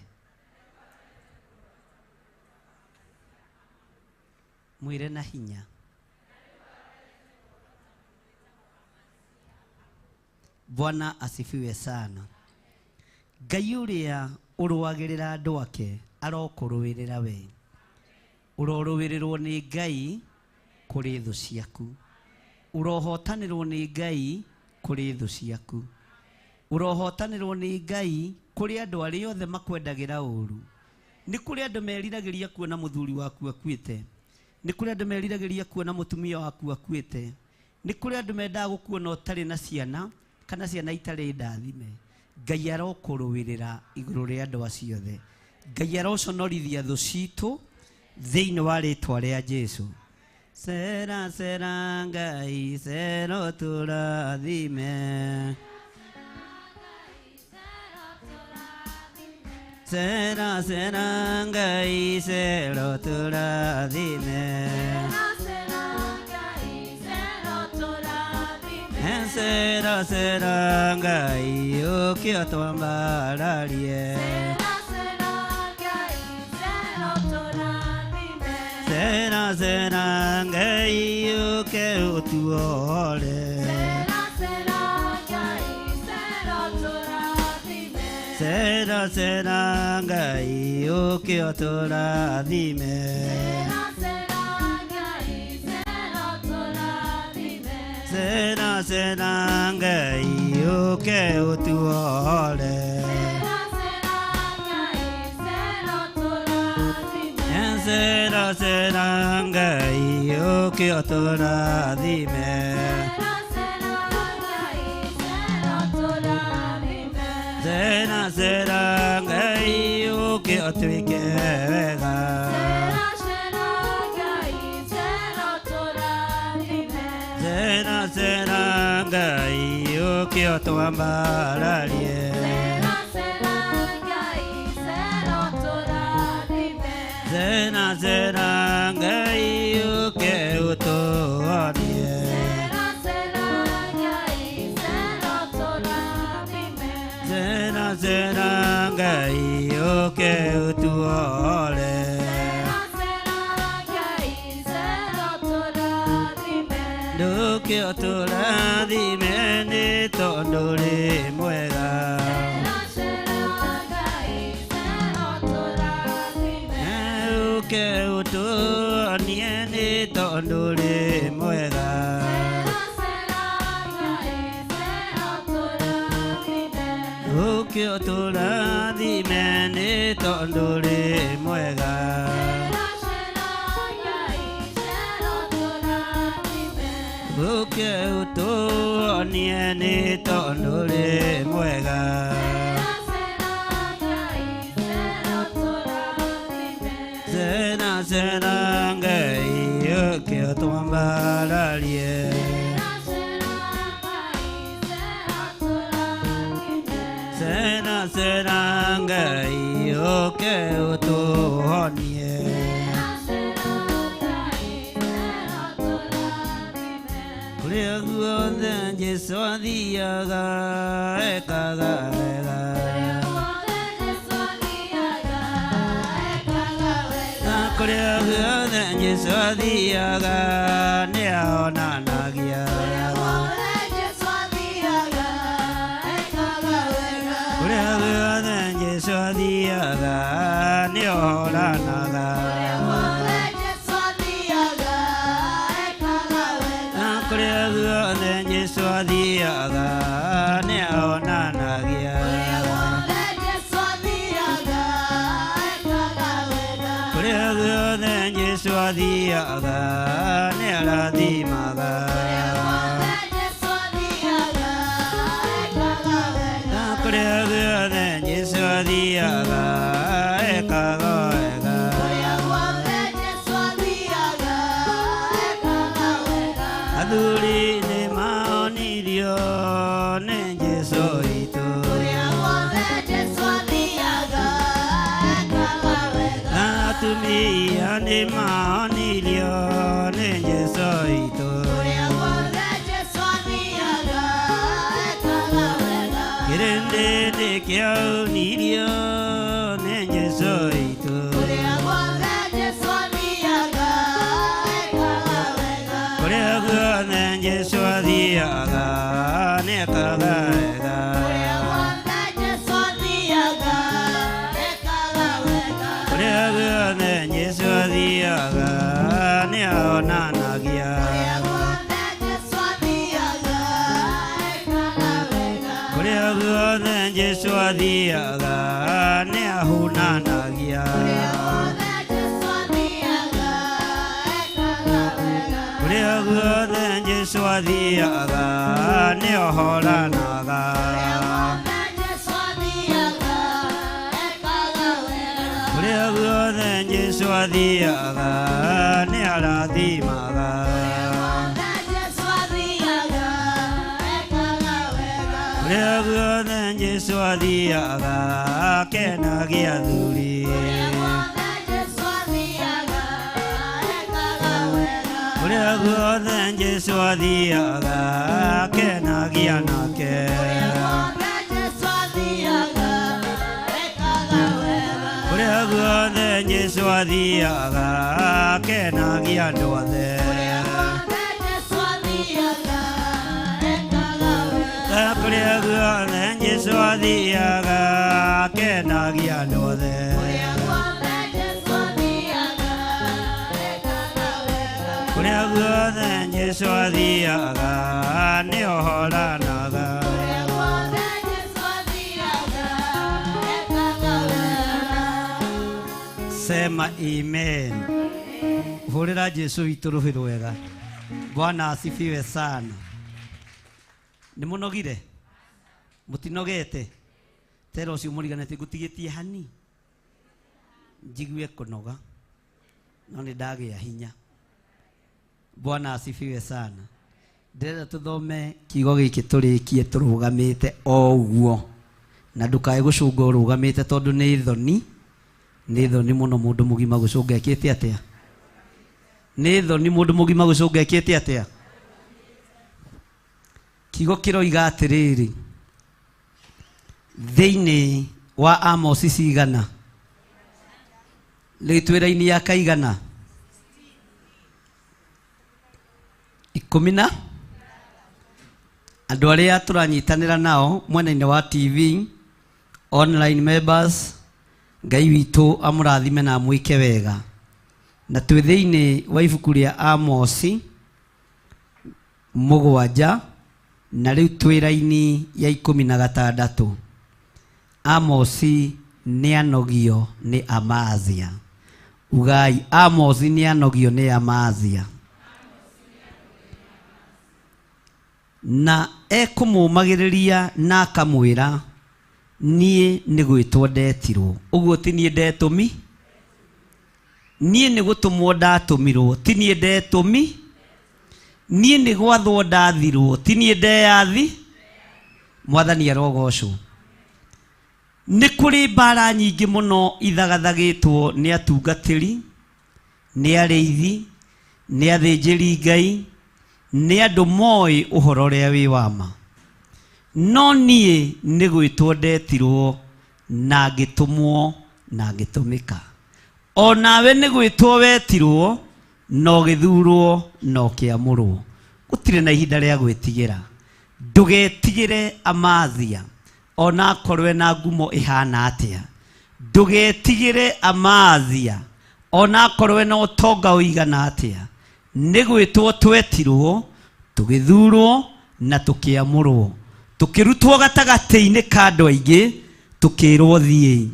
Mwĩre na hinya. Bwana asifiwe sana. Ngai ũrĩa ũrũagĩrĩra andũ ake arokũrũĩrĩra we. Ũrorũĩrĩrwo nĩ Ngai kũrĩ thũ ciaku. Ũrohotanĩrwo nĩ Ngai kũrĩ thũ ciaku. Ũrohotanĩrwo nĩ Ngai kũrĩ andũ arĩa othe makwendagĩra ũũru. Nĩ kũrĩ andũ meriragĩria kuona mũthuri waku akuĩte. Nĩ kũrĩ andũ meriragĩria kuona mũtumia waku akuĩte. Nĩ kũrĩ andũ mendaga gũkuona ũtarĩ na ciana kana ciana itarĩ ndathime. Ngai arokũrũĩrĩra igũrũ rĩa andũ acio othe. Ngai aroconorithia thũ citũ thĩinĩ wa rĩĩtwa rĩa Jesũ. Sera sera Ngai sero tũrathime. Sera sera Ngai sero tũrathime. Sera sera Ngai ũkĩ ũtwambararie. Sera sera Ngai ũkĩ ũtuore. Sera sera Ngai ũkĩ ũtũrathime. Sera sera Ngai ũkĩ ũtuore. Sera sera Ngai ũkĩ ũtũrathime. Sera sera Ngai ũkĩ ũtwĩke wega. Sera sera Ngai ũkĩ ũtwambararie. Sera sera Ngai ũkĩ ũtũonie. Sera sera Ngai ũkĩ ũtuore. Ndũkĩ ũtũrathime nĩ tondũ ũrĩ mwega. Ũkĩ ũtũonie nĩ tondũ ũrĩ mwega. Ũkĩ ũtũrathime nĩ tondũ ũrĩ mwega. Ũkĩ ũtũonie nĩ tondũ ũrĩ mwega. Sera sera Ngai ũkĩ ũtwambararie. Sera sera Ngai ũkĩ ũtũhonie. Kũrĩa guothe Jesũ athiaga ekaga wega. Kũrĩa guothe Jesũ athiaga nĩ ahonanagia. Kũrĩa guothe Jesũ athiaga nĩ ahonanaga. Kũrĩa guothe Jesũ athiaga nĩ ahonanagia. Kũrĩa guothe Jesũ athiaga nĩ arathimaga. Kuria guothe Jesu athiaga ekaga wega. Kuria guothe Jesu athiaga ekaga wega. Athuri nĩ mahonirio nĩ Jesu witũ. Kuria guothe Jesu athiaga ekaga wega. Na atumia nĩ mahonirio nĩ Jesu witũ. Kuria guothe Jesu athiaga ekaga wega. Kĩrĩndĩ nĩkĩaunirio nĩ Jesu witũ. Kuria guothe Jesu athiaga ekaga wega. Kũrĩa guothe Jesu athiaga nĩekaga wega. Kuria guothe Jesu athiaga ekaga wega. Kũrĩa guothe Jesu athiaga nĩahonanagia. Kuria guothe Jesu athiaga ekaga wega. Kũrĩa guothe Jesu athiaga nĩahunanagia. Kuria guothe Jesu athiaga ekaga wega. Kũrĩa guothe Jesu athiaga nĩohoranaga. Kuria guothe Jesu athiaga ekaga wega. Kũrĩa guothe Jesu athiaga nĩarathimaga. Kuria guothe Jesu athiaga ekaga wega. Kũrĩa guothe Jesu athiaga akenagia athuri. Kuria guothe Jesu athiaga ekaga wega. Kũrĩa guothe Jesu athiaga akenagia nake. Kuria guothe Jesu athiaga ekaga wega. Kũrĩa guothe Jesu athiaga akenagia andũ othe. Kuria guothe Jesu athiaga ekaga wega. Kũrĩa guothe Jesu athiaga akenagia andũ othe. Kuria guothe Jesu athiaga ekaga wega. Kũrĩa guothe Jesu athiaga nĩohoranaga. Kuria guothe Jesu athiaga ekaga wega. Sema amen. Hurira Jesu witũ rũhĩ rwega. Bwana asifiwe sana. Nĩ mũnogire? Mũtinogete? Tera ũcio mũriganĩtie ngũtigĩtie hani. Njigue kũnoga. No nĩ ndagĩa hinya. Bwana asifiwe sana. Ndĩrenda tũthome kiugo gĩkĩ tũrĩkie tũrũgamĩte o ũguo. Na ndũkae gũcũnga ũrũgamĩte tondũ nĩ thoni. Nĩ thoni mũno mũndũ mũgima gũcũnga ekĩte atĩa? Nĩ thoni mũndũ mũgima gũcũnga ekĩte atĩa? Kiugo kĩroiga atĩrĩrĩ. Thĩinĩ wa Amosi cigana? Rĩtwĩra-inĩ ya kaigana? 10. Andũ arĩa tũranyitanĩra nao mwena-inĩ wa TV, online members, Ngai witũ amũrathime na amwĩke wega. Na twĩ thĩinĩ wa ibuku rĩa Amosi 7 na rĩu twĩra-inĩ ya 16. Amosi nĩanogio nĩ Amazia. Ugai Amosi nĩanogio nĩ Amazia. Na ekũmũmagĩrĩria na akamwĩra niĩ nĩ gwĩtwo ndetirwo. Ũguo ti niĩ ndetũmi? Niĩ nĩ gũtũmwo ndatũmirwo, ti niĩ ndetũmi? Niĩ nĩ gwathwo ndathirwo, ti niĩ ndeyathi? Mwathani arogocwo. Nĩ kũrĩ mbara nyingĩ mũno ithagathagĩtwo nĩ atungatĩri, nĩ arĩithi, nĩ athĩnjĩri Ngai, nĩ andũ moĩ ũhoro ũrĩa wĩ wa ma. No niĩ nĩ gwĩtwo ndetirwo na ngĩtũmwo na ngĩtũmĩka. O nawe nĩ gwĩtwo wetirwo na ũgĩthurwo na ũkĩamũrwo. Gũtirĩ na ihinda rĩa gwĩtigĩra. Ndũgetigĩre Amazia ona akorwo na ngumo ĩhana atĩa. Ndũgetigĩre Amazia ona akorwo na ũtonga ũigana atĩa. Nĩ gwĩtwo twetirwo, tũgĩthurwo na tũkĩamũrwo. Tũkĩrutwo gatagatĩ-inĩ ka andũ aingĩ, tũkĩrwo thiĩi.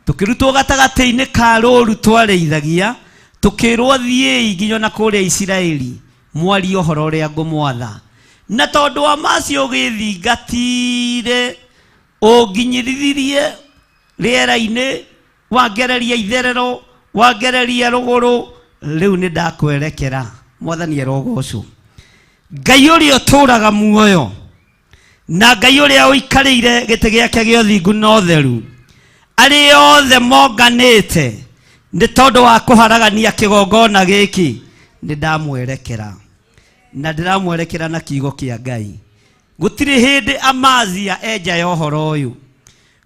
Tũkĩrutwo gatagatĩ-inĩ ka rũũru twarĩithagia, tũkĩrwo thiĩi nginya na kũrĩa Isiraeli, mwarie ũhoro ũrĩa ngũmwatha. Na tondũ Amazia ũgĩthingatire ũnginyĩrithirie rĩera-inĩ, wangereria itherero, wangereria rũgũrũ, rĩu nĩ ndakwerekera. Mwathani erogocwo. Ngai ũrĩa ũtũũraga muoyo, na Ngai ũrĩa ũikarĩire gĩtĩ gĩake gĩa ũthingu na ũtheru, arĩ othe monganĩte nĩ tondũ wa kũharagania kĩgongona gĩkĩ, nĩ ndamwerekera, na ndĩramwerekera na kiugo kĩa Ngai. Gũtirĩ hĩndĩ Amazia enja ya ũhoro ũyũ,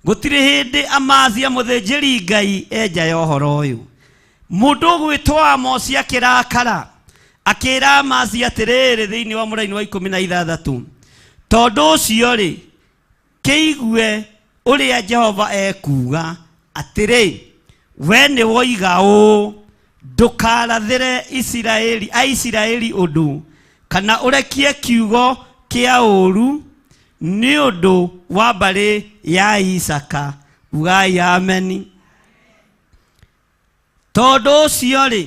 gũtirĩ hĩndĩ Amazia mũthĩnjĩri Ngai enja ya ũhoro ũyũ. Mũndũ ũgwĩtwo Amosi akĩrakara, akĩra Amazia atĩrĩrĩ thĩinĩ wa mũraini wa 16, tondũ ũcio rĩ, kĩigue ũrĩa Jehova ekuga atĩrĩ, we nĩ woiga ũũ, ndũkarathĩre Aisiraeli ũndũ, kana ũrekie kiugo kĩa ũũru nĩ ũndũ wa mbarĩ ya Isaka. Ugai ameni. Tondũ ũcio rĩ,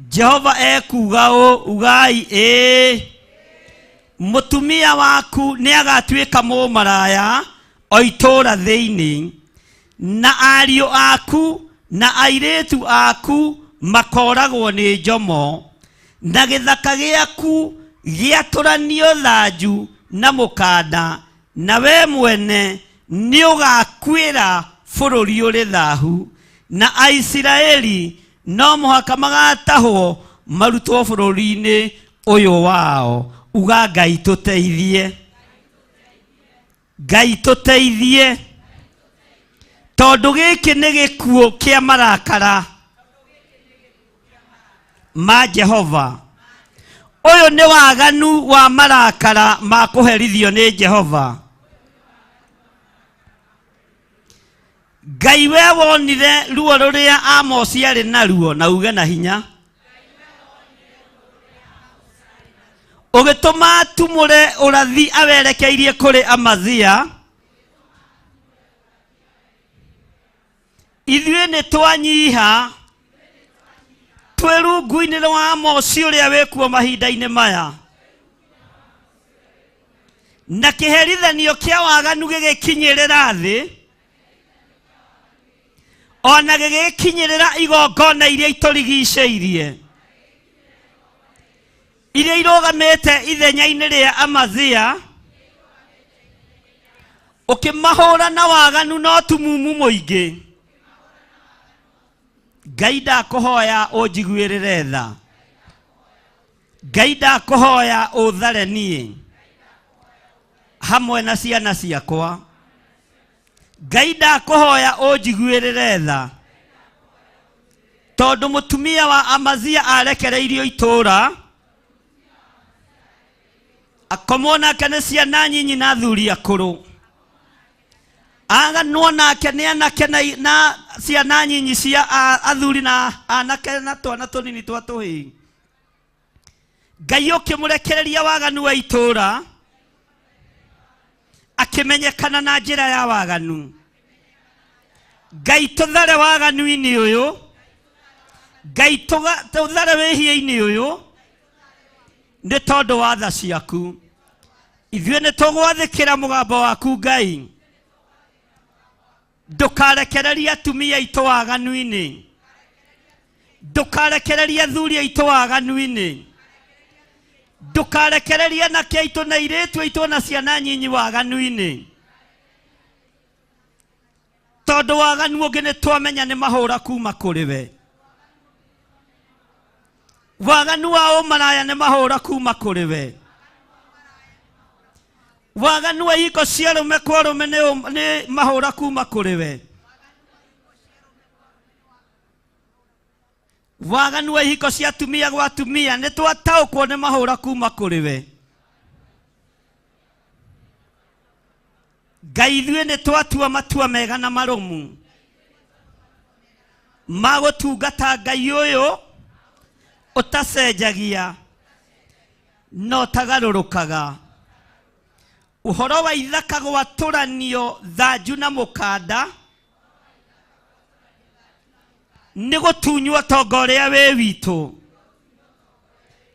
Jehova ekuga ũũ, ugai mũtumia waku nĩ agatuĩka mũmaraya o itũũra thĩinĩ, na ariũ aku na airĩtu aku makoragwo nĩ njomo, na gĩthaka gĩaku gĩatũranio thanju na mũkanda, na we mwene nĩ ũgakuĩra bũrũri ũrĩ thahu, na Aisiraeli no mũhaka magatahwo marutwo bũrũri-inĩ ũyũ wao. Uga Ngai tũteithie, Ngai tũteithie, tondũ gĩkĩ nĩ gĩkuũ kĩa marakara ma Jehova. Ũyũ nĩ waganu wa marakara ma kũherithio nĩ Jehova. Ngai we wonire ruo rũrĩa Amosi arĩ naruo, na uge na hinya, ũgĩtũma tumũre ũrathi awerekeirie kũrĩ Amazia, ithuĩ nĩ twanyiha twĩ rungu-inĩ rwa Amosi ũrĩa wĩkuo mahinda-inĩ maya, na kĩherithanio kĩa waganu gĩgĩkinyĩrĩra thĩ, ona gĩgĩkinyĩrĩra igongona iria itũrigicĩirie, iria irũgamĩte ithenya-inĩ rĩa Amazia, ũkĩmahũra na waganu no tumumu mũingĩ. Ngai ndakũhoya ũnjiguĩrĩre tha, Ngai ndakũhoya ũthare niĩ hamwe na ciana ciakwa, Ngai ndakũhoya ũnjiguĩrĩre tha, tondũ mũtumia wa Amazia arekereirio itũũra, akomwo nake nĩ ciana nyinyi na athuri akũrũ, aganwo nake nĩ anake na ciana nyinyi cia athuri na anake na twana tũnini twa tũhĩĩ. Ngai ũkĩmũrekereria waganu wa itũũra, akĩmenyekana na njĩra ya waganu. Ngai tũthare waganu-inĩ ũyũ, Ngai tũthare wĩhia-inĩ ũyũ, nĩ tondũ wa tha ciaku. Ithuĩ nĩ tũgwathĩkĩra mũgambo waku Ngai, ndũkarekereria atumia aitũ waganu-inĩ, ndũkarekereria athuri aitũ waganu-inĩ, ndũkarekereria anake aitũ na airĩtu aitũ na ciana nyinyi waganu-inĩ, tondũ waganu ũngĩ nĩ twamenya nĩ mahũra kuma kũrĩ we. Waganu wa ũmaraya nĩ mahũra kuma kũrĩ we. Waganu wa ihiko cia rũme kwa rũme nĩ mahũra kuma kũrĩ we. Waganu wa ihiko cia tumia gwa tumia nĩ twataũkwo nĩ mahũra kuma kũrĩ we. Ngai ithuĩ nĩ twatua matua mega na marũmu ma gũtungata Ngai ũyũ ũtacenjagia no tagarũrũkaga. Ũhoro wa ithaka gwatũranio thanju na mũkanda nĩ gũtunywo tonga ũrĩa wĩ witũ.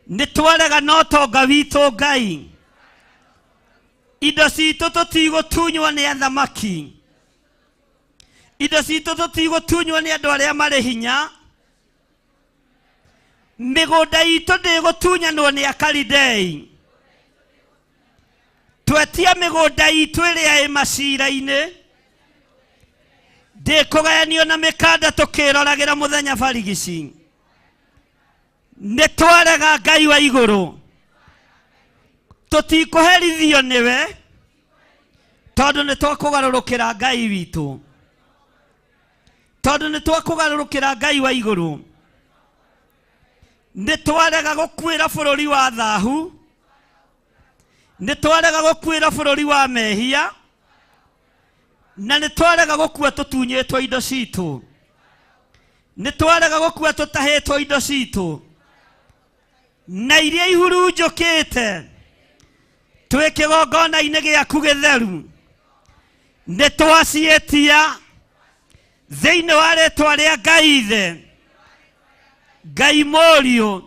Nĩ twarega no tonga witũ Ngai indo citũ tũtigũtunywo nĩ athamaki, indo citũ tũtigũtunywo nĩ andũ arĩa marĩ hinya, mĩgũnda itũ ndĩgũtunyanwo nĩ Akalidei, twetia mĩgũnda itũ ĩrĩa ĩ macira-inĩ, ndĩkũgayanio na mĩkanda tũkĩroragĩra mũthenya barigici. Nĩ twarega Ngai wa igũrũ, tũtikũherithio nĩwe, tondũ nĩ twakũgarũrũkĩra Ngai witũ, tondũ nĩ twakũgarũrũkĩra Ngai wa igũrũ. Nĩ twarega gũkuĩra bũrũri wa thahu, nĩ twarega gũkuĩra bũrũri wa mehia, na nĩ twarega gũkua tũtunyĩtwo indo citũ, nĩ twarega gũkua tũtahĩtwo indo citũ, na iria ihurunjũkĩte twĩ kĩgongona-inĩ gĩaku gĩtheru, nĩ twaciĩtia thĩinĩ wa rĩĩtwa rĩa Ngai Ithe, Ngai Mũriũ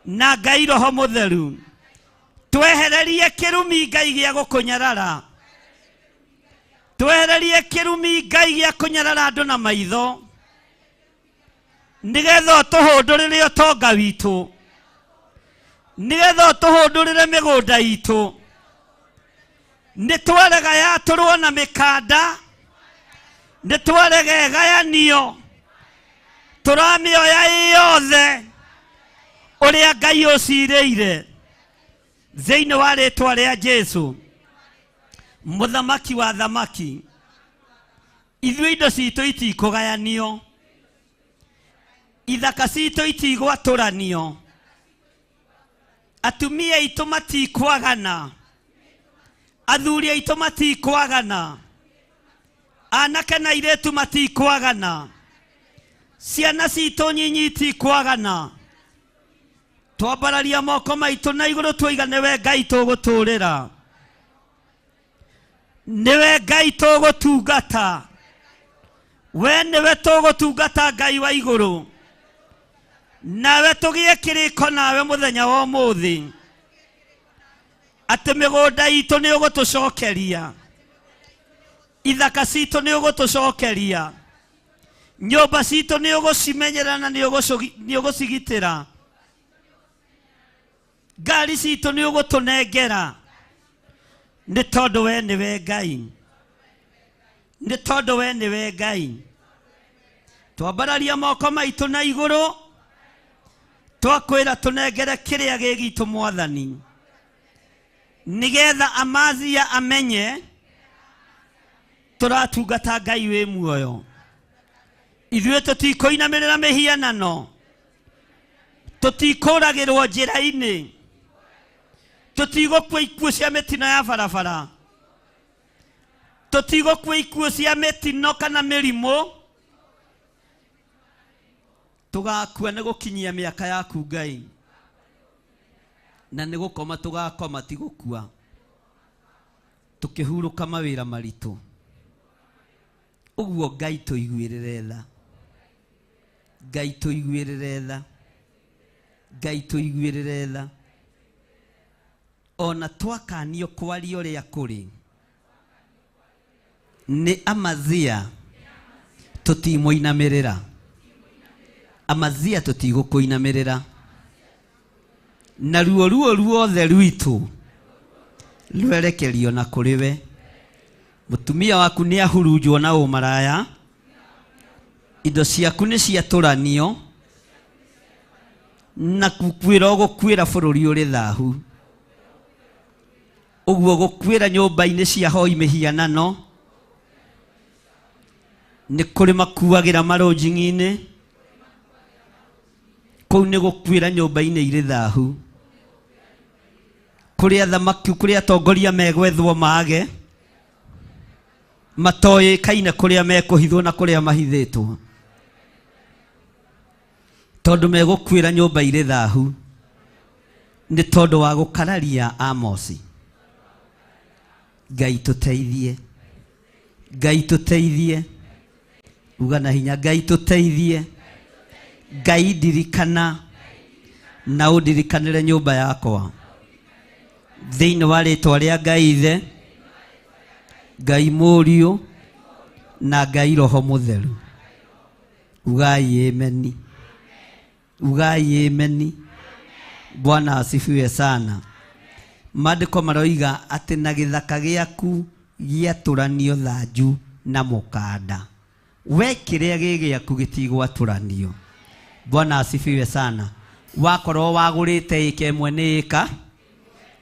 na Ngai Roho Mũtheru. Twehererie kĩrumi Ngai gĩa gũkũnyarara, twehererie kĩrumi Ngai gĩa kũnyarara andũ na maitho, nĩgetha ũtũhũndũrĩre ũtonga witũ, nĩgetha ũtũhũndũrĩre mĩgũnda itũ. Nĩ twarega yatũrwo na mĩkanda, nĩ twarega ĩgayanio, tũramĩoya ĩyothe ũrĩa Ngai ũcirĩire, thĩinĩ wa rĩĩtwa rĩa Jesũ, mũthamaki wa thamaki. Ithuĩ indo citũ itikũgayanio, ithaka citũ itigwatũranio, atumia aitũ matikwagana, athuri aitũ matikwagana, anake na airĩtu matikwagana, ciana citũ nyinyi itikwagana. Twambararia moko maitũ na igũrũ twoiga nĩwe Ngai tũgũtũũrĩra, nĩwe Ngai tũgũtungata, we nĩwe tũgũtungata Ngai wa igũrũ, nawe tũgĩe kĩrĩko nawe mũthenya wa ũmũthĩ, atĩ mĩgũnda itũ nĩ ũgũtũcokeria, ithaka citũ nĩ ũgũtũcokeria, nyũmba citũ nĩ ũgũcimenyera na nĩ ũgũcigitĩra, ngari citũ nĩ ũgũtũnengera, nĩ tondũ we nĩwe Ngai, nĩ tondũ we nĩwe Ngai. Twambararia moko maitũ na igũrũ, twakwĩra tũnengere kĩrĩa gĩ gitũ Mwathani, nĩgetha Amazia amenye tũratungata Ngai wĩ muoyo. Ithuĩ tũtikũinamĩrĩra mĩhianano, tũtikũragĩrwo njĩra-inĩ, tũtigũkua ikuũ cia mĩtino ya barabara, tũtigũkua ikuũ cia mĩtino kana mĩrimũ, tũgakua nĩ gũkinyia mĩaka yaku Ngai, na nĩ gũkoma tũgakoma ti gũkua, tũkĩhurũka mawĩra maritũ. Ũguo Ngai tũiguĩrĩre tha, Ngai tũiguĩrĩre tha, Ngai tũiguĩrĩre tha. Ona twakanio kwaria ũrĩa kũrĩ nĩ Amazia, tũtimũinamĩrĩra, Amazia tũtigũkũinamĩrĩra, na ruo ruothe rwitũ rwerekerio na kũrĩ we. Mũtumia waku nĩ ahurunjwo na ũmaraya, indo ciaku nĩ ciatũranio, na gũkuĩra ũgũkuĩra bũrũri ũrĩ thahu. Ũguo gũkuĩra nyũmba-inĩ cia hoi mĩhianano, nĩ kũrĩ makuagĩra marũnjingi-inĩ, kũu nĩ gũkuĩra nyũmba-inĩ irĩ thahu, kũrĩa athamaki, kũrĩa atongoria megwethwo mage, matoĩkaine kũrĩa mekũhithwo na kũrĩa mahithĩtwo, tondũ megũkuĩra nyũmba irĩ thahu, nĩ tondũ wa gũkararia Amosi. Ngai tũteithie, Ngai tũteithie, uga na hinya Ngai tũteithie, Ngai ndirikana na ũndirikanĩre nyũmba yakwa, thĩinĩ wa rĩtwa rĩa Ngai Ithe, Ngai Mũriũ na Ngai Roho Mũtheru. Ugai ameni. Ugai ameni. Bwana asifiwe sana. Maandĩko maroiga atĩ na gĩthaka gĩaku gĩatũranio thanju na mũkanda, we kĩrĩa gĩgĩaku gĩtigwatũranio. Bwana asifiwe sana. Wakorwo wagũrĩte ĩka ĩmwe nĩ ĩka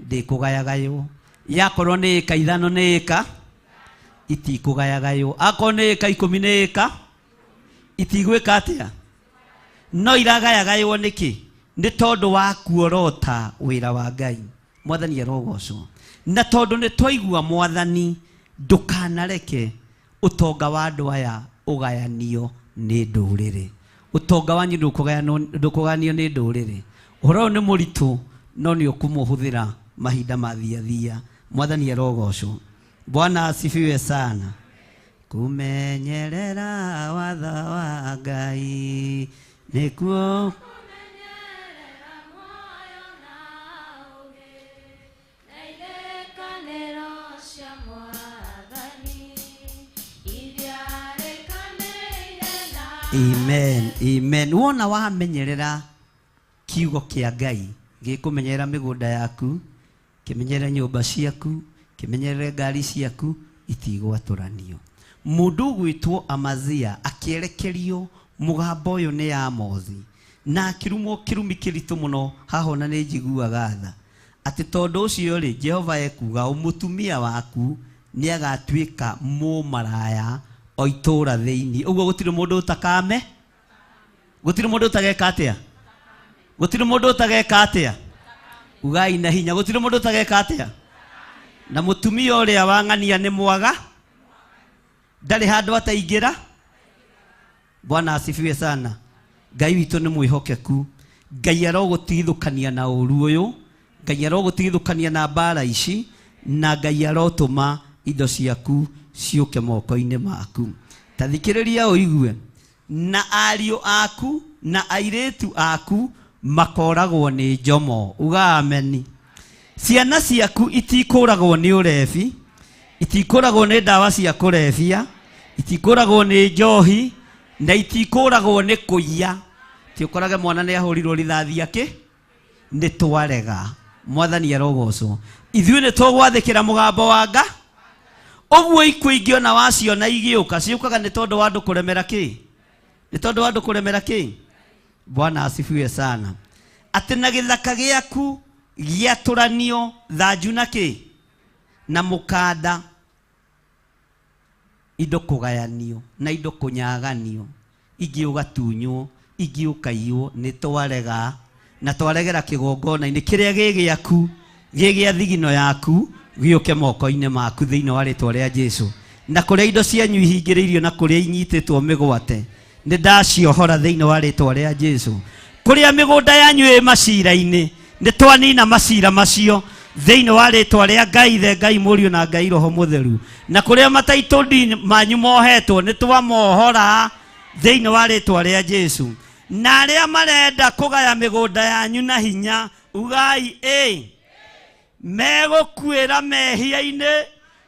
ndĩkũgayagaywo, yakorwo nĩ ĩka ithano nĩ ĩka itikũgayagaywo, akorwo nĩ ĩka 10 nĩ ĩka itigwĩka atĩa, no iragayagaywo nĩkĩ? Nĩ tondũ wa kuorota wĩra wa Ngai. Mwathani arogocwo. Na tondũ nĩ twaigua Mwathani, ndũkanareke ũtonga wa andũ aya ũgayanio nĩ ndũrĩrĩ. Ũtonga wanyu ndũkũgayanio nĩ ndũrĩrĩ. Ũhoro ũyũ nĩ mũritũ, no nĩ ũkũmũhũthĩra mahinda mathiathia. Mwathani arogocwo. Bwana asifiwe sana. Kumenyerera watho wa Ngai nĩkuo Amen, amen. Wona wamenyerera kiugo kĩa Ngai gĩkũmenyerera mĩgũnda yaku, kĩmenyerere nyũmba ciaku, kĩmenyerere ngari ciaku, itigwatũranio. Mũndũ gwĩtwo Amazia akĩerekerio mũgambo ũyũ nĩ Amozi, na akĩrumwo kĩrumi kĩritũ mũno. Haha ona nĩ njiguaga tha atĩ tondũ ũcio rĩ, Jehova ekuga mũtumia waku nĩ agatuĩka mũmaraya o itũũra thĩinĩ. Ũguo gũtirĩ mũndũ ũtakame, gũtirĩ mũndũ ũtageka atĩa, gũtirĩ mũndũ ũtageka atĩa. Ugai na hinya, gũtirĩ mũndũ ũtageka atĩa. Na mũtumia ũrĩa wang'ania nĩ mwaga, ndarĩ handũ ataingĩra. Bwana asifiwe sana. Ngai witũ nĩ mwĩhokeku. Ngai arogũtigithũkania na ũru ũyũ, Ngai arogũtigithũkania na mbara ici, na Ngai arotũma indo ciaku ciũke moko-inĩ maku. Ta thikĩrĩria ũigue. Na ariũ aku na airĩtu aku makoragwo nĩ njomo. Uga ameni. Ciana ciaku itikũragwo nĩ ũrebi, itikũragwo nĩ ndawa cia kũrebia, itikũragwo nĩ njohi, na itikũragwo nĩ kũiya. Ti ũkorage mwana nĩ ahũrirwo rithathi akĩ nĩ twarega. Mwathani arogocwo. Ithuĩ nĩ tũgwathĩkĩra mũgambo wa Ngai. Ũguo ikuũ ingĩona waciona igĩũka, ciũkaga nĩ tondũ wa andũ kũremera kĩ? Nĩ tondũ wa andũ kũremera kĩ? Bwana asifiwe sana. Atĩ na gĩthaka gĩaku gĩatũranio thanju na kĩ? Na mũkanda, indo kũgayanio na indo kũnyaganio, ingĩ ũgatunywo, ingĩ ũkaiywo. Nĩ twarega na twaregera kĩgongona-inĩ kĩrĩa gĩgĩaku, gĩgĩa thigino yaku, gĩũke moko-inĩ maku thĩinĩ wa rĩtwa rĩa Jesũ. Na kũrĩa indo cianyu ihingĩrĩirio na kũrĩa inyitĩtwo mĩgwate, nĩ ndaciohora thĩinĩ wa rĩtwa rĩa Jesũ. Kũrĩa mĩgũnda yanyu ĩ macira-inĩ, nĩ twanina macira macio thĩinĩ wa rĩtwa rĩa Ngai Ithe, Ngai Mũriũ na Ngai Roho Mũtheru. Na kũrĩa mataitũ manyu mohetwo, nĩ twamohora thĩinĩ wa rĩtwa rĩa Jesũ. Na arĩa marenda kũgaya mĩgũnda yanyu na hinya, ugai megũkuĩra mehia-inĩ,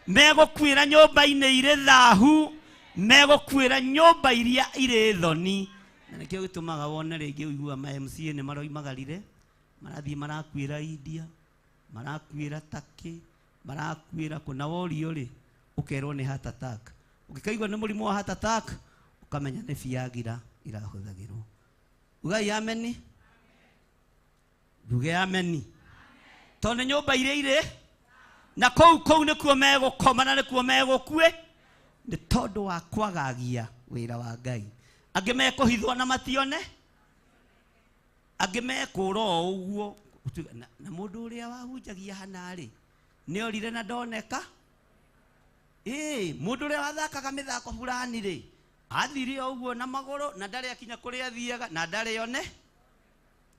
megũkuĩra nyũmba-inĩ irĩ thahu, megũkuĩra nyũmba iria irĩ thoni. Na nĩkĩo gĩtũmaga wone rĩngĩ ũigua ma MCA nĩ maroimagarire, marathiĩ marakuĩra India, marakuĩra Turkey, marakuĩra kũna worio rĩ, ũkerwo nĩ heart attack. Ũngĩkaigua nĩ mũrimũ wa heart attack, ũkamenya nĩ Viagra irahũthagĩrwo. Ugai ameni. Nduge ameni. Tondũ nyũmba iria irĩ na kũu nĩkuo megũkoma na nĩkuo megũkue, nĩ tondũ wa kwagagia wĩra wa Ngai. Angĩ mekũhithwo na matione, angĩ mekũrwo o ũguo. Na mũndũ ũrĩa wahunjagia hanarĩ nĩ orire na ndoneka. Mũndũ ũrĩa wathakaga mĩthako fulani rĩ, athire o ũguo na magũrũ na ndarĩ akinya kũrĩa athiaga na ndarĩ one.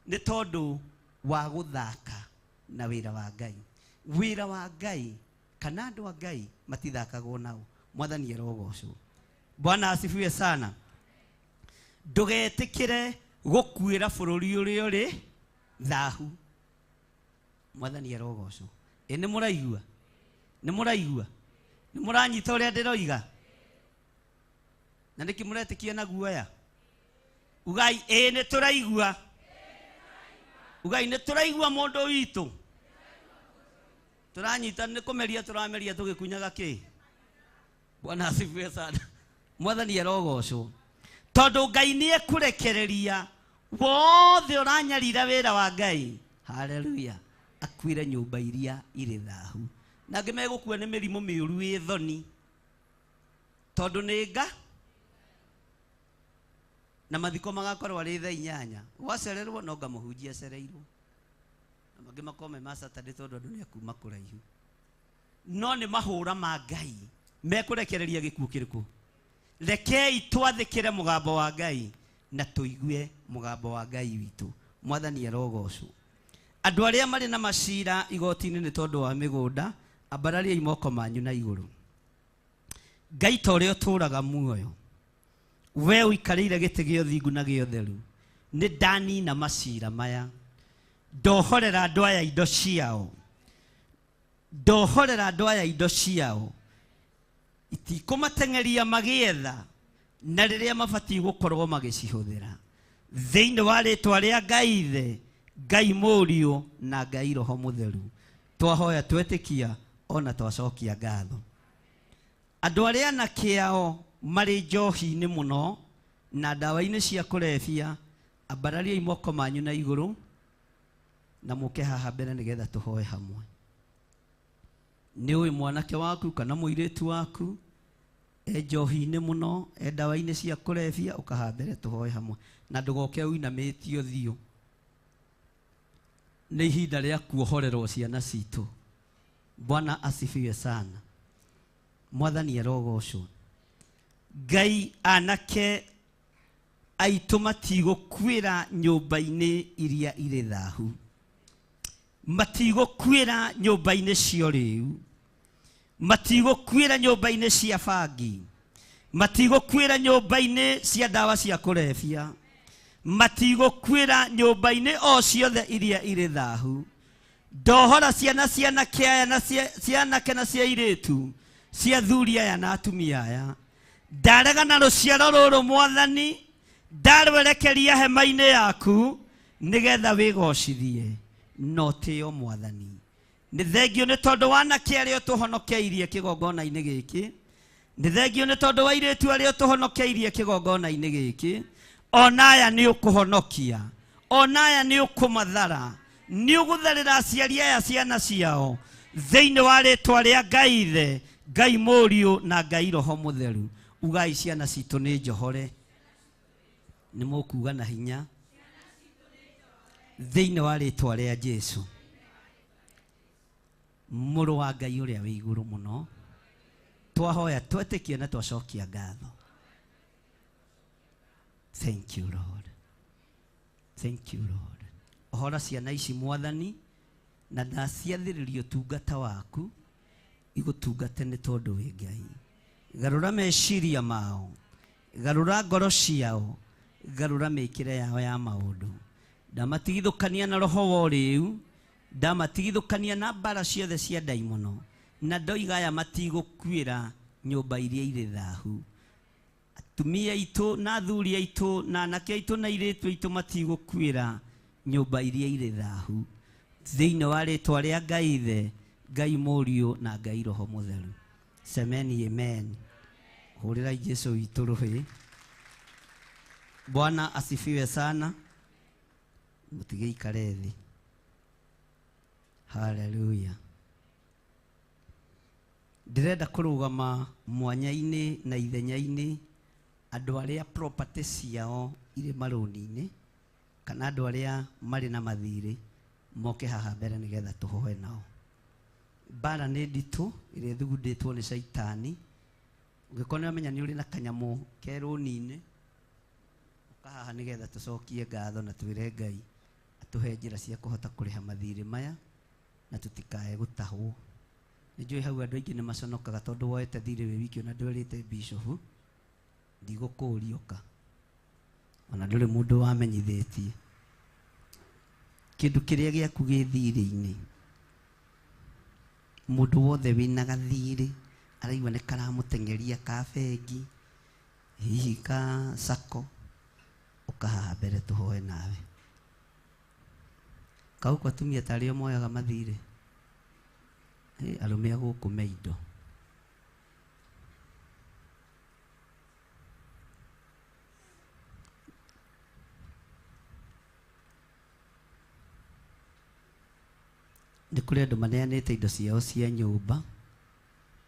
Nĩ tondũ wa gũthaka na wĩra wa Ngai. Wĩra wa Ngai kana andũ a Ngai matithakagwo nao. Mwathani arogocwo. Bwana asifiwe sana. Ndũgetĩkĩre gũkuĩra bũrũri ũrĩa ũrĩ thahu. Mwathani arogocwo. nĩ mũraigua nĩ mũraigua nĩ mũranyita ũrĩa ndĩroiga na nĩkĩ mũretĩkia na guoya ugai nĩ tũraigua ugai nĩ tũraigua mũndũ witũ tũranyita nĩ kũmeria tũrameria tũgĩkunyaga kĩ Bwana asifiwe sana mwathani arogocwo tondũ Ngai nĩ ekũrekereria wothe ũranyarira wĩra wa Ngai haleluya akuire nyũmba iria irĩ thahu na angĩ megũkua nĩ mĩrimũ mĩũru ĩ thoni tondũ nĩ nga na mathiko magakorwo arĩ thaa 8 wacererwo no ngamũhunjia acereirwo na mangĩ makome ma Saturday tondũ andũ nĩ akuma kũraihu no nĩ mahũra ma Ngai mekũrekereria gĩkuũ kĩrĩkũ rekei twathĩkĩre mũgambo wa Ngai na tũigue mũgambo wa Ngai witũ mwathani arogocwo andũ arĩa marĩ na macira igoti-inĩ nĩ tondũ wa mĩgũnda ambarariai moko manyu na igũrũ Ngai ta ũrĩa ũtũũraga muoyo we ũikarĩire gĩtĩ gĩa ũthingu na gĩa ũtheru nĩ ndanina macira maya ndohorera andũ aya indo ciao ndohorera andũ aya indo ciao itikũmateng'eria magĩetha na rĩrĩa mabatiĩ gũkorwo magĩcihũthĩra thĩinĩ wa rĩtwa rĩa Ngai Ithe Ngai Mũriũ na Ngai Roho Mũtheru twahoya twetĩkia ona twacokia ngatho andũ arĩa anake ao marĩ njohi-inĩ mũno na ndawa-inĩ cia kũrebia ambarariai moko manyu na igũrũ na mũke haha mbere nĩgetha tũhoe hamwe nĩ ũĩ mwanake waku kana mũirĩtu waku njohi-inĩ mũno ndawa-inĩ cia kũrebia ũkaha mbere tũhoe hamwe na ndũgoke ũinamĩtie ũthiũ nĩ ihinda rĩa kuohorerwo ciana citũ Bwana asifiwe sana mwathani arogocwo Ngai anake aitũ matigũkuĩra nyũmba-inĩ iria irĩ thahu matigũkuĩra nyũmba-inĩ cia rĩu matigũkuĩra nyũmba-inĩ cia bangi matigũkuĩra nyũmba-inĩ cia ndawa cia kũrebia matigũkuĩra nyũmba-inĩ o ciothe iria irĩ thahu ndohora ciana cianake aya na cianake na cia irĩtu cia thuri aya na atumia aya ndarega rũciaro rũrũ mwathani ndarwerekeria hema-inĩ yaku nĩgetha wĩgocithie no tĩo mwathani nĩ thengio nĩ tondũ wa anake arĩa ũtũhonokeirie kĩgongona-inĩ gĩkĩ nĩ thengio nĩ tondũ wa airĩtu arĩa ũtũhonokeirie kĩgongona-inĩ gĩkĩ ona aya nĩ ũkũhonokia ona aya nĩ ũkũmathara nĩ ũgũtharĩra aciari aya ciana ciao thĩinĩ wa rĩtwa rĩa Ngai Ithe Ngai Mũriũ na Ngai Roho Mũtheru ugai ciana citũ nĩ njohore nĩ mũkuga na hinya thĩinĩ wa rĩtwa rĩa Jesũ mũrũ wa Ngai ũrĩa wĩ igũrũ mũno twahoya twetĩkie na twacokia ngatho thank you Lord thank you Lord ohora ciana ici mwathani na ndaciathĩrĩrio tungata waku igũtungate nĩ tondũ wĩ Ngai garũra meciria mao garũra ngoro ciao garũra mĩkĩre yao ya maũndũ ndamatigithũkania na roho wa rĩu ndamatigithũkania na mbara ciothe cia ndaimono na ndoiga aya matigũkuĩra nyũmba iria irĩ thahu atumia aitũ na athuri aitũ na anake aitũ na airĩtu aitũ matigũkuĩra nyũmba iria irĩ thahu thĩinĩ wa rĩtwa rĩa Ngai Ithe Ngai Mũriũ na Ngai Roho Mũtheru semeni amen hũrĩrai Jesũ witũ rũhĩ Bwana asifiwe sana mũtige ikare thĩ haleluya ndĩrenda kũrũgama mwanya-inĩ na ithenya-inĩ andũ arĩa property ciao irĩ marũni-inĩ kana andũ arĩa marĩ na mathirĩ moke haha mbere nĩgetha tũhoe nao mbara nĩ nditũ ĩrĩa thugundĩtwo nĩ Saitani ũngĩkorwo nĩwamenya nĩ ũrĩ na kanyamũ kerũni-inĩ ũka haha nĩgetha tũcokie ngatho na twĩre Ngai atũhe njĩra cia kũhota kũrĩha mathirĩ maya na tũtikae gũtahwo nĩnjũĩ hau andũ aingĩ nĩ maconokaga tondũ woete thirĩ wĩ wiki ona ndwĩrĩte bishop ndigũkũũrioka ona ndũrĩ mũndũ wamenyithĩtie kĩndũ kĩrĩa gĩaku gĩ thirĩ-inĩ mundu wothe wina gathiri araigua ni karamutengeria ka bengi hihi ka sako ukahaha mbere tuhoe nawe kau kwa atumia tario moyaga mathiri arume guku meindo ni kuri andu maneanite indo ciao cia nyumba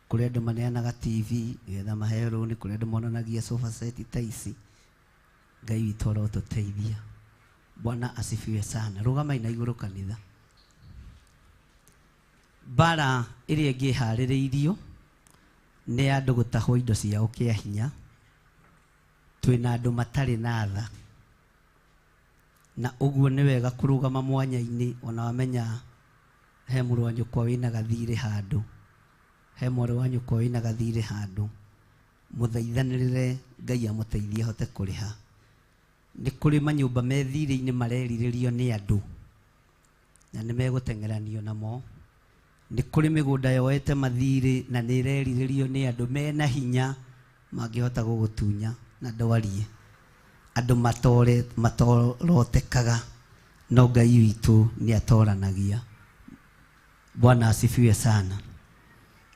kuri andu maneanaga TV getha maheo rũni kuri andu monanagia sofa set ta ici Ngai witũ arotuteithia Bwana asifiwe sana rugamai na iguru kanitha bara ĩrĩa ĩngĩharĩrĩirio nĩ andũ gũtahwo indo ciao kĩa hinya twĩna andũ matarĩ na tha na ũguo nĩ wega kũrũgama mwanya-inĩ ona wamenya he mũrũ wa nyũkwa wĩna gathirĩ handũ he mwarĩ wa nyũkwa wĩna gathirĩ handũ mũthaithanĩrĩre Ngai amũteithie ahote kũrĩha nĩ kũrĩ manyũmba me thirĩ-inĩ marerirĩrio nĩ andũ na nĩ megũteng'eranio namo nĩ kũrĩ mĩgũnda yoete mathirĩ na nĩ irerirĩrio nĩ andũ mena hinya mangĩhota gũgũtunya na ndwarie andũ matorotekaga no Ngai witũ nĩ atoranagia Bwana asifiwe sana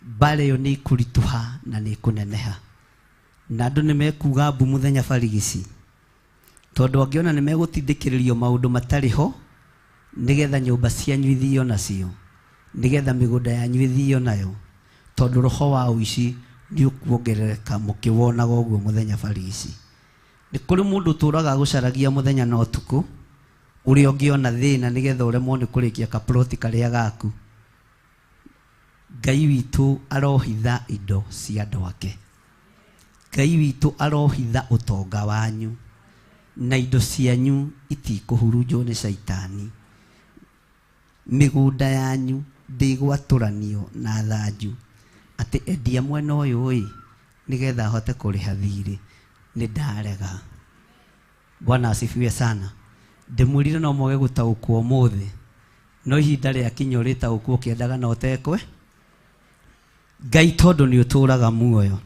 mbara ĩyo nĩ ikũritũha na nĩ ikũneneha na andũ nĩ mekuga mbu mũthenya barigici tondũ angĩona nĩ megũtindĩkĩrĩrio maũndũ matarĩ ho nĩgetha nyũmba cianyu ithio nacio nĩgetha mĩgũnda yanyu ithio nayo tondũ roho wa ũici nĩ ũkuongerereka mũkĩwonaga ũguo mũthenya barigici nĩ kũrĩ mũndũ ũtũraga gũcaragia mũthenya na ũtukũ ũrĩa ũngĩona thĩna nĩgetha ũremwo nĩ kũrĩkia kaploti karĩa gaku Ngai witũ arohitha indo cia andũ ake Ngai witũ arohitha ũtonga wanyu na indo cianyu itikũhurunjwo nĩ caitani mĩgũnda yanyu ndĩgwatũranio na thanju atĩ endia mwena ũyũ nĩgetha ahote kũrĩha thirĩ nĩ ndarega Bwana asifiwe sana ndĩmwĩrire no moge gũtaũkwo ũmũthĩ no ihinda rĩakinya ũrĩtaũkwo ũkĩendaga na ũtekwe Ngai tondũ nĩ ũtũraga muoyo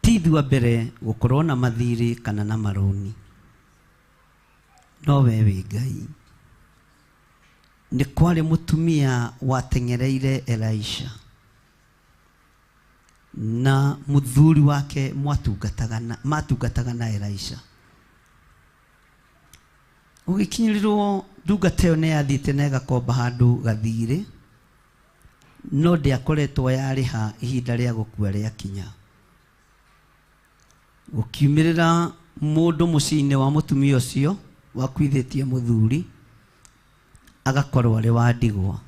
ti ithua mbere gũkorwo na mathirĩ kana na marũni no we wĩ Ngai nĩ kwarĩ mũtumia wateng'ereire Elisha na mũthuri wake matungataga na Elisha ũgĩkinyĩrĩrwo ndungata ĩyo nĩ yathiĩte na ĩgakomba handũ gathirĩ no ndĩakoretwo yarĩha ihinda rĩa gũkua rĩakinya gũkiumĩrĩra mũndũ mũciĩ-inĩ wa mũtumia ũcio wakuithĩtie mũthuri agakorwo arĩ wa ndigwa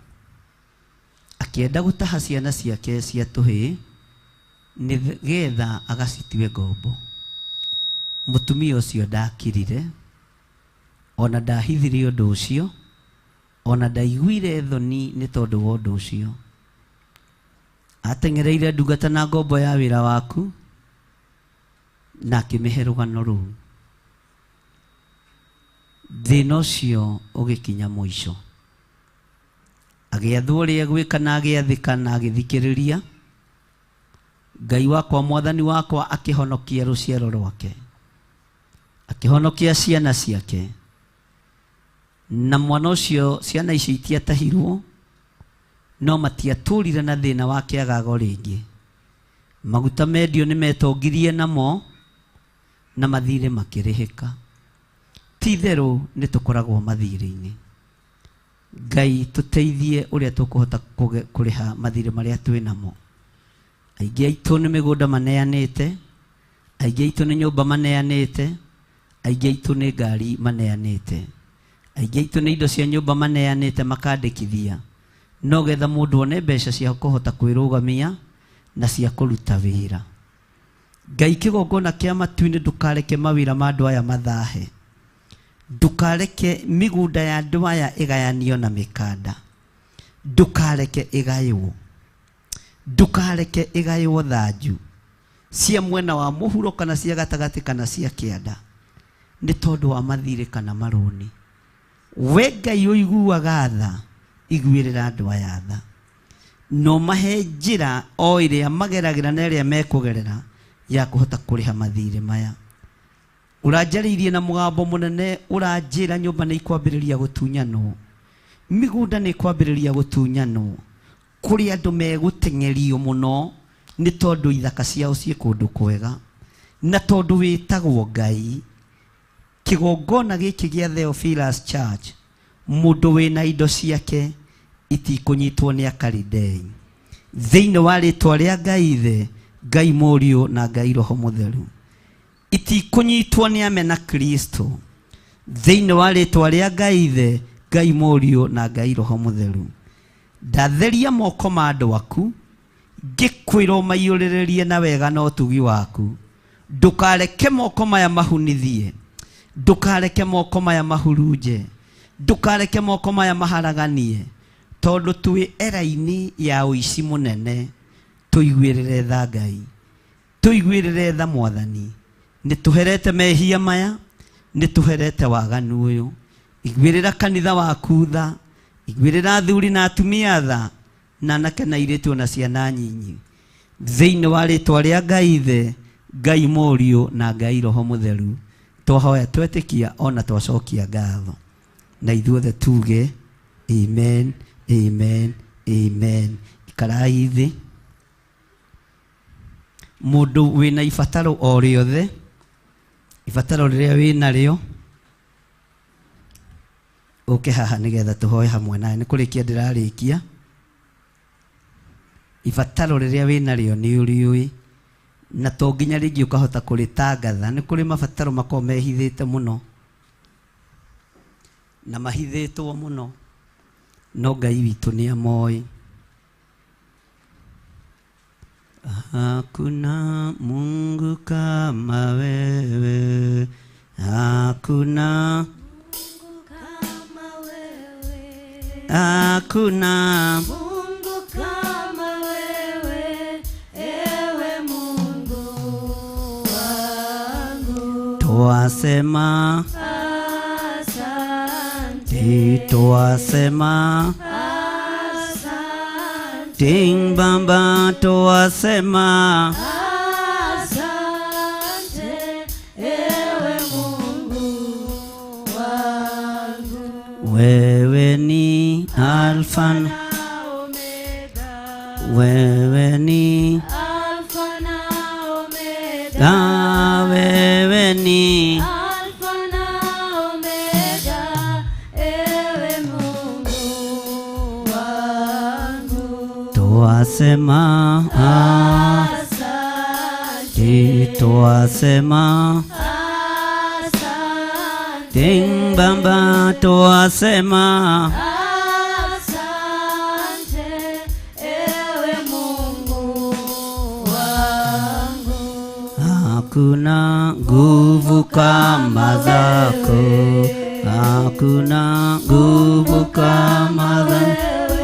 akĩenda gũtaha ciana ciake cia tũhĩĩ nĩgetha agacitue ngombo mũtumia ũcio ndakirire ona ndahithire ũndũ ũcio ona ndaiguire thoni nĩ tondũ wa ũndũ ũcio ateng'ereire ndungata na ngombo ya wĩra waku na akĩmĩhe rũgano rũu thĩna ũcio ũgĩkinya mũico agĩathwo ũrĩa gwĩka na agĩathĩka na agĩthikĩrĩria Ngai wakwa mwathani wakwa akĩhonokia rũciaro rwake akĩhonokia ciana ciake na mwana ũcio ciana icio itiatahirwo no matiatũrire na thĩna wa kĩagago rĩngĩ maguta mendio nĩ metongirie namo na mathirĩ makĩrĩhĩka ti itherũ nĩ tũkoragwo mathirĩ-inĩ Ngai tũteithie ũrĩa tũkũhota kũrĩha mathirĩ marĩa twĩ namo aingĩ aitũ nĩ mĩgũnda maneanĩte aingĩ aitũ nĩ nyũmba maneanĩte aingĩ aitũ nĩ ngari maneanĩte aingĩ aitũ nĩ indo cia nyũmba maneanĩte makandĩkithia no getha mũndũ one mbeca cia kũhota kwĩrũgamia na cia kũruta wĩra Ngai kĩgongona kĩa matu-inĩ ndũkareke mawĩra ma andũ aya mathahe ndũkareke mĩgũnda ya andũ aya ĩgayanio na mĩkanda ndũkareke ĩgaywo ndũkareke ĩgaywo thanju cia mwena wa mũhuro kana cia gatagatĩ kana cia kĩanda nĩ tondũ wa mathirĩ kana marũni we Ngai ũiguaga tha iguĩrĩra andũ aya tha no mahe njĩra o ĩrĩa mageragĩra na ĩrĩa mekũgerera ya kũhota kũrĩha mathirĩ maya. Ũranjarĩirie na mũgambo mũnene ũranjĩra nyũmba nĩ ikwambĩrĩria gũtunyanwo, mĩgũnda nĩ ikwambĩrĩria gũtunyanwo, kũrĩ andũ megũteng'erio mũno nĩ tondũ ithaka ciao ciĩ kũndũ kwega, na tondũ wĩtagwo Ngai. Kĩgongona gĩkĩ gĩa Theophilus Church, mũndũ wĩna indo ciake itikũnyitwo nĩ Akalidei. Thĩinĩ wa rĩtwa rĩa Ngai Ithe, Ngai Mũriũ na Ngai Roho Mũtheru, itikũnyitwo nĩ amena Kristo. Thĩinĩ wa rĩtwa rĩa Ngai Ithe, Ngai Mũriũ na Ngai Roho Mũtheru, ndatheria moko ma andũ aku, ngĩkwĩra ũmaiyũrĩrĩrie na wega na ũtugi waku. Ndũkareke moko maya mahunithie, ndũkareke moko maya mahurunje, ndũkareke moko maya maharaganie, tondũ twĩ era-inĩ ya ũici mũnene. Tũiguĩrĩre tha Ngai, tũiguĩrĩre tha Mwathani. Nĩ tũherete mehia maya, nĩ tũherete waganu ũyũ. Iguĩrĩra kanitha waku tha, iguĩrĩra athuri na atumia tha, na anake na airĩtu na ciana nyinyi. Thĩinĩ wa rĩtwa rĩa Ngai Ithe, Ngai Mũriũ na Ngai Roho Mũtheru, twahoya twetĩkia ona twacokia ngatho. Na ithuothe tuge amen, amen, amen. Ikarai thĩ. Mũndũ wĩna ibataro o rĩothe, ibataro rĩrĩa wĩna rĩo, ũke haha nĩgetha tũhoe hamwe nawe. Nĩ kũrĩkia ndĩrarĩkia. Ibataro rĩrĩa wĩna rĩo nĩ ũrĩũĩ, na to nginya rĩngĩ ũkahota kũrĩtangatha. Nĩ kũrĩ mabataro makoragwo mehithĩte mũno na mahithĩtwo mũno, no Ngai witũ nĩ amoĩ. Hakuna Mungu kama wewe, hakuna Mungu kama wewe, hakuna Mungu kama wewe, ewe Mungu wangu. twasema Asante, twasema asante, ting bamba twasema asante, ewe Mungu wangu. wewe ni Alfa na Omega, wewe ni Alpha na Omega, na wewe ni Alpha na Omega, ewe Mungu wangu. twasema Asante, twasema asante, ting bamba twasema asante, ewe Mungu wangu. hakuna nguvu kama zako, hakuna nguvu kama zako,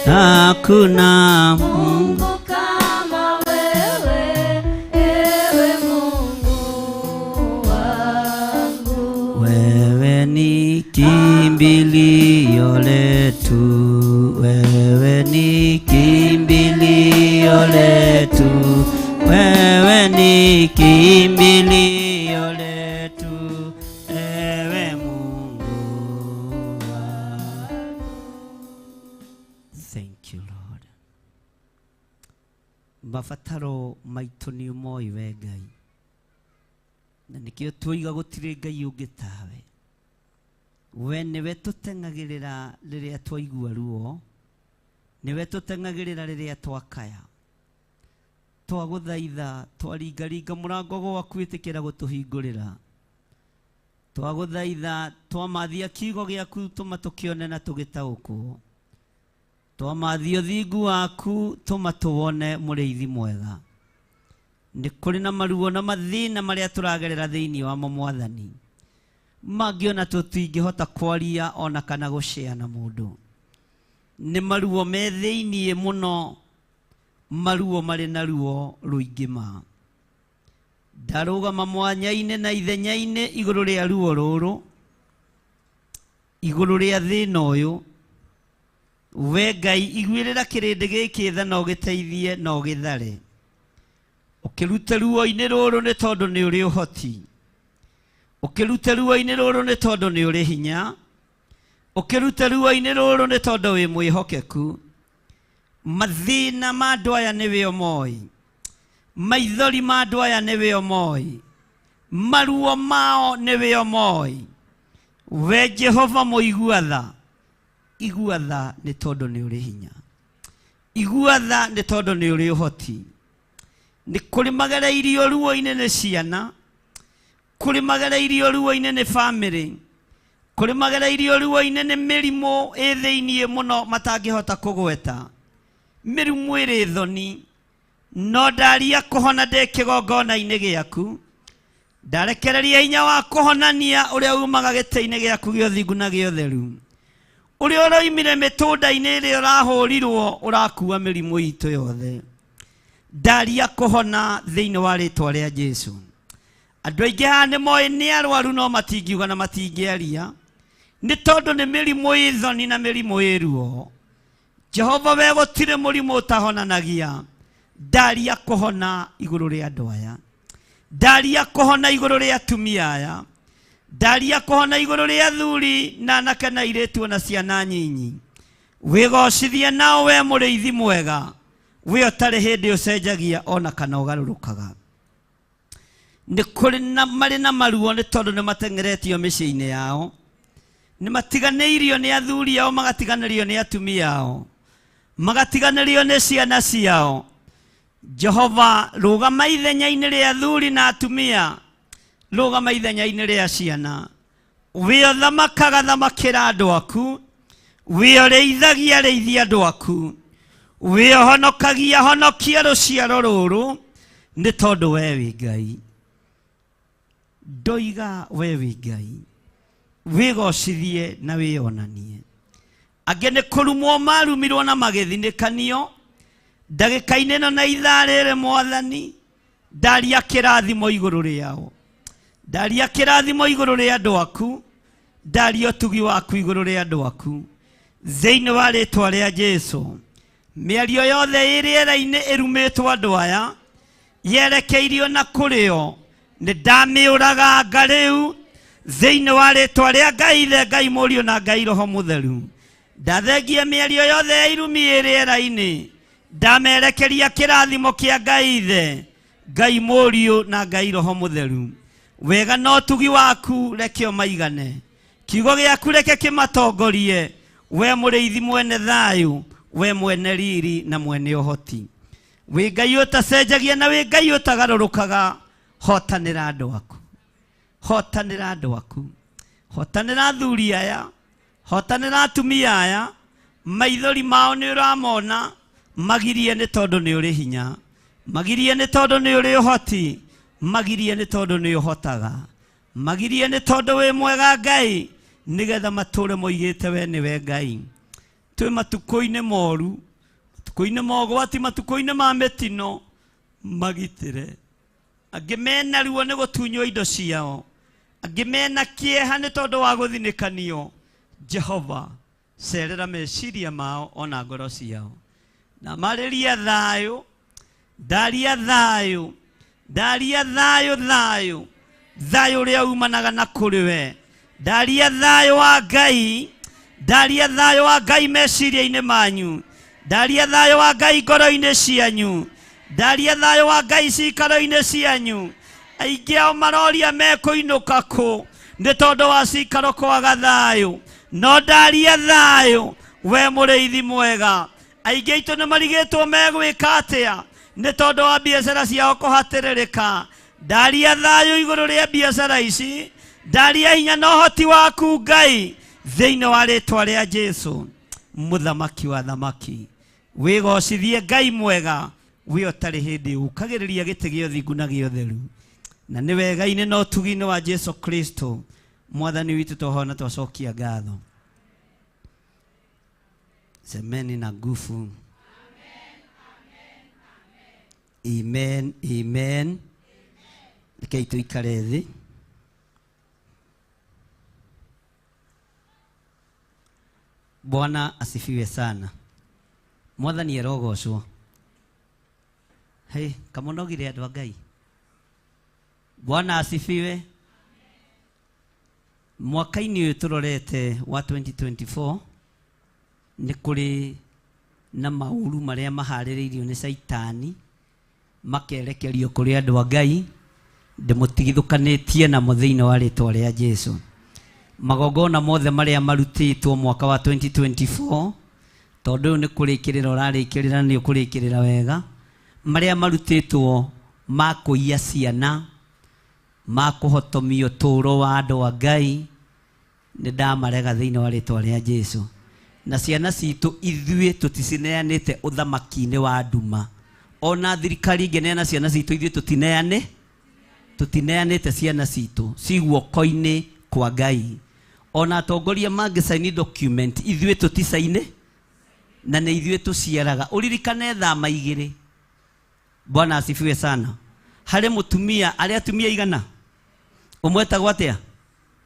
hakuna Mungu Mungu kama wewe, ewe Mungu wangu. wewe ni kimbilio letu, wewe ni kimbilio letu, wewe ni kimbilio letu, ewe Mungu wangu. Thank you Lord. Mabataro maitũ nĩ ũmoĩ we Ngai, na nĩkĩo tuoiga gũtirĩ Ngai ũngĩ tawe. We nĩwe tũteng'agĩrĩra rĩrĩa twaigua ruo, nĩwe tũteng'agĩrĩra rĩrĩa twakaya, twagũthaitha twaringaringa mũrango gwaku wĩtĩkĩra gũtũhingũrĩra, twagũthaitha twamathia kiugo gĩaku tũma tũkĩone na tũgĩtaũkwo, twamathia ũthingu waku tũma tũwone mũrĩithi mwega. Nĩ kũrĩ na maruo na mathĩna marĩa tũragerera thĩinĩ wamo Mwathani, mangĩ ona tũtingĩhota kwaria ona kana gũcea na mũndũ. Nĩ maruo me thĩinĩ mũno, maruo marĩ na ruo rũingĩ ma. Ndarũgama mwanya-inĩ na ithenya-inĩ igũrũ rĩa ruo rũrũ, igũrũ rĩa thĩna ũyũ, we Ngai igwirira kirindi giki tha no giteithie no githare ukiruta ruo-ini ruru ni tondu ni uri uhoti ukiruta ruo-ini ruru ni tondu ni uri hinya ukiruta ruo-ini ruru ni tondu wi mwihokeku mathina ma andu aya niwe omoi maithori ma andu aya niwe omoi maruo mao niwe omoi we Jehova muiguatha iguatha ni tondu ni uri hinya iguatha ni tondu ni uri uhoti ni kurimagariirio ruo-ini ni ciana kurimagariirio ruo-ini ni family kurimagariirio ruo-ini ni mirimu thiini muno matangihota kugweta mirimu iri thoni no ndaria kuhona ndi kigongona-ini giaku ndarekereria hinya wa kuhonania uria umaga gite-ini giaku gio thingu na gio theru uria uroimire mitunda-ini iri urahurirwo urakua mirimu itu yothe ndaria kuhona thiini wa ritwa ria Jesu andu aingi haha ni moi ni arwaru no matingiuga na matingiaria ni tondu ni mirimu ithoni na mirimu iruo Jehova we gutire murimu utahonanagia ndaria kuhona iguru ria andu aya ndaria kuhona iguru ria atumia aya ndaria kuhona iguru ria athuri na anake na airitu na ciana nyinyi wigocithie nao we muriithi mwega we otari hindi ucenjagia ona kana ugarurukaga ni kuri na mari na maruo ni tondu ni matengeretio micii-ini yao ni matiganeirio ni athuri ao magatiganĩrio ni atumia ao magatiganĩrio ni ciana ciao Jehova rugama ithenya-ini ria athuri na atumia rugama ithenya-ini ria ciana we othamakaga thamakĩra andu aku we ũrĩithagia rĩithia andu aku we honokagia honokia ruciaro ruru ni tondu we wi Ngai ndoiga we wi Ngai wigocithie na wionanie angi ni kurumwo marumirwo na magithinikanio ndagika-ini no na ithaa rĩrĩ Mwathani ndaria kĩrathimo iguru riao ndaria kĩrathimo iguru ria andu aku ndaria ũtugi waku iguru ria andu aku thĩinĩ wa rĩtwa ria Jesu mĩario yothe ĩrĩera-inĩ ĩrumitwo andu aya yerekeirio na kũrĩo nĩ ndamĩũraga ngarĩu thĩinĩ wa rĩtwa rĩa Ngai Ithe Ngai Mũriũ na Ngai Roho Mũtheru ndathengia mĩario yothe ya irumi ĩrĩera-inĩ ndamerekeria kĩrathimo kĩa Ngai Ithe Ngai Mũriũ na Ngai Roho Mũtheru wega na ũtugi waku reke maigane kiugo gĩaku reke kĩmatongorie we mũrĩithi mwene thayũ we mwene riri na mwene ũhoti we Ngai ũtacenjagia na we Ngai ũtagarũrũkaga hotanĩra andũ aku hotanĩra andũ aku hotanĩra athuri aya hotanĩra atumia aya maithori mao nĩ ũramona magirie nĩ tondu nĩ ũrĩ hinya magirie nĩ tondu nĩ ũrĩ ũhoti magirie nĩ tondu nĩ ũhotaga magirie nĩ tondu wĩ mwega Ngai nĩgetha matũre moigĩte we nĩwe Ngai twĩ matukũ-inĩ moru matukũ-inĩ ma ũgwati matukũ-inĩ ma mĩtino magitĩre angĩ mena ruo nĩ gũtunywo indo ciao angĩ mena kĩeha nĩ tondu wa gũthinikanio Jehova cerera meciria mao ona ngoro ciao na marĩria thayũ ndaria thayũ ndaria thayũ thayũ thayũ ũrĩa umanaga na kũrĩ we ndaria thayũ wa Ngai ndaria thayũ wa Ngai meciria-inĩ manyu ndaria thayũ wa Ngai ngoro-inĩ cianyu ndaria thayũ wa Ngai cikaro-inĩ cianyu aingĩ ao maroria mekũinũka kũ nĩ tondu wa cikaro kwaga thayũ no ndaria thayũ we mũrĩithi mwega aingĩ aitũ nĩ marigĩtwo megwĩka atĩa nĩ tondu wa biacara ciao kũhatĩrĩrĩka ndaria thayũ igũrũ rĩa biacara ici ndaria hinya na ũhoti waku Ngai thĩinĩ wa rĩtwa rĩa Jesu mũthamaki wa thamaki wĩgocithie Ngai mwega we ũtarĩ hĩndĩ ũkagĩrĩria gĩtĩ gĩa ũthingu na gĩa ũtheru na nĩ wega-inĩ na ũtugi-inĩ wa Jesu Kristo Mwathani witũ tũhona twacokia ngatho semeni na nguvu amen amen rekei tũikare thĩ Bwana asifiwe sana. Mwathani arogocwo. Hey, kamunogire andu a Ngai. Bwana asifiwe. Mwaka-ini uyu turorete wa 2024 ni kuri na mauru maria mahaririirio ni Saitani makerekerio kuri andu a Ngai ndimutigithukanitie na thiini wa ritwa ria Jesu. Magongona mothe maria marutitwo mwaka wa 2024 tondu ni kurikirira urarikirira ni ukurikirira wega maria marutitwo makuia ciana makuhotomio turo wa andu a Ngai ni ndamarega thiini wa ritwa ria Jesu. Na ciana citu ithuĩ tuticineanĩte ũthamaki-inĩ wa nduma. Ona thirikari ingĩneana ciana citu ithuĩ tutineanĩte ciana citu ci guoko-inĩ kwa Ngai. Ona atongoria mangĩcaini document ithuĩ tuticaine na nĩ ithuĩ tuciaraga. Ũririkane thama igĩrĩ. Bwana asifiwe sana. Harĩ mũtumia arĩa atumia igana ũmwetagwo atĩa?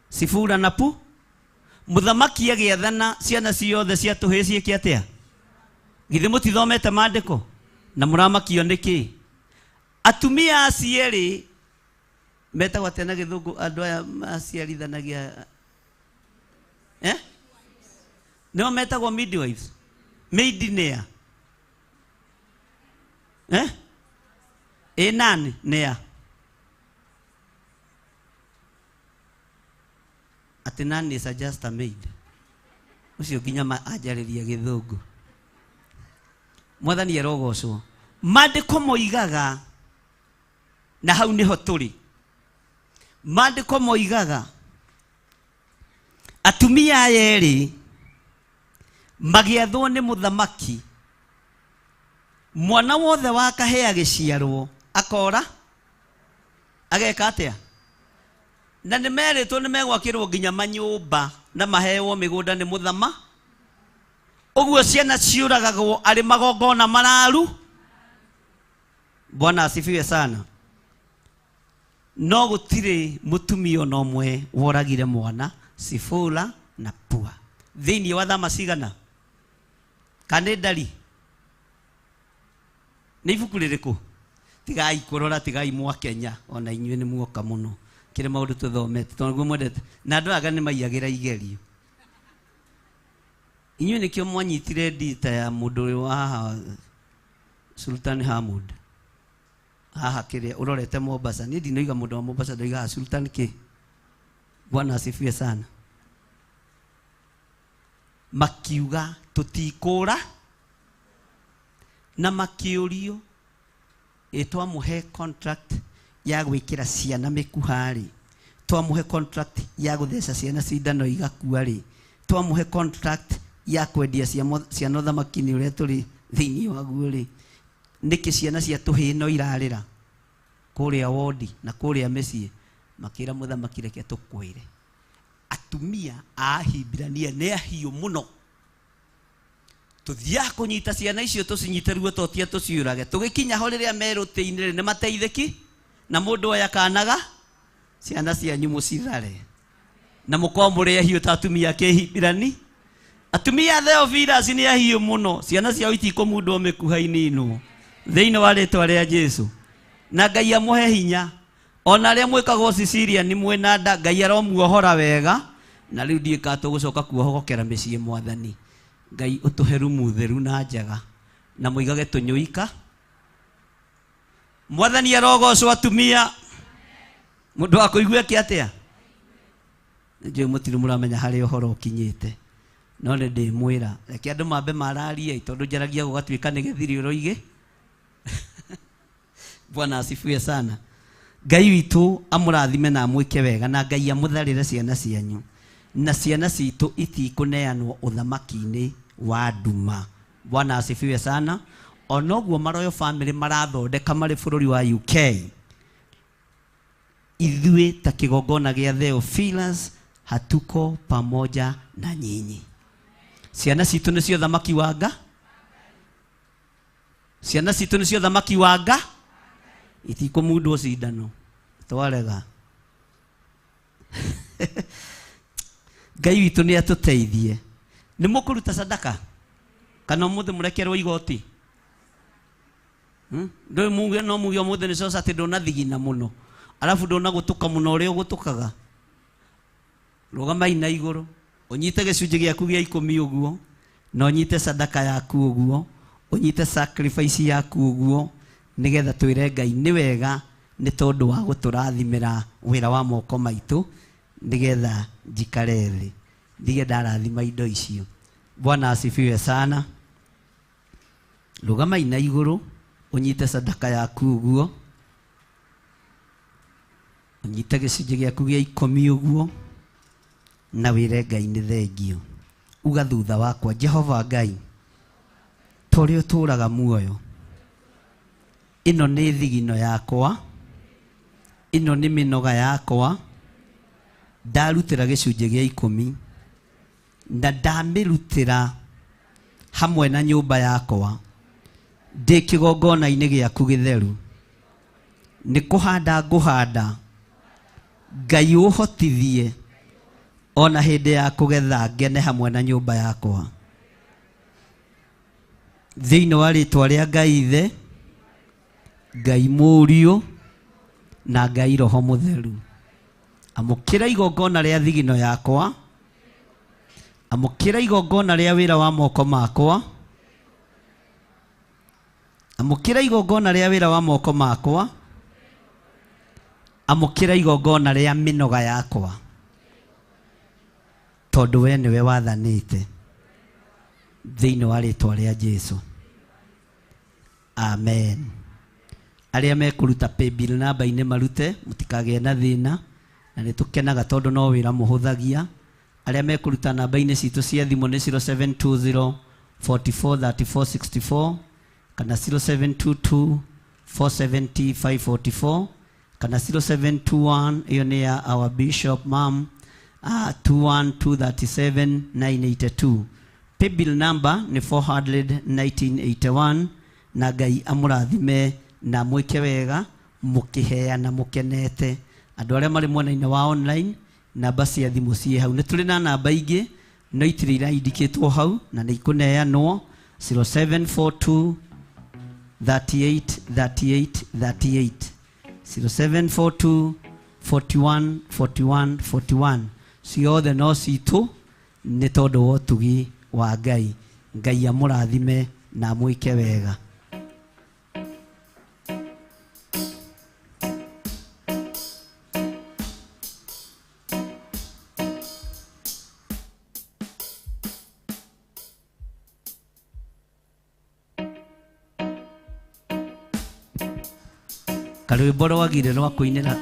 Sifura na Pu. Muthamaki agĩathana ciana ciothe cia tũhĩĩ ciĩke atĩa? Githĩ mũtithomete maandĩko na mũramakio nĩkĩ? Atumia acierĩ metagwo atĩa na Gĩthũngũ andũ aya maciarithanagia nĩo metagwo midwives. Maid nĩa? Nani nĩa? Ati nani is just a maid. Ucio nginya anjarĩria Gĩthũngũ. Mwathani arogocwo. Maandĩko moigaga na hau niho tũrĩ. Maandĩko moigaga atumia aya erĩ magĩathwo nĩ mũthamaki, mwana wothe wa kahĩĩ agĩciarwo akora ageka atĩa? Na nĩ merĩtwo nĩ megwakĩrwo nginya manyũmba na maheo mĩgũnda nĩ mũthama. Ũguo ciana ciũragagwo arĩ magongona mararu. Bwana asifiwe sana. No gũtirĩ mũtumia ona ũmwe woragire mwana Sifura na Pua thĩinĩ wa thama cigana? Kanĩndari nĩ ibuku rĩrĩkũ? Tigai kũrora, tigai mwakenya, ona inyuĩ nĩ muoka mũno kĩrĩ maũndũ tũthomete tondũ mwendete na andũ aga nĩ maiyagĩra igerio. Inyuĩ nĩkĩo mwanyitire ndita ya mũndũ ũyũ wa haha Sultan Hamud haha kĩrĩa ũrorete Mombasa. Niĩ ndinoiga mũndũ wa Mombasa, ndoiga Sultan kĩ. Bwana asifiwe sana. Makiuga tũtikũra na makĩũrio twamuhe contract ya gwĩkĩra ciana mĩkuha-rĩ, twamuhe contract ya gũtheca ciana cindano igakua-rĩ, twamuhe contract ya kwendia ciana ũthamaki-inĩ ũrĩa tũrĩ thĩinĩ waguo-rĩ, nĩkĩ ciana cia tũhĩĩ no irarĩra kũrĩa wodi na kũrĩa mĩciĩ? Makĩra mũthamaki reke tũkwĩre atumia a Ahibirania nĩ ahiũ mũno. Tuthiaga kũnyita ciana icio tũcinyite ruo totia tũciũrage. Tũgĩkinya ho rĩrĩa merũtĩ-inĩ nĩ mateithĩki na mũndũ oya kanaga ciana cianyu mũcithare na mũkorwo mũrĩ ahiũ ta atumia a Kĩhibirani. Atumia a Theophilus nĩ ahiũ mũno, ciana ciao itikũmundwo mĩkuha-inĩ ino thĩinĩ wa rĩtwa rĩa Jesu. Na Ngai amũhe hinya. Ona arĩa mwĩkagwo Sicilia nĩ mwĩna nda, Ngai aromuohora wega na rĩu ndiĩka tũgũcoka kuohokera mĩciĩ Mwathani. Ngai ũtũhe rumu theru na njega na mũigage tũnyũika. Mwathani arogocwo atumia. Mũndũ wa kũigua kĩ atĩa? Njũĩ mũtirĩ mũramenya harĩa ũhoro ũkinyĩte, no nĩ ndĩmwĩra reke andũ mambe mararie tondũ njaragia gũgatuĩka nĩ gĩthiri ũroige. Bwana asifiwe sana. Ngai witũ amũrathime na amwĩke wega na Ngai amũtharĩre ciana cianyu na ciana citũ itikũneanwo ũthamaki-inĩ wa nduma. Bwana asifiwe sana. Ona ũguo Maroyo family marathondeka marĩ bũrũri wa UK, ithuĩ ta kĩgongona gĩa Theophilus hatuko pamoja na nyinyi. Ciana citũ nĩcio thamaki wa Ngai. Ciana citũ nĩcio thamaki wa Ngai. Itikũmundwo cindano twarega. Ngai witũ nĩ atũteithie nĩ mũkũruta sadaka kana mũthĩ mũrekerwo igoti? Ndũĩ muge no muge mũthĩ nĩ coca atĩ ndũnathigina mũno alafu ndũnagũtũka mũno ũrĩa ũgũtũkaga. Rũgamai na igũrũ ũnyite gĩcunjĩ gĩaku gĩa 10 ũguo, na ũnyite sadaka yaku ũguo, ũnyite sacrifice yaku ũguo, nĩgetha twĩre Ngai nĩ wega nĩ tondũ wa gũtũrathimĩra wĩra wa moko maitũ, nĩgetha njikare thĩ ndige ndarathima indo icio. Bwana asifiwe sana. Rũgamai na igũrũ ũnyite sadaka yaku ũguo, ũnyite gĩcunjĩ gĩaku gĩa 10 ũguo, na wĩre Ngai nĩ thengio. Uga thutha wakwa, Jehova Ngai, tũrĩ ũtũraga muoyo, ĩno nĩ thigino yakwa, ĩno nĩ mĩnoga yakwa, ndarutĩra gĩcunjĩ gĩa 10 na ndamĩrutĩra hamwe na nyũmba yakwa ndĩ kĩgongona-inĩ gĩaku gĩtheru. Nĩ kũhanda ngũhanda, Ngai ũhotithie ona hĩndĩ ya kũgetha ngene hamwe na nyũmba yakwa. Thĩinĩ wa rĩtwa rĩa Ngai Ithe, Ngai Mũriũ na Ngai Roho Mũtheru, amũkĩra igongona rĩa thigino yakwa, amũkĩra igongona rĩa wĩra wa moko makwa, amũkĩra igongona rĩa wĩra wa moko makwa, amũkĩra igongona rĩa mĩnoga yakwa, tondũ we nĩwe wathanĩte, thĩinĩ wa rĩtwa rĩa Jesũ. Amen. Arĩa mekũruta paybill namba-inĩ marute, mũtikagĩe na thĩna, na nĩtũkenaga tondũ no wĩra mũhũthagia. Arĩa mekũruta namba-inĩ citũ cia thimũ nĩ 0720 44 34 64 kana 0722 470 544 kana 0721, hiyo ni ya our bishop mom, 21237 982. Paybill number ni 41981. Na Ngai amũrathime na mwĩke wega mũkĩheana mũkenete. Andũ arĩa marĩ mwena-inĩ wa online, namba cia thimũ ciĩ hau. Nĩ tũrĩ na namba ingĩ no itirĩ iraindikĩtwo hau na nĩ ikũneanwo 0742 38 38 38, 0742 41 41 41. Ciothe no citũ nĩ tondũ wa ũtugi wa Ngai. Ngai amũrathime na mwĩke wega. Karwĩmbo rwagire rwa kũinĩra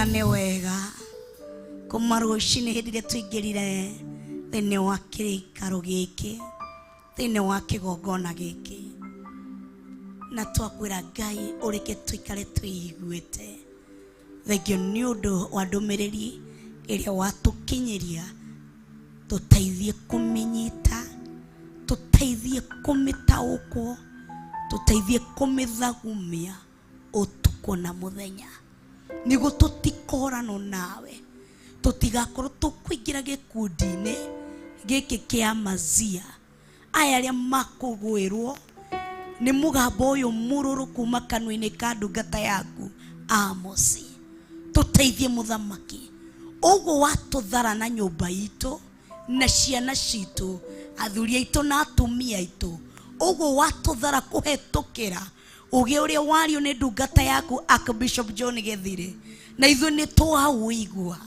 Nĩ wega kuma rũcinĩ hĩndĩ ĩrĩa tũingĩrire thĩinĩ wa kĩrĩikaro gĩkĩ, thĩinĩ wa kĩgongona gĩkĩ, na twakwĩra Ngai ũreke tũikare twĩiguĩte. Thengio nĩ ũndũ wa ndũmĩrĩri ĩrĩa watũkinyĩria, tũteithie kũmĩnyita, tũteithie kũmĩtaũkwo, tũteithie kũmĩthagumia ũtukũ na mũthenya, nĩguo tũtikorano nawe, tũtigakorwo tũkũingĩra gĩkundi-inĩ gĩkĩ kĩa Amazia, aya arĩa makũgwĩrwo nĩ mũgambo ũyũ mũrũrũ kuma kanua-inĩ ka ndungata yaku Amosi. Tũteithie mũthamaki, ũguo watũthara na nyũmba itũ na ciana citũ, athuri aitũ na atumia aitũ, ũguo watũthara kũhetũkĩra ũgĩ ũrĩa wario nĩ ndungata yaku Archbishop John Gĩthiri, na ithuĩ nĩ twawĩigua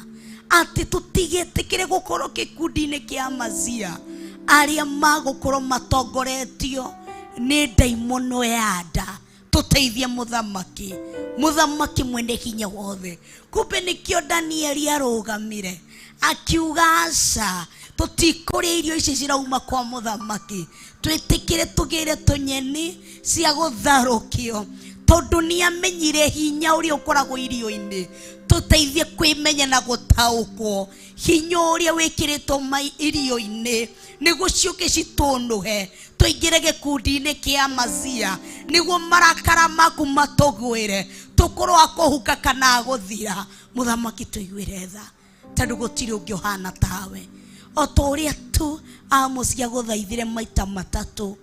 atĩ tũtigetĩkĩre gũkorwo gĩkundi-inĩ kĩa Amazia arĩa magũkorwo matongoretio nĩ ndaimono ya nda. Tũteithie mũthamaki, mũthamaki mwene hinya wothe. Kumbe nĩkĩo Danieli arũgamire akiuga aca, tũtikũrĩa irio ici cirauma kwa mũthamaki, twĩtĩkĩre tũgĩre tũnyeni cia gũtharũkio, tondũ nĩamenyire hinya ũrĩa ũkoragwo irio-inĩ. Tũteithie kwĩmenya na gũtaũkwo hinya ũrĩa wĩkĩrĩtwo irio-inĩ, nĩguo ciũke citũnũhe tũingĩre gĩkundi-inĩ kĩa Amazia, nĩguo marakara maku matũgwĩre, tũkorwo akũhuka kana gũthira. Mũthamaki tũiguĩre tha, tondũ gũtirĩ ũngĩ ũhana tawe. O ta ũrĩa tu Amosi agũthaithire maita matatũ,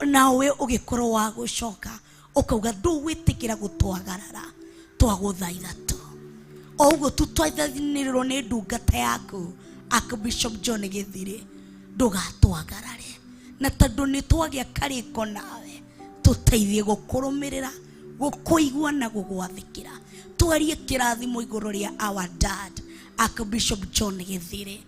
nawe ũgĩkorwo wa gũcoka ũkauga ndũgwĩtĩkĩra gũtwagarara, twagũthaitha tu. O ũguo tu twathanĩrĩrwo nĩ ndungata yaku Archbishop John Gĩthiri, ndũgatwagarare, na tondũ nĩ twagĩa karĩko nawe, tũteithie gũkũrũmĩrĩra, gũkũigua na gũgwathĩkĩra. Twarie kĩrathimo igũrũ rĩa our dad Archbishop John Gĩthiri,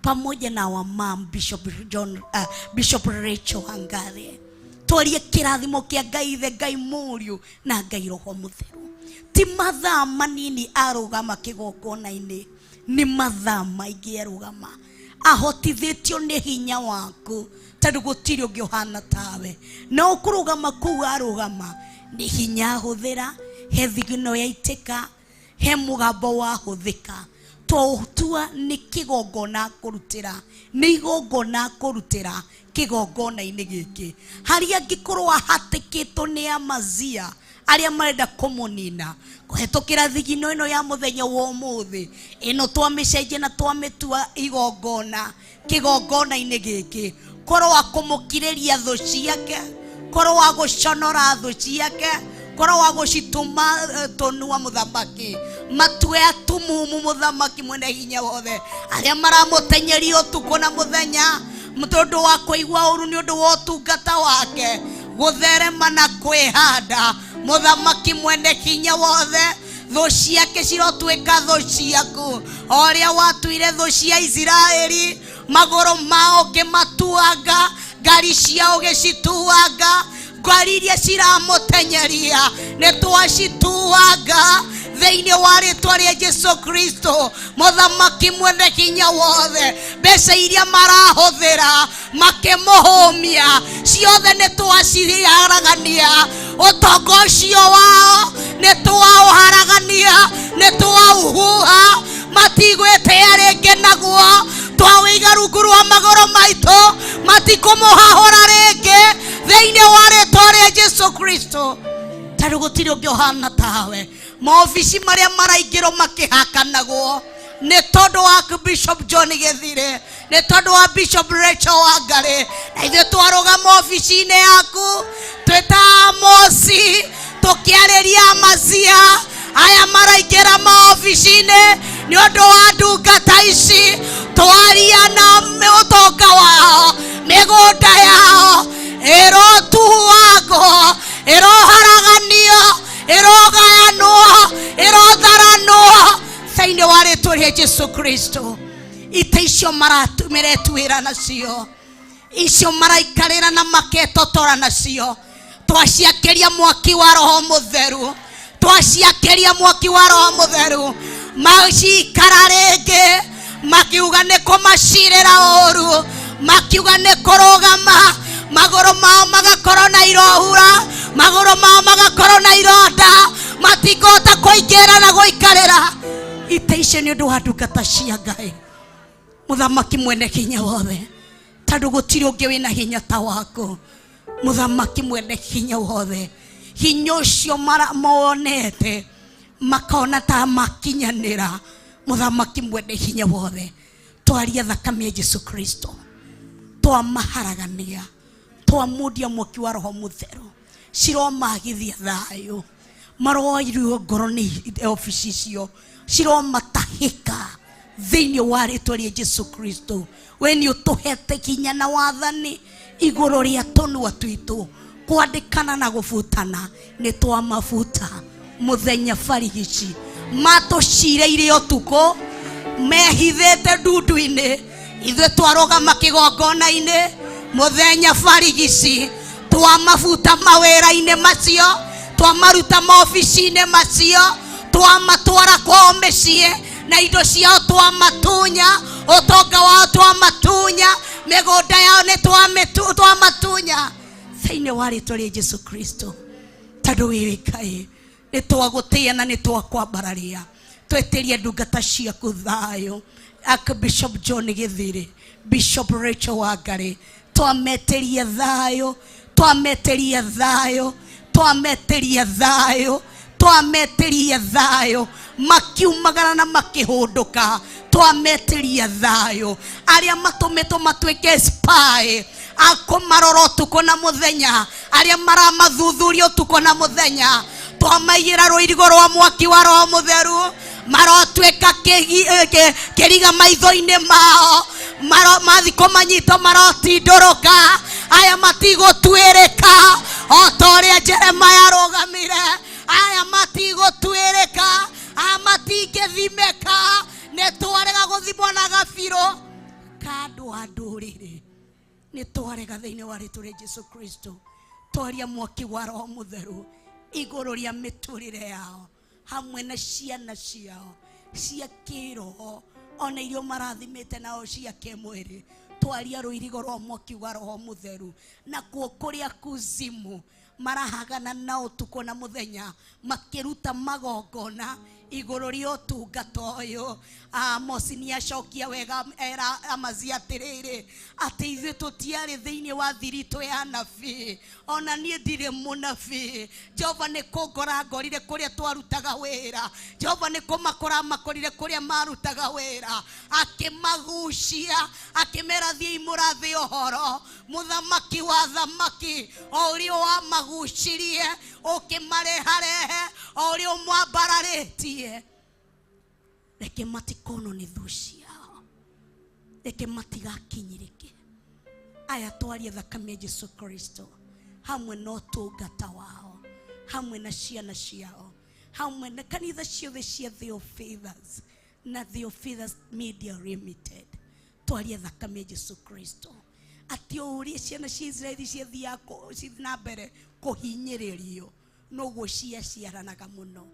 pamoja na our mom Bishop Rachel Hangare. Twarie kĩrathimo kĩa Ngai Ithe, Ngai Mũriũ na Ngai Roho Mũtheru. Ti mathaa manini arũgama kĩgongona-inĩ, nĩ mathaa maingĩ arũgama, ahotithĩtio nĩ hinya waku, tondũ gũtirĩ ũngĩ ũhana tawe. Na ũkũrũgama kũu arũgama, nĩ hinya ahũthĩra, he thigino yaitĩka, he mũgambo wahũthĩka. Twatua nĩ kĩgongona kũrutĩra, nĩ igongona kũrutĩra kĩgongona-inĩ gĩkĩ. Harĩa angĩkorwo ahatĩkĩtwo nĩ Amazia arĩa marenda kũmũnina, kũhetũkĩra thigino ĩno ya mũthenya wa ũmũthĩ, ĩno twamĩcenjia na twamĩtua igongona kĩgongona-inĩ gĩkĩ, korwo wa kũmũkirĩria thũ ciake, korwo wa gũconora thũ ciake, korwo wa gũcitũma tũnua mũthamaki, matue atumumu mũthamaki mwene hinya wothe, arĩa maramũtenyeria ũtukũ na mũthenya, tondũ wa kũigua ũru nĩ ũndũ wa ũtungata wake, gũtherema na kwĩhanda. Mũthamaki mwene hinya wothe, thũ ciake cirotuĩka thũ ciaku, o ũrĩa watuire thũ cia Isiraeli, magũrũ mao ũkĩmatuanga, ngari ciao ũgĩcituanga, ngari iria ciramũtenyeria nĩ twacituanga thĩinĩ wa rĩtwa rĩa Jesũ Kristo. Mũthamaki mwene hinya wothe, mbeca iria marahũthĩra makĩmũhũmia, ciothe nĩ twaciharagania. Ũtonga ũcio wao nĩ twaũharagania, nĩ twaũhuha, matigwĩtĩa rĩngĩ naguo, twawĩiga rungu rwa magũrũ maitũ, matikũmũhahũra rĩngĩ thĩinĩ wa rĩtwa rĩa Jesũ Kristo. Tondũ gũtirĩ ũngĩ ũhana tawe. Maobici marĩa maraingĩrwo makĩhakanagwo, nĩ tondũ wa Bishop John Gĩthire, nĩ tondũ wa Bishop Rachel Wangari. Na ithuĩ twarũgama ofici-inĩ yaku twĩta Amosi tũkĩarĩria Amazia aya maraingĩra maofici-inĩ nĩ ũndũ wa ndungata ici, twaria na ũtonga wao, mĩgũnda yao ĩrotuagwo, ĩroharaganio, ĩrogayanwo, ĩrotharanwo thĩinĩ wa rĩtwa rĩa Jesu Kristo. Ite icio maretuĩra nacio, icio maraikarĩra na maketotora nacio, twaciakĩria mwaki wa Roho Mũtheru, twaciakĩria mwaki wa Roho Mũtheru, macikara rĩngĩ makiuga nĩ kũmacirĩra ũru, makiuga nĩ kũrũgama, magũrũ mao magakorwo na irohura, magũrũ mao magakorwo na ironda, matikota kũingĩra na gũikarĩra. Ite icio nĩ ũndũ wa ndungata cia Ngai. Mũthamaki mwene hinya wothe, tondũ gũtirĩ ũngĩ wĩna hinya ta waku. Mũthamaki mwene hinya wothe, hinya ũcio monete makona ta makinyanĩra. Mũthamaki mwene hinya wothe, twaria thakame ya Jesu Kristo, twamaharagania, twamundia mwaki wa Roho Mũtheru, ciromagithia thayũ, maroirwo ngoro nĩ ofici icio, ciromatahĩka thĩinĩ wa rĩtwa rĩa Jesu Kristo. We nĩ ũtũhete hinya na wathani igũrũ rĩa tũnua twitũ, kwandĩkana na gũbutana nĩ twamabuta mũthenya barigici, matũcireire ũtukũ, mehithĩte ndundu-inĩ, ithuĩ twarũgama kĩgongona-inĩ mũthenya barigici, twamabuta mawĩra-inĩ macio, twamaruta maofici-inĩ macio, twamatwara kwao mĩciĩ, na indo ciao twamatunya, ũtonga wao twamatunya, mĩgũnda yao nĩ twamatunya thĩinĩ wa rĩtwa rĩa Jesu Kristo. Tondũ wĩ Ngai, nĩ twagũtĩĩa na nĩ twakwambararia, tweterie ndungata ciaku thayũ. Bishop John Gĩthire, Bishop Rachel Wangari, twameterie thayũ, twameterie thayũ, twameterie thayũ, twameterie thayũ, makiumagara na makĩhũndũka, twameterie thayũ. Arĩa matũmĩtwo matuĩke spy akũmarora ũtukũ na mũthenya, arĩa maramathuthuria ũtukũ na mũthenya, twamaigĩra rũirigo rwa mwaki wa Roho Mũtheru, marotuĩka kĩriga maitho-inĩ mao, mathi kũmanyita marotindũrũka. Aya matigũtuĩrĩka o ta ũrĩa Jeremaya arũgamire, aya matigũtuĩrĩka, aya matingĩthimĩka, nĩ twarega gũthimwo na gabirũ ka andũ a ndũrĩrĩ, nĩ twarega thĩinĩ wa rĩtwa rĩa Jesu Kristo. Twaria mwaki wa Roho Mũtheru igũrũ rĩa mĩtũrĩre yao, hamwe na ciana ciao cia kĩroho, ona irio marathimĩte nao cia kĩmwĩrĩ. Twaria rũirigo rwa mwaki wa Roho Mũtheru, na kuo kũrĩa kuzimu marahagana na ũtukũ na mũthenya, makĩruta magongona igũrũ rĩa ũtungata ũyũ. Amosi nĩ acokia wega era Amazia atĩrĩrĩ, atĩ ithuĩ tũtiarĩ thĩinĩ wa thiritũ ya nabii, ona niĩ ndirĩ mũnabii. Jehova nĩ kũngora ngorire kũrĩa twarutaga wĩra, Jehova nĩ kũmakora makorire kũrĩa marutaga wĩra, akĩmagucia, akĩmera thiĩ mũrathe ũhoro. Mũthamaki wa thamaki, o ũrĩa wamagucirie ũkĩmareharehe, o ũrĩa ũmwambararĩtie, reke matikono nĩ thũ ciao, reke matigakinyĩrĩke. Aya twaria thakame ya Jesu Kristo, hamwe na ũtungata wao, hamwe na ciana ciao, hamwe na kanitha ciothe cia Theophilus na Theophilus Media Limited. Twaria thakame ya Jesu Kristo, atĩ ũrĩa ciana cia Israeli ciathiĩ na mbere kũhinyĩrĩrio, noguo ciaciaranaga mũno.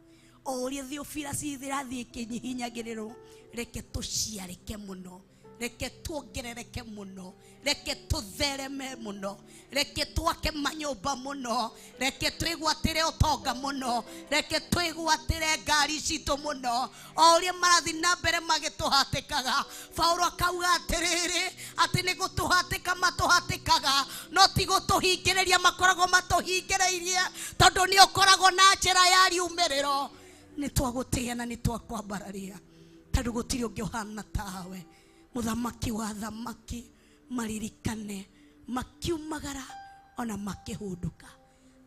O ũrĩa Theophilus irathiĩ ĩkĩhinyagĩrĩrwo, reke tũciarĩke mũno, reke tuongerereke mũno, reke tuthereme mũno, reke twake manyũmba mũno, reke twĩgwatĩre ũtonga mũno, reke twĩgwatĩre ngari citũ mũno. O ũrĩa marathiĩ na mbere magĩtũhatĩkaga, Paulo akauga atĩrĩrĩ, atĩ nĩ gũtũhatĩka matũhatĩkaga, no ti gũtũhingĩrĩria makoragwo matũhingĩrĩirie, tondũ nĩ ũkoragwo na njĩra ya riumĩrĩro. Nĩ twagũtĩĩa na nĩ twakwambararia, tondu gutiri ungi uhana tawe muthamaki wa thamaki maririkane makiumagara ona makihunduka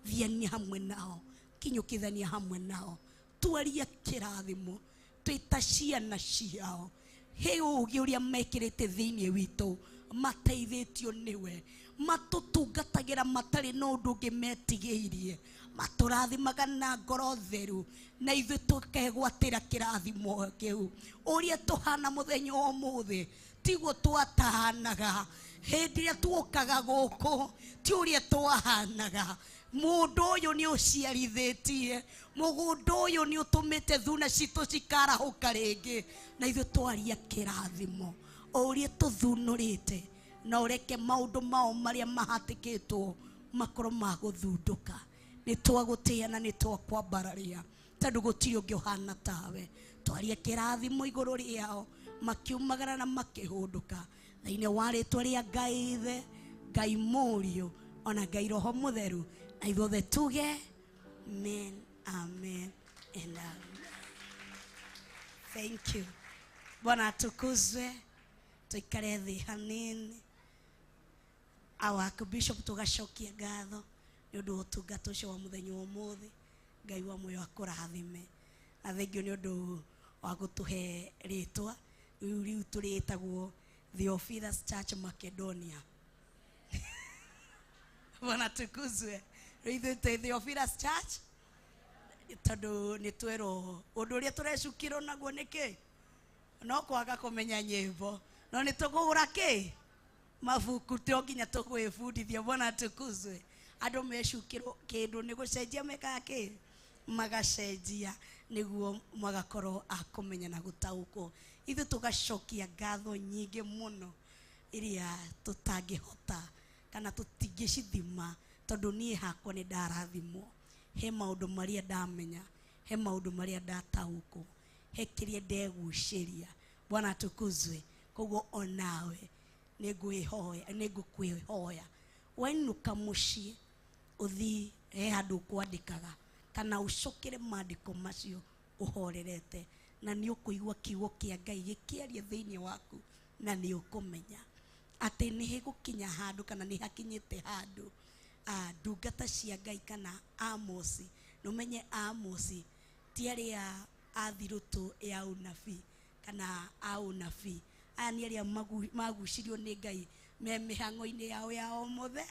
thiania hamwe nao kinyukithania hamwe nao twaria kirathimo twita ciana ciao he ugi uria mekirite thiini witu mateithitio niwe matutungatagira matari no undu ungi metigiirie maturathimaga na ngoro theru na ithu tukegwatira kirathimo kiu uria tuhana muthenya umuthi tiguo twatahanaga hindi ria tukaga guku ti uria twahanaga mundu uyu ni uciarithitie mugundu uyu ni utumite thuna citu cikarahuka ringi na ithu twaria kirathimo uria tuthunurite na ureke maundu mao maria mahatikitwo makoro maguthunduka ni twagutia na ni twakwambararia tondu gutiri ungi uhana tawe twaria kirathimo iguru riao makiumagara na makihunduka thiini wa ritwa ria Ngai Ithe Ngai Murio ona Ngai Roho Mutheru na ithuothe tuge amen amen and amen. Thank you. Bwana atukuzwe. Tuikare thi hanini awaku bishop tugacokia ngatho ni undu utungata ucio wa muthenya umuthi Ngai wa muoyo akurathime na thengio ni undu wa gutuhe ritwa riu turitagwo Theophilus Church Macedonia. Bwana tukuzwe. Riu Theophilus Church tondu ni twero undu uria turecukirwo naguo niki no kwaga kumenya nyimbo no ni tugura ki mabuku tio nginya tugwibundithia. Bwana tukuzwe. Andu mecukirwo kindu ni gucenjia meka ki magacenjia niguo magakorwo akumenya na gutaukwo. Ithu tugacokia ngatho nyingi muno iria tutangihota kana tutingicithima tondu nie hakwa ni ndarathimwo he maundu maria ndamenya he maundu maria ndataukwo he kiria ndeguciria. Bwana tukuzwe. Koguo onawe ningukwihoya wainuka mucii uthi he handu kwandikaga kana ucokere maandiko macio uhorerete na ni ukuigua kiugo kia Ngai gikiaria thiini waku na ni ukumenya ati ni higukinya handu kana ni hakinyite handu ndungata cia Ngai kana Amosi numenye Amosi ti aria athirutu ya unabii kana aunabii aya ni aria magucirio ni Ngai me mihango-ini yao ya omothe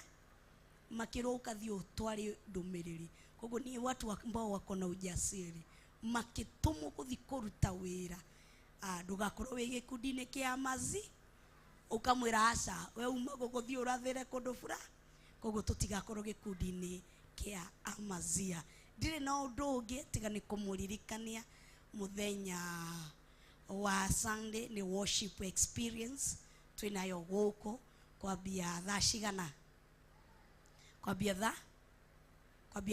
makiroka thio twari ndumiriri. Koguo ni watu ambao wako na ujasiri makitumwo kuthi kuruta wira ndugakorwo wi gikundi-ini kia mazi ukamwira aca we uma guguthii urathire kundu bura. Koguo tutigakorwo gikundi-ini kia amazia. Ndire na undu ungi tiga ni kumuririkania muthenya wa Sunday ni worship experience twinayo guku kwambia thaa cigana kwambia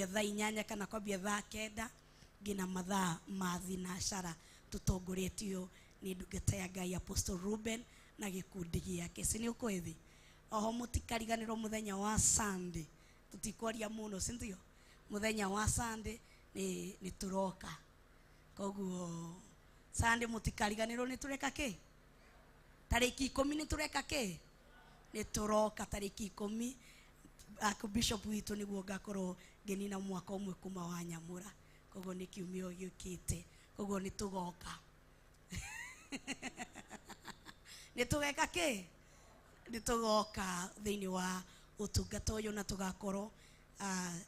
thaa inyanya kana kwambia thaa kenda ngina mathaa ma thinacara tutongoretio ni ndungata ya Ngai Apostle Ruben na gikundi giake. Sini ukwethi oho mutikariganirwo muthenya wa Sunday tutikwaria muno sindio. Muthenya wa Sunday ni turoka. Koguo Sunday mutikariganirwo ni tureka ki tariki 10 ni tureka ki ni turoka tariki 10. Bishop witu niguo ngakorwo ngenina mwaka umwe kuma wa Nyamura. Koguo ni kiumio giukite. Koguo ni tugoka ni tugeka ki ni tugoka thiini wa utungata uyu na tugakorwo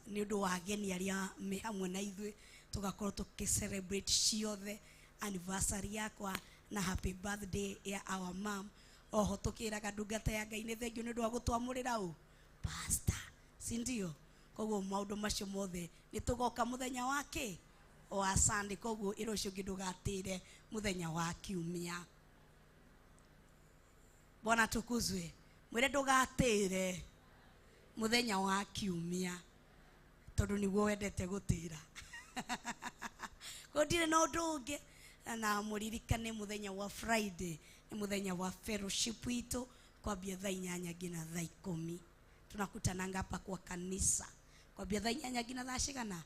ni undu wa ageni aria me hamwe na ithuĩ tugakorwo tukicelebrate ciothe anniversary yakwa na happy birthday ya our mom. Oho tukiraga ndungata ya Ngai ni thengio ni undu wa gutwamurira pastor sindio. Koguo maundu macio mothe ni tugoka muthenya wake wa Sunday. Koguo irocio ngidugatire muthenya wa kiumia. Bwana tukuzwe. Mwire ndugatire muthenya wa kiumia tondu niguo wendete gutira. Kodire no undu na muririkane muthenya wa Friday ni muthenya wa fellowship witu kwambia thaa 8 ngina thaa 10. Tunakutananga hapa kwa kanisa kwambia thaa 8 ngina thaa cigana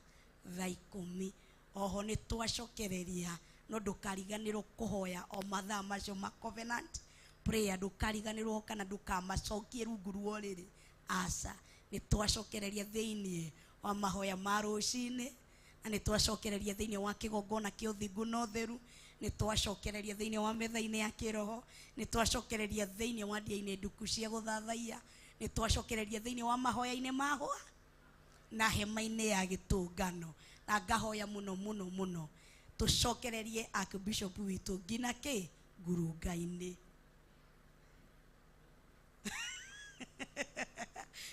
thaa 10. Oho ni twacokereria no ndukariganirwo kuhoya o mathaa macio ma covenant prayer, ndukariganirwo kana ndukamacokie rungu ruo riri. Aca ni twacokereria thiini wa mahoya ma rucini, na ni twacokereria thiini wa kigongona kia uthingu na utheru, ni twacokereria thiini wa metha-ini ya kiroho, ni twacokereria thiini wa ndia-ini nduku cia guthathaia, ni twacokereria thiini wa mahoya-ini mahwa na hema-ini ya gitungano. Na ngahoya muno muno muno tucokererie Archbishop witu ngina ki ngurunga-ini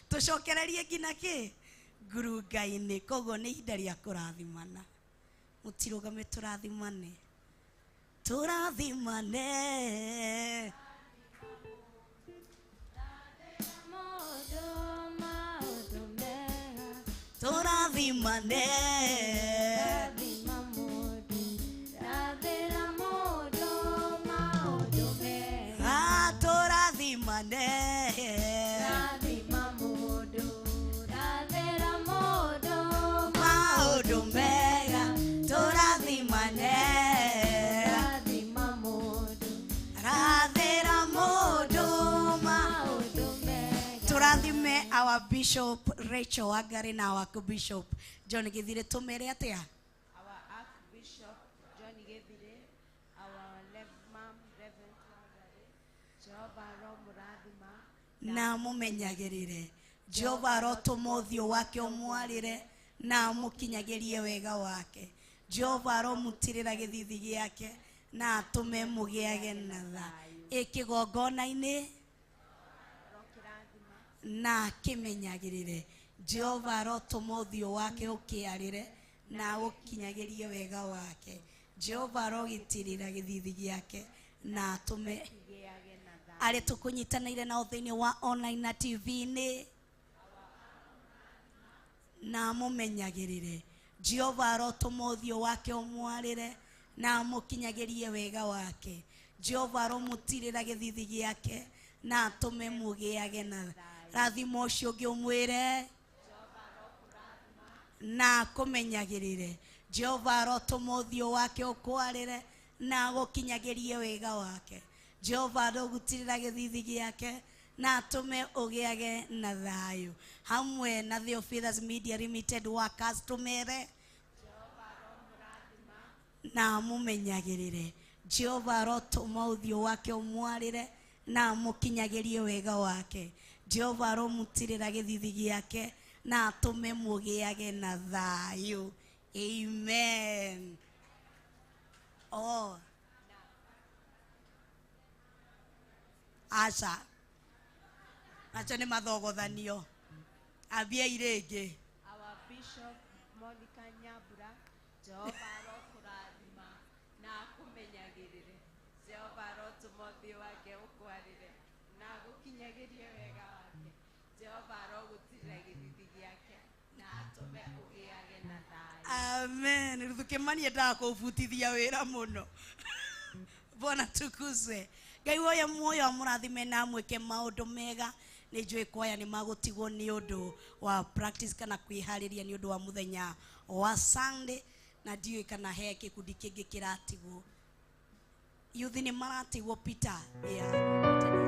tucokererie ngina ki ngurunga-ini. Koguo ni ihinda ria kurathimana. Mutirugame turathimane, turathimane. Turathimane, turathime our Bishop Rachel Wangari na our Bishop John Githire. Tumere atia Our Archbishop John Githire, our Mom Reverend Wangari, Jehova Roho Murathima na mumenyagirire. Jehova Roho tumuthio wake umwarire na mukinyagirie wega wake. Jehova Roho mutirira githithi giake na atume mugiage na thayu ikigongona-ini na kimenyagirire. Jehova Roho tumuthio wake ukiarire na ukinyagirie wega wake. Jehova Roho gitirira githithi giake na atume ari tukunyitanaire na uthiini wa online na TV-ini na mumenyagirire. Jehova Roho tumuthio wake umwarire na mukinyagirie wega wake. Jehova Roho mutirira githithi giake na atume mugiage na rathimo ucio ngi umwire na kumenyagirire. Jehova Roho tumuthio wake ukwarire na gukinyagirie wega wake. Jehova Roho gutirira githithi giake na atume ugiage na thayu. Hamwe na Theophilus Media Limited workers tumere na mumenyagirire. Jehova Roho tumuthio wake umwarire na mukinyagirie wega wake. Jehova Roho mutirira githithi giake na atume mugiage na thayu. Amen. Oh, aca aca ni mathogothanio ambia iringi. Our Bishop Monica Nyambura, Jehova Roho kurathima na akumenyagirire. Jehova Roho tumuthio wake ukwarire na gukinyagirie wega wake. Jehova Roho gutirira githithi giake na atume ugiage na thayu. Amen. Ruthukimani endaga kubutithia wira muno. Bwana tukuzwe. Ngai woya muoyo amurathime na mweke maundu mega. Ni njui kwaya ni magutigwo ni undu wa practice kana kwihariria ni undu wa muthenya wa Sunday, na ndiui kana he gikundi kingi kiratigwo. Youth ni maratigwo Peter. Yeah.